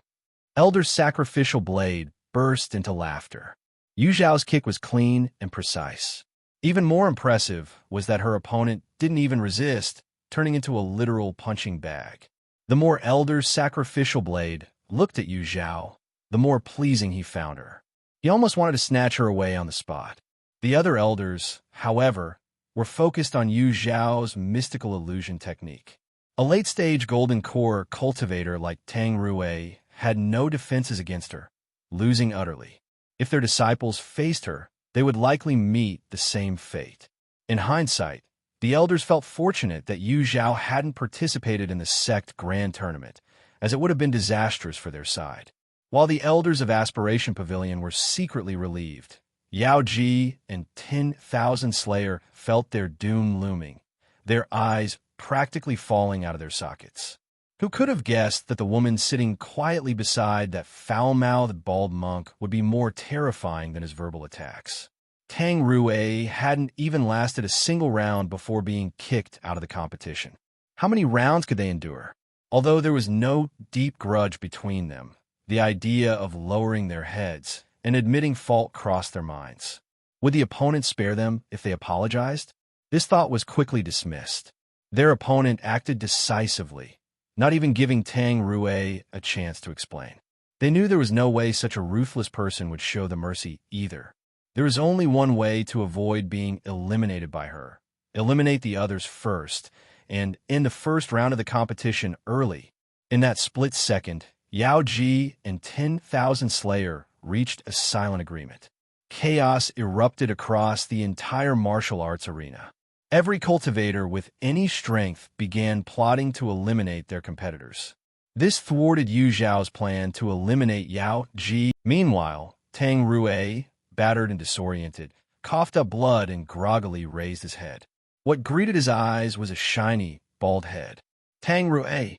Elder's sacrificial blade burst into laughter. Yu Zhao's kick was clean and precise. Even more impressive was that her opponent didn't even resist, turning into a literal punching bag. The more Elder's sacrificial blade looked at Yu Zhao, the more pleasing he found her. He almost wanted to snatch her away on the spot. The other elders, however, were focused on Yu Zhao's mystical illusion technique. A late-stage golden core cultivator like Tang Rui had no defenses against her, losing utterly. If their disciples faced her, they would likely meet the same fate. In hindsight, the elders felt fortunate that Yu Zhao hadn't participated in the sect grand tournament, as it would have been disastrous for their side. While the elders of Aspiration Pavilion were secretly relieved, Yao Ji and 10,000 Slayer felt their doom looming, their eyes practically falling out of their sockets. Who could have guessed that the woman sitting quietly beside that foul-mouthed bald monk would be more terrifying than his verbal attacks? Tang Rui hadn't even lasted a single round before being kicked out of the competition. How many rounds could they endure? Although there was no deep grudge between them, the idea of lowering their heads and admitting fault crossed their minds. Would the opponent spare them if they apologized? This thought was quickly dismissed. Their opponent acted decisively, not even giving Tang Rui a chance to explain. They knew there was no way such a ruthless person would show them mercy either. There was only one way to avoid being eliminated by her. Eliminate the others first, and end the first round of the competition early. In that split second, Yao Ji and 10,000 Slayer reached a silent agreement. Chaos erupted across the entire martial arts arena. Every cultivator with any strength began plotting to eliminate their competitors. This thwarted Yu Zhao's plan to eliminate Yao Ji. Meanwhile, Tang Rui, battered and disoriented, coughed up blood and groggily raised his head. What greeted his eyes was a shiny, bald head. Tang Rui.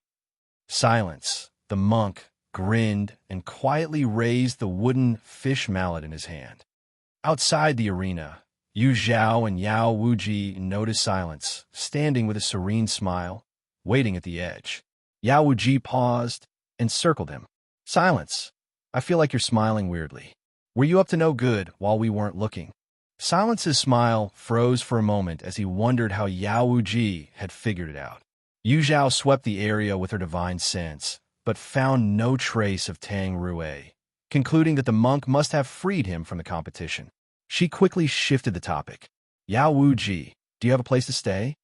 Silence. The monk grinned and quietly raised the wooden fish mallet in his hand. Outside the arena, Yu Zhao and Yao Wuji noticed silence, standing with a serene smile, waiting at the edge. Yao Wuji paused and circled him. Silence. I feel like you're smiling weirdly. Were you up to no good while we weren't looking? Silence's smile froze for a moment as he wondered how Yao Wuji had figured it out. Yu Zhao swept the area with her divine sense, but found no trace of Tang Rui, concluding that the monk must have freed him from the competition. She quickly shifted the topic. Yao Wuji, do you have a place to stay?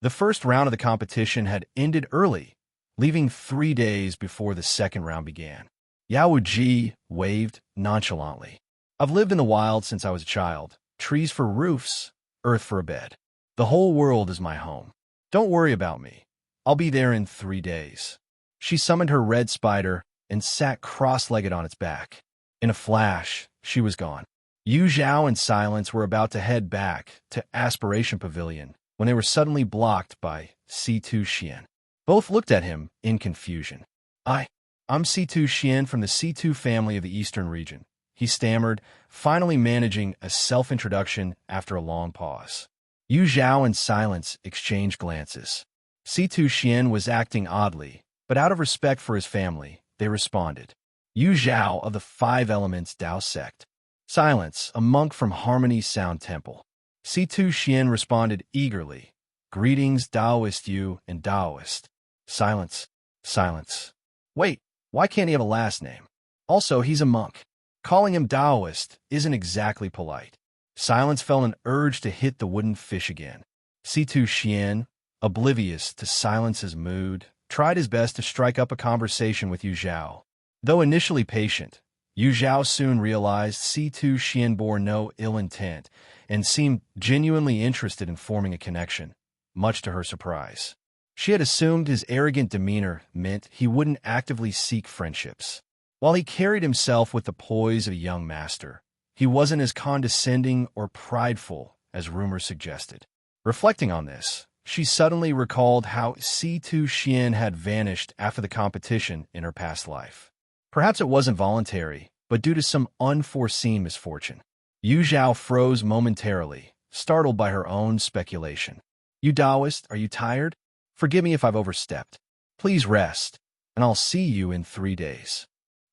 The first round of the competition had ended early, leaving 3 days before the second round began. Yao Wuji waved nonchalantly. I've lived in the wild since I was a child. Trees for roofs, earth for a bed. The whole world is my home. Don't worry about me. I'll be there in 3 days. She summoned her red spider and sat cross-legged on its back. In a flash, she was gone. Yu Zhao and Silence were about to head back to Aspiration Pavilion when they were suddenly blocked by C2 Xian. Both looked at him in confusion. I'm C2 Xian from the C2 family of the Eastern region, he stammered, finally managing a self-introduction after a long pause. Yu Zhao and Silence exchanged glances. C2 Xian was acting oddly, but out of respect for his family, they responded. Yu Zhao of the Five Elements Dao sect. Silence, a monk from Harmony Sound Temple. C2 Xian responded eagerly. Greetings, Taoist Yu and Taoist. Silence. Silence. Wait, why can't he have a last name? Also, he's a monk. Calling him Taoist isn't exactly polite. Silence felt an urge to hit the wooden fish again. C2 Xian, oblivious to Silence's mood, tried his best to strike up a conversation with Yu Zhao. Though initially patient, Yu Zhao soon realized C2 Xian bore no ill intent and seemed genuinely interested in forming a connection, much to her surprise. She had assumed his arrogant demeanor meant he wouldn't actively seek friendships. While he carried himself with the poise of a young master, he wasn't as condescending or prideful as rumors suggested. Reflecting on this, she suddenly recalled how C2 Xian had vanished after the competition in her past life. Perhaps it wasn't voluntary, but due to some unforeseen misfortune. Yu Zhao froze momentarily, startled by her own speculation. You Taoist, are you tired? Forgive me if I've overstepped. Please rest, and I'll see you in 3 days.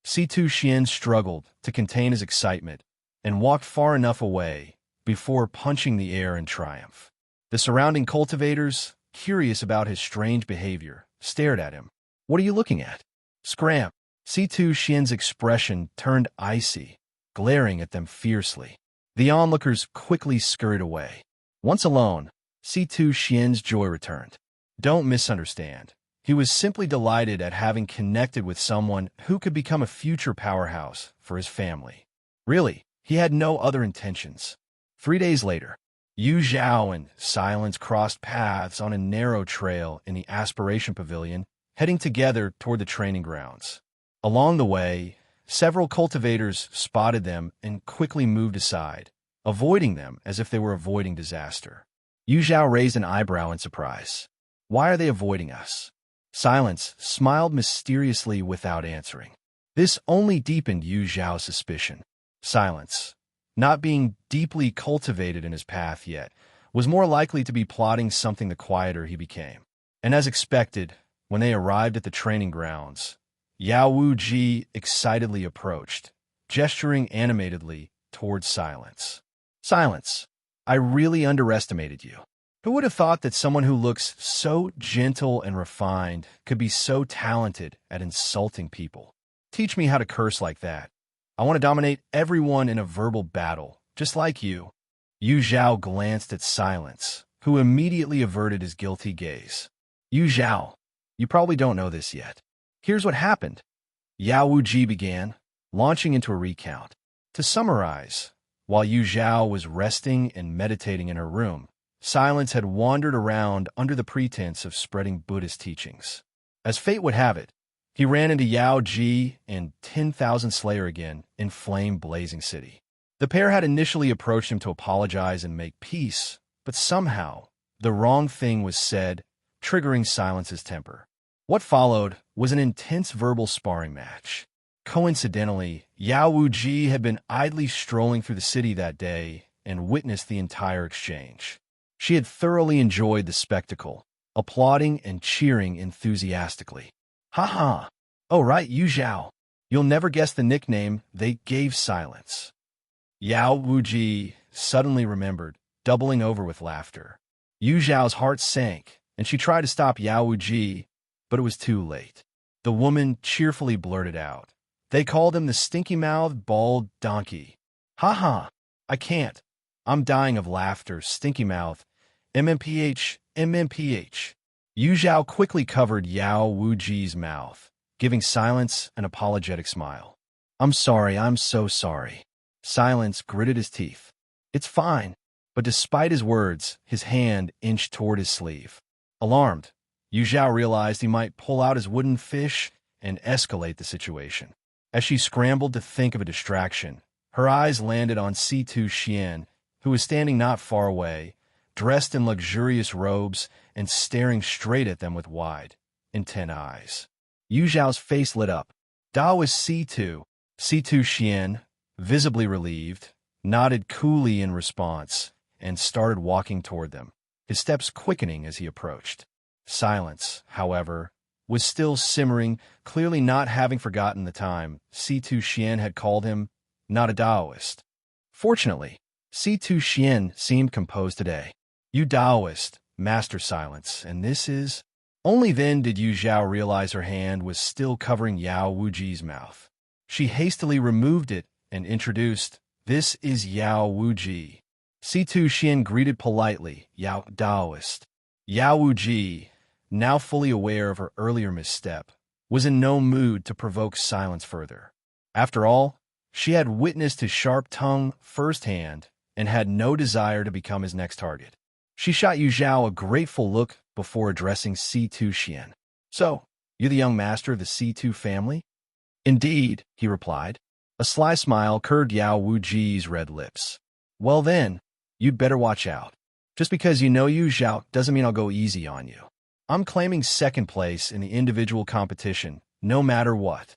C2 Xian struggled to contain his excitement and walked far enough away before punching the air in triumph. The surrounding cultivators, curious about his strange behavior, stared at him. What are you looking at? Scram! C2 Xian's expression turned icy, glaring at them fiercely. The onlookers quickly scurried away. Once alone, C2 Xian's joy returned. Don't misunderstand. He was simply delighted at having connected with someone who could become a future powerhouse for his family. Really, he had no other intentions. 3 days later, Yu Zhao and Silence crossed paths on a narrow trail in the Aspiration Pavilion, heading together toward the training grounds. Along the way, several cultivators spotted them and quickly moved aside, avoiding them as if they were avoiding disaster. Yu Zhao raised an eyebrow in surprise. Why are they avoiding us? Silence smiled mysteriously without answering. This only deepened Yu Zhao's suspicion. Silence, not being deeply cultivated in his path yet, was more likely to be plotting something the quieter he became. And as expected, when they arrived at the training grounds, Yao Wuji excitedly approached, gesturing animatedly towards Silence. Silence, I really underestimated you. Who would have thought that someone who looks so gentle and refined could be so talented at insulting people? Teach me how to curse like that. I want to dominate everyone in a verbal battle, just like you. Yu Zhao glanced at Silence, who immediately averted his guilty gaze. Yu Zhao, you probably don't know this yet. Here's what happened. Yao Wuji began, launching into a recount. To summarize, while Yu Zhao was resting and meditating in her room, Silence had wandered around under the pretense of spreading Buddhist teachings. As fate would have it, he ran into Yao Ji and 10,000 Slayer again in flame-blazing city. The pair had initially approached him to apologize and make peace, but somehow the wrong thing was said, triggering Silence's temper. What followed was an intense verbal sparring match. Coincidentally, Yao Wuji had been idly strolling through the city that day and witnessed the entire exchange. She had thoroughly enjoyed the spectacle, applauding and cheering enthusiastically. Ha ha! Oh right, Yu Zhao. You'll never guess the nickname they gave Silence. Yao Wuji suddenly remembered, doubling over with laughter. Yu Zhao's heart sank, and she tried to stop Yao Wuji, but it was too late. The woman cheerfully blurted out. They called him the stinky-mouthed, bald donkey. Ha ha! I can't. I'm dying of laughter, stinky mouth. MMPH, MMPH. Yu Zhao quickly covered Yao Wuji's mouth, giving Silence an apologetic smile. I'm sorry, I'm so sorry. Silence gritted his teeth. It's fine. But despite his words, his hand inched toward his sleeve. Alarmed, Yu Zhao realized he might pull out his wooden fish and escalate the situation. As she scrambled to think of a distraction, her eyes landed on C2 Xian, who was standing not far away, dressed in luxurious robes and staring straight at them with wide, intent eyes. Yu Zhao's face lit up. Taoist C2 Xian, visibly relieved, nodded coolly in response and started walking toward them, his steps quickening as he approached. Silence, however, was still simmering, clearly not having forgotten the time C2 Xian had called him not a Taoist. Fortunately, C2 Xian seemed composed today. You Taoist, Master Silence, and this is... Only then did Yu Zhao realize her hand was still covering Yao Wuji's mouth. She hastily removed it and introduced, This is Yao Wuji. C2 Xian greeted politely, Yao Taoist. Yao Wuji, now fully aware of her earlier misstep, was in no mood to provoke Silence further. After all, she had witnessed his sharp tongue firsthand and had no desire to become his next target. She shot Yu Zhao a grateful look before addressing C2 Xian. So, you're the young master of the C2 family? Indeed, he replied. A sly smile curved Yao Wuji's red lips. Well then, you'd better watch out. Just because you know Yu Zhao doesn't mean I'll go easy on you. I'm claiming second place in the individual competition, no matter what.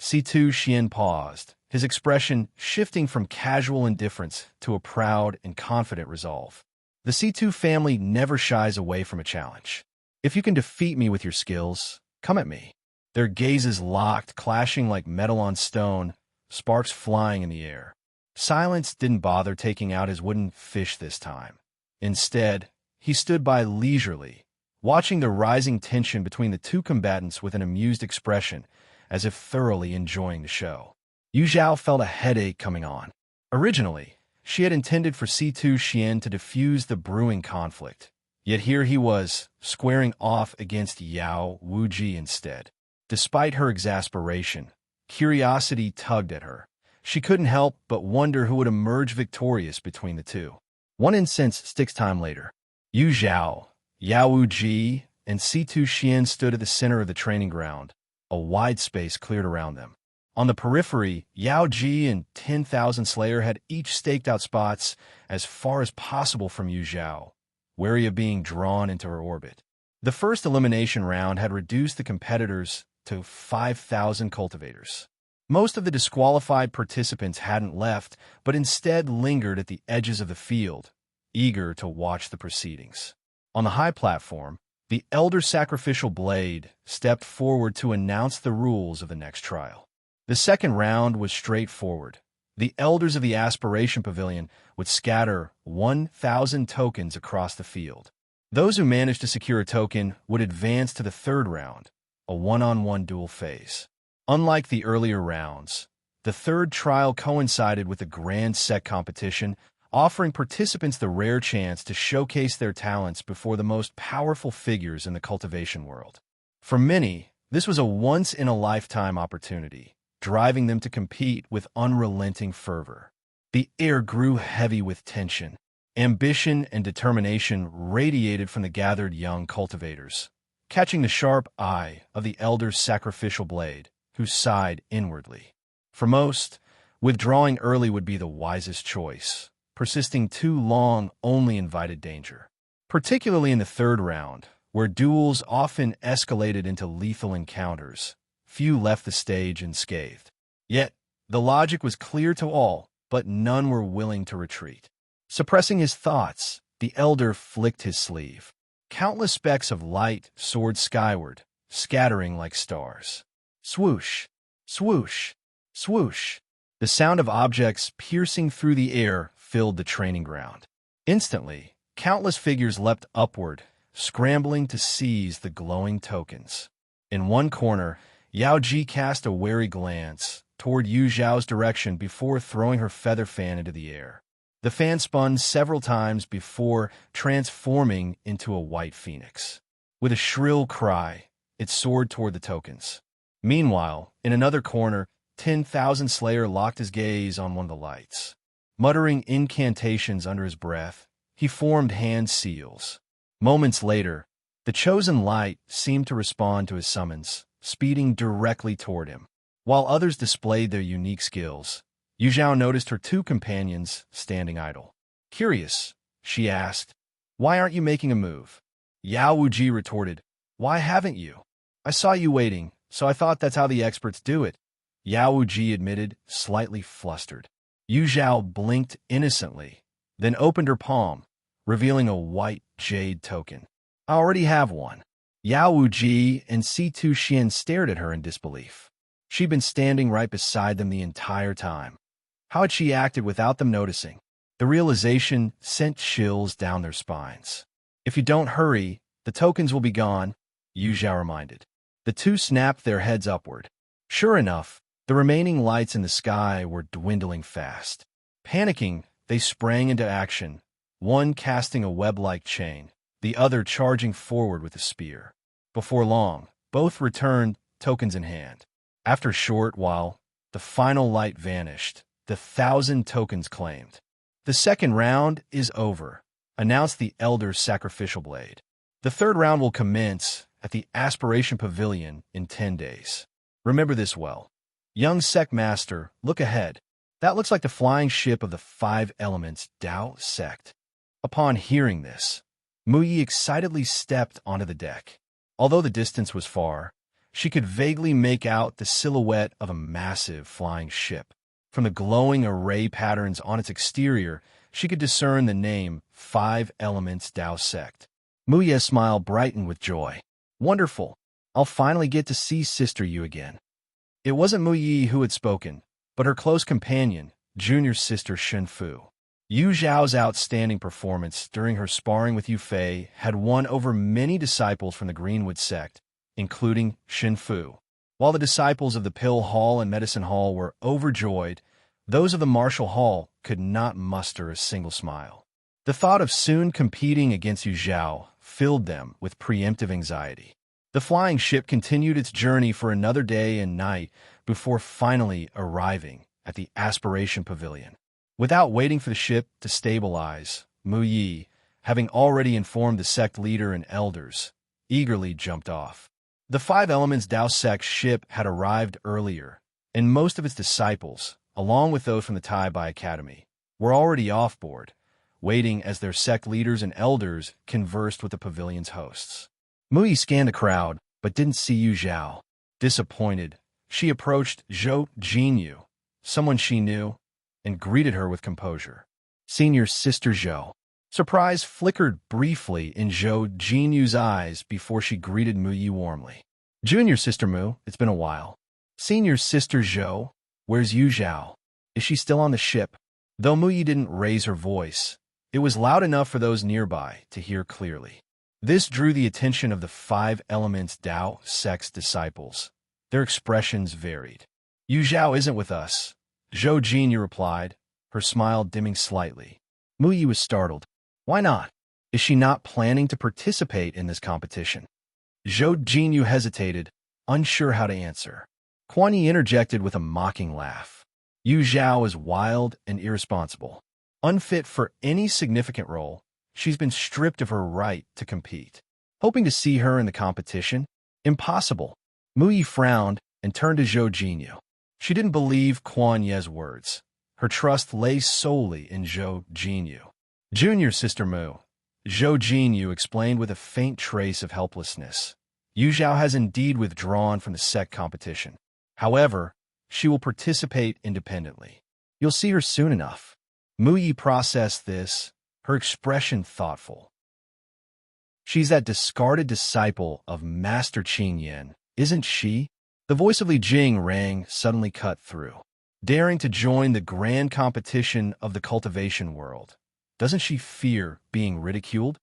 C2 Xian paused, his expression shifting from casual indifference to a proud and confident resolve. The C2 family never shies away from a challenge. If you can defeat me with your skills, come at me. Their gazes locked, clashing like metal on stone, sparks flying in the air. Silence didn't bother taking out his wooden fish this time. Instead, he stood by leisurely, watching the rising tension between the two combatants with an amused expression, as if thoroughly enjoying the show. Yu Zhao felt a headache coming on. Originally, she had intended for C2 Xian to diffuse the brewing conflict, yet here he was, squaring off against Yao Wuji instead. Despite her exasperation, curiosity tugged at her. She couldn't help but wonder who would emerge victorious between the two. One incense sticks time later. Yu Zhao, Yao Wuji, and C2 Xian stood at the center of the training ground, a wide space cleared around them. On the periphery, Yao Ji and 10,000 Slayer had each staked out spots as far as possible from Yu Zhao, wary of being drawn into her orbit. The first elimination round had reduced the competitors to 5,000 cultivators. Most of the disqualified participants hadn't left, but instead lingered at the edges of the field, eager to watch the proceedings. On the high platform, the Elder Sacrificial Blade stepped forward to announce the rules of the next trial. The second round was straightforward. The Elders of the Aspiration Pavilion would scatter 1,000 tokens across the field. Those who managed to secure a token would advance to the third round, a one-on-one duel phase. Unlike the earlier rounds, the third trial coincided with the Grand Set competition, offering participants the rare chance to showcase their talents before the most powerful figures in the cultivation world. For many, this was a once-in-a-lifetime opportunity, driving them to compete with unrelenting fervor. The air grew heavy with tension. Ambition and determination radiated from the gathered young cultivators, catching the sharp eye of the Elder's Sacrificial Blade, who sighed inwardly. For most, withdrawing early would be the wisest choice. Persisting too long only invited danger. Particularly in the third round, where duels often escalated into lethal encounters, few left the stage unscathed. Yet, the logic was clear to all, but none were willing to retreat. Suppressing his thoughts, the elder flicked his sleeve. Countless specks of light soared skyward, scattering like stars. Swoosh, swoosh, swoosh. The sound of objects piercing through the air filled the training ground. Instantly, countless figures leapt upward, scrambling to seize the glowing tokens. In one corner, Yao Ji cast a wary glance toward Yu Zhao's direction before throwing her feather fan into the air. The fan spun several times before transforming into a white phoenix. With a shrill cry, it soared toward the tokens. Meanwhile, in another corner, 10,000 Slayer locked his gaze on one of the lights. Muttering incantations under his breath, he formed hand seals. Moments later, the chosen light seemed to respond to his summons, speeding directly toward him. While others displayed their unique skills, Yu Zhao noticed her two companions standing idle. Curious, she asked, "Why aren't you making a move?" Yao Wuji retorted, "Why haven't you? I saw you waiting, so I thought that's how the experts do it." Yao Wuji admitted, slightly flustered. Yu Zhao blinked innocently, then opened her palm, revealing a white jade token. "I already have one." Yao Wuji and C2 Xian stared at her in disbelief. She'd been standing right beside them the entire time. How had she acted without them noticing? The realization sent chills down their spines. "If you don't hurry, the tokens will be gone," Yu Zhao reminded. The two snapped their heads upward. Sure enough, the remaining lights in the sky were dwindling fast. Panicking, they sprang into action, one casting a web-like chain, the other charging forward with a spear. Before long, both returned, tokens in hand. After a short while, the final light vanished, the 1,000 tokens claimed. "The second round is over," announced the Elder's Sacrificial Blade. "The third round will commence at the Aspiration Pavilion in 10 days. Remember this well. Young Sect Master, look ahead. That looks like the flying ship of the 5 elements Dao Sect." Upon hearing this, Mu Yi excitedly stepped onto the deck. Although the distance was far, She could vaguely make out the silhouette of a massive flying ship. From the glowing array patterns on its exterior, she could discern the name Five Elements Tao Sect. Mu Ye's smile brightened with joy. Wonderful. I'll finally get to see Sister Yu again. It wasn't Mu Yi who had spoken, but her close companion, junior sister Shen Fu. Yu Zhao's outstanding performance during her sparring with Yu Fei had won over many disciples from the Greenwood sect, including Shen Fu. While the disciples of the Pill Hall and Medicine Hall were overjoyed, those of the Martial Hall could not muster a single smile. The thought of soon competing against Yu Zhao filled them with preemptive anxiety. The flying ship continued its journey for another day and night before finally arriving at the Aspiration Pavilion. Without waiting for the ship to stabilize, Mu Yi, having already informed the sect leader and elders, eagerly jumped off. The Five Elements Tao sect ship had arrived earlier, and most of its disciples, along with those from the Tai Bai Academy, were already off board, waiting as their sect leaders and elders conversed with the pavilion's hosts. Mu Yi scanned the crowd, but didn't see Yu Zhao. Disappointed, she approached Zhou Jinyu, someone she knew, and greeted her with composure. Senior Sister Zhou. Surprise flickered briefly in Zhou Jinyu's eyes before she greeted Mu Yi warmly. Junior Sister Mu, it's been a while. Senior Sister Zhou, where's Yu Zhao? Is she still on the ship? Though Mu Yi didn't raise her voice, it was loud enough for those nearby to hear clearly. This drew the attention of the Five Elements Tao sect's disciples. Their expressions varied. Yu Zhao isn't with us, Zhou Jinyu replied, her smile dimming slightly. Mu Yi was startled. Why not? Is she not planning to participate in this competition? Zhou Jinyu hesitated, unsure how to answer. Quan Yi interjected with a mocking laugh. Yu Zhao is wild and irresponsible. Unfit for any significant role, she's been stripped of her right to compete. Hoping to see her in the competition? Impossible. Mu Yi frowned and turned to Zhou Jinyu. She didn't believe Quan Ye's words. Her trust lay solely in Zhou Jinyu. Junior Sister Mu, Zhou Jinyu explained with a faint trace of helplessness. Yu Zhao has indeed withdrawn from the sect competition. However, she will participate independently. You'll see her soon enough. Mu Yi processed this, her expression thoughtful. She's that discarded disciple of Master Qing Yan, isn't she? The voice of Li Jing rang suddenly cut through. Daring to join the grand competition of the cultivation world. Doesn't she fear being ridiculed?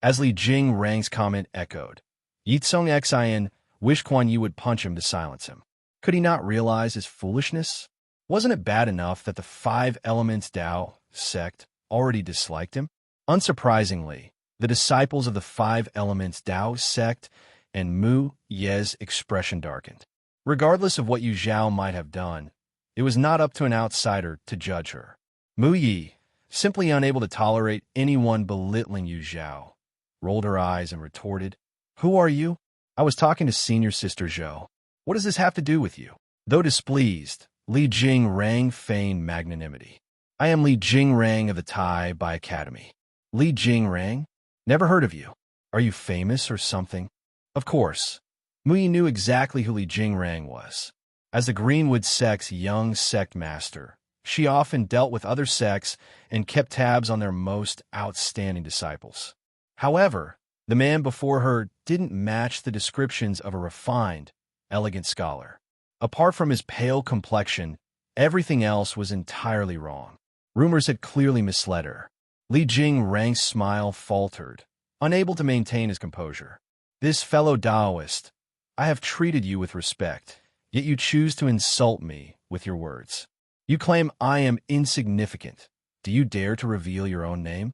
As Li Jing Rang's comment echoed, Ye Cong Xin wished Quan Yi would punch him to silence him. Could he not realize his foolishness? Wasn't it bad enough that the Five Elements Tao sect already disliked him? Unsurprisingly, the disciples of the Five Elements Tao sect and Mu Ye's expression darkened. Regardless of what Yu Zhao might have done, it was not up to an outsider to judge her. Mu Yi, simply unable to tolerate anyone belittling Yu Zhao, rolled her eyes and retorted, Who are you? I was talking to Senior Sister Zhou. What does this have to do with you? Though displeased, Li Jing Rang feigned magnanimity. I am Li Jing Rang of the Tai Bai Academy. Li Jing Rang? Never heard of you. Are you famous or something? Of course. Mu Yi knew exactly who Li Jing Rang was. As the Greenwood sect's young sect master, she often dealt with other sects and kept tabs on their most outstanding disciples. However, the man before her didn't match the descriptions of a refined, elegant scholar. Apart from his pale complexion, everything else was entirely wrong. Rumors had clearly misled her. Li Jing Rang's smile faltered, unable to maintain his composure. This fellow Taoist, I have treated you with respect, yet you choose to insult me with your words. You claim I am insignificant. Do you dare to reveal your own name?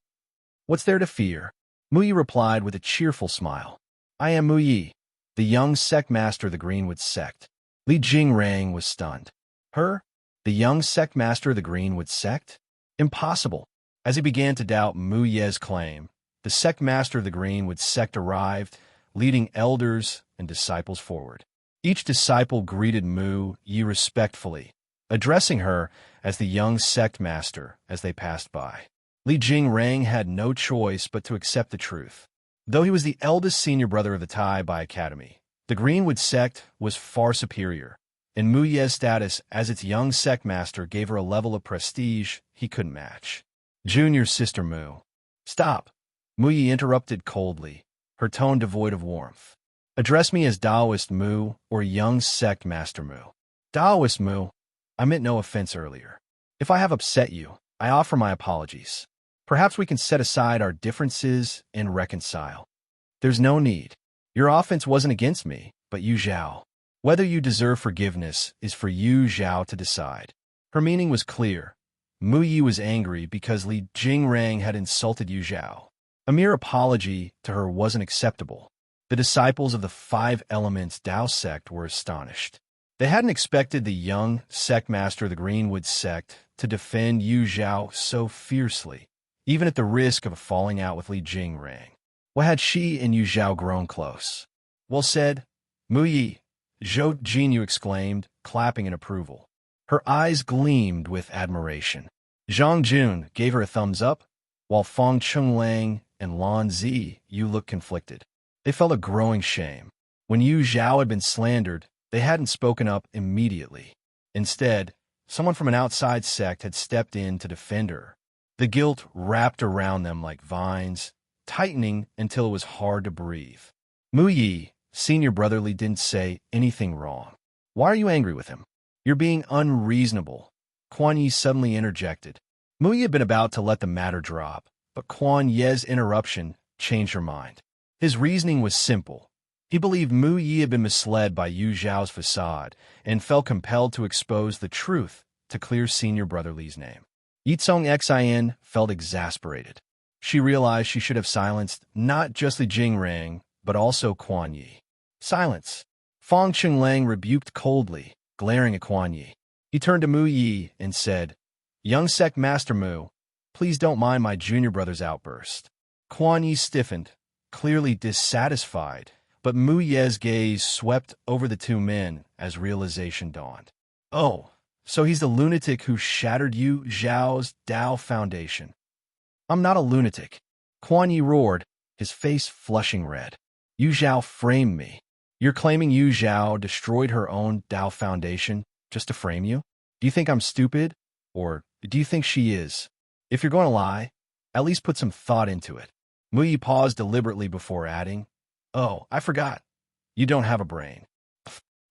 What's there to fear? Mu Yi replied with a cheerful smile. I am Mu Yi, the young sect master of the Greenwood sect. Li Jing Rang was stunned. Her? The young sect master of the Greenwood sect? Impossible. As he began to doubt Mu Ye's claim, the sect master of the Greenwood sect arrived, leading elders and disciples forward. Each disciple greeted Mu Yi respectfully, addressing her as the young sect master as they passed by. Li Jing Rang had no choice but to accept the truth. Though he was the eldest senior brother of the Tai Bai Academy, The Greenwood sect was far superior, and Mu Ye's status as its young sect master gave her a level of prestige he couldn't match. Junior sister Mu. Stop, Mu Ye interrupted coldly, her tone devoid of warmth. Address me as Taoist Mu or young sect master Mu. Taoist Mu, I meant no offense earlier. If I have upset you, I offer my apologies. Perhaps we can set aside our differences and reconcile. There's no need. Your offense wasn't against me, but you Zhao. Whether you deserve forgiveness is for you Zhao to decide. Her meaning was clear. Mu Yi was angry because Li Jingrang had insulted Yu Zhao. A mere apology to her wasn't acceptable. The disciples of the Five Elements Tao sect were astonished. They hadn't expected the young sect master of the Greenwood sect to defend Yu Zhao so fiercely, even at the risk of a falling out with Li Jingrang. Why had she and Yu Zhao grown close? Well said, Mu Yi, Zhou Jinyu exclaimed, clapping in approval. Her eyes gleamed with admiration. Zhang Jun gave her a thumbs up, while Fong Chenglang and Lan Zi Yu looked conflicted. They felt a growing shame. When Yu Zhao had been slandered, they hadn't spoken up immediately. Instead, someone from an outside sect had stepped in to defend her. The guilt wrapped around them like vines, tightening until it was hard to breathe. Mu Yi, senior brotherly, didn't say anything wrong. Why are you angry with him? You're being unreasonable, Quan Yi suddenly interjected. Mu Yi had been about to let the matter drop, but Quan Ye's interruption changed her mind. His reasoning was simple. He believed Mu Yi had been misled by Yu Zhao's facade and felt compelled to expose the truth to clear senior brother Li's name. Ye Cong Xin felt exasperated. She realized she should have silenced not just Li Jingrang, but also Quan Yi. Silence. Fong Chenglang rebuked coldly, glaring at Quan Yi. He turned to Mu Yi and said, Young sect master Mu, please don't mind my junior brother's outburst. Quan Yi stiffened, clearly dissatisfied, but Mu Ye's gaze swept over the two men as realization dawned. Oh, so he's the lunatic who shattered Yu Zhao's Tao foundation. I'm not a lunatic, Quan Yi roared, his face flushing red. Yu Zhao framed me. You're claiming Yu Zhao destroyed her own Tao foundation just to frame you? Do you think I'm stupid? Or do you think she is? If you're going to lie, at least put some thought into it. Mu Yi paused deliberately before adding, Oh, I forgot. You don't have a brain.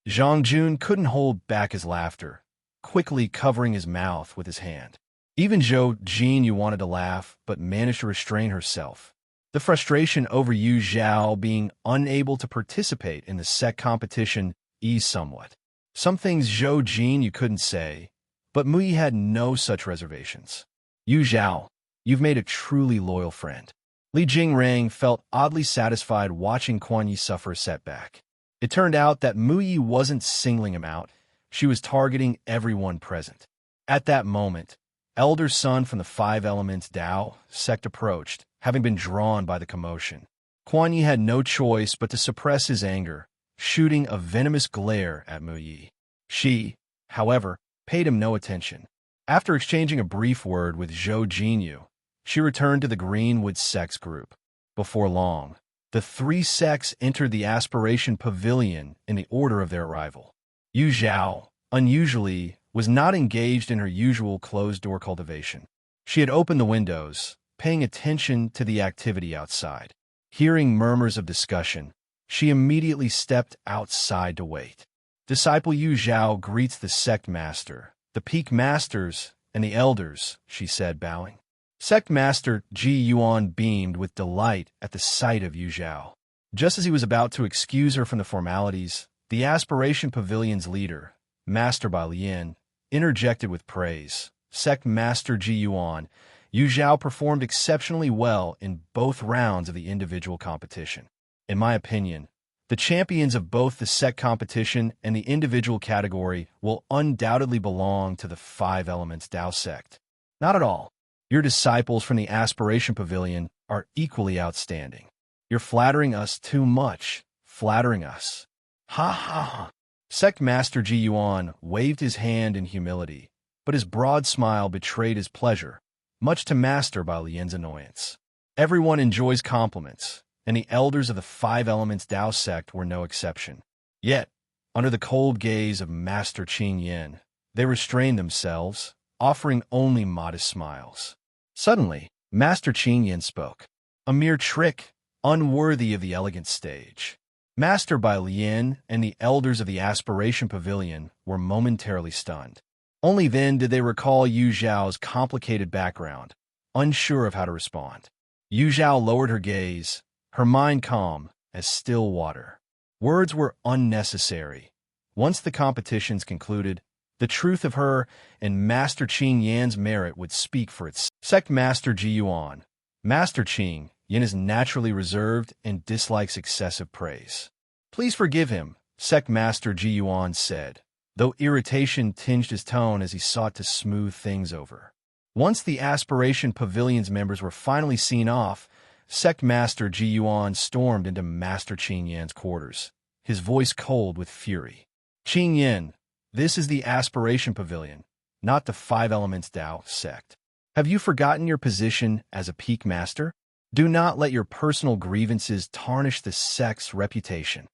Zhang Jun couldn't hold back his laughter, quickly covering his mouth with his hand. Even Zhou Jinyu wanted to laugh, but managed to restrain herself. The frustration over Yu Zhao being unable to participate in the sect competition eased somewhat. Some things Zhou Jinyu couldn't say, but Mu Yi had no such reservations. Yu Zhao, you've made a truly loyal friend. Li Jingrang felt oddly satisfied watching Quan Yi suffer a setback. It turned out that Mu Yi wasn't singling him out. She was targeting everyone present. At that moment, elder son from the Five Elements Tao sect approached, having been drawn by the commotion. Quan Yi had no choice but to suppress his anger, shooting a venomous glare at Mu Yi. She, however, paid him no attention. After exchanging a brief word with Zhou Jinyu, she returned to the Greenwood sect's group. Before long, the three sects entered the Aspiration Pavilion in the order of their arrival. Yu Zhao, unusually, was not engaged in her usual closed-door cultivation. She had opened the windows, paying attention to the activity outside. Hearing murmurs of discussion, she immediately stepped outside to wait. Disciple Yu Zhao greets the sect master, the peak masters, and the elders, she said, bowing. Sect master Ji Yuan beamed with delight at the sight of Yu Zhao. Just as he was about to excuse her from the formalities, the Aspiration Pavilion's leader, Master Bai Lian, interjected with praise. Sect master Ji Yuan, Yu Zhao performed exceptionally well in both rounds of the individual competition. In my opinion, the champions of both the sect competition and the individual category will undoubtedly belong to the Five Elements Tao sect. Not at all. Your disciples from the Aspiration Pavilion are equally outstanding. You're flattering us too much. Flattering us. Ha ha ha. Sect Master Ji Yuan waved his hand in humility, but his broad smile betrayed his pleasure, much to Master Bai Lian's annoyance. Everyone enjoys compliments, and the elders of the Five Elements Tao sect were no exception. Yet, under the cold gaze of Master Qing Yin, they restrained themselves, offering only modest smiles. Suddenly, Master Qing Yin spoke. A mere trick, unworthy of the elegant stage. Master Bai Lian and the elders of the Aspiration Pavilion were momentarily stunned. Only then did they recall Yu Zhao's complicated background, unsure of how to respond. Yu Zhao lowered her gaze, her mind calm as still water. Words were unnecessary. Once the competitions concluded, the truth of her and Master Qing Yan's merit would speak for itself. Sect Master Ji Yuan. Master Qing Yin is naturally reserved and dislikes excessive praise. Please forgive him, Sect Master Ji Yuan said, though irritation tinged his tone as he sought to smooth things over. Once the Aspiration Pavilion's members were finally seen off, Sect Master Ji Yuan stormed into Master Qing Yan's quarters, his voice cold with fury. Qing Yin, this is the Aspiration Pavilion, not the Five Elements Tao sect. Have you forgotten your position as a peak master? Do not let your personal grievances tarnish the sect's reputation.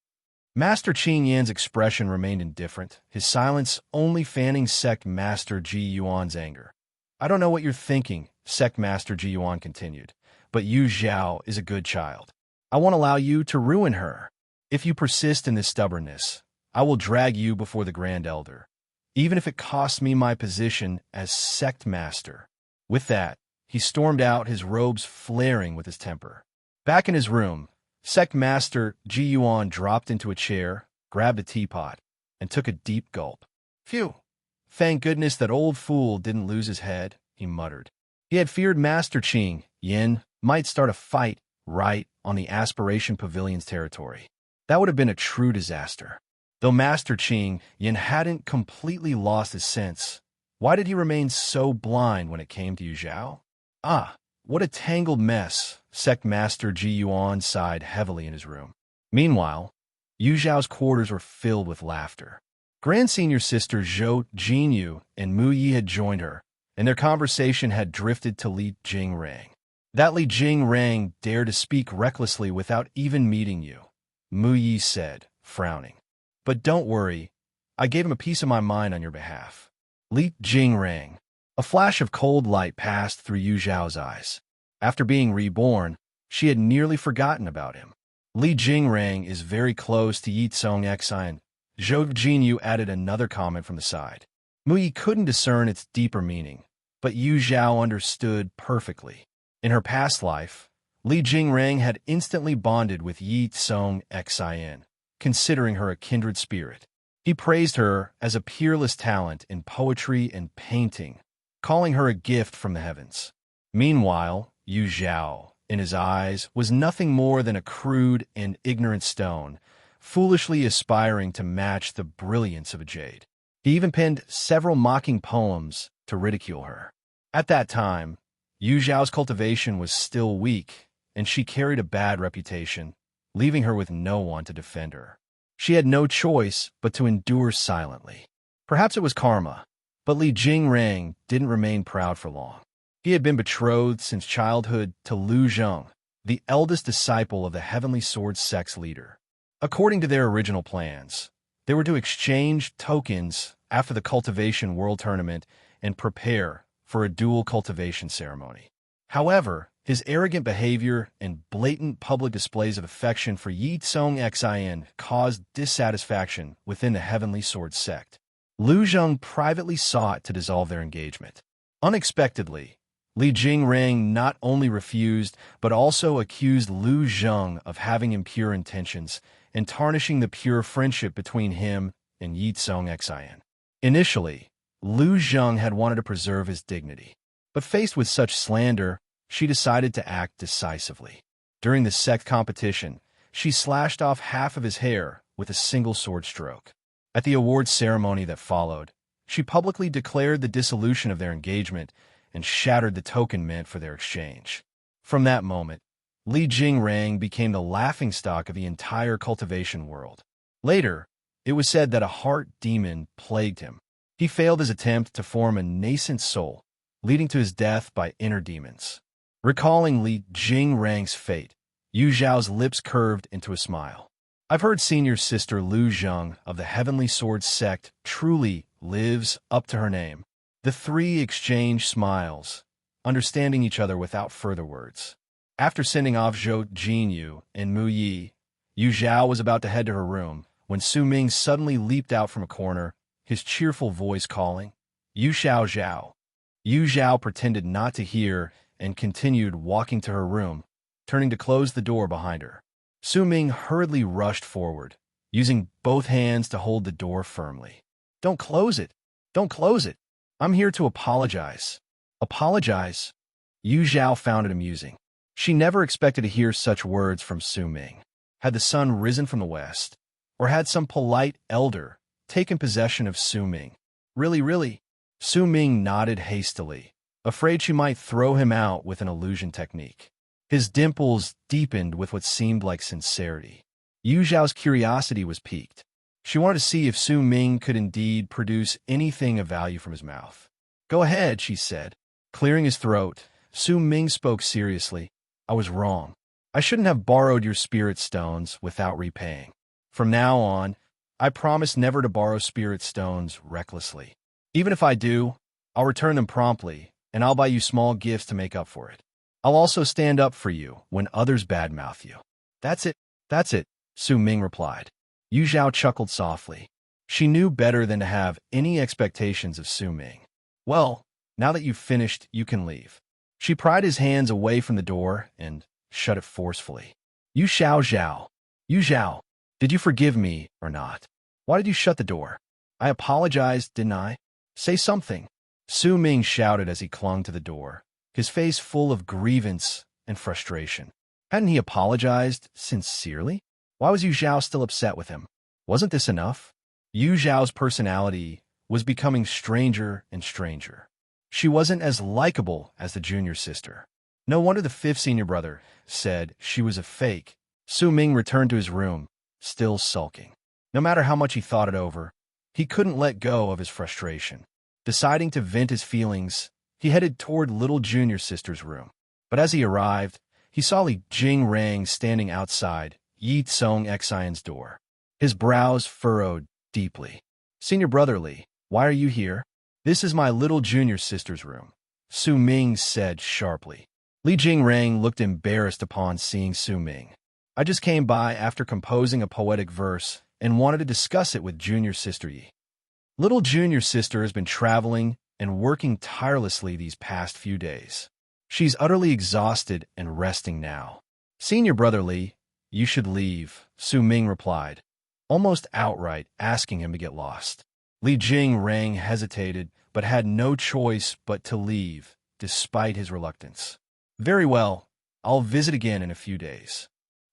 Master Qing Yan's expression remained indifferent, his silence only fanning Sect Master Ji Yuan's anger. I don't know what you're thinking, Sect Master Ji Yuan continued, but Yu Zhao is a good child. I won't allow you to ruin her. If you persist in this stubbornness, I will drag you before the Grand Elder, even if it costs me my position as Sect Master. With that, he stormed out, his robes flaring with his temper. Back in his room, Sect Master Ji Yuan dropped into a chair, grabbed a teapot, and took a deep gulp. Phew! Thank goodness that old fool didn't lose his head, he muttered. He had feared Master Qing Yin might start a fight right on the Aspiration Pavilion's territory. That would have been a true disaster. Though Master Qing Yin hadn't completely lost his sense, why did he remain so blind when it came to Yu Zhao? Ah, what a tangled mess, Sect Master Ji Yuan sighed heavily in his room. Meanwhile, Yu Zhao's quarters were filled with laughter. Grand Senior Sister Zhou Jinyu and Mu Yi had joined her, and their conversation had drifted to Li Jingrang. That Li Jingrang dared to speak recklessly without even meeting you, Mu Yi said, frowning. But don't worry, I gave him a piece of my mind on your behalf. Li Jingrang. A flash of cold light passed through Yu Zhao's eyes. After being reborn, she had nearly forgotten about him. Li Jingrang is very close to Ye Cong Xin. Zhou Jinyu added another comment from the side. Mu Yi couldn't discern its deeper meaning, but Yu Zhao understood perfectly. In her past life, Li Jingrang had instantly bonded with Ye Cong Xin, considering her a kindred spirit. He praised her as a peerless talent in poetry and painting, calling her a gift from the heavens. Meanwhile, Yu Zhao, in his eyes, was nothing more than a crude and ignorant stone, foolishly aspiring to match the brilliance of a jade. He even penned several mocking poems to ridicule her. At that time, Yu Zhao's cultivation was still weak, and she carried a bad reputation, leaving her with no one to defend her. She had no choice but to endure silently. Perhaps it was karma, but Li Jingrang didn't remain proud for long. He had been betrothed since childhood to Lu Zheng, the eldest disciple of the Heavenly Sword sect's leader. According to their original plans, they were to exchange tokens after the Cultivation World Tournament and prepare for a dual cultivation ceremony. However, his arrogant behavior and blatant public displays of affection for Ye Cong Xin caused dissatisfaction within the Heavenly Sword sect. Lu Zheng privately sought to dissolve their engagement. Unexpectedly, Li Jingrang not only refused, but also accused Lu Zheng of having impure intentions and tarnishing the pure friendship between him and Ye Cong Xin. Initially, Lu Zheng had wanted to preserve his dignity, but faced with such slander, she decided to act decisively. During the sect competition, she slashed off half of his hair with a single sword stroke. At the awards ceremony that followed, she publicly declared the dissolution of their engagement and shattered the token meant for their exchange. From that moment, Li Jingrang became the laughingstock of the entire cultivation world. Later, it was said that a heart demon plagued him. He failed his attempt to form a nascent soul, leading to his death by inner demons. Recalling Li Jingrang's fate, Yu Zhao's lips curved into a smile. I've heard senior sister Lu Zheng of the Heavenly Sword sect truly lives up to her name. The three exchanged smiles, understanding each other without further words. After sending off Zhou Jinyu and Mu Yi, Yu Zhao was about to head to her room when Su Ming suddenly leaped out from a corner, his cheerful voice calling, Yu Xiao Zhao. Yu Zhao pretended not to hear and continued walking to her room, turning to close the door behind her. Su Ming hurriedly rushed forward, using both hands to hold the door firmly. Don't close it! Don't close it! I'm here to apologize. Apologize? Yu Zhao found it amusing. She never expected to hear such words from Su Ming. Had the sun risen from the west, or had some polite elder taken possession of Su Ming? Really? Su Ming nodded hastily, afraid she might throw him out with an illusion technique. His dimples deepened with what seemed like sincerity. Yu Zhao's curiosity was piqued. She wanted to see if Su Ming could indeed produce anything of value from his mouth. Go ahead, she said. Clearing his throat, Su Ming spoke seriously. I was wrong. I shouldn't have borrowed your spirit stones without repaying. From now on, I promise never to borrow spirit stones recklessly. Even if I do, I'll return them promptly, and I'll buy you small gifts to make up for it. I'll also stand up for you when others badmouth you. That's it, Su Ming replied. Yu Zhao chuckled softly. She knew better than to have any expectations of Su Ming. Well, now that you've finished, you can leave. She pried his hands away from the door and shut it forcefully. Yu Zhao, did you forgive me or not? Why did you shut the door? I apologized, didn't I? Say something. Su Ming shouted as he clung to the door, his face full of grievance and frustration. Hadn't he apologized sincerely? Why was Yu Zhao still upset with him? Wasn't this enough? Yu Zhao's personality was becoming stranger and stranger. She wasn't as likable as the junior sister. No wonder the fifth senior brother said she was a fake. Su Ming returned to his room, still sulking. No matter how much he thought it over, he couldn't let go of his frustration. Deciding to vent his feelings, he headed toward little junior sister's room. But as he arrived, he saw Li Jingrang standing outside Ye Cong Xin's door. His brows furrowed deeply. Senior brother Li, why are you here? This is my little junior sister's room, Su Ming said sharply. Li Jingrang looked embarrassed upon seeing Su Ming. I just came by after composing a poetic verse and wanted to discuss it with junior sister Yi. Little junior sister has been traveling and working tirelessly these past few days. She's utterly exhausted and resting now. Senior brother Li, you should leave, Su Ming replied, almost outright asking him to get lost. Li Jingrang hesitated, but had no choice but to leave, despite his reluctance. Very well, I'll visit again in a few days.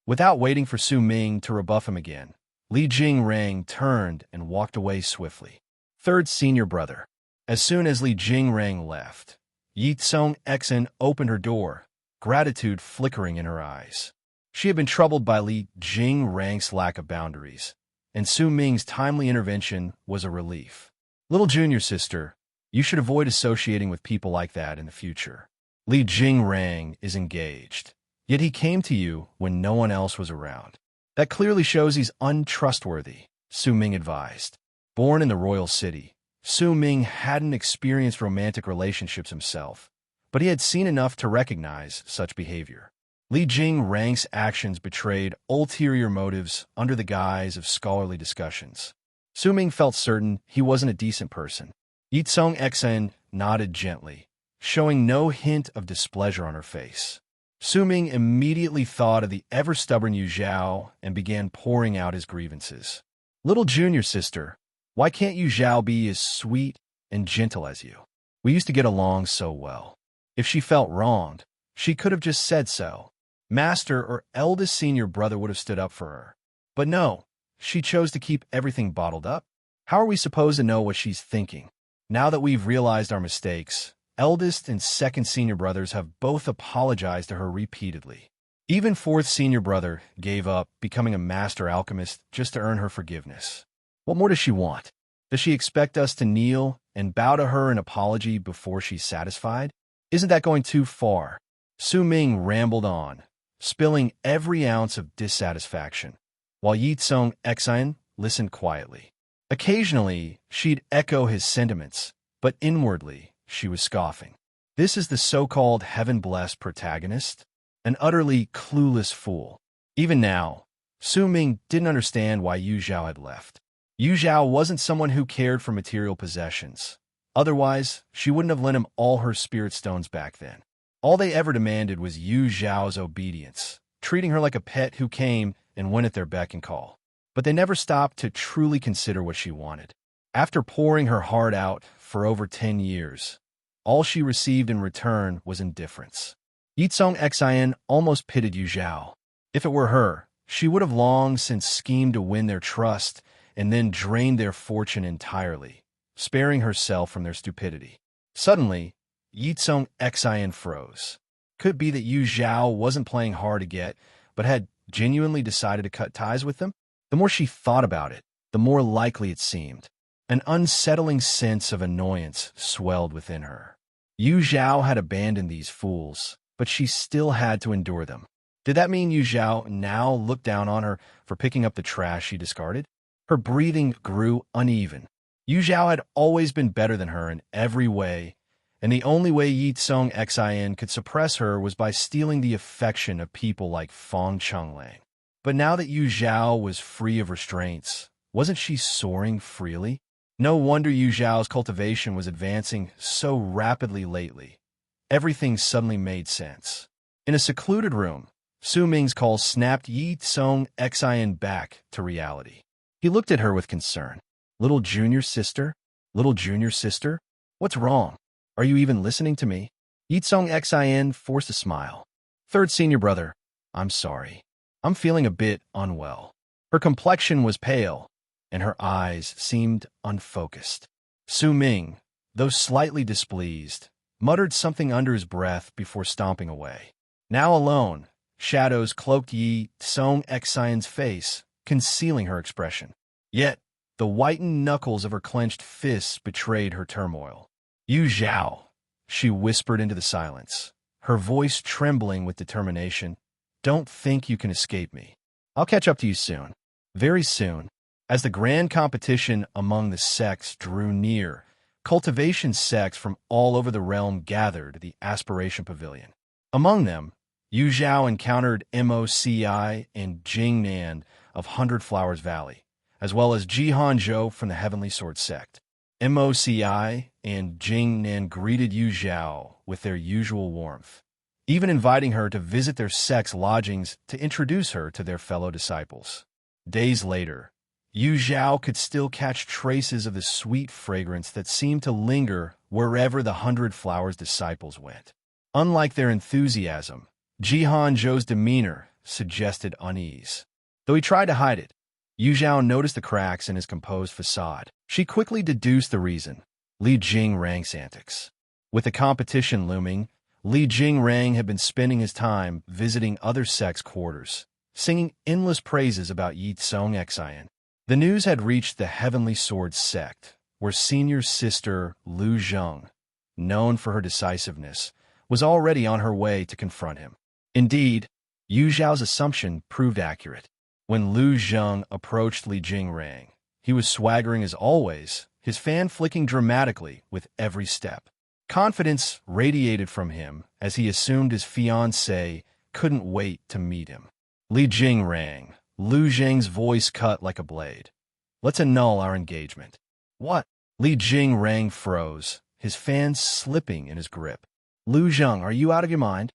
Without waiting for Su Ming to rebuff him again, Li Jingrang turned and walked away swiftly. Third senior brother. As soon as Li Jingrang left, Ye Cong Xin opened her door, gratitude flickering in her eyes. She had been troubled by Li Jingrang's lack of boundaries, and Su Ming's timely intervention was a relief. Little junior sister, you should avoid associating with people like that in the future. Li Jingrang is engaged, yet he came to you when no one else was around. That clearly shows he's untrustworthy, Su Ming advised. Born in the royal city, Su Ming hadn't experienced romantic relationships himself, but he had seen enough to recognize such behavior. Li Jingrang's actions betrayed ulterior motives under the guise of scholarly discussions. Su Ming felt certain he wasn't a decent person. Ye Cong Xin nodded gently, showing no hint of displeasure on her face. Su Ming immediately thought of the ever-stubborn Yu Zhao and began pouring out his grievances. Little junior sister, why can't Yu Zhao be as sweet and gentle as you? We used to get along so well. If she felt wronged, she could have just said so. Master or eldest senior brother would have stood up for her. But no, she chose to keep everything bottled up. How are we supposed to know what she's thinking? Now that we've realized our mistakes, eldest and second senior brothers have both apologized to her repeatedly. Even fourth senior brother gave up becoming a master alchemist just to earn her forgiveness. What more does she want? Does she expect us to kneel and bow to her in apology before she's satisfied? Isn't that going too far? Su Ming rambled on, spilling every ounce of dissatisfaction, while Ye Cong Xin listened quietly. Occasionally, she'd echo his sentiments, but inwardly, she was scoffing. This is the so-called heaven-blessed protagonist? An utterly clueless fool. Even now, Su Ming didn't understand why Yu Zhao had left. Yu Zhao wasn't someone who cared for material possessions. Otherwise, she wouldn't have lent him all her spirit stones back then. All they ever demanded was Yu Zhao's obedience, treating her like a pet who came and went at their beck and call. But they never stopped to truly consider what she wanted. After pouring her heart out for over 10 years, all she received in return was indifference. Ye Cong Xin almost pitied Yu Zhao. If it were her, she would have long since schemed to win their trust and then drained their fortune entirely, sparing herself from their stupidity. Suddenly, Ye Cong Xin froze. Could it be that Yu Zhao wasn't playing hard to get, but had genuinely decided to cut ties with them? The more she thought about it, the more likely it seemed. An unsettling sense of annoyance swelled within her. Yu Zhao had abandoned these fools, but she still had to endure them. Did that mean Yu Zhao now looked down on her for picking up the trash she discarded? Her breathing grew uneven. Yu Zhao had always been better than her in every way, and the only way Ye Cong Xin could suppress her was by stealing the affection of people like Fong Chenglang. But now that Yu Zhao was free of restraints, wasn't she soaring freely? No wonder Yu Zhao's cultivation was advancing so rapidly lately. Everything suddenly made sense. In a secluded room, Su Ming's call snapped Ye Cong Xin back to reality. He looked at her with concern. Little junior sister? Little junior sister? What's wrong? Are you even listening to me? Ye Cong Xin forced a smile. Third senior brother, I'm sorry. I'm feeling a bit unwell. Her complexion was pale, and her eyes seemed unfocused. Su Ming, though slightly displeased, muttered something under his breath before stomping away. Now alone, shadows cloaked Ye Cong Xin's face, concealing her expression. Yet, the whitened knuckles of her clenched fists betrayed her turmoil. Yu Zhao, she whispered into the silence, her voice trembling with determination. Don't think you can escape me. I'll catch up to you soon. Very soon. As the grand competition among the sects drew near, cultivation sects from all over the realm gathered at the Aspiration Pavilion. Among them, Yu Zhao encountered Moci and Jingnan of Hundred Flowers Valley, as well as Ji Hanzhou from the Heavenly Sword sect. Moci and Jingnan greeted Yu Zhao with their usual warmth, even inviting her to visit their sect's lodgings to introduce her to their fellow disciples. Days later, Yu Zhao could still catch traces of the sweet fragrance that seemed to linger wherever the Hundred Flowers disciples went. Unlike their enthusiasm, Ji Hanzhou's demeanor suggested unease. Though he tried to hide it, Yu Zhao noticed the cracks in his composed facade. She quickly deduced the reason: Li Jingrang's antics. With the competition looming, Li Jingrang had been spending his time visiting other sects' quarters, singing endless praises about Ye Cong Xin. The news had reached the Heavenly Sword sect, where senior sister Lu Zheng, known for her decisiveness, was already on her way to confront him. Indeed, Yu Zhao's assumption proved accurate. When Lu Zheng approached Li Jingrang, he was swaggering as always, his fan flicking dramatically with every step. Confidence radiated from him as he assumed his fiancée couldn't wait to meet him. Li Jingrang, Lu Zheng's voice cut like a blade. Let's annul our engagement. What? Li Jingrang froze, his fan slipping in his grip. Lu Zheng, are you out of your mind?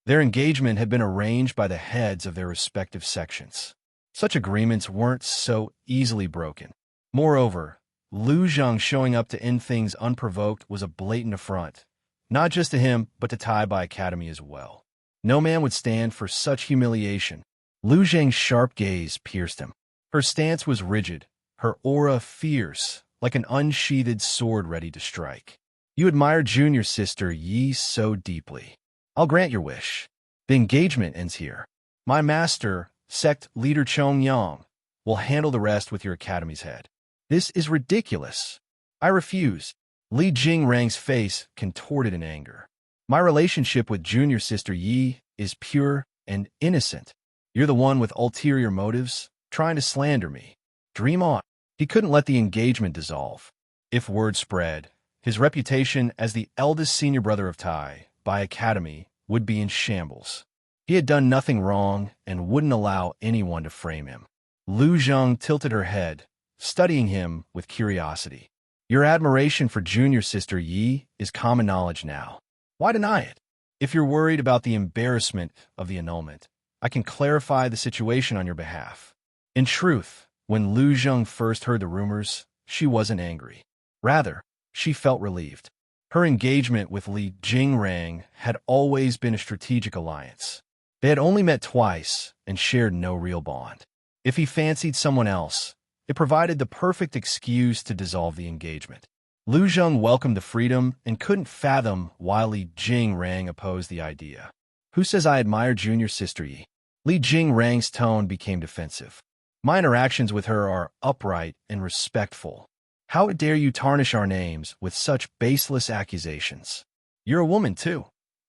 Their engagement had been arranged by the heads of their respective sections. Such agreements weren't so easily broken. Moreover, Lu Zheng showing up to end things unprovoked was a blatant affront, not just to him, but to Tai Bai Academy as well. No man would stand for such humiliation. Lu Zheng's sharp gaze pierced him. Her stance was rigid, her aura fierce, like an unsheathed sword ready to strike. You admire junior sister Yi so deeply. I'll grant your wish. The engagement ends here. My master, sect leader Chong Yang, will handle the rest with your academy's head. This is ridiculous. I refuse. Li Jingrang's face contorted in anger. My relationship with junior sister Yi is pure and innocent. You're the one with ulterior motives, trying to slander me. Dream on. He couldn't let the engagement dissolve. If word spread, his reputation as the eldest senior brother of Tai by Academy would be in shambles. He had done nothing wrong and wouldn't allow anyone to frame him. Lu Zheng tilted her head, studying him with curiosity. Your admiration for junior sister Yi is common knowledge now. Why deny it? If you're worried about the embarrassment of the annulment, I can clarify the situation on your behalf. In truth, when Lu Zheng first heard the rumors, she wasn't angry. Rather, she felt relieved. Her engagement with Li Jingrang had always been a strategic alliance. They had only met twice and shared no real bond. If he fancied someone else, it provided the perfect excuse to dissolve the engagement. Lu Zheng welcomed the freedom and couldn't fathom why Li Jingrang opposed the idea. Who says I admire junior sister Yi? Li Jingrang's tone became defensive. My interactions with her are upright and respectful. How dare you tarnish our names with such baseless accusations? You're a woman, too.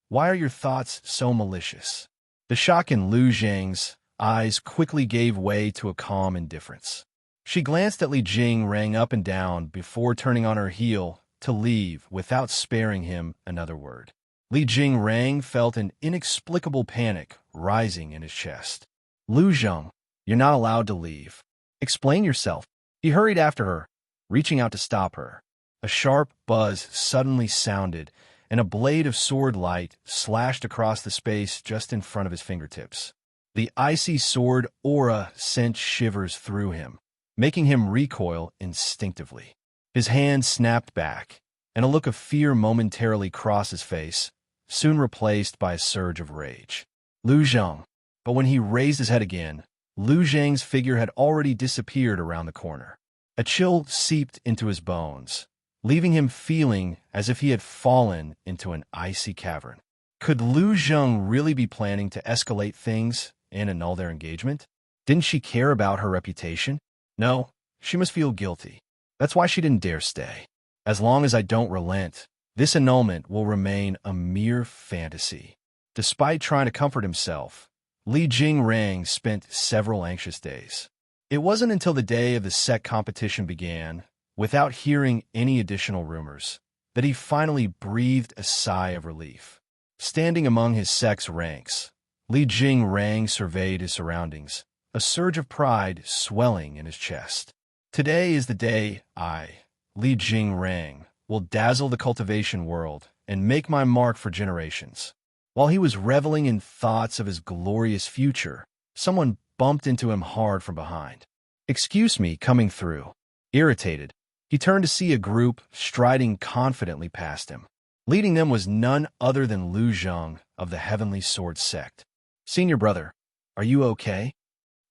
Why are your thoughts so malicious? The shock in Lu Zheng's eyes quickly gave way to a calm indifference. She glanced at Li Jingrang up and down before turning on her heel to leave without sparing him another word. Li Jingrang felt an inexplicable panic rising in his chest. Lu Zheng, you're not allowed to leave. Explain yourself. He hurried after her, reaching out to stop her. A sharp buzz suddenly sounded, and a blade of sword light slashed across the space just in front of his fingertips. The icy sword aura sent shivers through him, making him recoil instinctively. His hand snapped back, and a look of fear momentarily crossed his face, soon replaced by a surge of rage. Lu Zheng. But when he raised his head again, Lu Zheng's figure had already disappeared around the corner. A chill seeped into his bones, leaving him feeling as if he had fallen into an icy cavern. Could Lu Zheng really be planning to escalate things and annul their engagement? Didn't she care about her reputation? No, she must feel guilty. That's why she didn't dare stay. As long as I don't relent, this annulment will remain a mere fantasy. Despite trying to comfort himself, Li Jingrang spent several anxious days. It wasn't until the day of the sect competition began, without hearing any additional rumors, that he finally breathed a sigh of relief. Standing among his sect's ranks, Li Jingrang surveyed his surroundings, a surge of pride swelling in his chest. Today is the day I, Li Jingrang, will dazzle the cultivation world and make my mark for generations. While he was reveling in thoughts of his glorious future, someone bumped into him hard from behind. Excuse me, coming through. Irritated, he turned to see a group striding confidently past him. Leading them was none other than Lu Zheng of the Heavenly Sword sect. Senior brother, are you okay?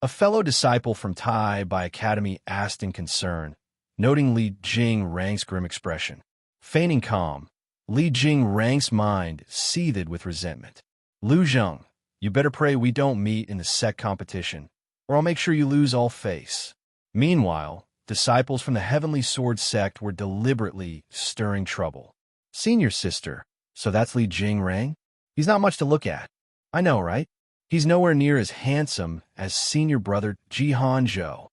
A fellow disciple from Tai by Academy asked in concern, noting Li Jingrang's grim expression. Feigning calm, Li Jingrang's mind seethed with resentment. Lu Zheng, you better pray we don't meet in the sect competition, or I'll make sure you lose all face. Meanwhile, disciples from the Heavenly Sword sect were deliberately stirring trouble. Senior sister, so that's Li Jingrang? He's not much to look at. I know, right? He's nowhere near as handsome as senior brother Jihan Zhao.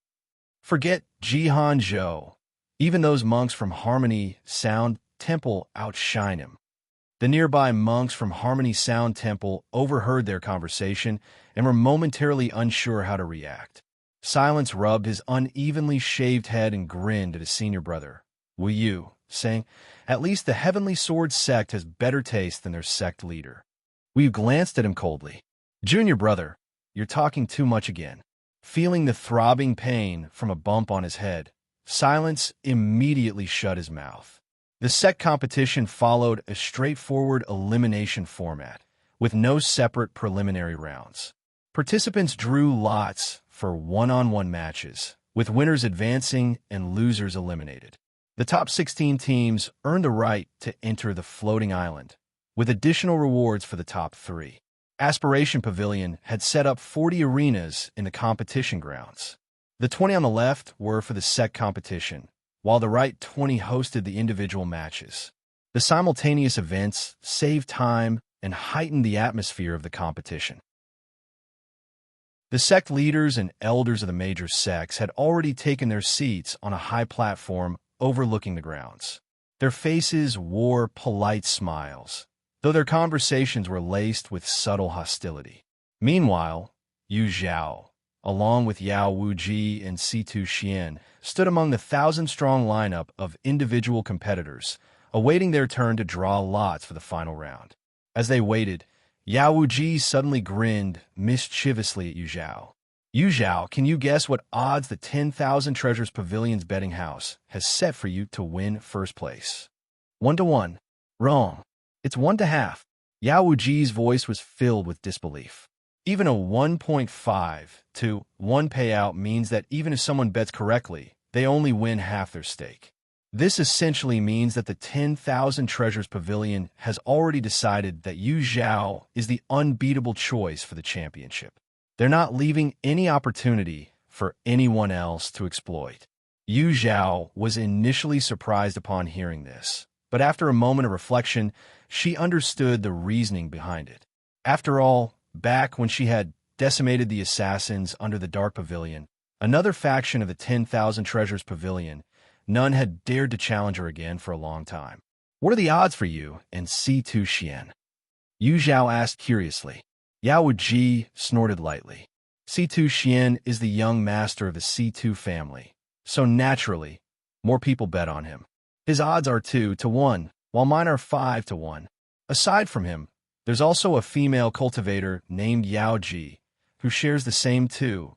Forget Jihan Zhao. Even those monks from Harmony Sound Temple outshine him. The nearby monks from Harmony Sound Temple overheard their conversation and were momentarily unsure how to react. Silence rubbed his unevenly shaved head and grinned at his senior brother, Wu Yu, saying, at least the Heavenly Sword sect has better taste than their sect leader. Wu Yu glanced at him coldly. Junior brother, you're talking too much again. Feeling the throbbing pain from a bump on his head, Silence immediately shut his mouth. The sect competition followed a straightforward elimination format, with no separate preliminary rounds. Participants drew lots for one-on-one matches, with winners advancing and losers eliminated. The top 16 teams earned the right to enter the floating island, with additional rewards for the top 3. Aspiration Pavilion had set up 40 arenas in the competition grounds. The 20 on the left were for the sect competition, while the right 20 hosted the individual matches. The simultaneous events saved time and heightened the atmosphere of the competition. The sect leaders and elders of the major sects had already taken their seats on a high platform overlooking the grounds. Their faces wore polite smiles, though their conversations were laced with subtle hostility. Meanwhile, Yu Zhao, along with Yao Wuji and Situ Xian, stood among the 1,000-strong lineup of individual competitors, awaiting their turn to draw lots for the final round. As they waited, Yao Wuji suddenly grinned mischievously at Yu Zhao. Yu Zhao, can you guess what odds the 10,000 Treasures Pavilion's betting house has set for you to win first place? 1-1. Wrong. It's 1-1/2. Yao Wuji's voice was filled with disbelief. Even a 1.5 to 1 payout means that even if someone bets correctly, they only win half their stake. This essentially means that the 10,000 Treasures Pavilion has already decided that Yu Zhao is the unbeatable choice for the championship. They're not leaving any opportunity for anyone else to exploit. Yu Zhao was initially surprised upon hearing this, but after a moment of reflection, she understood the reasoning behind it. After all, back when she had decimated the assassins under the Dark Pavilion, another faction of the 10,000 Treasures Pavilion, none had dared to challenge her again for a long time. What are the odds for you and Situ Xian? Yu Zhao asked curiously. Yao Wuji snorted lightly. Situ Xian is the young master of the Situ family, so naturally, more people bet on him. His odds are 2-1, while mine are 5-1. Aside from him, there's also a female cultivator named Yao Ji, who shares the same 2-1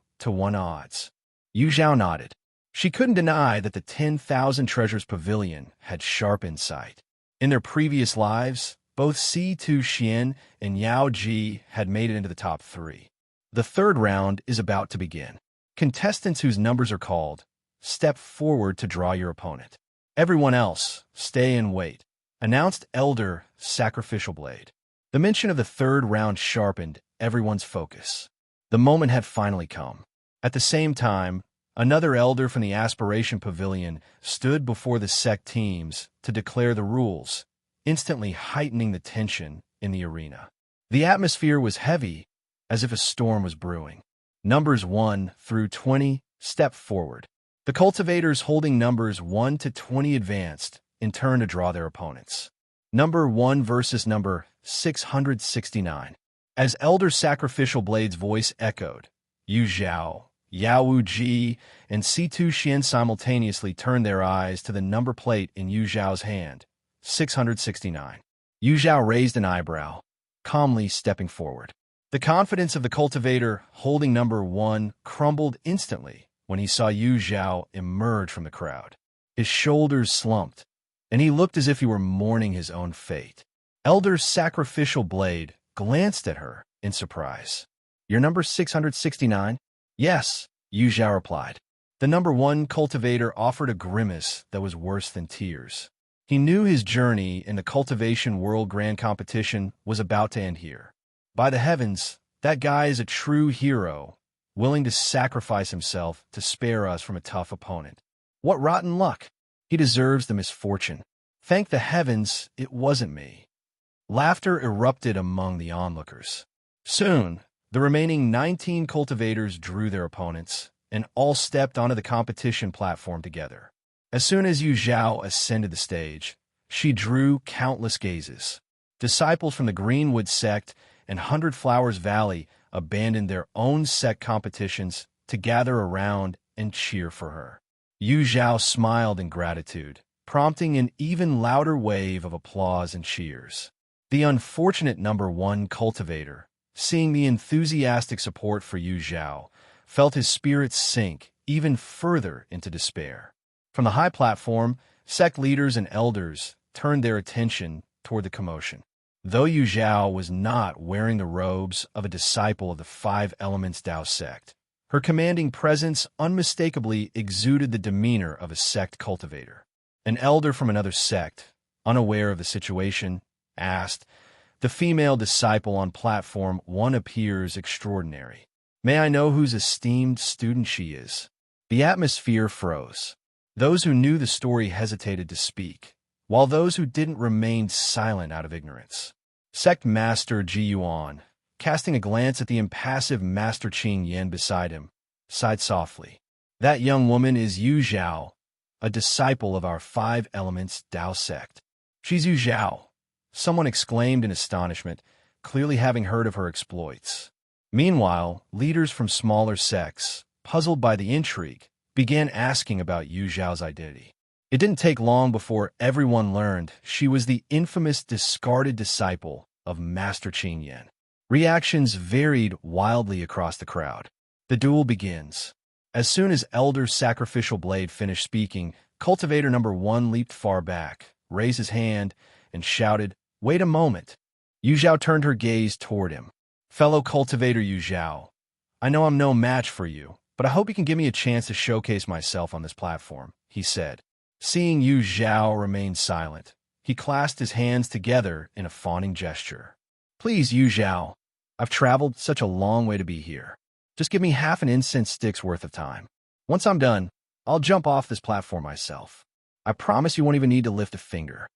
odds. Yu Zhao nodded. She couldn't deny that the 10,000 Treasures Pavilion had sharp insight. In their previous lives, both Situ Xian and Yao Ji had made it into the top 3. The third round is about to begin. Contestants whose numbers are called, step forward to draw your opponent. Everyone else, stay and wait, announced Elder Sacrificial Blade. The mention of the third round sharpened everyone's focus. The moment had finally come. At the same time, another elder from the Aspiration Pavilion stood before the sect teams to declare the rules, instantly heightening the tension in the arena. The atmosphere was heavy, as if a storm was brewing. Numbers 1-20 stepped forward. The cultivators holding numbers 1-20 advanced, in turn to draw their opponents. Number 1 versus number 669. As Elder Sacrificial Blade's voice echoed, Yu Zhao, Yao Wuji, and Situ Xian simultaneously turned their eyes to the number plate in Yu Zhao's hand, 669. Yu Zhao raised an eyebrow, calmly stepping forward. The confidence of the cultivator holding number 1 crumbled instantly when he saw Yu Zhao emerge from the crowd. His shoulders slumped, and he looked as if he were mourning his own fate. Elder Sacrificial Blade glanced at her in surprise. Your number 669? Yes, Yu Zhao replied. The number 1 cultivator offered a grimace that was worse than tears. He knew his journey in the Cultivation World Grand Competition was about to end here. By the heavens, that guy is a true hero, willing to sacrifice himself to spare us from a tough opponent. What rotten luck! He deserves the misfortune. Thank the heavens it wasn't me. Laughter erupted among the onlookers. Soon, the remaining 19 cultivators drew their opponents, and all stepped onto the competition platform together. As soon as Yu Zhao ascended the stage, she drew countless gazes. Disciples from the Greenwood sect and Hundred Flowers Valley abandoned their own sect competitions to gather around and cheer for her. Yu Zhao smiled in gratitude, prompting an even louder wave of applause and cheers. The unfortunate number 1 cultivator, seeing the enthusiastic support for Yu Zhao, felt his spirits sink even further into despair. From the high platform, sect leaders and elders turned their attention toward the commotion. Though Yu Zhao was not wearing the robes of a disciple of the Five Elements Dao sect, her commanding presence unmistakably exuded the demeanor of a sect cultivator. An elder from another sect, unaware of the situation, asked, "The female disciple on platform 1 appears extraordinary. May I know whose esteemed student she is?" The atmosphere froze. Those who knew the story hesitated to speak, while those who didn't remained silent out of ignorance. Sect Master Ji Yuan, casting a glance at the impassive Master Qing Yan beside him, sighed softly. That young woman is Yu Zhao, a disciple of our Five Elements Tao sect. She's Yu Zhao, someone exclaimed in astonishment, clearly having heard of her exploits. Meanwhile, leaders from smaller sects, puzzled by the intrigue, began asking about Yu Zhao's identity. It didn't take long before everyone learned she was the infamous discarded disciple of Master Qing Yan. Reactions varied wildly across the crowd. The duel begins. As soon as Elder Sacrificial Blade finished speaking, Cultivator number 1 leaped far back, raised his hand, and shouted, "Wait a moment." Yu Zhao turned her gaze toward him. "Fellow Cultivator Yu Zhao, I know I'm no match for you, but I hope you can give me a chance to showcase myself on this platform," he said. Seeing Yu Zhao remain silent, he clasped his hands together in a fawning gesture. "Please, Yu Zhao, I've traveled such a long way to be here. Just give me half an incense stick's worth of time. Once I'm done, I'll jump off this platform myself. I promise you won't even need to lift a finger."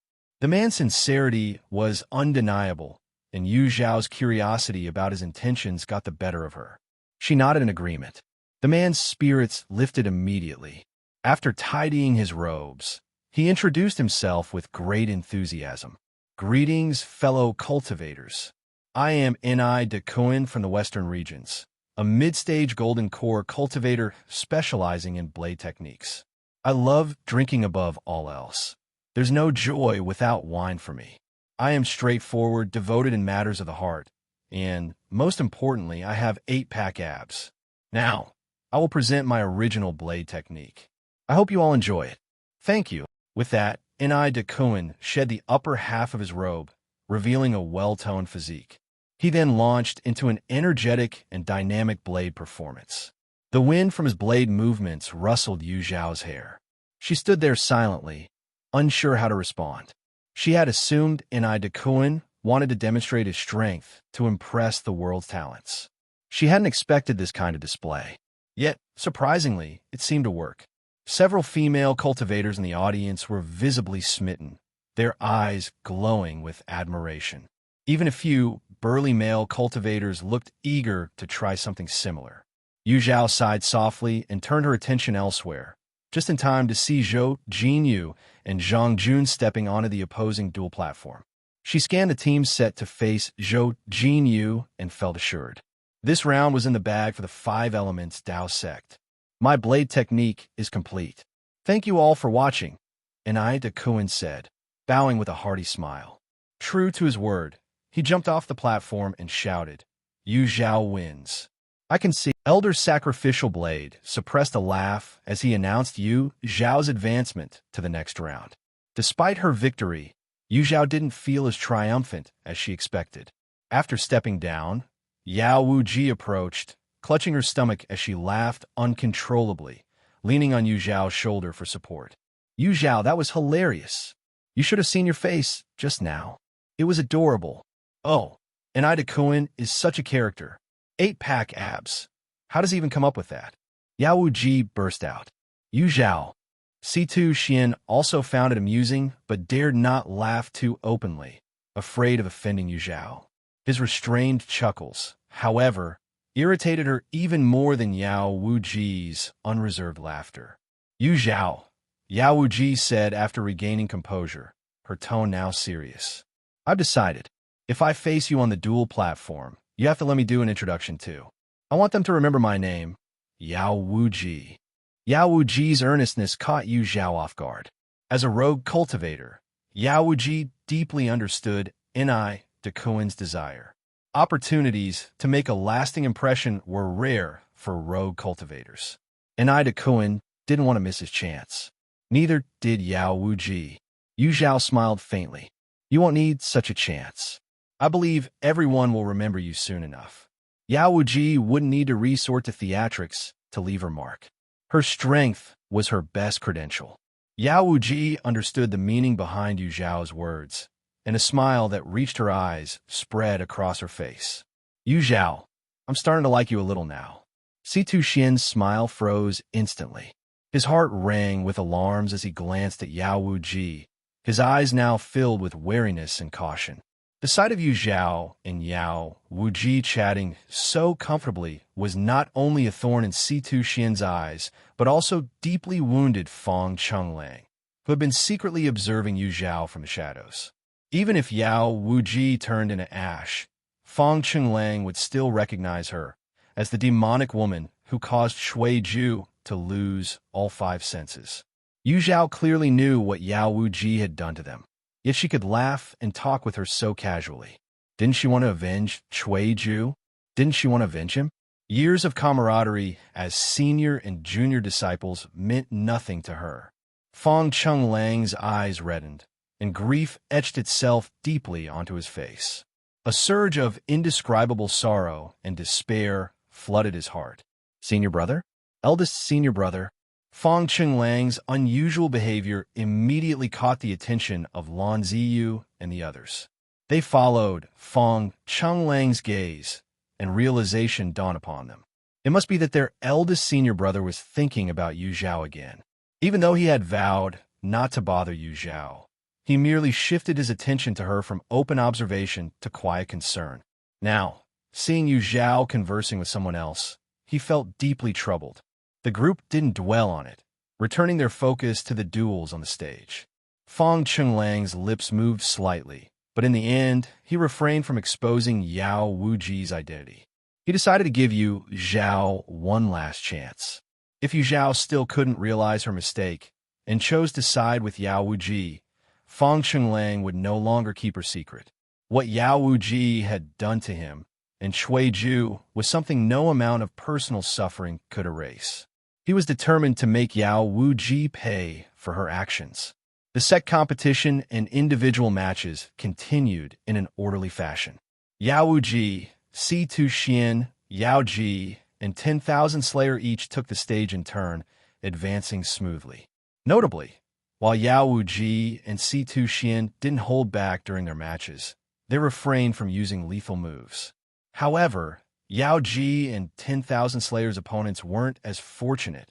The man's sincerity was undeniable, and Yu Zhao's curiosity about his intentions got the better of her. She nodded in agreement. The man's spirits lifted immediately. After tidying his robes, he introduced himself with great enthusiasm. "Greetings, fellow cultivators. I am Ni de Cohen from the Western regions, a mid-stage golden core cultivator specializing in blade techniques. I love drinking above all else. There's no joy without wine for me. I am straightforward, devoted in matters of the heart, and, most importantly, I have 8-pack abs. Now, I will present my original blade technique. I hope you all enjoy it." "Thank you." With that, Ni de Cohen shed the upper half of his robe, revealing a well-toned physique. He then launched into an energetic and dynamic blade performance. The wind from his blade movements rustled Yu Zhao's hair. She stood there silently, unsure how to respond. She had assumed Ni de Cohen wanted to demonstrate his strength to impress the world's talents. She hadn't expected this kind of display. Yet, surprisingly, it seemed to work. Several female cultivators in the audience were visibly smitten, their eyes glowing with admiration. Even a few burly male cultivators looked eager to try something similar. Yu Zhao sighed softly and turned her attention elsewhere, just in time to see Zhou Jinyu and Zhang Jun stepping onto the opposing duel platform. She scanned the team set to face Zhou Jinyu and felt assured. This round was in the bag for the Five Elements Tao sect. "My blade technique is complete. Thank you all for watching," Ni de Cohen said, bowing with a hearty smile. True to his word, he jumped off the platform and shouted, "Yu Zhao wins." I can see Elder Sacrificial Blade suppressed a laugh as he announced Yu Zhao's advancement to the next round. Despite her victory, Yu Zhao didn't feel as triumphant as she expected. After stepping down, Yao Wuji approached, clutching her stomach as she laughed uncontrollably, leaning on Yu Zhao's shoulder for support. "Yu Zhao, that was hilarious. You should have seen your face just now. It was adorable. Oh, and Ida Cohen is such a character. 8-pack abs. How does he even come up with that?" Yao Wuji burst out. Yu Zhao. C2 Xian also found it amusing, but dared not laugh too openly, afraid of offending Yu Zhao. His restrained chuckles, however, irritated her even more than Yao Wuji's unreserved laughter. "Yu Zhao," Yao Wuji said after regaining composure, her tone now serious. "I've decided. If I face you on the duel platform, you have to let me do an introduction too. I want them to remember my name, Yao Wuji." Yao Wuji's earnestness caught Yu Zhao off guard. As a rogue cultivator, Yao Wuji deeply understood Ni de Cohen's desire. Opportunities to make a lasting impression were rare for rogue cultivators. Ni de Cohen didn't want to miss his chance. Neither did Yao Wuji. Yu Zhao smiled faintly. "You won't need such a chance. I believe everyone will remember you soon enough." Yao Wuji wouldn't need to resort to theatrics to leave her mark. Her strength was her best credential. Yao Wuji understood the meaning behind Yu Zhao's words, and a smile that reached her eyes spread across her face. "Yu Zhao, I'm starting to like you a little now." C2 Xian's smile froze instantly. His heart rang with alarms as he glanced at Yao Wuji, his eyes now filled with wariness and caution. The sight of Yu Zhao and Yao Wuji chatting so comfortably was not only a thorn in Situ Xian's eyes, but also deeply wounded Fong Chenglang, who had been secretly observing Yu Zhao from the shadows. Even if Yao Wuji turned into ash, Fong Chenglang would still recognize her as the demonic woman who caused Shui Ju to lose all 5 senses. Yu Zhao clearly knew what Yao Wuji had done to them, yet she could laugh and talk with her so casually. Didn't she want to avenge Shui Ju? Didn't she want to avenge him? Years of camaraderie as senior and junior disciples meant nothing to her. Fong Chenglan's eyes reddened, and grief etched itself deeply onto his face. A surge of indescribable sorrow and despair flooded his heart. Senior brother? Eldest senior brother? Fong Chenglan's unusual behavior immediately caught the attention of Lan Ziyu and the others. They followed Fong Chenglan's gaze, and realization dawned upon them. It must be that their eldest senior brother was thinking about Yu Zhao again. Even though he had vowed not to bother Yu Zhao, he merely shifted his attention to her from open observation to quiet concern. Now, seeing Yu Zhao conversing with someone else, he felt deeply troubled. The group didn't dwell on it, returning their focus to the duels on the stage. Fong Chenglan's lips moved slightly, but in the end, he refrained from exposing Yao Wuji's identity. He decided to give Yu Zhao one last chance. If Yu Zhao still couldn't realize her mistake and chose to side with Yao Wuji, Fong Chenglang would no longer keep her secret. What Yao Wuji had done to him and Shui Ju was something no amount of personal suffering could erase. He was determined to make Yao Wuji pay for her actions. The set competition and individual matches continued in an orderly fashion. Yao Wuji, Situ Xian, Yao Ji, and 10,000 Slayer each took the stage in turn, advancing smoothly. Notably, while Yao Wuji and Situ Xian didn't hold back during their matches, they refrained from using lethal moves. However, Yao Ji and 10,000 Slayer's opponents weren't as fortunate.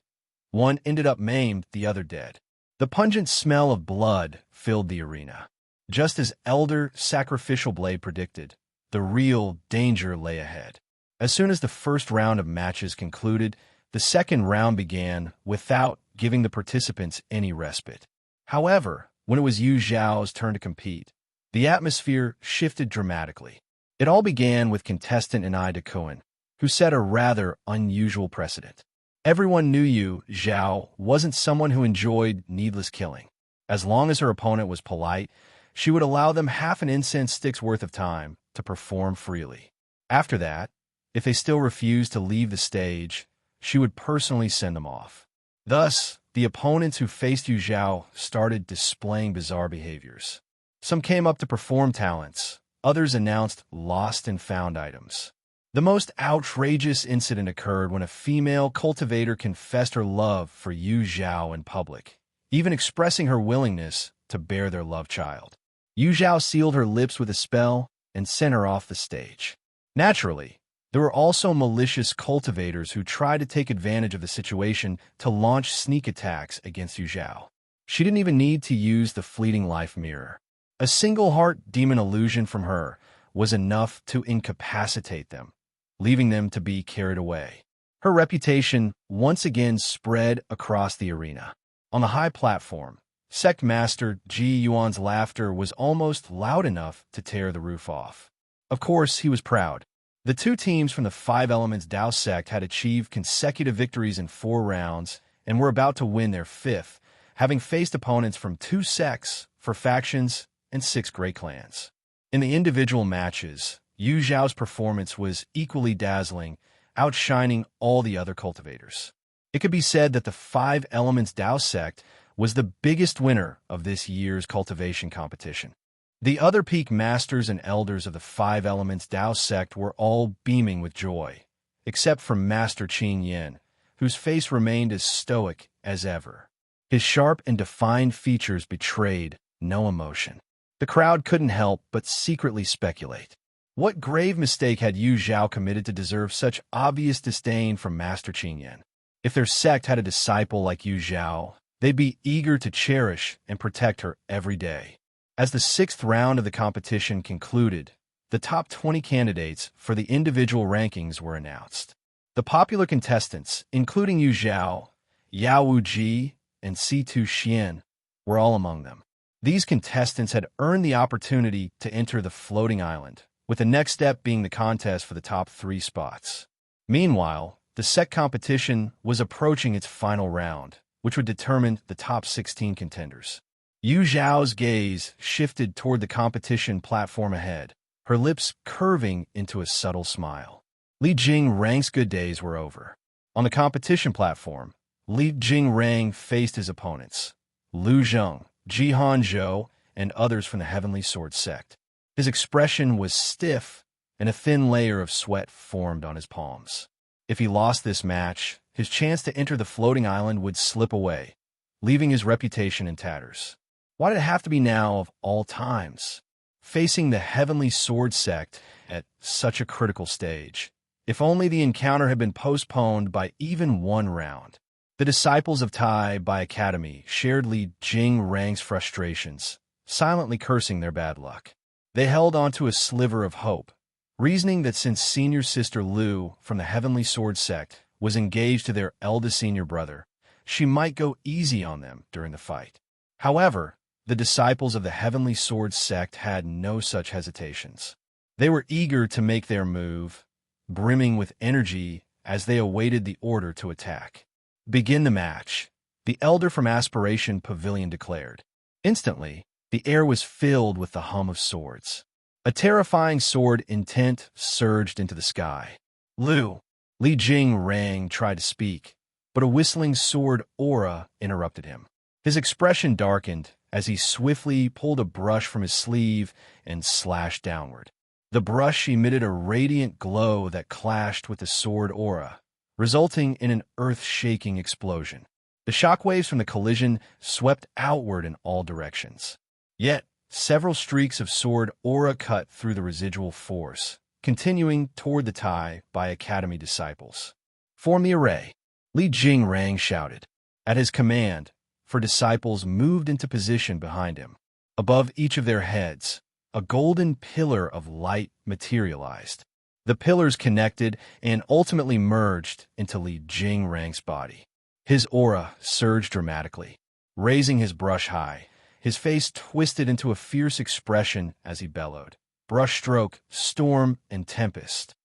One ended up maimed, the other dead. The pungent smell of blood filled the arena. Just as Elder Sacrificial Blade predicted, the real danger lay ahead. As soon as the first round of matches concluded, the second round began without giving the participants any respite. However, when it was Yu Zhao's turn to compete, the atmosphere shifted dramatically. It all began with contestant Anai Dakuan, who set a rather unusual precedent. Everyone knew Yu Zhao wasn't someone who enjoyed needless killing. As long as her opponent was polite, she would allow them half an incense stick's worth of time to perform freely. After that, if they still refused to leave the stage, she would personally send them off. Thus, the opponents who faced Yu Zhao started displaying bizarre behaviors. Some came up to perform talents. Others announced lost and found items. The most outrageous incident occurred when a female cultivator confessed her love for Yu Zhao in public, even expressing her willingness to bear their love child. Yu Zhao sealed her lips with a spell and sent her off the stage. Naturally, there were also malicious cultivators who tried to take advantage of the situation to launch sneak attacks against Yu Zhao. She didn't even need to use the fleeting life mirror. A single heart demon illusion from her was enough to incapacitate them, leaving them to be carried away. Her reputation once again spread across the arena. On the high platform, Sect Master Ji Yuan's laughter was almost loud enough to tear the roof off. Of course, he was proud. The two teams from the Five Elements Dao sect had achieved consecutive victories in 4 rounds and were about to win their 5th, having faced opponents from 2 sects, 4 factions, and 6 great clans. In the individual matches, Yu Zhao's performance was equally dazzling, outshining all the other cultivators. It could be said that the Five Elements Dao sect was the biggest winner of this year's cultivation competition. The other peak masters and elders of the Five Elements Dao sect were all beaming with joy, except for Master Qin Yin, whose face remained as stoic as ever. His sharp and defined features betrayed no emotion. The crowd couldn't help but secretly speculate. What grave mistake had Yu Zhao committed to deserve such obvious disdain from Master Qin Yin? If their sect had a disciple like Yu Zhao, they'd be eager to cherish and protect her every day. As the sixth round of the competition concluded, the top 20 candidates for the individual rankings were announced. The popular contestants, including Yu Zhao, Yao Wuji, and Si-Tu Xian, were all among them. These contestants had earned the opportunity to enter the floating island, with the next step being the contest for the top 3 spots. Meanwhile, the set competition was approaching its final round, which would determine the top 16 contenders. Yu Zhao's gaze shifted toward the competition platform ahead, her lips curving into a subtle smile. Li Jingrang's good days were over. On the competition platform, Li Jingrang faced his opponents, Lu Zheng, Jihan Zhou, and others from the Heavenly Sword sect. His expression was stiff, and a thin layer of sweat formed on his palms. If he lost this match, his chance to enter the floating island would slip away, leaving his reputation in tatters. Why did it have to be now of all times? Facing the Heavenly Sword sect at such a critical stage. If only the encounter had been postponed by even one round. The disciples of Tai Bai Academy shared Li Jingrang's frustrations, silently cursing their bad luck. They held onto a sliver of hope, reasoning that since senior sister Lu from the Heavenly Sword sect was engaged to their eldest senior brother, she might go easy on them during the fight. However, the disciples of the Heavenly Sword sect had no such hesitations. They were eager to make their move, brimming with energy as they awaited the order to attack. "Begin the match," the elder from Aspiration Pavilion declared. Instantly, the air was filled with the hum of swords. A terrifying sword intent surged into the sky. Li Jingrang tried to speak, but a whistling sword aura interrupted him. His expression darkened as he swiftly pulled a brush from his sleeve and slashed downward. The brush emitted a radiant glow that clashed with the sword aura, resulting in an earth-shaking explosion. The shockwaves from the collision swept outward in all directions. Yet, several streaks of sword aura cut through the residual force, continuing toward the Tai Bai Academy disciples. "Form the array," Li Jingrang shouted. At his command, four disciples moved into position behind him. Above each of their heads, a golden pillar of light materialized. The pillars connected and ultimately merged into Li Jingrang's body. His aura surged dramatically. Raising his brush high, his face twisted into a fierce expression as he bellowed. Brushstroke, storm, and tempest.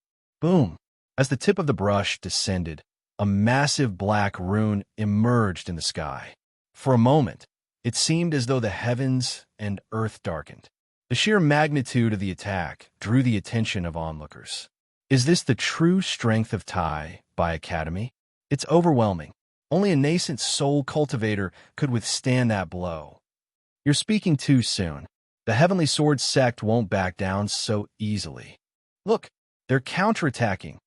Boom! As the tip of the brush descended, a massive black rune emerged in the sky. For a moment, it seemed as though the heavens and earth darkened. The sheer magnitude of the attack drew the attention of onlookers. Is this the true strength of Tai Bai Academy? It's overwhelming. Only a nascent soul cultivator could withstand that blow. You're speaking too soon. The Heavenly Sword sect won't back down so easily. Look, they're counterattacking.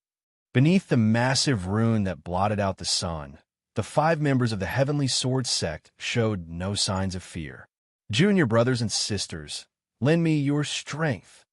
Beneath the massive rune that blotted out the sun, the 5 members of the Heavenly Sword sect showed no signs of fear. Junior brothers and sisters, lend me your strength.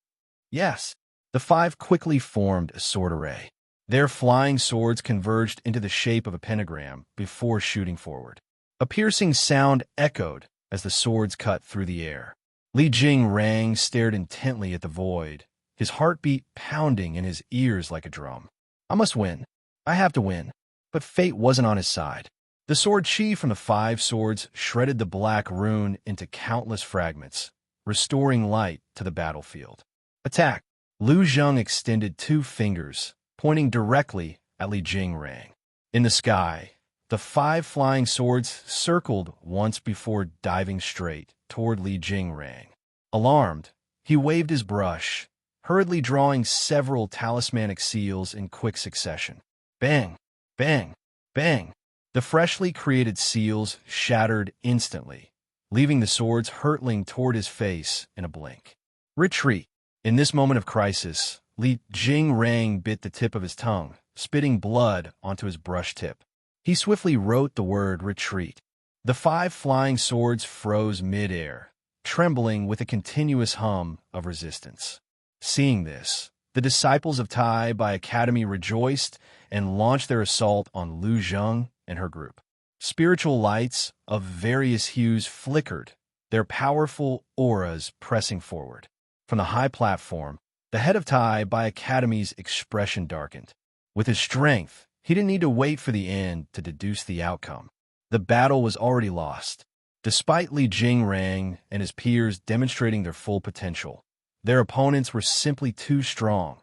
Yes, the 5 quickly formed a sword array. Their flying swords converged into the shape of a pentagram before shooting forward. A piercing sound echoed as the swords cut through the air. Li Jingrang stared intently at the void, his heartbeat pounding in his ears like a drum. I must win. I have to win. But fate wasn't on his side. The sword chi from the 5 swords shredded the black rune into countless fragments, restoring light to the battlefield. Attack! Lu Zheng extended 2 fingers, pointing directly at Li Jingrang. In the sky, the 5 flying swords circled once before diving straight toward Li Jingrang. Alarmed, he waved his brush, hurriedly drawing several talismanic seals in quick succession. Bang! Bang! Bang! The freshly created seals shattered instantly, leaving the swords hurtling toward his face in a blink. Retreat! In this moment of crisis, Li Jingrang bit the tip of his tongue, spitting blood onto his brush tip. He swiftly wrote the word retreat. The 5 flying swords froze mid-air, trembling with a continuous hum of resistance. Seeing this, the disciples of Tai Bai Academy rejoiced and launched their assault on Lu Zheng and her group. Spiritual lights of various hues flickered, their powerful auras pressing forward. From the high platform, the head of Tai Bai Academy's expression darkened. With his strength, he didn't need to wait for the end to deduce the outcome. The battle was already lost. Despite Li Jingrang and his peers demonstrating their full potential, their opponents were simply too strong,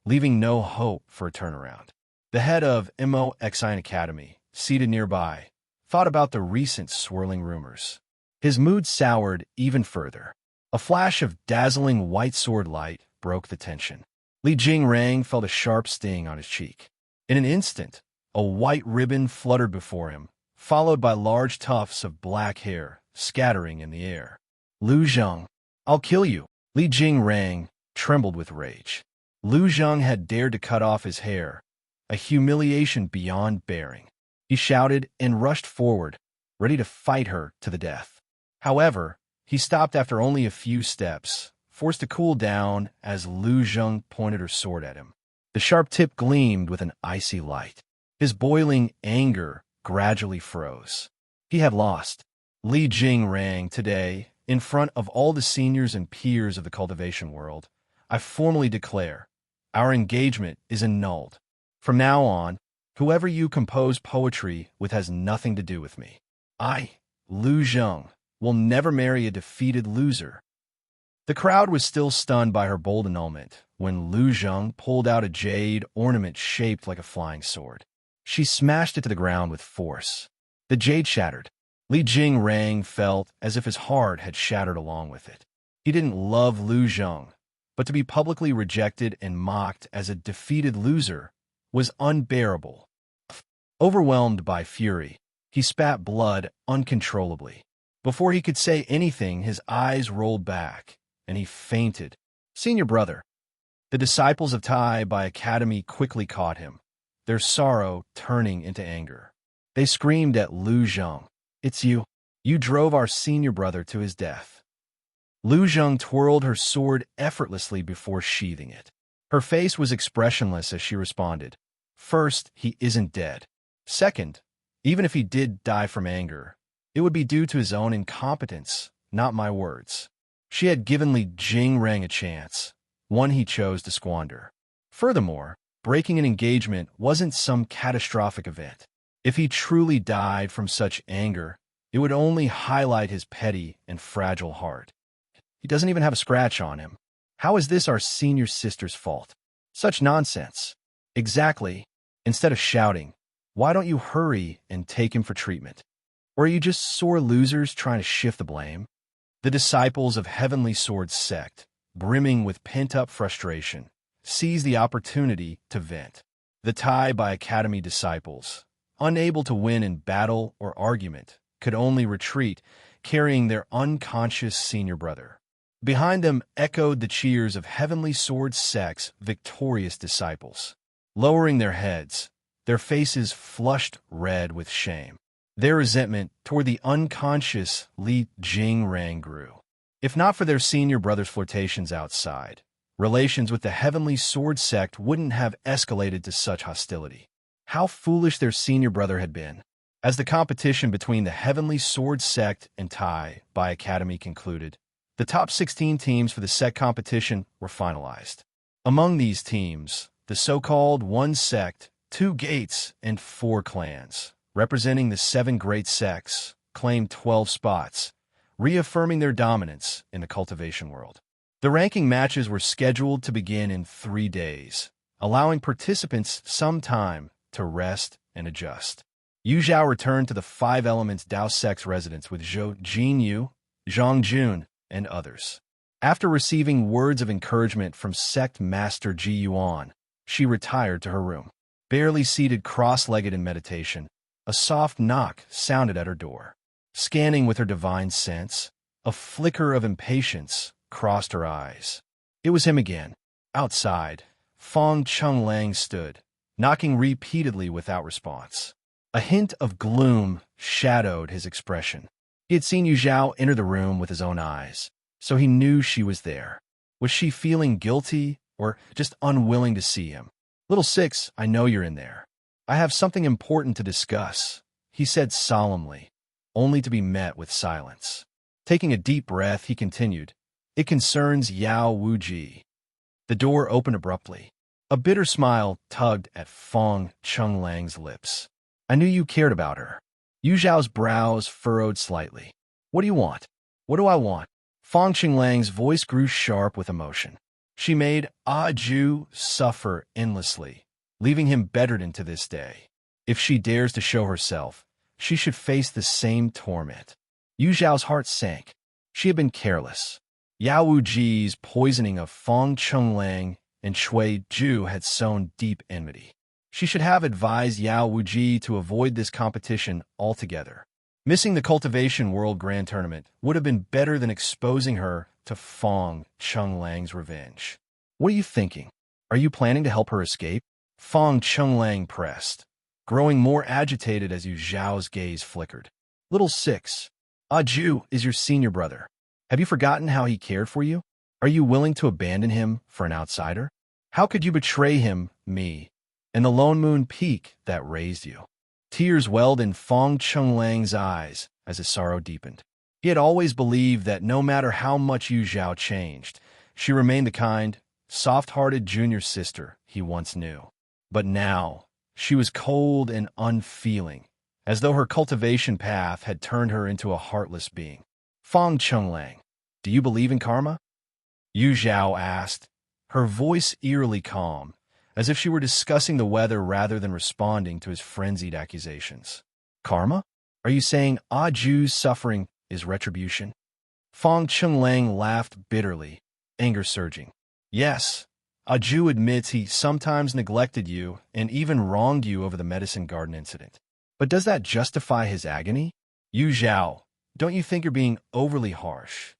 leaving no hope for a turnaround. The head of Mo Xin Academy, seated nearby, thought about the recent swirling rumors. His mood soured even further. A flash of dazzling white sword light broke the tension. Li Jingrang felt a sharp sting on his cheek. In an instant, a white ribbon fluttered before him, followed by large tufts of black hair scattering in the air. Lu Zhang, I'll kill you. Li Jingrang trembled with rage. Lu Zhang had dared to cut off his hair, a humiliation beyond bearing. He shouted and rushed forward, ready to fight her to the death. However, he stopped after only a few steps, forced to cool down as Lu Zhang pointed her sword at him. The sharp tip gleamed with an icy light. His boiling anger gradually froze. He had lost. Li Jingrang, today, in front of all the seniors and peers of the cultivation world, I formally declare, our engagement is annulled. From now on, whoever you compose poetry with has nothing to do with me. I, Lu Zhang, will never marry a defeated loser. The crowd was still stunned by her bold annulment when Lu Zhang pulled out a jade ornament shaped like a flying sword. She smashed it to the ground with force. The jade shattered. Li Jingrang felt as if his heart had shattered along with it. He didn't love Lu Zhang, but to be publicly rejected and mocked as a defeated loser was unbearable. Overwhelmed by fury, he spat blood uncontrollably. Before he could say anything, his eyes rolled back, and he fainted. Senior brother. The disciples of Tai Bai Academy quickly caught him, their sorrow turning into anger. They screamed at Lu Zhang, "It's you. You drove our senior brother to his death." Lu Zhang twirled her sword effortlessly before sheathing it. Her face was expressionless as she responded, "First, he isn't dead. Second, even if he did die from anger, it would be due to his own incompetence, not my words." She had given Li Jingrang a chance, one he chose to squander. Furthermore, breaking an engagement wasn't some catastrophic event. If he truly died from such anger, it would only highlight his petty and fragile heart. He doesn't even have a scratch on him. How is this our senior sister's fault? Such nonsense. Exactly. Instead of shouting, why don't you hurry and take him for treatment? Or are you just sore losers trying to shift the blame? The disciples of Heavenly Sword's sect, brimming with pent-up frustration, seized the opportunity to vent. The Tai Bai Academy disciples, unable to win in battle or argument, could only retreat, carrying their unconscious senior brother. Behind them echoed the cheers of Heavenly Sword's sect's victorious disciples. Lowering their heads, their faces flushed red with shame. Their resentment toward the unconscious Li Jingrang grew. If not for their senior brother's flirtations outside, relations with the Heavenly Sword sect wouldn't have escalated to such hostility. How foolish their senior brother had been. As the competition between the Heavenly Sword sect and Tai Bai Academy concluded, the top 16 teams for the sect competition were finalized. Among these teams, the so-called One Sect, Two Gates, and Four Clans, representing the 7 great sects, claimed 12 spots, reaffirming their dominance in the cultivation world. The ranking matches were scheduled to begin in 3 days, allowing participants some time to rest and adjust. Yu Zhao returned to the 5 Elements Dao sect's residence with Zhou Jinyu, Zhang Jun, and others. After receiving words of encouragement from sect master Ji Yuan, she retired to her room. Barely seated cross-legged in meditation, a soft knock sounded at her door. Scanning with her divine sense, a flicker of impatience crossed her eyes. It was him again. Outside, Fong Chenglang stood, knocking repeatedly without response. A hint of gloom shadowed his expression. He had seen Yu Zhao enter the room with his own eyes, so he knew she was there. Was she feeling guilty or just unwilling to see him? "Little Six, I know you're in there. I have something important to discuss," he said solemnly, only to be met with silence. Taking a deep breath, he continued, "It concerns Yao Wuji." The door opened abruptly. A bitter smile tugged at Fong Chunglang's lips. "I knew you cared about her." Yu Zhao's brows furrowed slightly. "What do you want?" "What do I want?" Fong Qinglang's voice grew sharp with emotion. She made Ju suffer endlessly, leaving him bettered to this day. If she dares to show herself, she should face the same torment. Yu Zhao's heart sank. She had been careless. Yao Wuji's poisoning of Fong Chunglang and Shui Ju had sown deep enmity. She should have advised Yao Wuji to avoid this competition altogether. Missing the Cultivation World Grand Tournament would have been better than exposing her to Fong Chunglang's revenge. "What are you thinking? Are you planning to help her escape?" Fong Chunglang pressed, growing more agitated as Yu Zhao's gaze flickered. "Little Six, Ju is your senior brother. Have you forgotten how he cared for you? Are you willing to abandon him for an outsider? How could you betray him, me, and the Lone Moon Peak that raised you?" Tears welled in Fong Chunglang's eyes as his sorrow deepened. He had always believed that no matter how much Yu Zhao changed, she remained the kind, soft-hearted junior sister he once knew. But now, she was cold and unfeeling, as though her cultivation path had turned her into a heartless being. "Fong Chunglang, do you believe in karma?" Yu Zhao asked, her voice eerily calm, as if she were discussing the weather rather than responding to his frenzied accusations. "Karma? Are you saying Ju's suffering is retribution?" Fong Chunglang laughed bitterly, anger surging. "Yes, Ju admits he sometimes neglected you and even wronged you over the medicine garden incident. But does that justify his agony? Yu Zhao, don't you think you're being overly harsh?"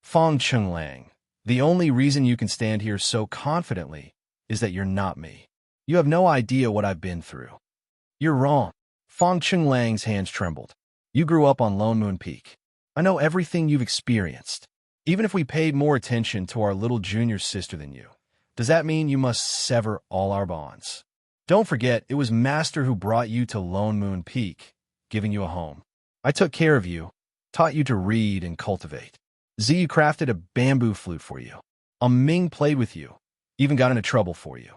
"Fong Chunglang, the only reason you can stand here so confidently is that you're not me. You have no idea what I've been through." "You're wrong." Fong Chunglang's hands trembled. "You grew up on Lone Moon Peak. I know everything you've experienced. Even if we paid more attention to our little junior sister than you, does that mean you must sever all our bonds? Don't forget, it was Master who brought you to Lone Moon Peak, giving you a home. I took care of you, taught you to read and cultivate. Ziyu crafted a bamboo flute for you. Ming played with you, even got into trouble for you.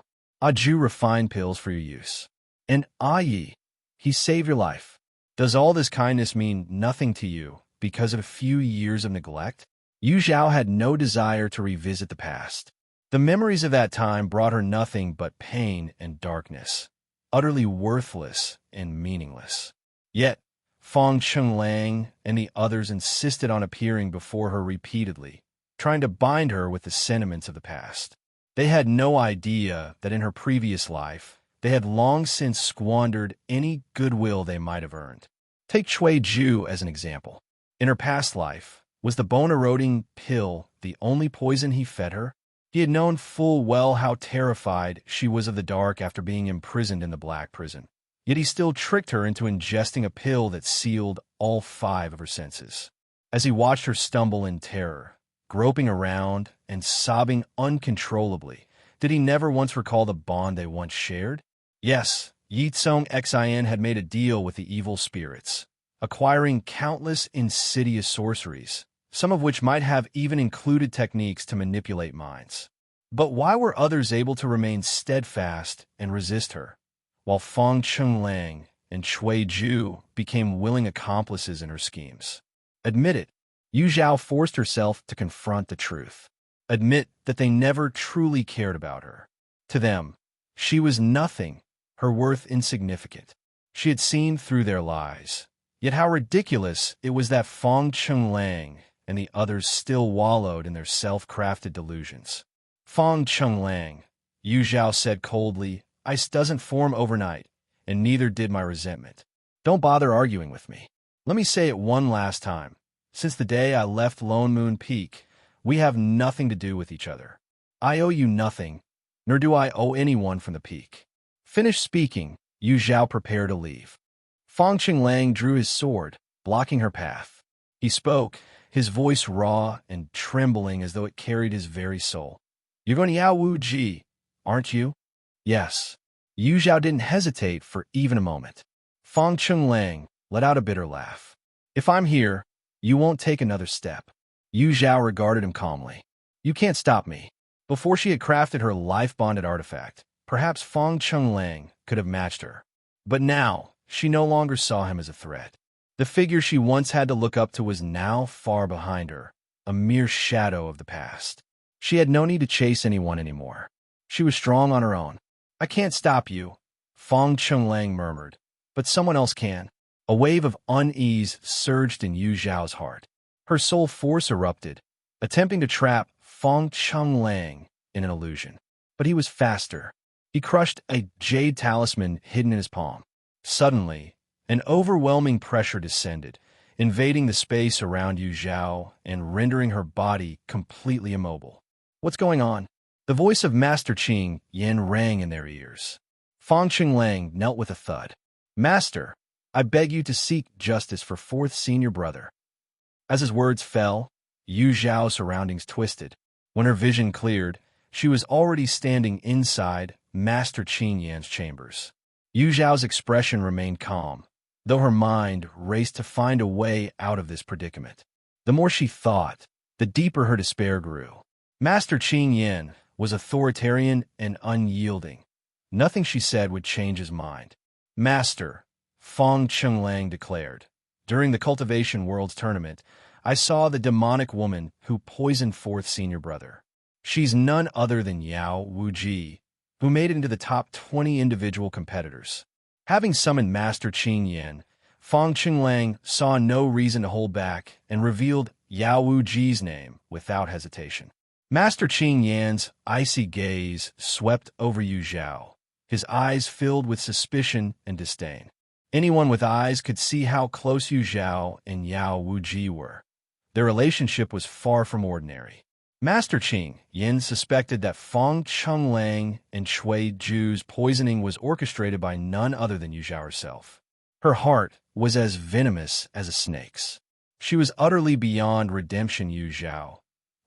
Ju refined pills for your use. And Yi, he saved your life. Does all this kindness mean nothing to you because of a few years of neglect?" Yu Zhao had no desire to revisit the past. The memories of that time brought her nothing but pain and darkness, utterly worthless and meaningless. Yet, Fong Chunglang and the others insisted on appearing before her repeatedly, trying to bind her with the sentiments of the past. They had no idea that in her previous life, they had long since squandered any goodwill they might have earned. Take Shui Ju as an example. In her past life, was the bone-eroding pill the only poison he fed her? He had known full well how terrified she was of the dark after being imprisoned in the Black Prison. Yet he still tricked her into ingesting a pill that sealed all 5 of her senses. As he watched her stumble in terror, groping around and sobbing uncontrollably, did he never once recall the bond they once shared? Yes, Ye Cong Xin had made a deal with the evil spirits, acquiring countless insidious sorceries, some of which might have even included techniques to manipulate minds. But why were others able to remain steadfast and resist her, while Fong Chunglang and Shui Ju became willing accomplices in her schemes? Admit it. Yu Zhao forced herself to confront the truth. Admit that they never truly cared about her. To them, she was nothing, her worth insignificant. She had seen through their lies. Yet how ridiculous it was that Fong Chunglang and the others still wallowed in their self-crafted delusions. "Fong Chunglang," Yu Zhao said coldly, "ice doesn't form overnight, and neither did my resentment. Don't bother arguing with me. Let me say it one last time. Since the day I left Lone Moon Peak, we have nothing to do with each other. I owe you nothing, nor do I owe anyone from the peak." Finished speaking, Yu Zhao prepared to leave. Fong Qinglang drew his sword, blocking her path. He spoke, his voice raw and trembling as though it carried his very soul. "You're going to Yao Wu Ji, aren't you?" "Yes." Yu Zhao didn't hesitate for even a moment. Fong Chunglang let out a bitter laugh. "If I'm here, You won't take another step. Yu Zhao regarded him calmly. You can't stop me. Before she had crafted her life-bonded artifact, perhaps Feng Chenglang could have matched her. But now, she no longer saw him as a threat. The figure she once had to look up to was now far behind her, a mere shadow of the past. She had no need to chase anyone anymore. She was strong on her own. I can't stop you, Feng Chenglang murmured. But someone else can. A wave of unease surged in Yu Zhao's heart. Her soul force erupted, attempting to trap Feng Chenglang in an illusion. But he was faster. He crushed a jade talisman hidden in his palm. Suddenly, an overwhelming pressure descended, invading the space around Yu Zhao and rendering her body completely immobile. What's going on? The voice of Master Qing Yin rang in their ears. Feng Chenglang knelt with a thud. Master, I beg you to seek justice for fourth senior brother. As his words fell, Yu Zhao's surroundings twisted. When her vision cleared, she was already standing inside Master Qing Yan's chambers. Yu Zhao's expression remained calm, though her mind raced to find a way out of this predicament. The more she thought, the deeper her despair grew. Master Qing Yan was authoritarian and unyielding. Nothing she said would change his mind. Master, Feng Chenglang declared, during the Cultivation Worlds tournament, I saw the demonic woman who poisoned fourth senior brother. She's none other than Yao Wuji, who made it into the top 20 individual competitors. Having summoned Master Qing Yan, Feng Chenglang saw no reason to hold back and revealed Yao Wuji's name without hesitation. Master Qing Yan's icy gaze swept over Yu Zhao, his eyes filled with suspicion and disdain. Anyone with eyes could see how close Yu Zhao and Yao Wuji were. Their relationship was far from ordinary. Master Qing Yin suspected that Feng Chenglang and Cui Ju's poisoning was orchestrated by none other than Yu Zhao herself. Her heart was as venomous as a snake's. She was utterly beyond redemption, Yu Zhao.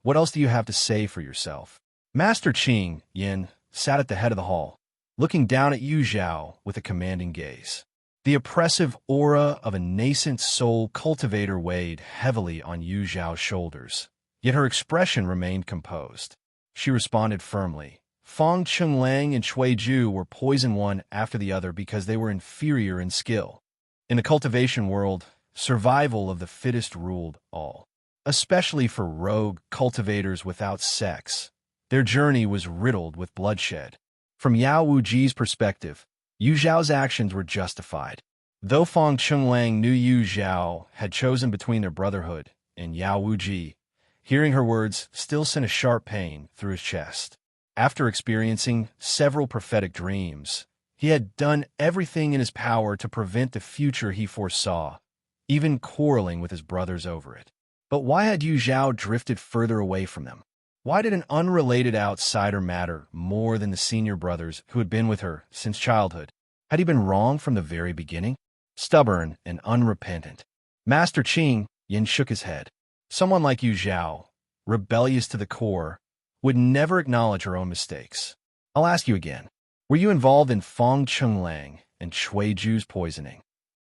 What else do you have to say for yourself? Master Qing Yin sat at the head of the hall, looking down at Yu Zhao with a commanding gaze. The oppressive aura of a nascent soul cultivator weighed heavily on Yu Zhao's shoulders, yet her expression remained composed. She responded firmly. Feng Chenglang and Cui Ju were poisoned one after the other because they were inferior in skill. In the cultivation world, survival of the fittest ruled all. Especially for rogue cultivators without sex, their journey was riddled with bloodshed. From Yao Wuji's perspective, Yu Zhao's actions were justified. Though Feng Chenglang knew Yu Zhao had chosen between their brotherhood and Yao Wuji, hearing her words still sent a sharp pain through his chest. After experiencing several prophetic dreams, he had done everything in his power to prevent the future he foresaw, even quarreling with his brothers over it. But why had Yu Zhao drifted further away from them? Why did an unrelated outsider matter more than the senior brothers who had been with her since childhood? Had he been wrong from the very beginning? Stubborn and unrepentant. Master Qing Yin shook his head. Someone like Yu Zhao, rebellious to the core, would never acknowledge her own mistakes. I'll ask you again. Were you involved in Feng Chenglang and Cui Ju's poisoning?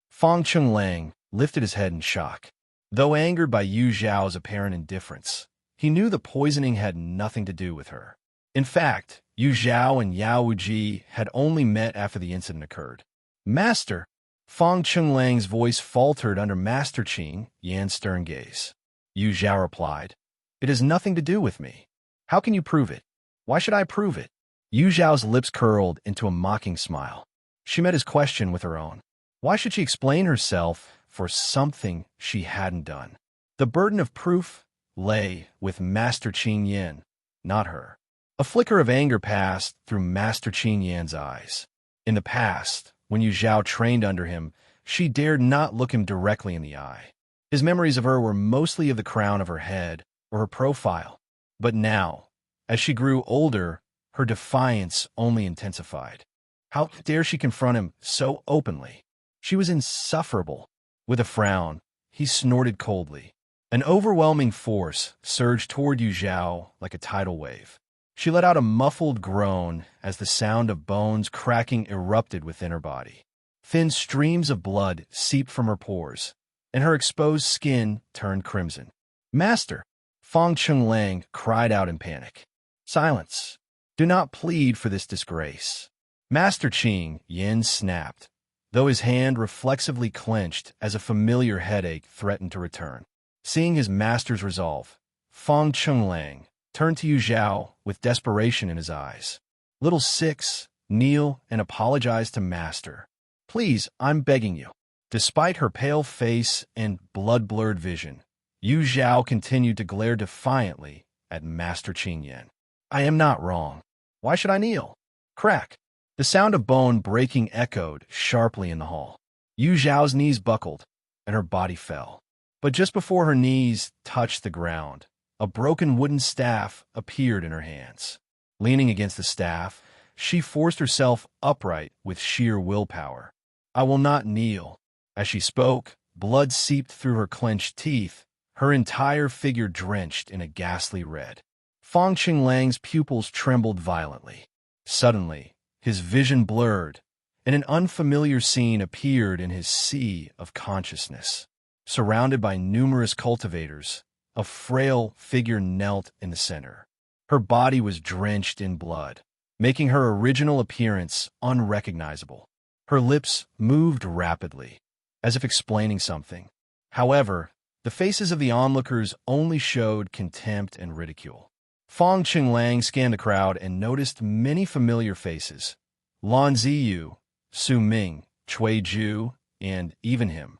Feng Chenglang lifted his head in shock. Though angered by Yu Zhao's apparent indifference, he knew the poisoning had nothing to do with her. In fact, Yu Zhao and Yao Wuji had only met after the incident occurred. Master, Feng Chenglang's voice faltered under Master Qing Yan's stern gaze. Yu Zhao replied, It has nothing to do with me. How can you prove it? Why should I prove it? Yu Zhao's lips curled into a mocking smile. She met his question with her own. Why should she explain herself for something she hadn't done? The burden of proof lay with Master Qing Yan, not her. A flicker of anger passed through Master Qing Yan's eyes. In the past, when Yu Zhao trained under him, she dared not look him directly in the eye. His memories of her were mostly of the crown of her head or her profile. But now, as she grew older, her defiance only intensified. How dare she confront him so openly? She was insufferable. With a frown, he snorted coldly. An overwhelming force surged toward Yu Zhao like a tidal wave. She let out a muffled groan as the sound of bones cracking erupted within her body. Thin streams of blood seeped from her pores, and her exposed skin turned crimson. "Master!" Fong Chunlang cried out in panic. "Silence! Do not plead for this disgrace." Master Qing Yin snapped, though his hand reflexively clenched as a familiar headache threatened to return. Seeing his master's resolve, Fong Chunlang turned to Yu Zhao with desperation in his eyes. "Little Six, kneel and apologize to Master. Please, I'm begging you." Despite her pale face and blood-blurred vision, Yu Zhao continued to glare defiantly at Master Qing Yin. "I am not wrong. Why should I kneel?" Crack! The sound of bone breaking echoed sharply in the hall. Yu Zhao's knees buckled, and her body fell. But just before her knees touched the ground, a broken wooden staff appeared in her hands. Leaning against the staff, she forced herself upright with sheer willpower. "I will not kneel." As she spoke, blood seeped through her clenched teeth, her entire figure drenched in a ghastly red. Fong Qinglang's pupils trembled violently. Suddenly, his vision blurred, and an unfamiliar scene appeared in his sea of consciousness. Surrounded by numerous cultivators, a frail figure knelt in the center. Her body was drenched in blood, making her original appearance unrecognizable. Her lips moved rapidly, as if explaining something. However, the faces of the onlookers only showed contempt and ridicule. Fong Qinglang scanned the crowd and noticed many familiar faces: Lan Ziyu, Su Ming, Cui Zhu, and even him.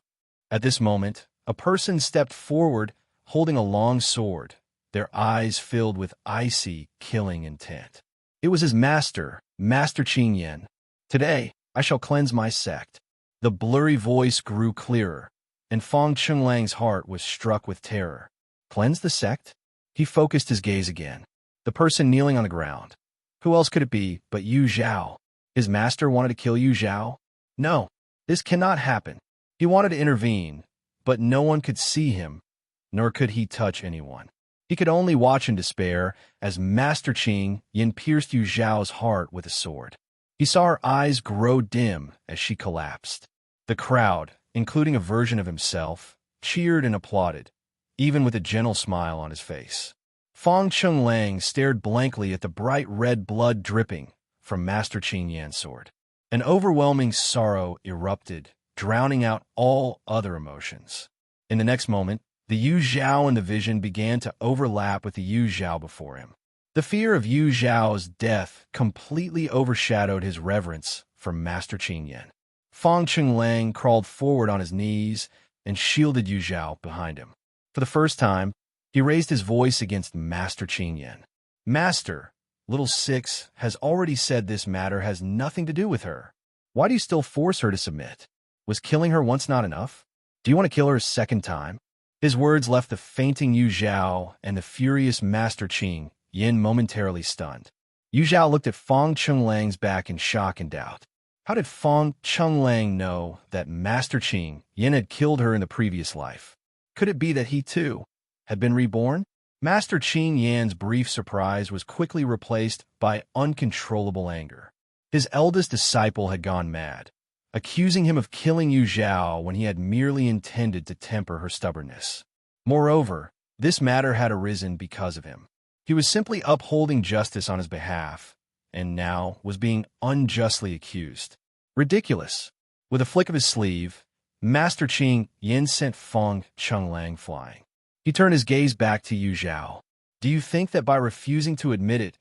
At this moment, a person stepped forward holding a long sword, their eyes filled with icy, killing intent. It was his master, Master Qing Yin. "Today, I shall cleanse my sect." The blurry voice grew clearer, and Fong Qinglang's heart was struck with terror. Cleanse the sect? He focused his gaze again. The person kneeling on the ground. Who else could it be but Yu Zhao? His master wanted to kill Yu Zhao? No, this cannot happen. He wanted to intervene, but no one could see him, nor could he touch anyone. He could only watch in despair as Master Qing Yin pierced Yu Zhao's heart with a sword. He saw her eyes grow dim as she collapsed. The crowd, including a version of himself, cheered and applauded, even with a gentle smile on his face. Fong Chunlang stared blankly at the bright red blood dripping from Master Qing Yan's sword. An overwhelming sorrow erupted, drowning out all other emotions. In the next moment, the Yu Zhao in the vision began to overlap with the Yu Zhao before him. The fear of Yu Zhao's death completely overshadowed his reverence for Master Qing Yin. Fong Chunlang crawled forward on his knees and shielded Yu Zhao behind him. For the first time, he raised his voice against Master Qing Yin. "Master, Little Six has already said this matter has nothing to do with her. Why do you still force her to submit? Was killing her once not enough? Do you want to kill her a second time?" His words left the fainting Yu Zhao and the furious Master Qing Yin momentarily stunned. Yu Zhao looked at Fong Chunglang's back in shock and doubt. How did Fong Chunlang know that Master Qing Yin had killed her in the previous life? Could it be that he, too, had been reborn? Master Qing Yan's brief surprise was quickly replaced by uncontrollable anger. His eldest disciple had gone mad, accusing him of killing Yu Zhao when he had merely intended to temper her stubbornness. Moreover, this matter had arisen because of him. He was simply upholding justice on his behalf, and now was being unjustly accused. Ridiculous. With a flick of his sleeve, Master Qing Yin sent Fong Chunlang flying. He turned his gaze back to Yu Zhao. "Do you think that by refusing to admit it,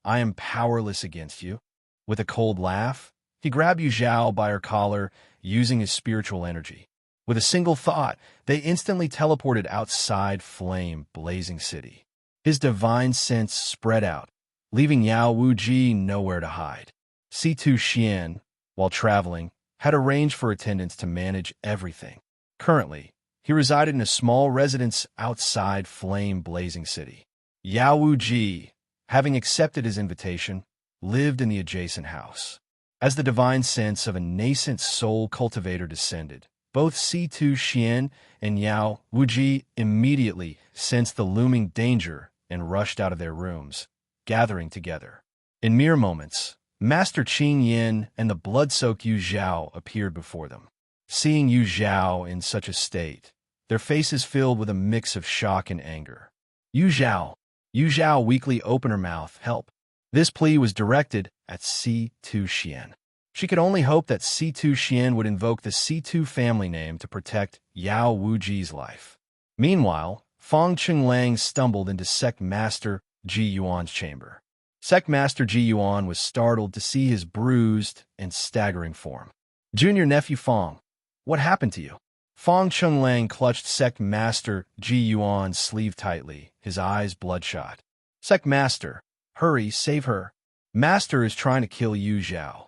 I am powerless against you?" With a cold laugh, he grabbed Yu Zhao by her collar, using his spiritual energy. With a single thought, they instantly teleported outside flame-blazing city. His divine sense spread out, leaving Yao Wuji nowhere to hide. C2 Xian, while traveling, had arranged for attendants to manage everything. Currently, he resided in a small residence outside flame-blazing city. Yao Wuji, having accepted his invitation, lived in the adjacent house. As the divine sense of a nascent soul cultivator descended, both C2 Xian and Yao Wuji immediately sensed the looming danger and rushed out of their rooms, gathering together. In mere moments, Master Qing Yin and the blood-soaked Yu Zhao appeared before them. Seeing Yu Zhao in such a state, their faces filled with a mix of shock and anger. Yu Zhao. Yu Zhao weakly opened her mouth. Help. This plea was directed at C2 Xian. She could only hope that C2 Xian would invoke the C2 family name to protect Yao Wuji's life. Meanwhile, Feng Chenglang stumbled into Sect Master Ji Yuan's chamber. Sect Master Ji Yuan was startled to see his bruised and staggering form. Junior nephew Feng, what happened to you? Feng Chenglang clutched Sect Master Ji Yuan's sleeve tightly, his eyes bloodshot. Sect Master, hurry, save her. Master is trying to kill Yu Zhao.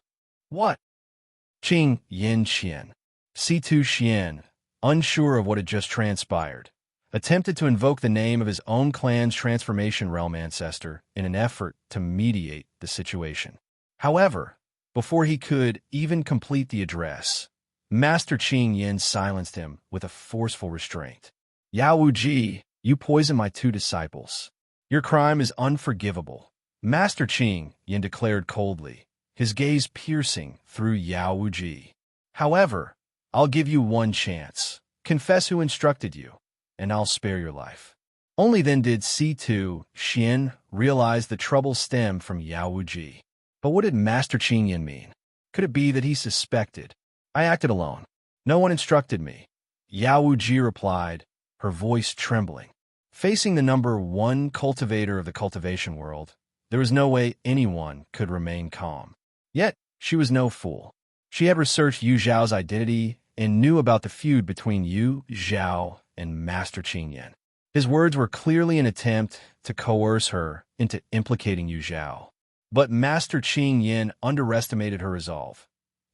What? Qing Yin Qian. C2 Xian, unsure of what had just transpired, attempted to invoke the name of his own clan's transformation realm ancestor in an effort to mediate the situation. However, before he could even complete the address, Master Qing Yin silenced him with a forceful restraint. Yao Wuji, you poisoned my two disciples. Your crime is unforgivable. Master Qing Yin declared coldly, his gaze piercing through Yao Wuji. However, I'll give you one chance. Confess who instructed you, and I'll spare your life. Only then did C2 Xian realize the trouble stemmed from Yao Wuji. But what did Master Qing Yin mean? Could it be that he suspected? I acted alone. No one instructed me. Yao Wuji replied, her voice trembling. Facing the number one cultivator of the cultivation world, there was no way anyone could remain calm. Yet, she was no fool. She had researched Yu Zhao's identity and knew about the feud between Yu Zhao and Master Qing Yin. His words were clearly an attempt to coerce her into implicating Yu Zhao. But Master Qing Yin underestimated her resolve.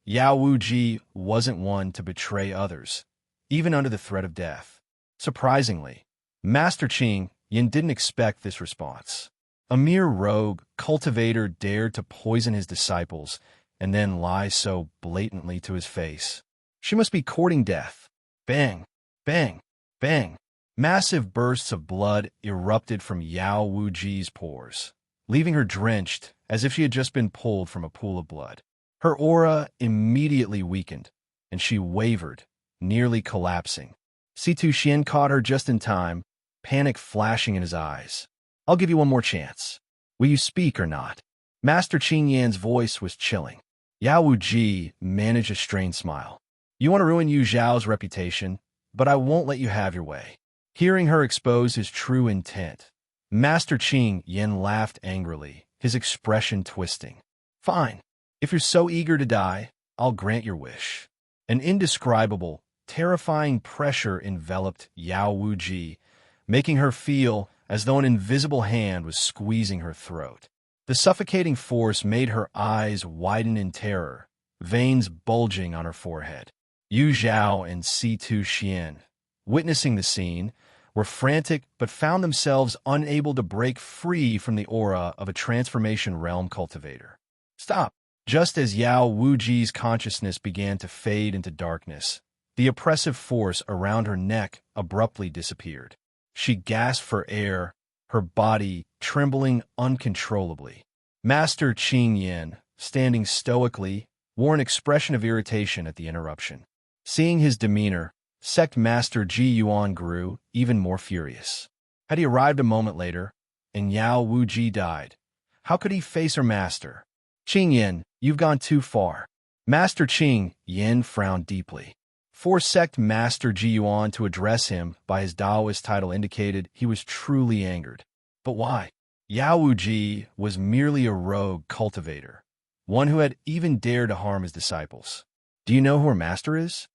Yao Wuji wasn't one to betray others, even under the threat of death. Surprisingly, Master Qing Yin didn't expect this response. A mere rogue cultivator dared to poison his disciples and then lie so blatantly to his face. She must be courting death. Bang, bang, bang. Massive bursts of blood erupted from Yao Wuji's pores, leaving her drenched as if she had just been pulled from a pool of blood. Her aura immediately weakened, and she wavered, nearly collapsing. C2 Xian caught her just in time, panic flashing in his eyes. I'll give you one more chance. Will you speak or not? Master Qing Yan's voice was chilling. Yao Wuji managed a strained smile. You want to ruin Yu Zhao's reputation, but I won't let you have your way. Hearing her expose his true intent, Master Qing Yin laughed angrily, his expression twisting. Fine. If you're so eager to die, I'll grant your wish. An indescribable, terrifying pressure enveloped Yao Wuji, making her feel as though an invisible hand was squeezing her throat. The suffocating force made her eyes widen in terror, veins bulging on her forehead. Yu Zhao and C2 Xian, witnessing the scene, were frantic but found themselves unable to break free from the aura of a transformation realm cultivator. Stop! Just as Yao Wuji's consciousness began to fade into darkness, the oppressive force around her neck abruptly disappeared. She gasped for air, her body trembling uncontrollably. Master Qing Yin, standing stoically, wore an expression of irritation at the interruption. Seeing his demeanor, Sect Master Ji Yuan grew even more furious. Had he arrived a moment later, and Yao Wuji died, how could he face her master? Qing Yin, you've gone too far. Master Qing Yin frowned deeply. For Sect Master Ji Yuan to address him by his Taoist title indicated he was truly angered. But why? Yao Wuji was merely a rogue cultivator, one who had even dared to harm his disciples. Do you know who her master is?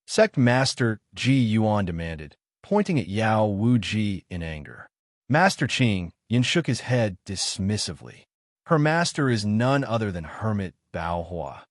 Sect Master Ji Yuan demanded, pointing at Yao Wuji in anger. Master Qing Yin shook his head dismissively. Her master is none other than Hermit Bao Hua,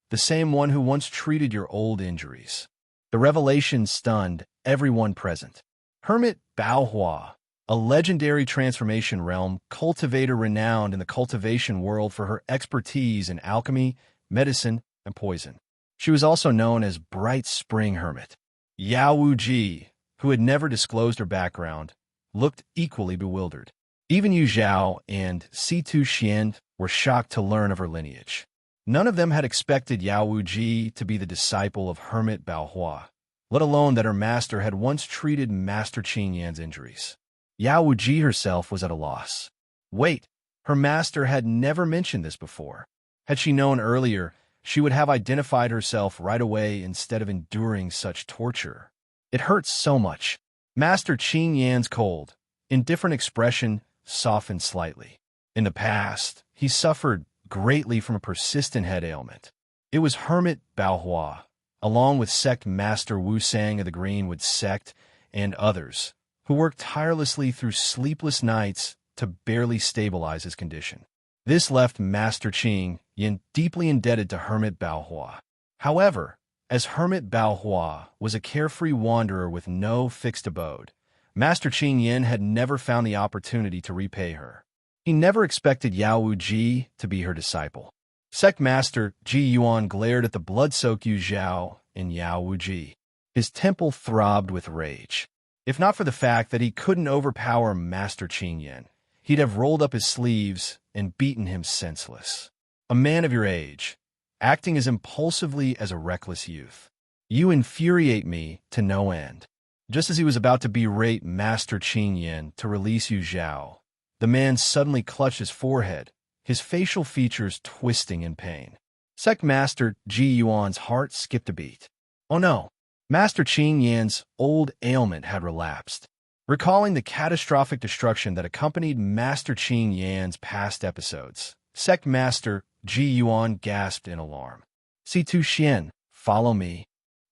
the same one who once treated your old injuries. The revelation stunned everyone present. Hermit Bao Hua, a legendary transformation realm cultivator renowned in the cultivation world for her expertise in alchemy, medicine, and poison. She was also known as Bright Spring Hermit. Yao Wuji, who had never disclosed her background, looked equally bewildered. Even Yu Zhao and C2 Xian were shocked to learn of her lineage. None of them had expected Yao Wuji to be the disciple of Hermit Baohua, let alone that her master had once treated Master Qin Yan's injuries. Yao Wuji herself was at a loss. Wait, her master had never mentioned this before. Had she known earlier, she would have identified herself right away instead of enduring such torture. It hurts so much. Master Qin Yan's cold, indifferent expression softened slightly. In the past, he suffered greatly from a persistent head ailment. It was Hermit Baohua, along with sect master Wu Sang of the Greenwood sect and others, who worked tirelessly through sleepless nights to barely stabilize his condition. This left Master Qin Yan deeply indebted to Hermit Baohua. However, as Hermit Baohua was a carefree wanderer with no fixed abode, Master Qin Yan had never found the opportunity to repay her. He never expected Yao Wuji to be her disciple. Sect Master Ji Yuan glared at the blood-soaked Yu Zhao and Yao Wuji. His temple throbbed with rage. If not for the fact that he couldn't overpower Master Qin Yan, he'd have rolled up his sleeves and beaten him senseless. A man of your age, acting as impulsively as a reckless youth. You infuriate me to no end. Just as he was about to berate Master Qin Yan to release Yu Zhao, the man suddenly clutched his forehead, his facial features twisting in pain. Sect Master Ji Yuan's heart skipped a beat. Oh no, Master Qin Yan's old ailment had relapsed. Recalling the catastrophic destruction that accompanied Master Qin Yan's past episodes, Sect Master Ji Yuan gasped in alarm. Situ Xian, follow me.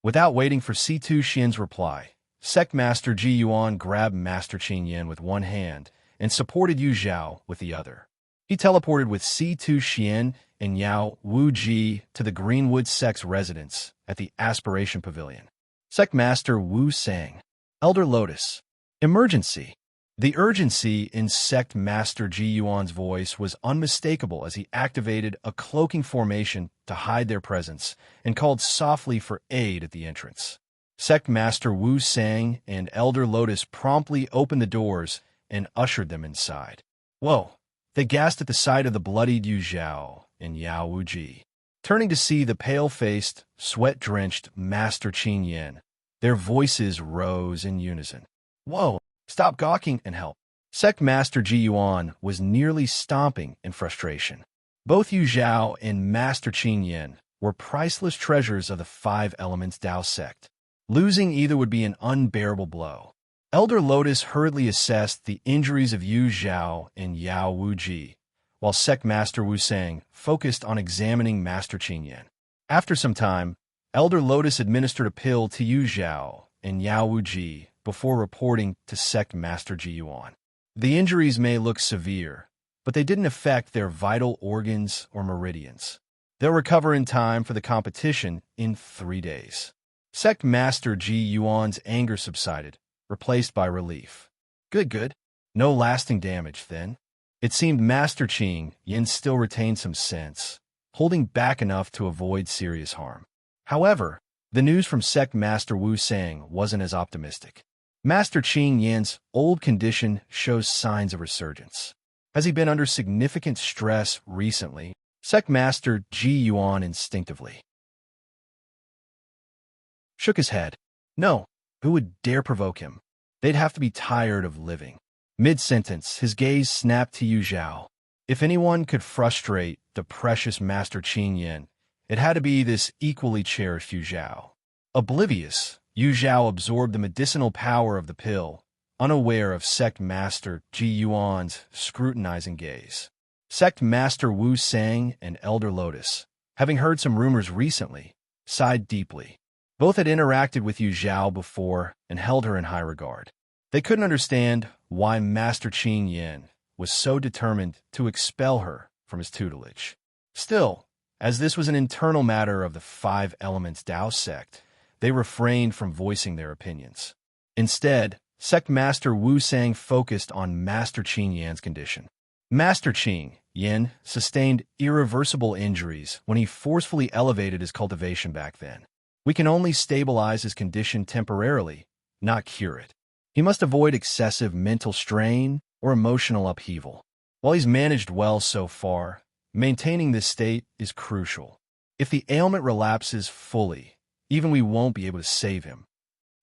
Without waiting for Situ Xian's reply, Sect Master Ji Yuan grabbed Master Qin Yan with one hand and supported Yu Zhao with the other. He teleported with Situ Xian and Yao Wuji to the Greenwood sect's residence at the Aspiration Pavilion. Sect Master Wu Sang, Elder Lotus. Emergency. The urgency in Sect Master Ji Yuan's voice was unmistakable as he activated a cloaking formation to hide their presence and called softly for aid at the entrance. Sect Master Wu Sang and Elder Lotus promptly opened the doors and ushered them inside. Whoa! They gasped at the sight of the bloodied Yu Zhao and Yao Wuji. Turning to see the pale-faced, sweat-drenched Master Qin Yan, their voices rose in unison. Whoa! Stop gawking and help. Sect Master Ji Yuan was nearly stomping in frustration. Both Yu Zhao and Master Qin Yan were priceless treasures of the Five Elements Dao sect. Losing either would be an unbearable blow. Elder Lotus hurriedly assessed the injuries of Yu Zhao and Yao Wuji, while Sect Master Wu Sang focused on examining Master Qin Yan. After some time, Elder Lotus administered a pill to Yu Zhao and Yao Wuji before reporting to Sect Master Ji Yuan. The injuries may look severe, but they didn't affect their vital organs or meridians. They'll recover in time for the competition in 3 days. Sect Master Ji Yuan's anger subsided, replaced by relief. Good. No lasting damage, then. It seemed Master Qin Yan still retained some sense, holding back enough to avoid serious harm. However, the news from Sect Master Wu Sang wasn't as optimistic. Master Qin Yan's old condition shows signs of resurgence. Has he been under significant stress recently? Sect Master Ji Yuan instinctively shook his head. No, who would dare provoke him? They'd have to be tired of living. Mid-sentence, his gaze snapped to Yu Zhao. If anyone could frustrate the precious Master Qin Yan, it had to be this equally cherished Yu Zhao. Oblivious, Yu Zhao absorbed the medicinal power of the pill, unaware of Sect Master Ji Yuan's scrutinizing gaze. Sect Master Wu Sang and Elder Lotus, having heard some rumors recently, sighed deeply. Both had interacted with Yu Zhao before and held her in high regard. They couldn't understand why Master Qin Yan was so determined to expel her from his tutelage. Still, as this was an internal matter of the Five Elements Dao sect, they refrained from voicing their opinions. Instead, Sect Master Wu Sang focused on Master Qin Yan's condition. Master Qin Yan sustained irreversible injuries when he forcefully elevated his cultivation back then. We can only stabilize his condition temporarily, not cure it. He must avoid excessive mental strain or emotional upheaval. While he's managed well so far, Maintaining this state is crucial. If the ailment relapses fully, even we won't be able to save him.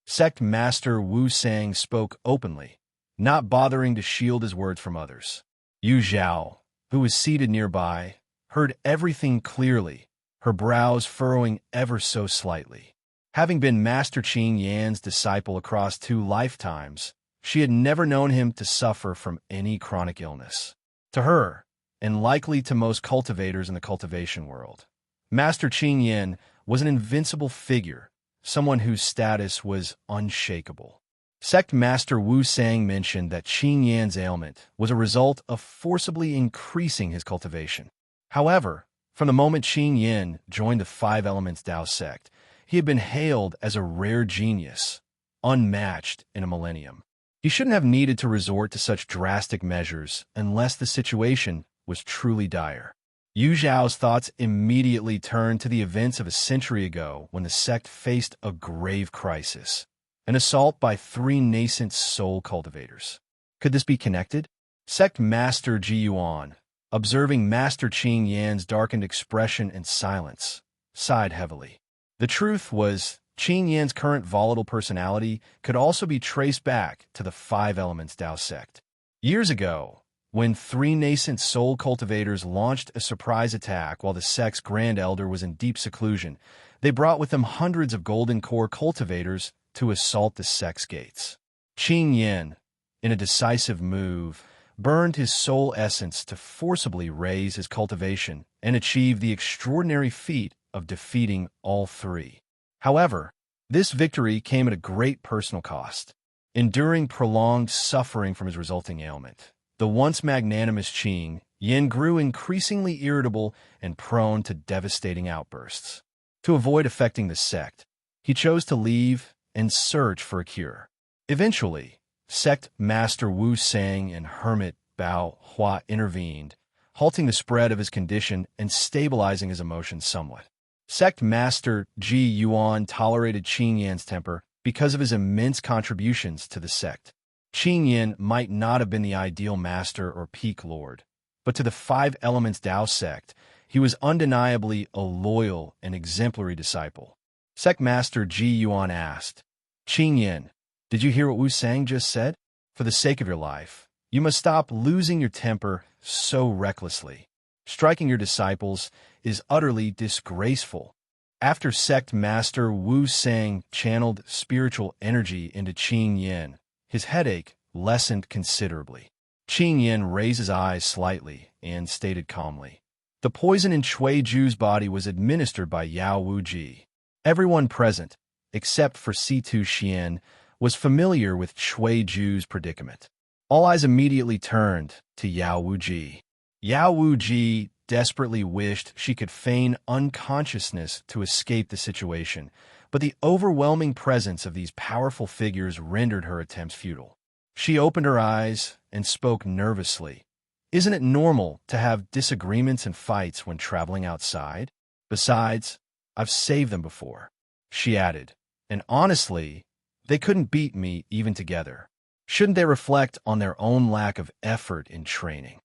Sect Master Wu Sang spoke openly, not bothering to shield his words from others. Yu Zhao, who was seated nearby, heard everything clearly, her brows furrowing ever so slightly. Having been Master Qing Yan's disciple across 2 lifetimes, she had never known him to suffer from any chronic illness. To her, and likely to most cultivators in the cultivation world, Master Qing Yan was an invincible figure, someone whose status was unshakable. Sect Master Wu Sang mentioned that Qing Yan's ailment was a result of forcibly increasing his cultivation. However, from the moment Qing Yan joined the 5 Elements Dao sect, he had been hailed as a rare genius, unmatched in a millennium. He shouldn't have needed to resort to such drastic measures unless the situation was truly dire. Yu Zhao's thoughts immediately turned to the events of a century ago when the sect faced a grave crisis, an assault by 3 nascent soul cultivators. Could this be connected? Sect Master Ji Yuan, observing Master Qing Yan's darkened expression and silence, sighed heavily. The truth was, Qing Yan's current volatile personality could also be traced back to the 5 Elements Dao sect. Years ago, when 3 nascent soul cultivators launched a surprise attack while the sect's Grand Elder was in deep seclusion, they brought with them hundreds of Golden Core cultivators to assault the sect's gates. Qing Yan, in a decisive move, burned his soul essence to forcibly raise his cultivation and achieve the extraordinary feat of defeating all 3. However, this victory came at a great personal cost, enduring prolonged suffering from his resulting ailment. The once magnanimous Qing Yan grew increasingly irritable and prone to devastating outbursts. To avoid affecting the sect, he chose to leave and search for a cure. Eventually, Sect Master Wu Sang and Hermit Bao Hua intervened, halting the spread of his condition and stabilizing his emotions somewhat. Sect Master Ji Yuan tolerated Qing Yan's temper because of his immense contributions to the sect. Qing Yan might not have been the ideal master or peak lord, but to the 5 Elements Dao sect, he was undeniably a loyal and exemplary disciple. Sect Master Ji Yuan asked, Qing Yan, did you hear what Wu Sang just said? For the sake of your life, you must stop losing your temper so recklessly. Striking your disciples is utterly disgraceful. After Sect Master Wu Sang channeled spiritual energy into Qing Yan, his headache lessened considerably. Qing Yan raised his eyes slightly and stated calmly, the poison in Cui Ju's body was administered by Yao Wuji. Everyone present, except for Situ Xian, was familiar with Cui Ju's predicament. All eyes immediately turned to Yao Wuji. Yao Wuji desperately wished she could feign unconsciousness to escape the situation, but the overwhelming presence of these powerful figures rendered her attempts futile. She opened her eyes and spoke nervously. Isn't it normal to have disagreements and fights when traveling outside? Besides, I've saved them before, she added, and honestly, they couldn't beat me even together. Shouldn't they reflect on their own lack of effort in training?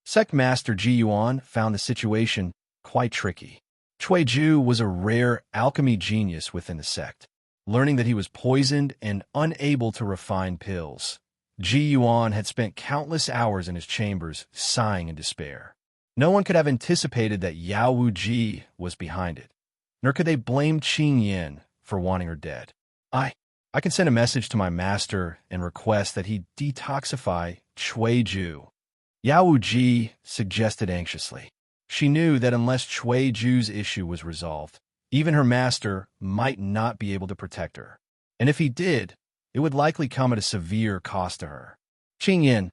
Sect Master Ji Yuan found the situation quite tricky. Cui Ju was a rare alchemy genius within the sect. Learning that he was poisoned and unable to refine pills, Ji Yuan had spent countless hours in his chambers sighing in despair. No one could have anticipated that Yao Wuji was behind it, nor could they blame Qing Yan for wanting her dead. I can send a message to my master and request that he detoxify Cui Ju, Yao Wuji suggested anxiously. She knew that unless Cui Ju's issue was resolved, even her master might not be able to protect her. And if he did, it would likely come at a severe cost to her. Qing Yan,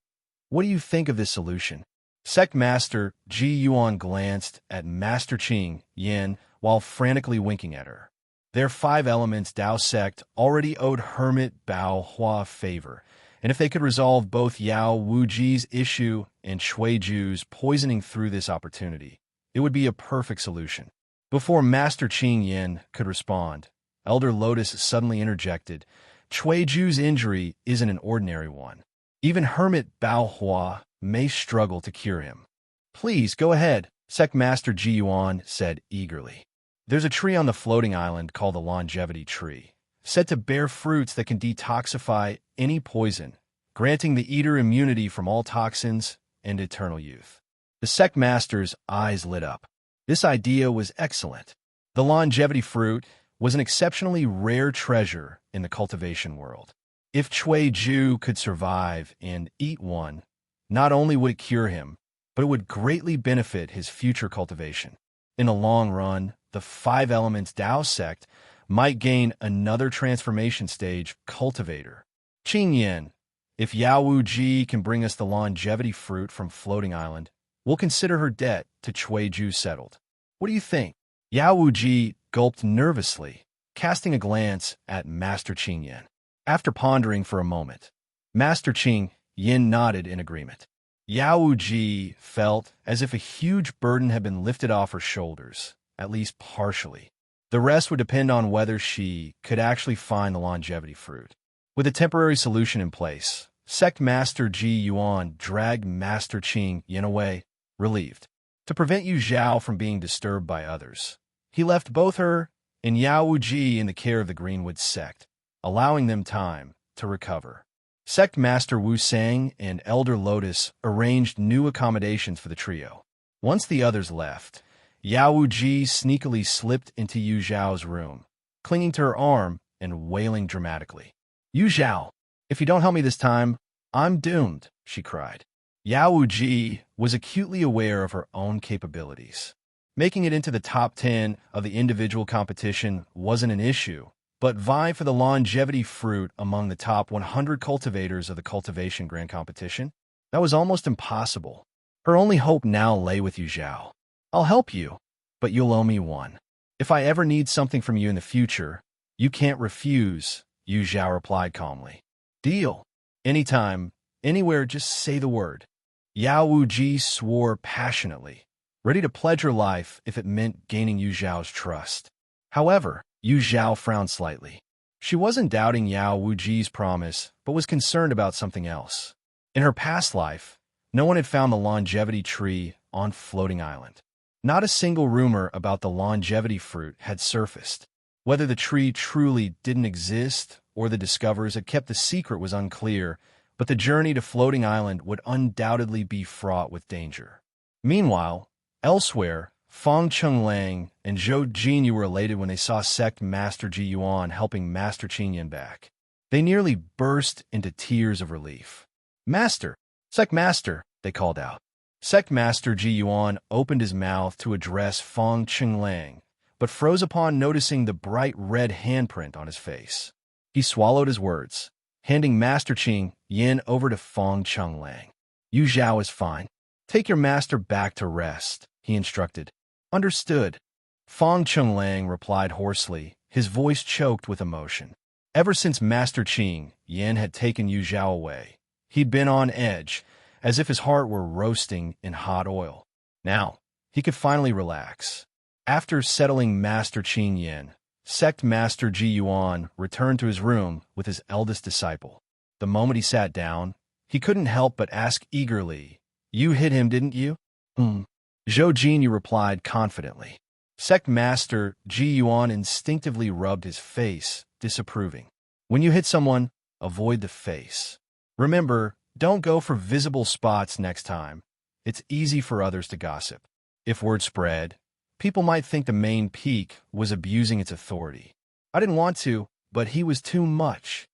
what do you think of this solution? Sect Master Ji Yuan glanced at Master Qing Yan while frantically winking at her. Their 5 Elements Dao sect already owed Hermit Bao Hua favor, and if they could resolve both Yao Wuji's issue and Cui Ju's poisoning through this opportunity, it would be a perfect solution. Before Master Qing Yan could respond, Elder Lotus suddenly interjected, Cui Ju's injury isn't an ordinary one. Even Hermit Bao Hua may struggle to cure him. Please, go ahead. Sect Master Ji Yuan said eagerly. There's a tree on the floating island called the longevity tree, said to bear fruits that can detoxify any poison, granting the eater immunity from all toxins and eternal youth. The sect master's eyes lit up. This idea was excellent. The longevity fruit was an exceptionally rare treasure in the cultivation world. If Cui Ju could survive and eat one, not only would it cure him, but it would greatly benefit his future cultivation. In the long run, the Five Elements Dao sect might gain another transformation stage cultivator. Qing Yin, if Yao Wu Ji can bring us the longevity fruit from Floating Island, we'll consider her debt to Cui Ju settled. What do you think? Yao Wu Ji gulped nervously, casting a glance at Master Qing Yin. After pondering for a moment, Master Qing Yin nodded in agreement. Yao Wu Ji felt as if a huge burden had been lifted off her shoulders, at least partially. The rest would depend on whether she could actually find the longevity fruit. With a temporary solution in place, Sect Master Ji Yuan dragged Master Qing Yin away, relieved. To prevent Yu Zhao from being disturbed by others, he left both her and Yao Wu Ji in the care of the Greenwood sect, allowing them time to recover. Sect Master Wu Sang and Elder Lotus arranged new accommodations for the trio. Once the others left, Yao Wu Ji sneakily slipped into Yu Zhao's room, clinging to her arm and wailing dramatically. Yu Zhao, if you don't help me this time, I'm doomed, she cried. Yao Wu Ji was acutely aware of her own capabilities. Making it into the top 10 of the individual competition wasn't an issue, but vie for the longevity fruit among the top 100 cultivators of the Cultivation Grand Competition? That was almost impossible. Her only hope now lay with Yu Zhao. I'll help you, but you'll owe me one. If I ever need something from you in the future, you can't refuse, Yu Zhao replied calmly. Deal. Anytime, anywhere, just say the word. Yao Wu Ji swore passionately, ready to pledge her life if it meant gaining Yu Zhao's trust. However, Yu Zhao frowned slightly. She wasn't doubting Yao Wu Ji's promise, but was concerned about something else. In her past life, no one had found the longevity tree on Floating Island. Not a single rumor about the longevity fruit had surfaced. Whether the tree truly didn't exist or the discoverers had kept the secret was unclear, but the journey to Floating Island would undoubtedly be fraught with danger. Meanwhile, elsewhere, Fang Chenglang and Zhou Jinyu were elated when they saw Sect Master Ji Yuan helping Master Qing Yin back. They nearly burst into tears of relief. Master! Sect Master! They called out. Sect Master Ji Yuan opened his mouth to address Fang Chenglang, but froze upon noticing the bright red handprint on his face. He swallowed his words, handing Master Qing Yin over to Fang Chenglang. Yu Zhao is fine. Take your master back to rest, he instructed. Understood. Fang Chenglang replied hoarsely, his voice choked with emotion. Ever since Master Qing Yin had taken Yu Zhao away, he'd been on edge, as if his heart were roasting in hot oil. Now, he could finally relax. After settling Master Qing Yin, Sect Master Ji Yuan returned to his room with his eldest disciple. The moment he sat down, he couldn't help but ask eagerly, You hit him, didn't you? Zhou Jinyu replied confidently. Sect Master Ji Yuan instinctively rubbed his face, disapproving. When you hit someone, avoid the face. Remember, don't go for visible spots next time. It's easy for others to gossip. If word spread, people might think the main peak was abusing its authority. I didn't want to, but he was too much.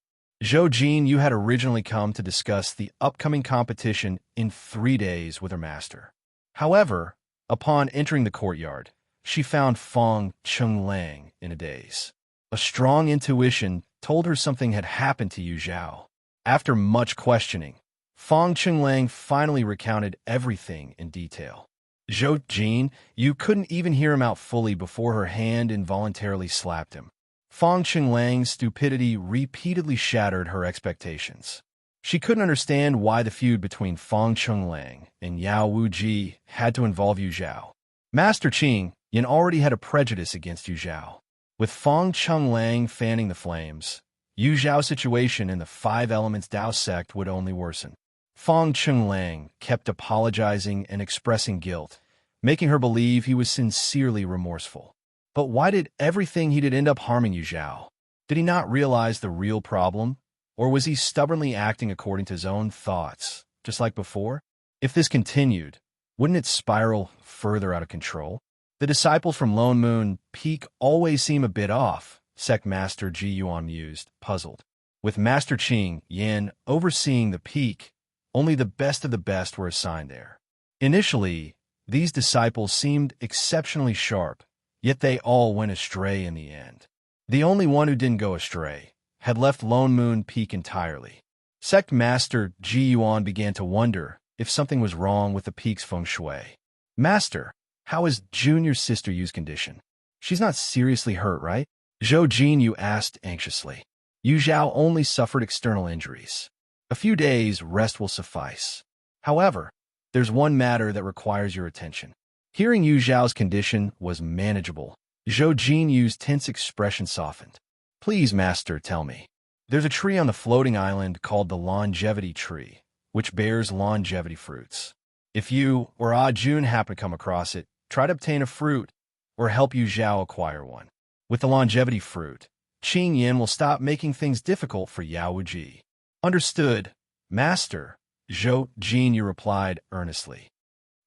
Zhou Jinyu had originally come to discuss the upcoming competition in 3 days with her master. However, upon entering the courtyard, she found Fang Chenglang in a daze. A strong intuition told her something had happened to Yu Zhao. After much questioning, Fang Chenglang finally recounted everything in detail. Zhou Jin, you couldn't even hear him out fully before her hand involuntarily slapped him. Fang Chenglang's stupidity repeatedly shattered her expectations. She couldn't understand why the feud between Fang Chenglang and Yao Wu Ji had to involve Yu Zhao. Master Qing Yin already had a prejudice against Yu Zhao. With Fang Chenglang fanning the flames, Yu Zhao's situation in the Five Elements Dao sect would only worsen. Fang Chenglang kept apologizing and expressing guilt, making her believe he was sincerely remorseful. But why did everything he did end up harming you, Zhao? Did he not realize the real problem? Or was he stubbornly acting according to his own thoughts, just like before? If this continued, wouldn't it spiral further out of control? The disciples from Lone Moon Peak always seem a bit off, Sect Master Ji Yuan mused, puzzled. With Master Qing Yin overseeing the peak, only the best of the best were assigned there. Initially, these disciples seemed exceptionally sharp, yet they all went astray in the end. The only one who didn't go astray had left Lone Moon Peak entirely. Sect Master Ji Yuan began to wonder if something was wrong with the peak's feng shui. Master, how is Junior's sister Yu's condition? She's not seriously hurt, right? Zhou Jinyu asked anxiously. Yu Zhao only suffered external injuries. A few days rest will suffice. However, there's one matter that requires your attention. Hearing Yu Zhao's condition was manageable, Zhou Jinyu's tense expression softened. Please, Master, tell me. There's a tree on the floating island called the longevity tree, which bears longevity fruits. If you or Ah Jun happen to come across it, try to obtain a fruit or help Yu Zhao acquire one. With the longevity fruit, Qing Yin will stop making things difficult for Yao Ji. Understood, Master, Zhou Jinyu replied earnestly.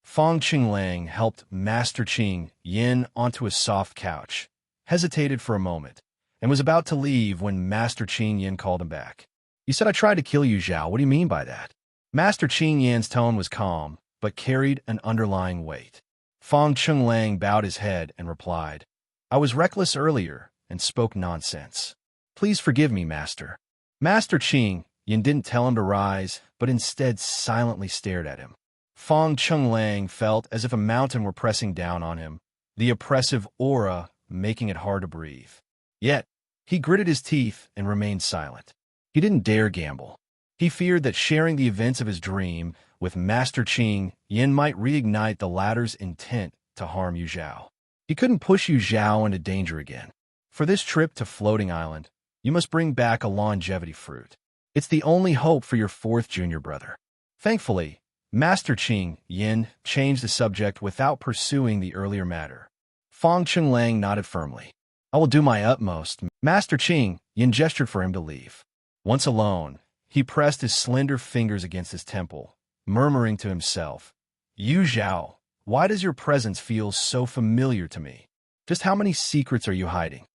Fong Qinglang helped Master Qing Yin onto a soft couch, hesitated for a moment, and was about to leave when Master Qing Yin called him back. You said I tried to kill you, Zhao. What do you mean by that? Master Qing Yin's tone was calm, but carried an underlying weight. Fong Qinglang bowed his head and replied, I was reckless earlier and spoke nonsense. Please forgive me, Master. Master Qing Yin didn't tell him to rise, but instead silently stared at him. Fong Qinglang felt as if a mountain were pressing down on him, the oppressive aura making it hard to breathe. Yet, he gritted his teeth and remained silent. He didn't dare gamble. He feared that sharing the events of his dream with Master Qing Yin might reignite the latter's intent to harm Yu Zhao. He couldn't push Yu Zhao into danger again. For this trip to Floating Island, you must bring back a longevity fruit. It's the only hope for your fourth junior brother. Thankfully, Master Qing Yin changed the subject without pursuing the earlier matter. Fong Qinglang nodded firmly. I will do my utmost. Master Qing Yin gestured for him to leave. Once alone, he pressed his slender fingers against his temple, murmuring to himself, Yu Zhao, why does your presence feel so familiar to me? Just how many secrets are you hiding?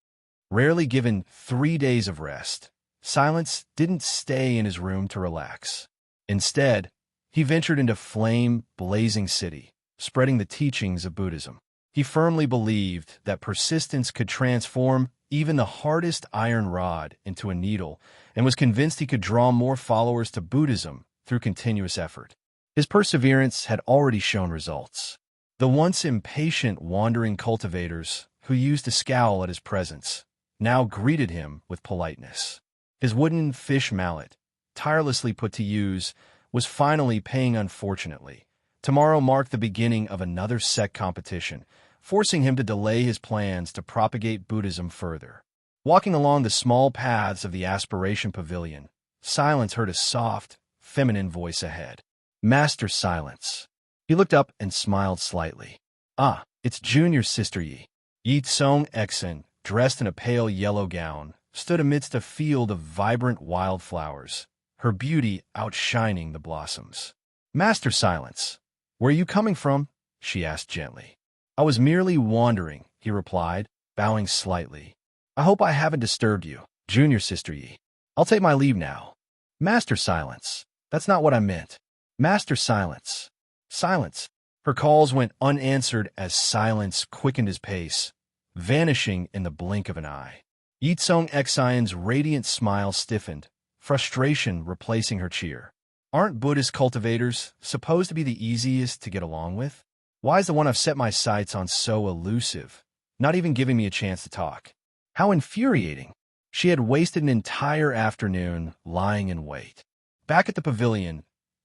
Rarely given 3 days of rest, Silence didn't stay in his room to relax. Instead, he ventured into flame-blazing city, spreading the teachings of Buddhism. He firmly believed that persistence could transform even the hardest iron rod into a needle, and was convinced he could draw more followers to Buddhism through continuous effort. His perseverance had already shown results. The once impatient wandering cultivators, who used to scowl at his presence, now greeted him with politeness. His wooden fish mallet, tirelessly put to use, was finally paying unfortunately. Tomorrow marked the beginning of another sect competition, forcing him to delay his plans to propagate Buddhism further. Walking along the small paths of the Aspiration Pavilion, Silence heard a soft, feminine voice ahead. Master Silence. He looked up and smiled slightly. Ah, it's Junior's sister Ye. Ye Cong Xin, dressed in a pale yellow gown, stood amidst a field of vibrant wildflowers, her beauty outshining the blossoms. Master Silence, where are you coming from? She asked gently. I was merely wandering, he replied, bowing slightly. I hope I haven't disturbed you, Junior Sister Yi. I'll take my leave now. Master Silence, that's not what I meant. Master Silence. Silence. Her calls went unanswered as Silence quickened his pace, vanishing in the blink of an eye. Ye Cong Xion's radiant smile stiffened, frustration replacing her cheer. Aren't Buddhist cultivators supposed to be the easiest to get along with? Why is the one I've set my sights on so elusive, not even giving me a chance to talk? How infuriating. She had wasted an entire afternoon lying in wait. Back at the pavilion,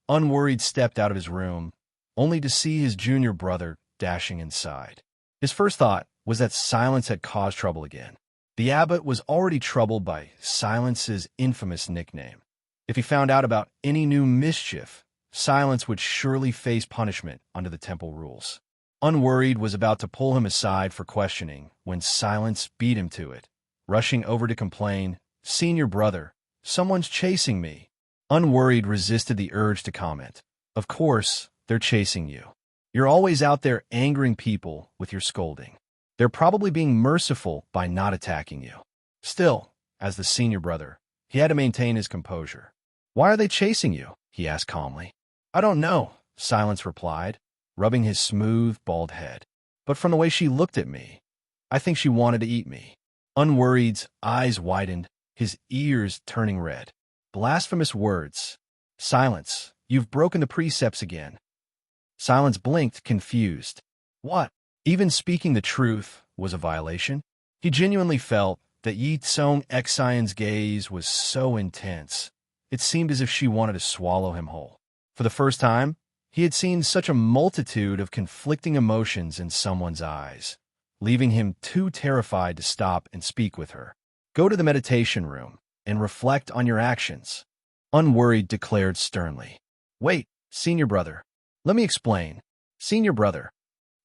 Unworried stepped out of his room, only to see his junior brother dashing inside. His first thought was that Silence had caused trouble again. The abbot was already troubled by Silence's infamous nickname. If he found out about any new mischief, Silence would surely face punishment under the temple rules. Unworried was about to pull him aside for questioning when silence beat him to it, rushing over to complain, "Senior brother, someone's chasing me." Unworried resisted the urge to comment. "Of course, they're chasing you. You're always out there angering people with your scolding. They're probably being merciful by not attacking you." Still, as the senior brother, he had to maintain his composure. "Why are they chasing you?" he asked calmly. "I don't know," Silence replied, rubbing his smooth, bald head. "But from the way she looked at me, I think she wanted to eat me." Unworried's eyes widened, his ears turning red. "Blasphemous words. Silence, you've broken the precepts again." Silence blinked, confused. What? Even speaking the truth was a violation? He genuinely felt that Ye Cong Xin's gaze was so intense, it seemed as if she wanted to swallow him whole. For the first time, he had seen such a multitude of conflicting emotions in someone's eyes, leaving him too terrified to stop and speak with her. "Go to the meditation room and reflect on your actions," Unworried declared sternly. "Wait, senior brother. Let me explain." "Senior brother."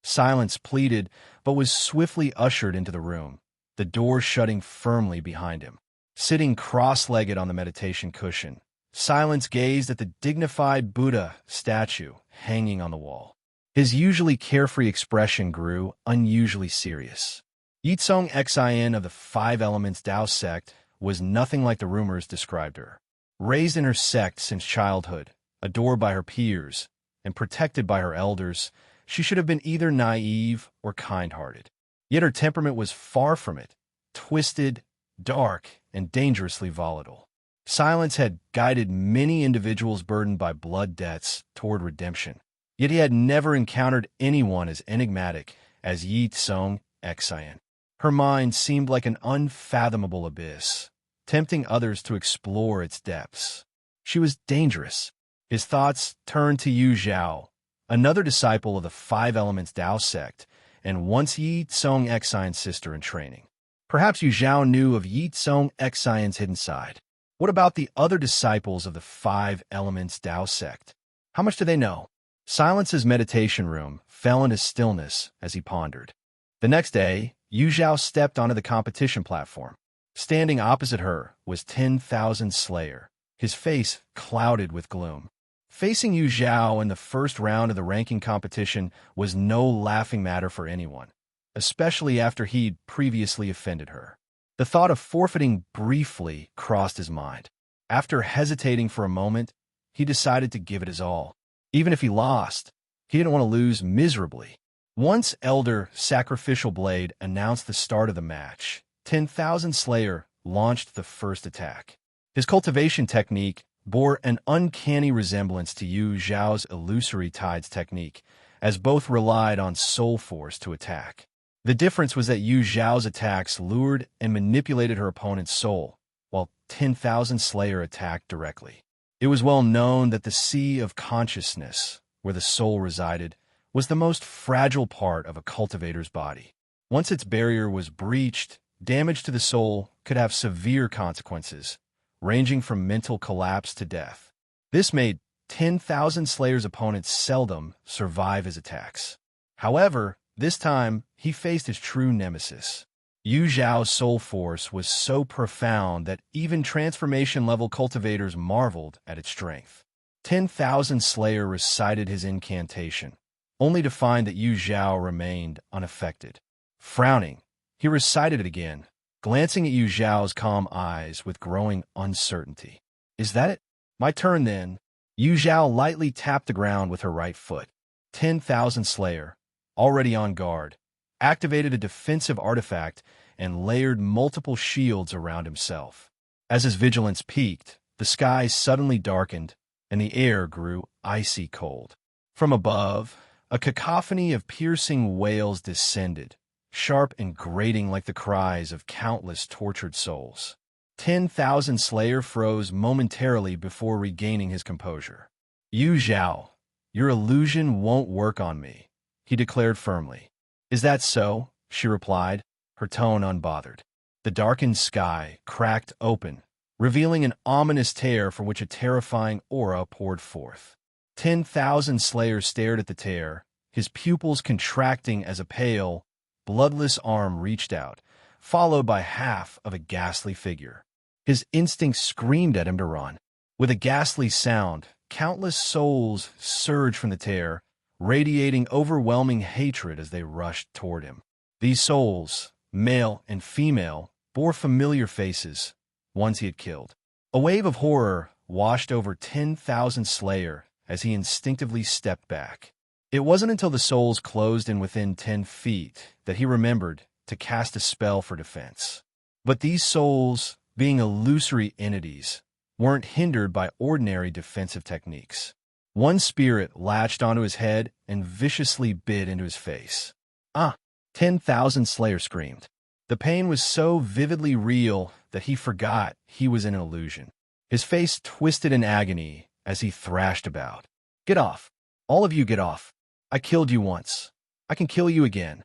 Silence pleaded, but was swiftly ushered into the room, the door shutting firmly behind him. Sitting cross-legged on the meditation cushion, Silence gazed at the dignified Buddha statue hanging on the wall. His usually carefree expression grew unusually serious. Ye Cong Xin of the Five Elements Tao sect was nothing like the rumors described her. Raised in her sect since childhood, adored by her peers, and protected by her elders, she should have been either naive or kind-hearted. Yet her temperament was far from it, twisted, dark, and dangerously volatile. Silence had guided many individuals burdened by blood debts toward redemption, yet he had never encountered anyone as enigmatic as Ye Cong Xin. Her mind seemed like an unfathomable abyss, tempting others to explore its depths. She was dangerous. His thoughts turned to Zhao, another disciple of the Five Elements Tao sect, and once Ye Cong Xin's sister in training. Perhaps Zhao knew of Ye Cong Xin's hidden side. What about the other disciples of the Five Elements Tao sect? How much do they know? Silence's meditation room fell into stillness as he pondered. The next day, Zhao stepped onto the competition platform. Standing opposite her was 10,000 Slayer, his face clouded with gloom. Facing Zhao in the first round of the ranking competition was no laughing matter for anyone, especially after he'd previously offended her. The thought of forfeiting briefly crossed his mind. After hesitating for a moment, he decided to give it his all. Even if he lost, he didn't want to lose miserably. Once Elder Sacrificial Blade announced the start of the match, 10,000 Slayer launched the first attack. His cultivation technique bore an uncanny resemblance to Zhao's illusory tides technique, as both relied on soul force to attack. The difference was that Zhao's attacks lured and manipulated her opponent's soul, while 10,000 Slayer attacked directly. It was well known that the sea of consciousness, where the soul resided, was the most fragile part of a cultivator's body. Once its barrier was breached, damage to the soul could have severe consequences, ranging from mental collapse to death. This made 10,000 Slayer's opponents seldom survive his attacks. However, this time, he faced his true nemesis. Zhao's soul force was so profound that even transformation-level cultivators marveled at its strength. 10,000 Slayer recited his incantation, only to find that Zhao remained unaffected. Frowning, he recited it again, glancing at Zhao's calm eyes with growing uncertainty. "Is that it? My turn, then." Zhao lightly tapped the ground with her right foot. 10,000 Slayer, already on guard, activated a defensive artifact and layered multiple shields around himself. As his vigilance peaked, the sky suddenly darkened and the air grew icy cold. From above, a cacophony of piercing wails descended, sharp and grating like the cries of countless tortured souls. 10,000 Slayer froze momentarily before regaining his composure. Zhao, your illusion won't work on me," he declared firmly. "Is that so?" she replied, her tone unbothered. The darkened sky cracked open, revealing an ominous tear from which a terrifying aura poured forth. 10,000 Slayers stared at the tear, his pupils contracting as a pale, bloodless arm reached out, followed by half of a ghastly figure. His instincts screamed at him to run. With a ghastly sound, countless souls surged from the tear, radiating overwhelming hatred as they rushed toward him. These souls, male and female, bore familiar faces, ones he had killed. A wave of horror washed over 10,000 Slayer as he instinctively stepped back. It wasn't until the souls closed in within 10 feet that he remembered to cast a spell for defense. But these souls, being illusory entities, weren't hindered by ordinary defensive techniques. One spirit latched onto his head and viciously bit into his face. 10,000 Slayer screamed. The pain was so vividly real that he forgot he was in an illusion. His face twisted in agony as he thrashed about. "Get off! All of you get off! I killed you once. I can kill you again."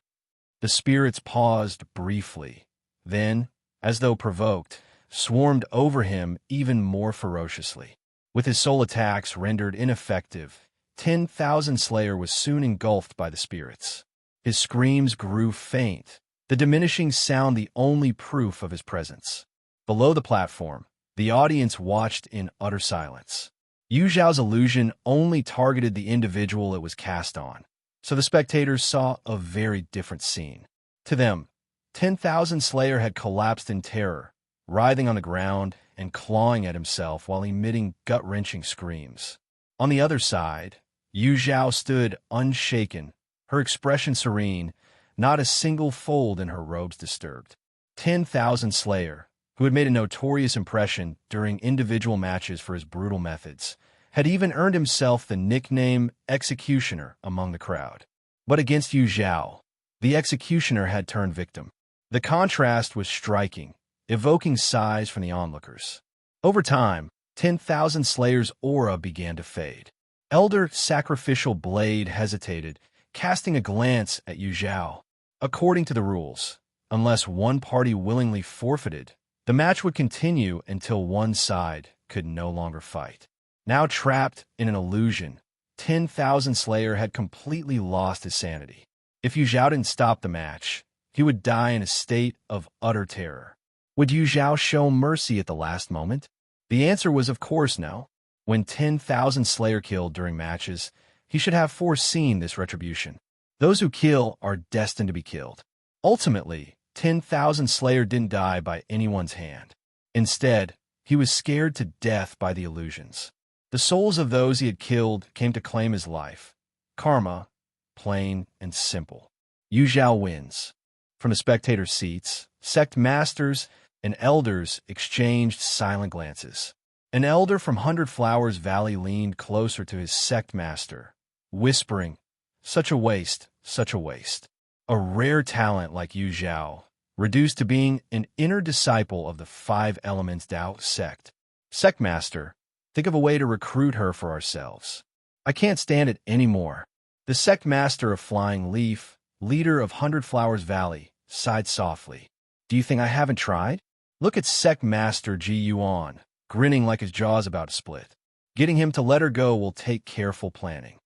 The spirits paused briefly, then, as though provoked, swarmed over him even more ferociously. With his soul attacks rendered ineffective, 10,000 Slayer was soon engulfed by the spirits. His screams grew faint, the diminishing sound the only proof of his presence. Below the platform, the audience watched in utter silence. Yu Zhao's illusion only targeted the individual it was cast on, so the spectators saw a very different scene. To them, 10,000 Slayer had collapsed in terror, writhing on the ground and clawing at himself while emitting gut-wrenching screams. On the other side, Yu Zhao stood unshaken, her expression serene, not a single fold in her robes disturbed. 10,000 Slayer, who had made a notorious impression during individual matches for his brutal methods, had even earned himself the nickname Executioner among the crowd. But against Yu Zhao, the Executioner had turned victim. The contrast was striking, evoking sighs from the onlookers. Over time, 10,000 Slayer's aura began to fade. Elder Sacrificial Blade hesitated, casting a glance at Yu Zhao. According to the rules, unless one party willingly forfeited, the match would continue until one side could no longer fight. Now trapped in an illusion, 10,000 Slayer had completely lost his sanity. If Yu Zhao didn't stop the match, he would die in a state of utter terror. Would Yu Zhao show mercy at the last moment? The answer was of course no. When 10,000 Slayer killed during matches, he should have foreseen this retribution. Those who kill are destined to be killed. Ultimately, 10,000 Slayer didn't die by anyone's hand. Instead, he was scared to death by the illusions. The souls of those he had killed came to claim his life. Karma, plain and simple. Yu Zhao wins. From the spectator seats, sect masters and elders exchanged silent glances. An elder from Hundred Flowers Valley leaned closer to his sect master, whispering, "Such a waste, such a waste." A rare talent like Yu Zhao, reduced to being an inner disciple of the Five Elements Tao sect. Sect master, think of a way to recruit her for ourselves. I can't stand it anymore. The sect master of Flying Leaf, leader of Hundred Flowers Valley, sighed softly. Do you think I haven't tried? Look at sect master Ji Yuan, grinning like his jaw's about to split. Getting him to let her go will take careful planning.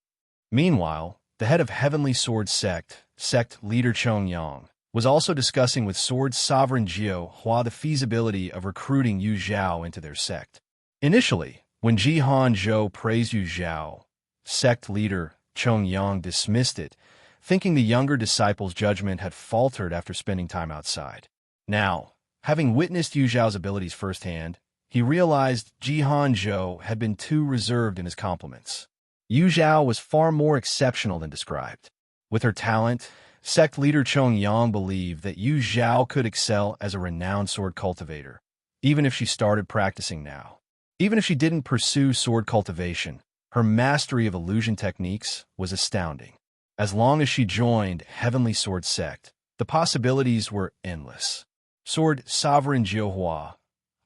Meanwhile, the head of Heavenly Sword Sect, sect leader Chong Yang, was also discussing with Sword Sovereign Jiao Hua the feasibility of recruiting Yu Zhao into their sect. Initially, when Jihan Zhou praised Yu Zhao, sect leader Chong Yang dismissed it, thinking the younger disciple's judgment had faltered after spending time outside. Now, having witnessed Yu Zhao's abilities firsthand, he realized Jihan Zhou had been too reserved in his compliments. Yu Zhao was far more exceptional than described. With her talent, sect leader Chong Yang believed that Yu Zhao could excel as a renowned sword cultivator, even if she started practicing now. Even if she didn't pursue sword cultivation, her mastery of illusion techniques was astounding. As long as she joined Heavenly Sword Sect, the possibilities were endless. Sword Sovereign Jiahua,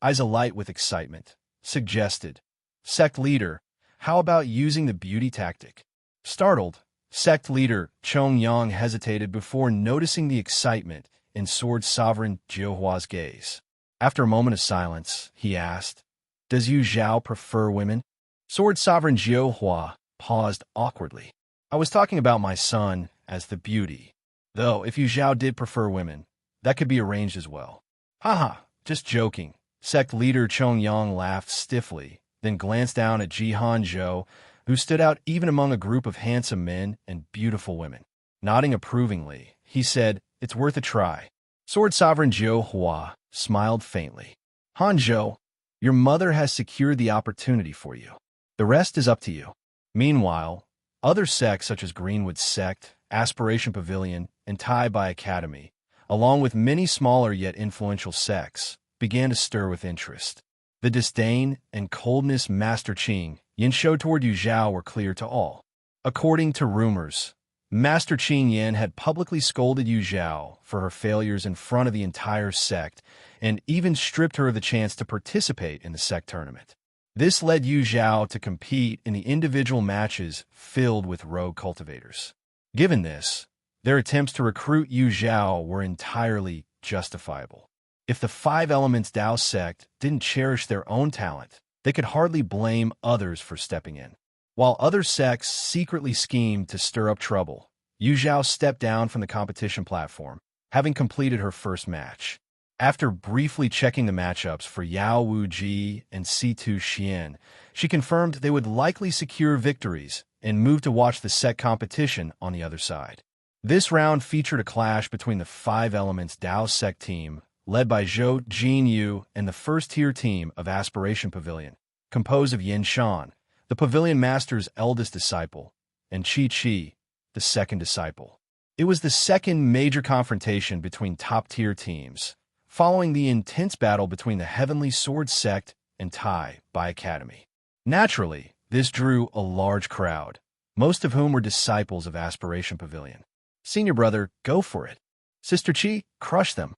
eyes alight with excitement, suggested, "Sect leader, how about using the beauty tactic?" Startled, sect leader Chong Yang hesitated before noticing the excitement in Sword Sovereign Jiahua's gaze. After a moment of silence, he asked, "Does Yu Zhao prefer women?" Sword Sovereign Jiahua paused awkwardly. I was talking about my son as the beauty. Though, if Yu Zhao did prefer women, that could be arranged as well. Haha, just joking. Sect leader Chong Yang laughed stiffly, then glanced down at Jihan Zhou, who stood out even among a group of handsome men and beautiful women. Nodding approvingly, he said, "It's worth a try." Sword Sovereign Zhou Hua smiled faintly. "Han Zhou, your mother has secured the opportunity for you. The rest is up to you." Meanwhile, other sects such as Greenwood Sect, Aspiration Pavilion, and Tai Bai Academy, along with many smaller yet influential sects, began to stir with interest. The disdain and coldness Master Qing Yan showed toward Yu Zhao were clear to all. According to rumors, Master Qing Yan had publicly scolded Yu Zhao for her failures in front of the entire sect and even stripped her of the chance to participate in the sect tournament. This led Yu Zhao to compete in the individual matches filled with rogue cultivators. Given this, their attempts to recruit Yu Zhao were entirely justifiable. If the Five Elements Dao sect didn't cherish their own talent, they could hardly blame others for stepping in. While other sects secretly schemed to stir up trouble, Yu Zhao stepped down from the competition platform, having completed her first match. After briefly checking the matchups for Yao Wuji and Situ Xian, she confirmed they would likely secure victories and move to watch the sect competition on the other side. This round featured a clash between the Five Elements Dao sect team, led by Zhou Jinyu, and the first-tier team of Aspiration Pavilion, composed of Yin Shan, the Pavilion Master's eldest disciple, and Qi Qi, the second disciple. It was the second major confrontation between top-tier teams, following the intense battle between the Heavenly Sword Sect and Tai Bai Academy. Naturally, this drew a large crowd, most of whom were disciples of Aspiration Pavilion. "Senior brother, go for it. Sister Qi, crush them.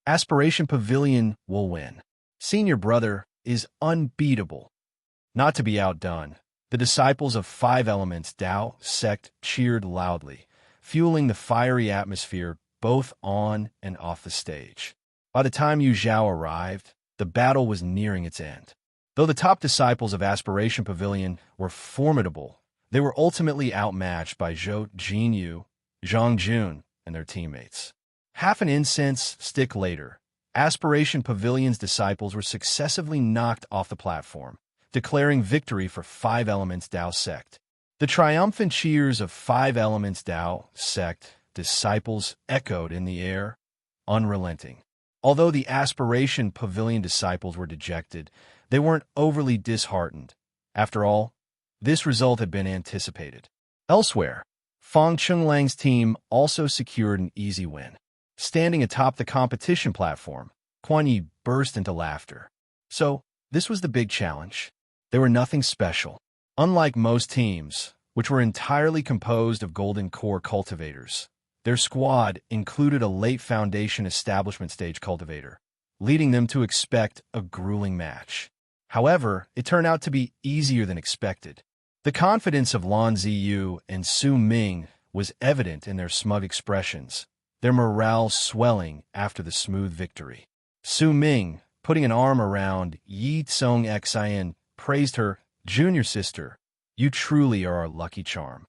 Aspiration Pavilion will win. Senior brother is unbeatable." Not to be outdone, the disciples of Five Elements Dao sect cheered loudly, fueling the fiery atmosphere both on and off the stage. By the time Yu Zhao arrived, the battle was nearing its end. Though the top disciples of Aspiration Pavilion were formidable, they were ultimately outmatched by Zhou Jinyu, Zhang Jun, and their teammates. Half an incense stick later, Aspiration Pavilion's disciples were successively knocked off the platform, declaring victory for Five Elements Dao sect. The triumphant cheers of Five Elements Dao sect disciples echoed in the air, unrelenting. Although the Aspiration Pavilion disciples were dejected, they weren't overly disheartened. After all, this result had been anticipated. Elsewhere, Fang Chunglang's team also secured an easy win. Standing atop the competition platform, Quan Yi burst into laughter. So, this was the big challenge. They were nothing special. Unlike most teams, which were entirely composed of Golden Core cultivators, their squad included a late Foundation establishment stage cultivator, leading them to expect a grueling match. However, it turned out to be easier than expected. The confidence of Lan Ziyu and Su Ming was evident in their smug expressions, their morale swelling after the smooth victory. Su Ming, putting an arm around Ye Cong Xin, praised her, "Junior sister, you truly are our lucky charm."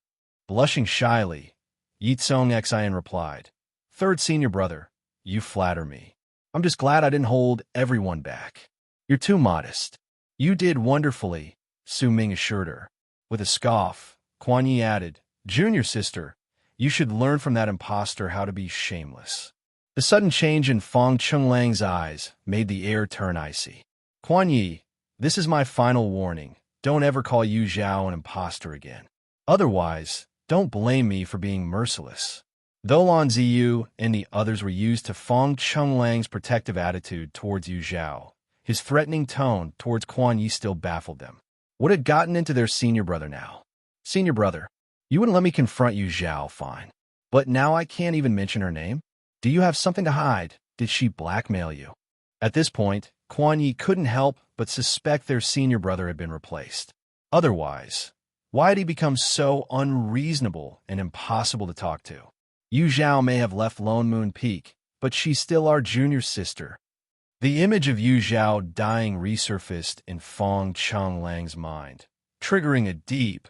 Blushing shyly, Ye Cong Xin replied, "Third senior brother, you flatter me. I'm just glad I didn't hold everyone back." "You're too modest." "You did wonderfully," Su Ming assured her. With a scoff, Quan Yi added, "Junior sister, you should learn from that impostor how to be shameless." The sudden change in Fang Chunglang's eyes made the air turn icy. "Quan Yi, this is my final warning. Don't ever call Yu Zhao an impostor again. Otherwise, don't blame me for being merciless." Though Lan Ziyu and the others were used to Fang Chunglang's protective attitude towards Yu Zhao, his threatening tone towards Quan Yi still baffled them. What had gotten into their senior brother now? "Senior brother, you wouldn't let me confront Yu Zhao, fine. But now I can't even mention her name? Do you have something to hide? Did she blackmail you?" At this point, Quan Yi couldn't help but suspect their senior brother had been replaced. Otherwise, why had he become so unreasonable and impossible to talk to? Yu Zhao may have left Lone Moon Peak, but she's still our junior sister. The image of Yu Zhao dying resurfaced in Fang Chunglang's mind, triggering a deep,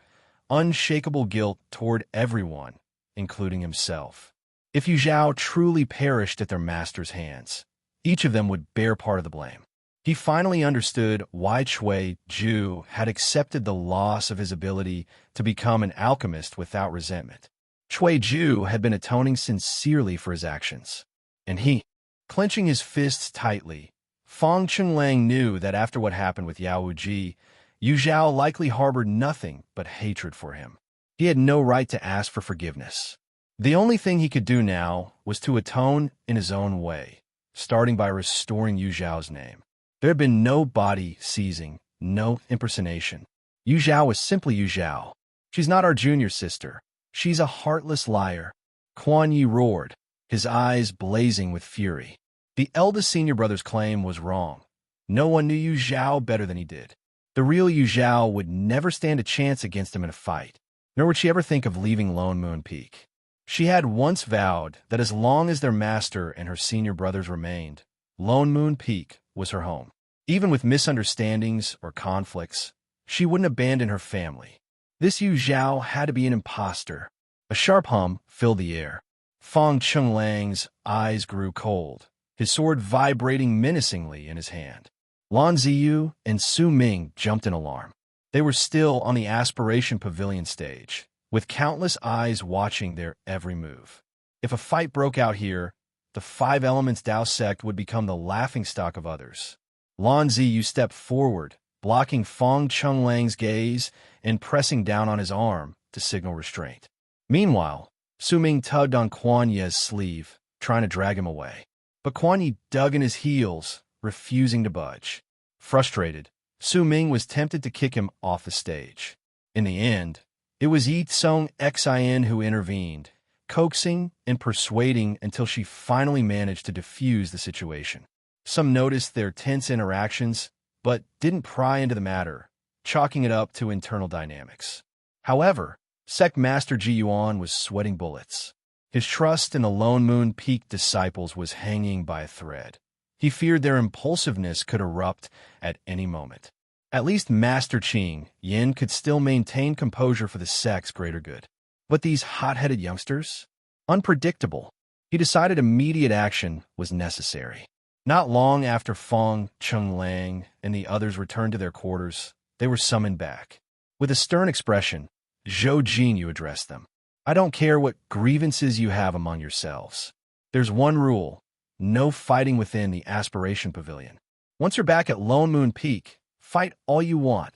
unshakable guilt toward everyone, including himself. If Yu Zhao truly perished at their master's hands, each of them would bear part of the blame. He finally understood why Cui Zhu had accepted the loss of his ability to become an alchemist without resentment. Cui Zhu had been atoning sincerely for his actions, and he, clenching his fists tightly, Feng Chenglang knew that after what happened with Yao Wuji, Yu Zhao likely harbored nothing but hatred for him. He had no right to ask for forgiveness. The only thing he could do now was to atone in his own way, starting by restoring Yu Zhao's name. There had been no body seizing, no impersonation. Yu Zhao was simply Yu Zhao. She's not our junior sister. She's a heartless liar. Quan Yi roared, his eyes blazing with fury. The eldest senior brother's claim was wrong. No one knew Yu Zhao better than he did. The real Yu Zhao would never stand a chance against him in a fight, nor would she ever think of leaving Lone Moon Peak. She had once vowed that as long as their master and her senior brothers remained, Lone Moon Peak was her home. Even with misunderstandings or conflicts, she wouldn't abandon her family. This Yu Zhao had to be an imposter. A sharp hum filled the air. Feng Chenglan's eyes grew cold, his sword vibrating menacingly in his hand. Lan Ziyu and Su Ming jumped in alarm. They were still on the Aspiration Pavilion stage, with countless eyes watching their every move. If a fight broke out here, the Five Elements Dao sect would become the laughingstock of others. Lan Ziyu stepped forward, blocking Feng Chenglan's gaze and pressing down on his arm to signal restraint. Meanwhile, Su Ming tugged on Quan Yi's sleeve, trying to drag him away. But Quan Yi dug in his heels, refusing to budge. Frustrated, Su Ming was tempted to kick him off the stage. In the end, it was Ye Cong Xin who intervened, coaxing and persuading until she finally managed to defuse the situation. Some noticed their tense interactions, but didn't pry into the matter, chalking it up to internal dynamics. However, Sect Master Ji Yuan was sweating bullets. His trust in the Lone Moon Peak disciples was hanging by a thread. He feared their impulsiveness could erupt at any moment. At least Master Qing Yin could still maintain composure for the sect's greater good. But these hot-headed youngsters? Unpredictable. He decided immediate action was necessary. Not long after Feng Chenglang and the others returned to their quarters, they were summoned back. With a stern expression, Zhou Jinyu addressed them. I don't care what grievances you have among yourselves. There's one rule: no fighting within the Aspiration Pavilion. Once you're back at Lone Moon Peak, fight all you want.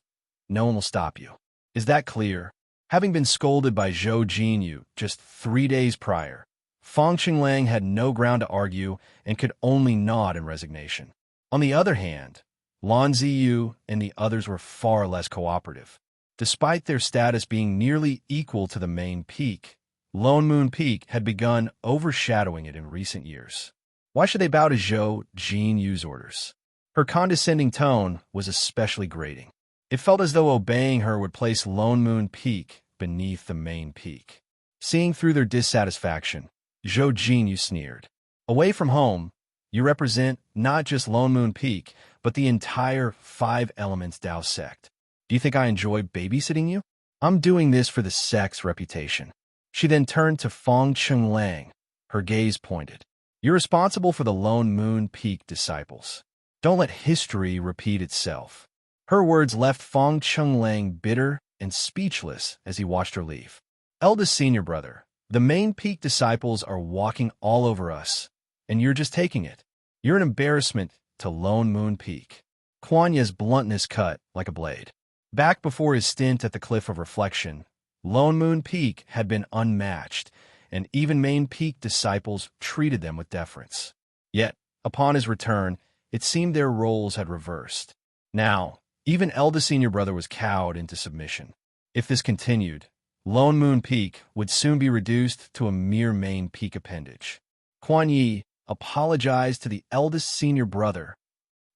No one will stop you. Is that clear? Having been scolded by Zhou Jinyu just 3 days prior, Feng Chenglang had no ground to argue and could only nod in resignation. On the other hand, Lan Ziyu and the others were far less cooperative. Despite their status being nearly equal to the main peak, Lone Moon Peak had begun overshadowing it in recent years. Why should they bow to Zhou Jinyu's orders? Her condescending tone was especially grating. It felt as though obeying her would place Lone Moon Peak beneath the main peak. Seeing through their dissatisfaction, Zhou Jinyu sneered. Away from home, you represent not just Lone Moon Peak, but the entire Five Elements Dao sect. Do you think I enjoy babysitting you? I'm doing this for the sect's reputation. She then turned to Feng Chenglang, her gaze pointed. You're responsible for the Lone Moon Peak disciples. Don't let history repeat itself. Her words left Feng Chenglang bitter and speechless as he watched her leave. Eldest senior brother, the main peak disciples are walking all over us, and you're just taking it. You're an embarrassment to Lone Moon Peak. Quan Yi's bluntness cut like a blade. Back before his stint at the Cliff of Reflection, Lone Moon Peak had been unmatched, and even main peak disciples treated them with deference. Yet, upon his return, it seemed their roles had reversed. Now, even eldest senior brother was cowed into submission. If this continued, Lone Moon Peak would soon be reduced to a mere main peak appendage. Quan Yi apologized to the eldest senior brother.